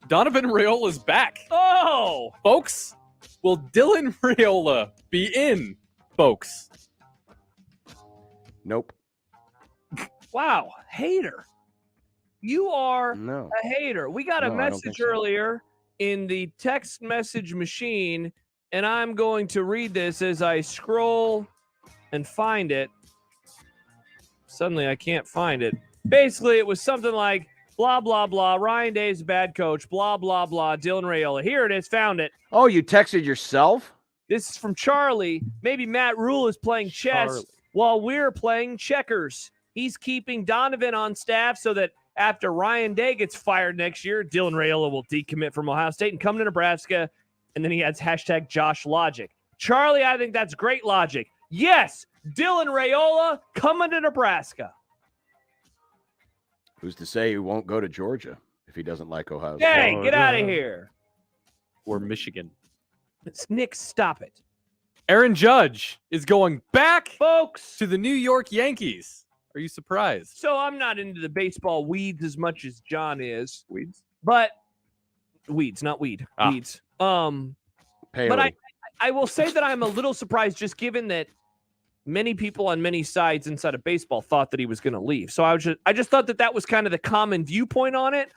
Donovan Raiola is back. Oh! Folks, will Dylan Raiola be in, folks? Nope. Wow, hater. You are No. a hater. We got a No, I don't message think so. earlier in the text message machine, and I'm going to read this as I scroll and find it. Suddenly I can't find it. Basically, it was something like, blah, blah, blah, Ryan Day's a bad coach, blah, blah, blah, Dylan Raiola. Here it is, found it. Oh, you texted yourself? This is from Charlie. Maybe Matt Rule is playing chess Charlie. while we're playing checkers. He's keeping Donovan on staff so that after Ryan Day gets fired next year, Dylan Raiola will decommit from Ohio State and come to Nebraska. And then he adds hashtag Josh Logic. Charlie, I think that's great logic. Yes, Dylan Raiola coming to Nebraska. Who's to say he won't go to Georgia if he doesn't like Ohio State? Hey, get out of here. Or Michigan. Nick, stop it. Aaron Judge is going back, folks, to the New York Yankees. Are you surprised? So I'm not into the baseball weeds as much as John is. Weeds? But weeds, not weed. Weeds. But I will say that I'm a little surprised just given that many people on many sides inside of baseball thought that he was going to leave. So I just thought that was kind of the common viewpoint on it.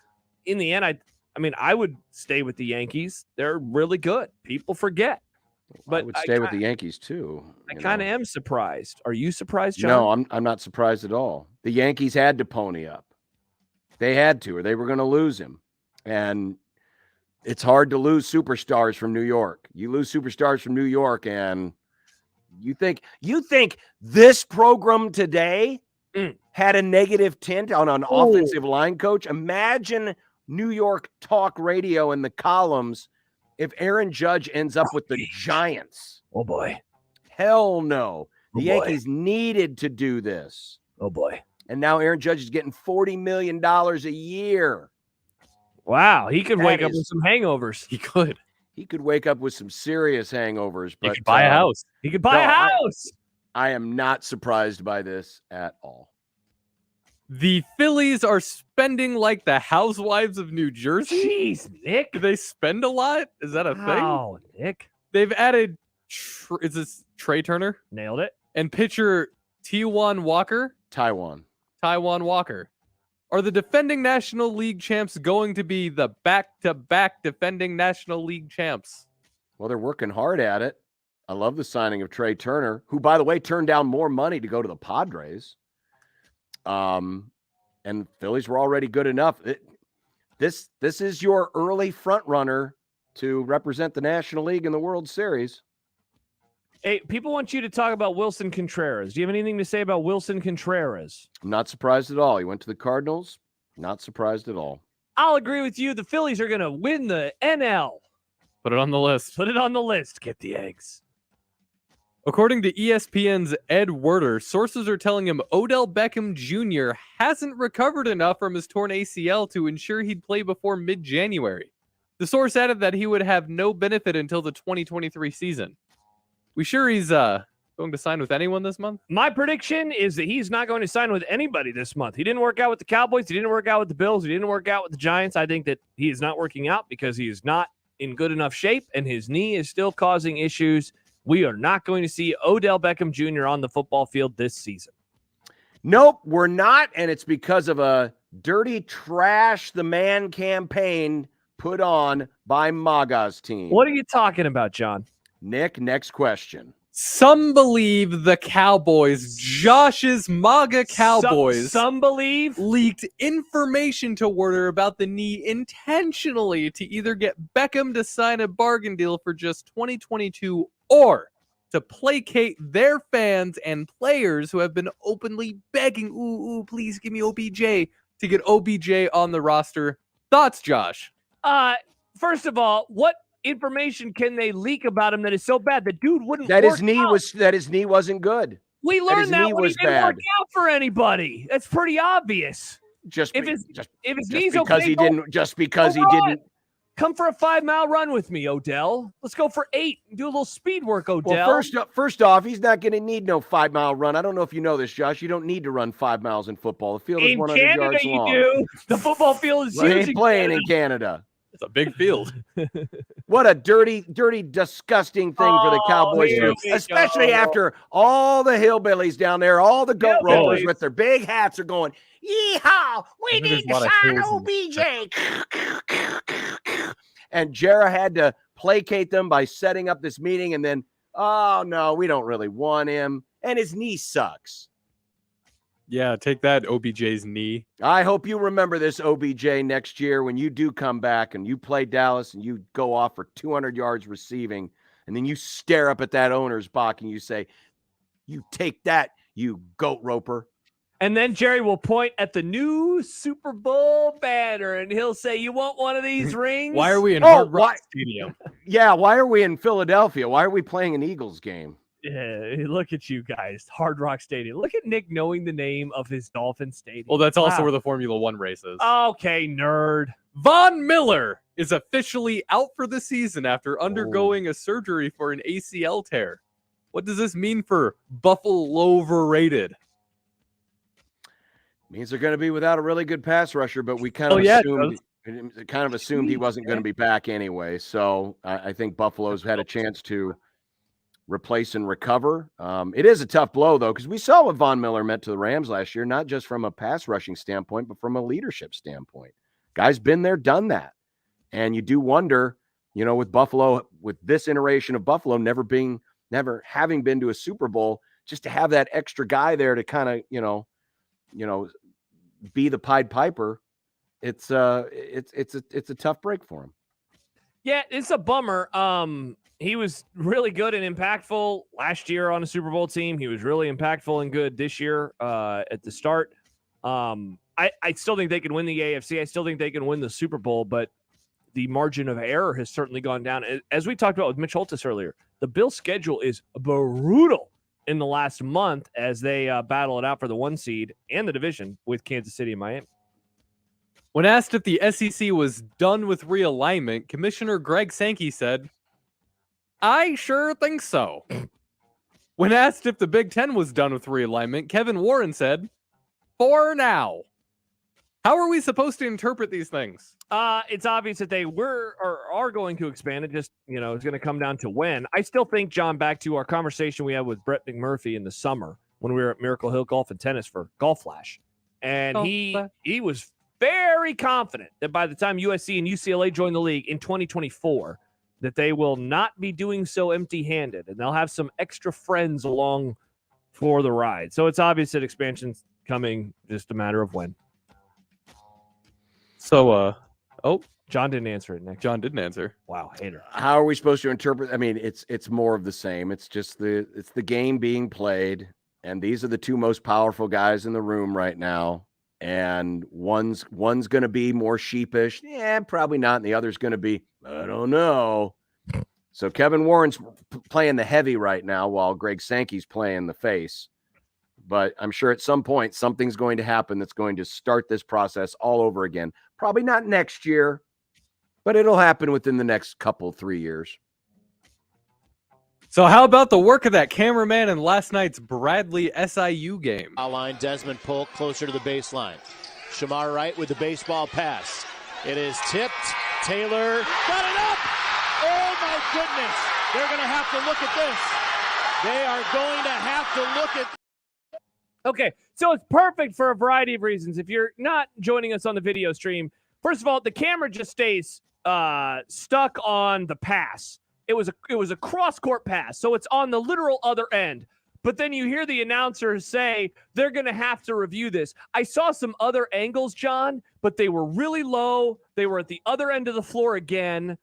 In the end, I mean, I would stay with the Yankees. They're really good. People forget. But I would stay with the Yankees too. I kind of am surprised. Are you surprised, John? No, I'm not surprised at all. The Yankees had to pony up. They had to, or they were going to lose him. And it's hard to lose superstars from New York. You lose superstars from New York, and you think this program today had a negative tint on an offensive line coach? Imagine New York talk radio in the columns if Aaron Judge ends up with the Giants. Oh, boy. Hell no. The Oh, boy. Yankees needed to do this. Oh, boy. And now Aaron Judge is getting $40 million a year. Wow. He could That wake up is- with some hangovers. He could. He could wake up with some serious hangovers. But could buy a house. He could buy a house. I am not surprised by this at all. The Phillies are spending like the Housewives of New Jersey. Jeez, Nick. Do they spend a lot? Is that a Wow, thing? Nick. They've added, is this Trey Turner? Nailed it. And pitcher Taijuan Walker. Taijuan Walker. Are the defending National League champs going to be the back-to-back defending National League champs? Well, they're working hard at it. I love the signing of Trey Turner, who, by the way, turned down more money to go to the Padres. And the Phillies were already good enough. This is your early front runner to represent the National League in the World Series. Hey, people want you to talk about Wilson Contreras. Do you have anything to say about Wilson Contreras? I'm not surprised at all. He went to the Cardinals. Not surprised at all. I'll agree with you. The Phillies are going to win the NL. Put it on the list. Put it on the list. Get the eggs. According to ESPN's Ed Werder, sources are telling him Odell Beckham Jr. hasn't recovered enough from his torn ACL to ensure he'd play before mid-January. The source added that he would have no benefit until the 2023 season. We sure he's going to sign with anyone this month? My prediction is that he's not going to sign with anybody this month. He didn't work out with the Cowboys. He didn't work out with the Bills. He didn't work out with the Giants. I think that he is not working out because he is not in good enough shape, and his knee is still causing issues. We are not going to see Odell Beckham Jr. on the football field this season. Nope, we're not, and it's because of a dirty trash the man campaign put on by MAGA's team. What are you talking about, John? Nick, next question. Some believe the Cowboys, Josh's MAGA Cowboys, some believe leaked information to Werder about the knee intentionally to either get Beckham to sign a bargain deal for just 2022 or to placate their fans and players who have been openly begging, ooh, please give me OBJ, to get OBJ on the roster. Thoughts, Josh? First of all, what information can they leak about him that is so bad? The dude wouldn't That work his knee wasn't good. We learned that when he didn't bad. work out for anybody. That's pretty obvious. If his knee's because okay, he didn't come for a 5-mile run with me, Odell. Let's go for 8 and do a little speed work, Odell. Well, first off, he's not going to need no 5-mile run. I don't know if you know this, Josh. You don't need to run 5 miles in football. The field is In 100 Canada, yards you long. do. The football field is Well, he huge. ain't playing in Canada. It's a big field. What a dirty, disgusting thing for the Cowboys to do, especially after all the hillbillies down there, all the goat ropers with their big hats are going, yeehaw, we need to sign OBJ. And Jarrah had to placate them by setting up this meeting and then, oh, no, we don't really want him. And his knee sucks. Yeah, take that, OBJ's knee. I hope you remember this, OBJ, next year when you do come back and you play Dallas and you go off for 200 yards receiving, and then you stare up at that owner's box and you say, you take that, you goat roper. And then Jerry will point at the new Super Bowl banner and he'll say, you want one of these rings? Why are we in Hard Rock Stadium? Yeah, why are we in Philadelphia? Why are we playing an Eagles game? Yeah, look at you guys. Hard Rock Stadium. Look at Nick knowing the name of his Dolphin Stadium. Well, that's also where the Formula One race is. Okay, nerd. Von Miller is officially out for the season after undergoing a surgery for an ACL tear. What does this mean for Buffalo overrated? Means they're going to be without a really good pass rusher, but we kind of assumed he wasn't going to be back anyway. So I think Buffalo's had a chance to replace and recover. It is a tough blow, though, because we saw what Von Miller meant to the Rams last year, not just from a pass rushing standpoint, but from a leadership standpoint. Guy's been there, done that. And you do wonder, with Buffalo, with this iteration of Buffalo never having been to a Super Bowl, just to have that extra guy there to kind of, be the Pied Piper. It's a tough break for him. Yeah, it's a bummer. He was really good and impactful last year on a Super Bowl team. He was really impactful and good this year at the start. I still think they can win the AFC. I still think they can win the Super Bowl, but the margin of error has certainly gone down. As we talked about with Mitch Holtis earlier, the Bills' schedule is brutal in the last month as they battle it out for the 1 seed and the division with Kansas City and Miami. When asked if the SEC was done with realignment, Commissioner Greg Sankey said, I sure think so. When asked if the Big Ten was done with realignment, Kevin Warren said, for now. How are we supposed to interpret these things? It's obvious that they were or are going to expand. It just, it's going to come down to when. I still think, John, back to our conversation we had with Brett McMurphy in the summer when we were at Miracle Hill Golf and Tennis for Golf Flash. And he was very confident that by the time USC and UCLA join the league in 2024, that they will not be doing so empty-handed, and they'll have some extra friends along for the ride. So it's obvious that expansion's coming, just a matter of when. So, John didn't answer it, Nick. John didn't answer. Wow, hater. How are we supposed to interpret? I mean, it's more of the same. It's just the game being played, and these are the two most powerful guys in the room right now. And one's going to be more sheepish, probably not, and the other's going to be, I don't know. So Kevin Warren's playing the heavy right now, while Greg Sankey's playing the face. But I'm sure at some point something's going to happen that's going to start this process all over again. Probably not next year, but it'll happen within the next 3 years. So how about the work of that cameraman in last night's Bradley SIU game? Line Desmond Polk closer to the baseline. Shamar Wright with the baseball pass. It is tipped. Taylor got it up. Oh my goodness. They're going to have to look at this. They are going to have to look at. Okay, so it's perfect for a variety of reasons. If you're not joining us on the video stream, first of all, the camera just stays stuck on the pass. It was a cross-court pass, so it's on the literal other end. But then you hear the announcers say they're going to have to review this. I saw some other angles, John, but they were really low. They were at the other end of the floor again.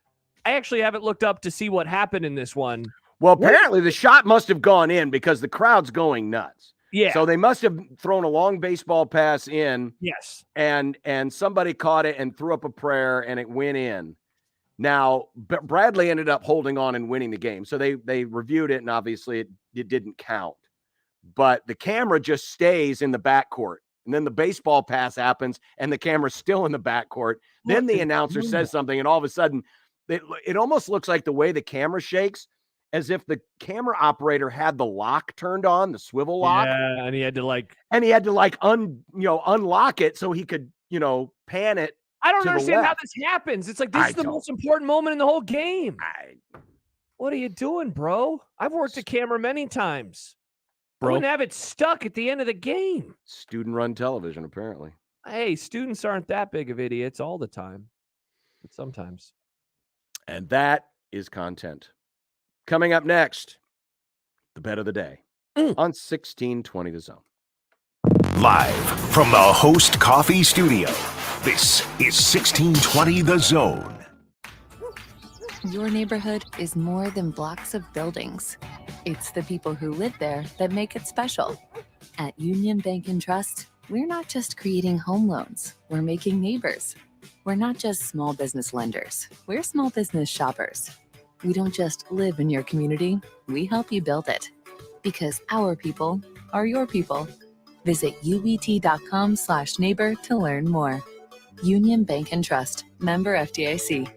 I actually haven't looked up to see what happened in this one. Well, apparently the shot must have gone in because the crowd's going nuts. Yeah. So they must have thrown a long baseball pass in. Yes. And somebody caught it and threw up a prayer and it went in. Now, Bradley ended up holding on and winning the game. So they reviewed it, and obviously it didn't count. But the camera just stays in the backcourt. And then the baseball pass happens, and the camera's still in the backcourt. Then the announcer says something, and all of a sudden, it almost looks like the way the camera shakes, as if the camera operator had the lock turned on, the swivel lock. Yeah, and he had to unlock it so he could, pan it. I don't understand how this happens. It's like this is the most important moment in the whole game. What are you doing, bro? I've worked a camera many times. I wouldn't have it stuck at the end of the game. Student-run television, apparently. Hey, students aren't that big of idiots all the time, but sometimes. And that is content. Coming up next, the bet of the day on 1620 The Zone. Live from the Host Coffee Studio, this is 1620 The Zone. Your neighborhood is more than blocks of buildings. It's the people who live there that make it special. At Union Bank and Trust, we're not just creating home loans, we're making neighbors. We're not just small business lenders, we're small business shoppers. We don't just live in your community, we help you build it. Because our people are your people. Visit uet.com/neighbor to learn more. Union Bank and Trust, member FDIC.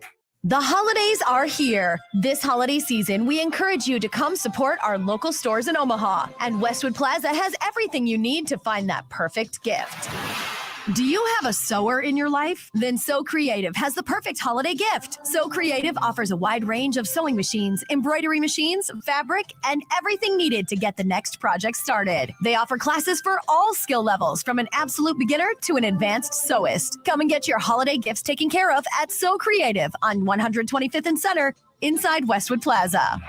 The holidays are here. This holiday season, we encourage you to come support our local stores in Omaha. And Westwood Plaza has everything you need to find that perfect gift. Do you have a sewer in your life? Then So Creative has the perfect holiday gift. So Creative offers a wide range of sewing machines, embroidery machines, fabric, and everything needed to get the next project started. They offer classes for all skill levels, from an absolute beginner to an advanced sewist. Come and get your holiday gifts taken care of at So Creative on 125th and Center inside Westwood Plaza.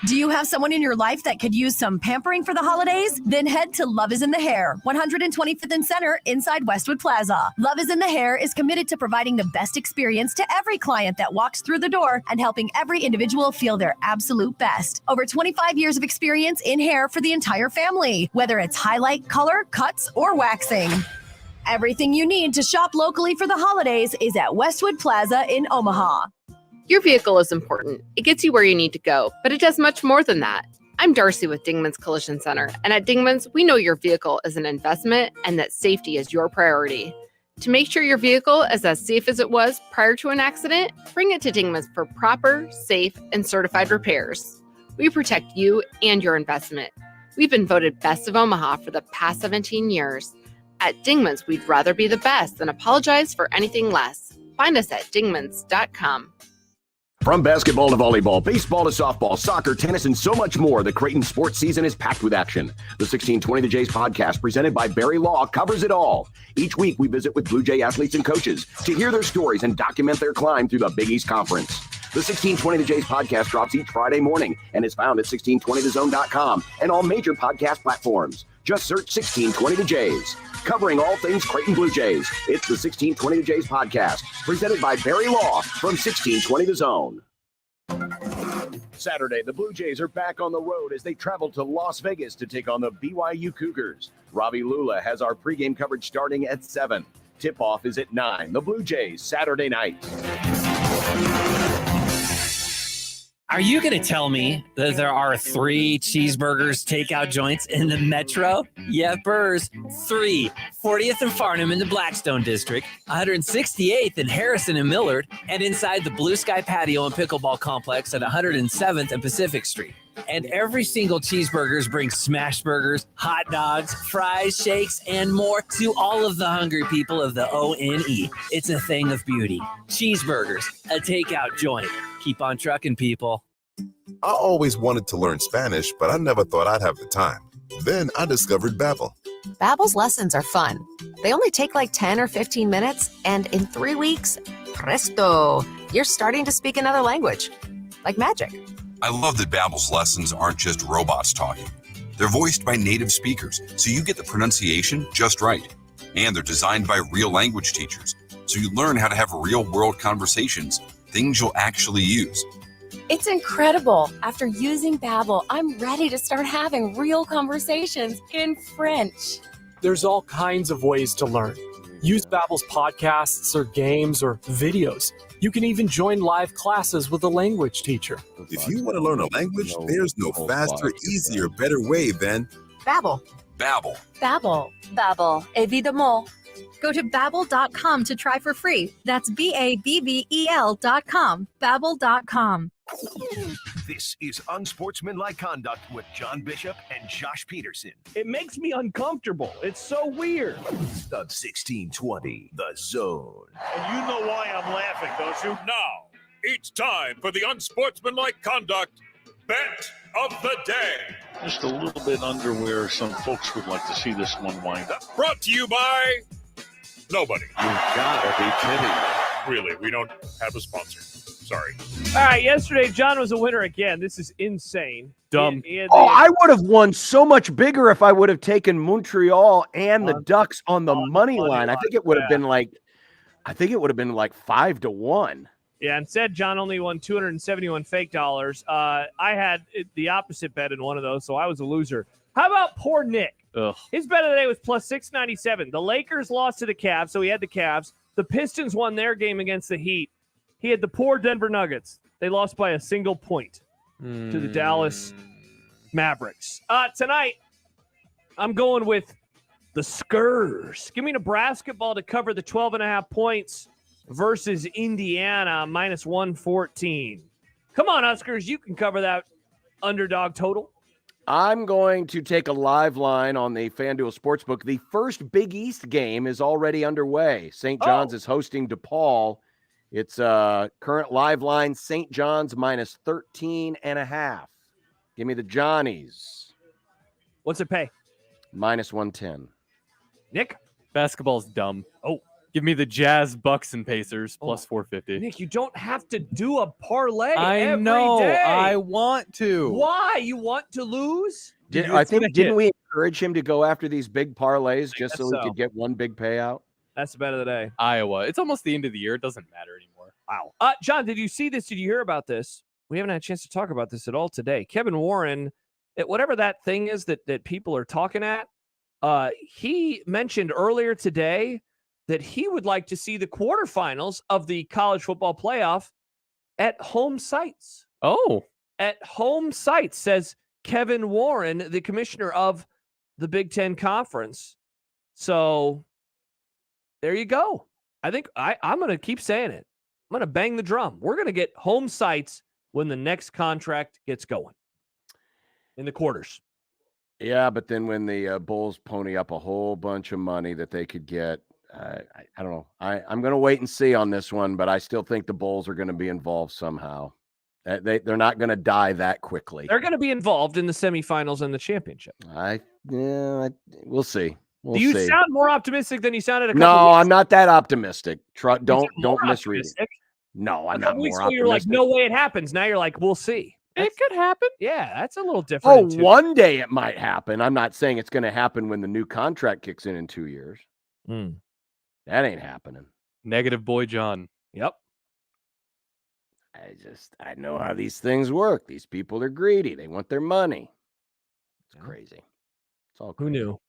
Do you have someone in your life that could use some pampering for the holidays? Then head to Love is in the Hair, 125th and Center inside Westwood Plaza. Love is in the Hair is committed to providing the best experience to every client that walks through the door and helping every individual feel their absolute best. Over 25 years of experience in hair for the entire family, whether it's highlight, color, cuts, or waxing. Everything you need to shop locally for the holidays is at Westwood Plaza in Omaha. Your vehicle is important. It gets you where you need to go, but it does much more than that. I'm Darcy with Dingman's Collision Center, and at Dingman's, we know your vehicle is an investment and that safety is your priority. To make sure your vehicle is as safe as it was prior to an accident, bring it to Dingman's for proper, safe, and certified repairs. We protect you and your investment. We've been voted Best of Omaha for the past 17 years. At Dingman's, we'd rather be the best than apologize for anything less. Find us at dingmans.com. From basketball to volleyball, baseball to softball, soccer, tennis, and so much more, the Creighton sports season is packed with action. The 1620 The Jays podcast, presented by Barry Law, covers it all. Each week, we visit with Blue Jay athletes and coaches to hear their stories and document their climb through the Big East Conference. The 1620 The Jays podcast drops each Friday morning and is found at 1620thezone.com and all major podcast platforms. Just search 1620 The Jays. Covering all things Creighton Blue Jays, it's the 1620 The Jays podcast, presented by Barry Law from 1620 The Zone. Saturday, the Blue Jays are back on the road as they travel to Las Vegas to take on the BYU Cougars. Ravi Lula has our pregame coverage starting at 7. Tip-off is at 9. The Blue Jays, Saturday night. Are you going to tell me that there are 3 cheeseburgers takeout joints in the Metro? Yepers. 3. 40th and Farnham in the Blackstone District, 168th in Harrison and Millard, and inside the Blue Sky Patio and Pickleball Complex at 107th and Pacific Street. And every single Cheeseburgers brings smash burgers, hot dogs, fries, shakes, and more to all of the hungry people of the ONE. It's a thing of beauty. Cheeseburgers, a takeout joint. Keep on trucking, people. I always wanted to learn Spanish, but I never thought I'd have the time. Then I discovered Babbel. Babbel's lessons are fun. They only take like 10 or 15 minutes, and in 3 weeks, presto, you're starting to speak another language. Like magic. I love that Babbel's lessons aren't just robots talking. They're voiced by native speakers, so you get the pronunciation just right. And they're designed by real language teachers, so you learn how to have real-world conversations, things you'll actually use. It's incredible. After using Babbel, I'm ready to start having real conversations in French. There's all kinds of ways to learn. Use Babbel's podcasts or games or videos. You can even join live classes with a language teacher. If you want to learn a language, there's no faster, easier, better way than Babbel. Babbel. Babbel. Babbel. Évidemment. Go to Babbel.com to try for free. That's BABBEL.com. Babbel.com. This is Unsportsmanlike Conduct with John Bishop and Josh Peterson. It makes me uncomfortable. It's so weird. The 1620, The Zone. And you know why I'm laughing, don't you? Now, it's time for the Unsportsmanlike Conduct Bet of the Day. Just a little bit under where some folks would like to see this one wind up. Brought to you by nobody. You gotta be kidding. Really, we don't have a sponsor. Sorry. All right, yesterday, John was a winner again. This is insane. Dumb. I would have won so much bigger if I would have taken Montreal and the Ducks on the money line. I think it would have been like 5-1. Yeah, instead, John only won 271 fake dollars. I had the opposite bet in one of those, so I was a loser. How about poor Nick? Ugh. His bet of the day was plus 697. The Lakers lost to the Cavs, so he had the Cavs. The Pistons won their game against the Heat. He had the poor Denver Nuggets. They lost by a single point to the Dallas Mavericks. Tonight, I'm going with the Skurs. Give me Nebraska ball to cover the 12.5 points versus Indiana minus 114. Come on, Huskers. You can cover that underdog total. I'm going to take a live line on the FanDuel Sportsbook. The first Big East game is already underway. St. John's is hosting DePaul. It's current live line, St. John's minus 13.5. Give me the Johnnies. What's it pay? Minus 110. Nick? Basketball's dumb. Give me the Jazz, Bucks, and Pacers plus 450. Nick, you don't have to do a parlay I know. every day. I want to. Why? You want to lose? Didn't we encourage him to go after these big parlays just so guess he could get one big payout? That's the bet of the day. Iowa. It's almost the end of the year. It doesn't matter anymore. Wow. John, did you see this? Did you hear about this? We haven't had a chance to talk about this at all today. Kevin Warren, whatever that thing is that people are talking at, he mentioned earlier today that he would like to see the quarterfinals of the college football playoff at home sites. Oh. At home sites, says Kevin Warren, the commissioner of the Big Ten Conference. So there you go. I think I'm going to keep saying it. I'm going to bang the drum. We're going to get home sites when the next contract gets going in the quarters. Yeah, but then when the Bulls pony up a whole bunch of money that they could get, I don't know. I'm going to wait and see on this one, but I still think the Bulls are going to be involved somehow. They're not going to die that quickly. They're going to be involved in the semifinals and the championship. We'll see. Do you sound more optimistic than you sounded a couple No, weeks I'm not that optimistic. Don't misread optimistic? it. No, I'm A not couple weeks more ago, you're like, optimistic. no way it happens. Now you're like, we'll see. It could happen. Yeah, that's a little different. One day it might happen. I'm not saying it's going to happen when the new contract kicks in 2 years. That ain't happening. Negative boy John. Yep. I know how these things work. These people are greedy. They want their money. It's crazy. It's all crazy. Who knew?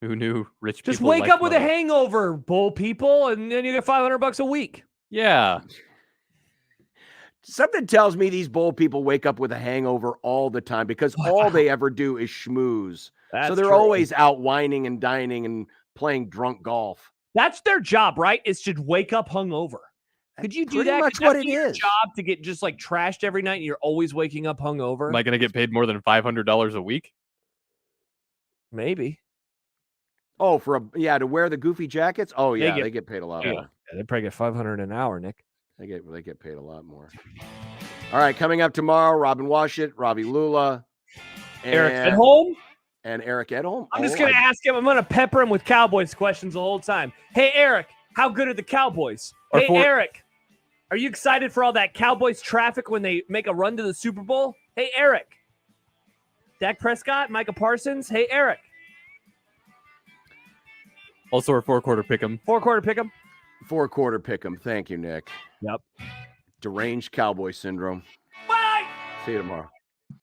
Who knew rich Just people wake like up with a money? hangover, bull people, and then you get $500 a week. Yeah. Something tells me these bowl people wake up with a hangover all the time because all they ever do is schmooze. So they're always out whining and dining and playing drunk golf. That's their job, right? Is to wake up hungover. Could you do Pretty that? much Could that what it be your is. job to get just like trashed every night and you're always waking up hungover? Am I going to get paid more than $500 a week? Maybe. Oh, to wear the goofy jackets? Oh, yeah, they get paid a lot more. Yeah, they probably get $500 an hour, Nick. They get paid a lot more. All right, coming up tomorrow, Robin Washit, Robbie Lula, Eric Edholm? And Eric Edholm. I'm just going to ask him. I'm going to pepper him with Cowboys questions the whole time. Hey, Eric, how good are the Cowboys? Hey, Eric, are you excited for all that Cowboys traffic when they make a run to the Super Bowl? Hey, Eric. Dak Prescott, Micah Parsons. Hey, Eric. Also, our 4-quarter pick'em. 4-quarter pick'em. 4-quarter pick'em. Thank you, Nick. Yep. Deranged Cowboy syndrome. Bye. See you tomorrow.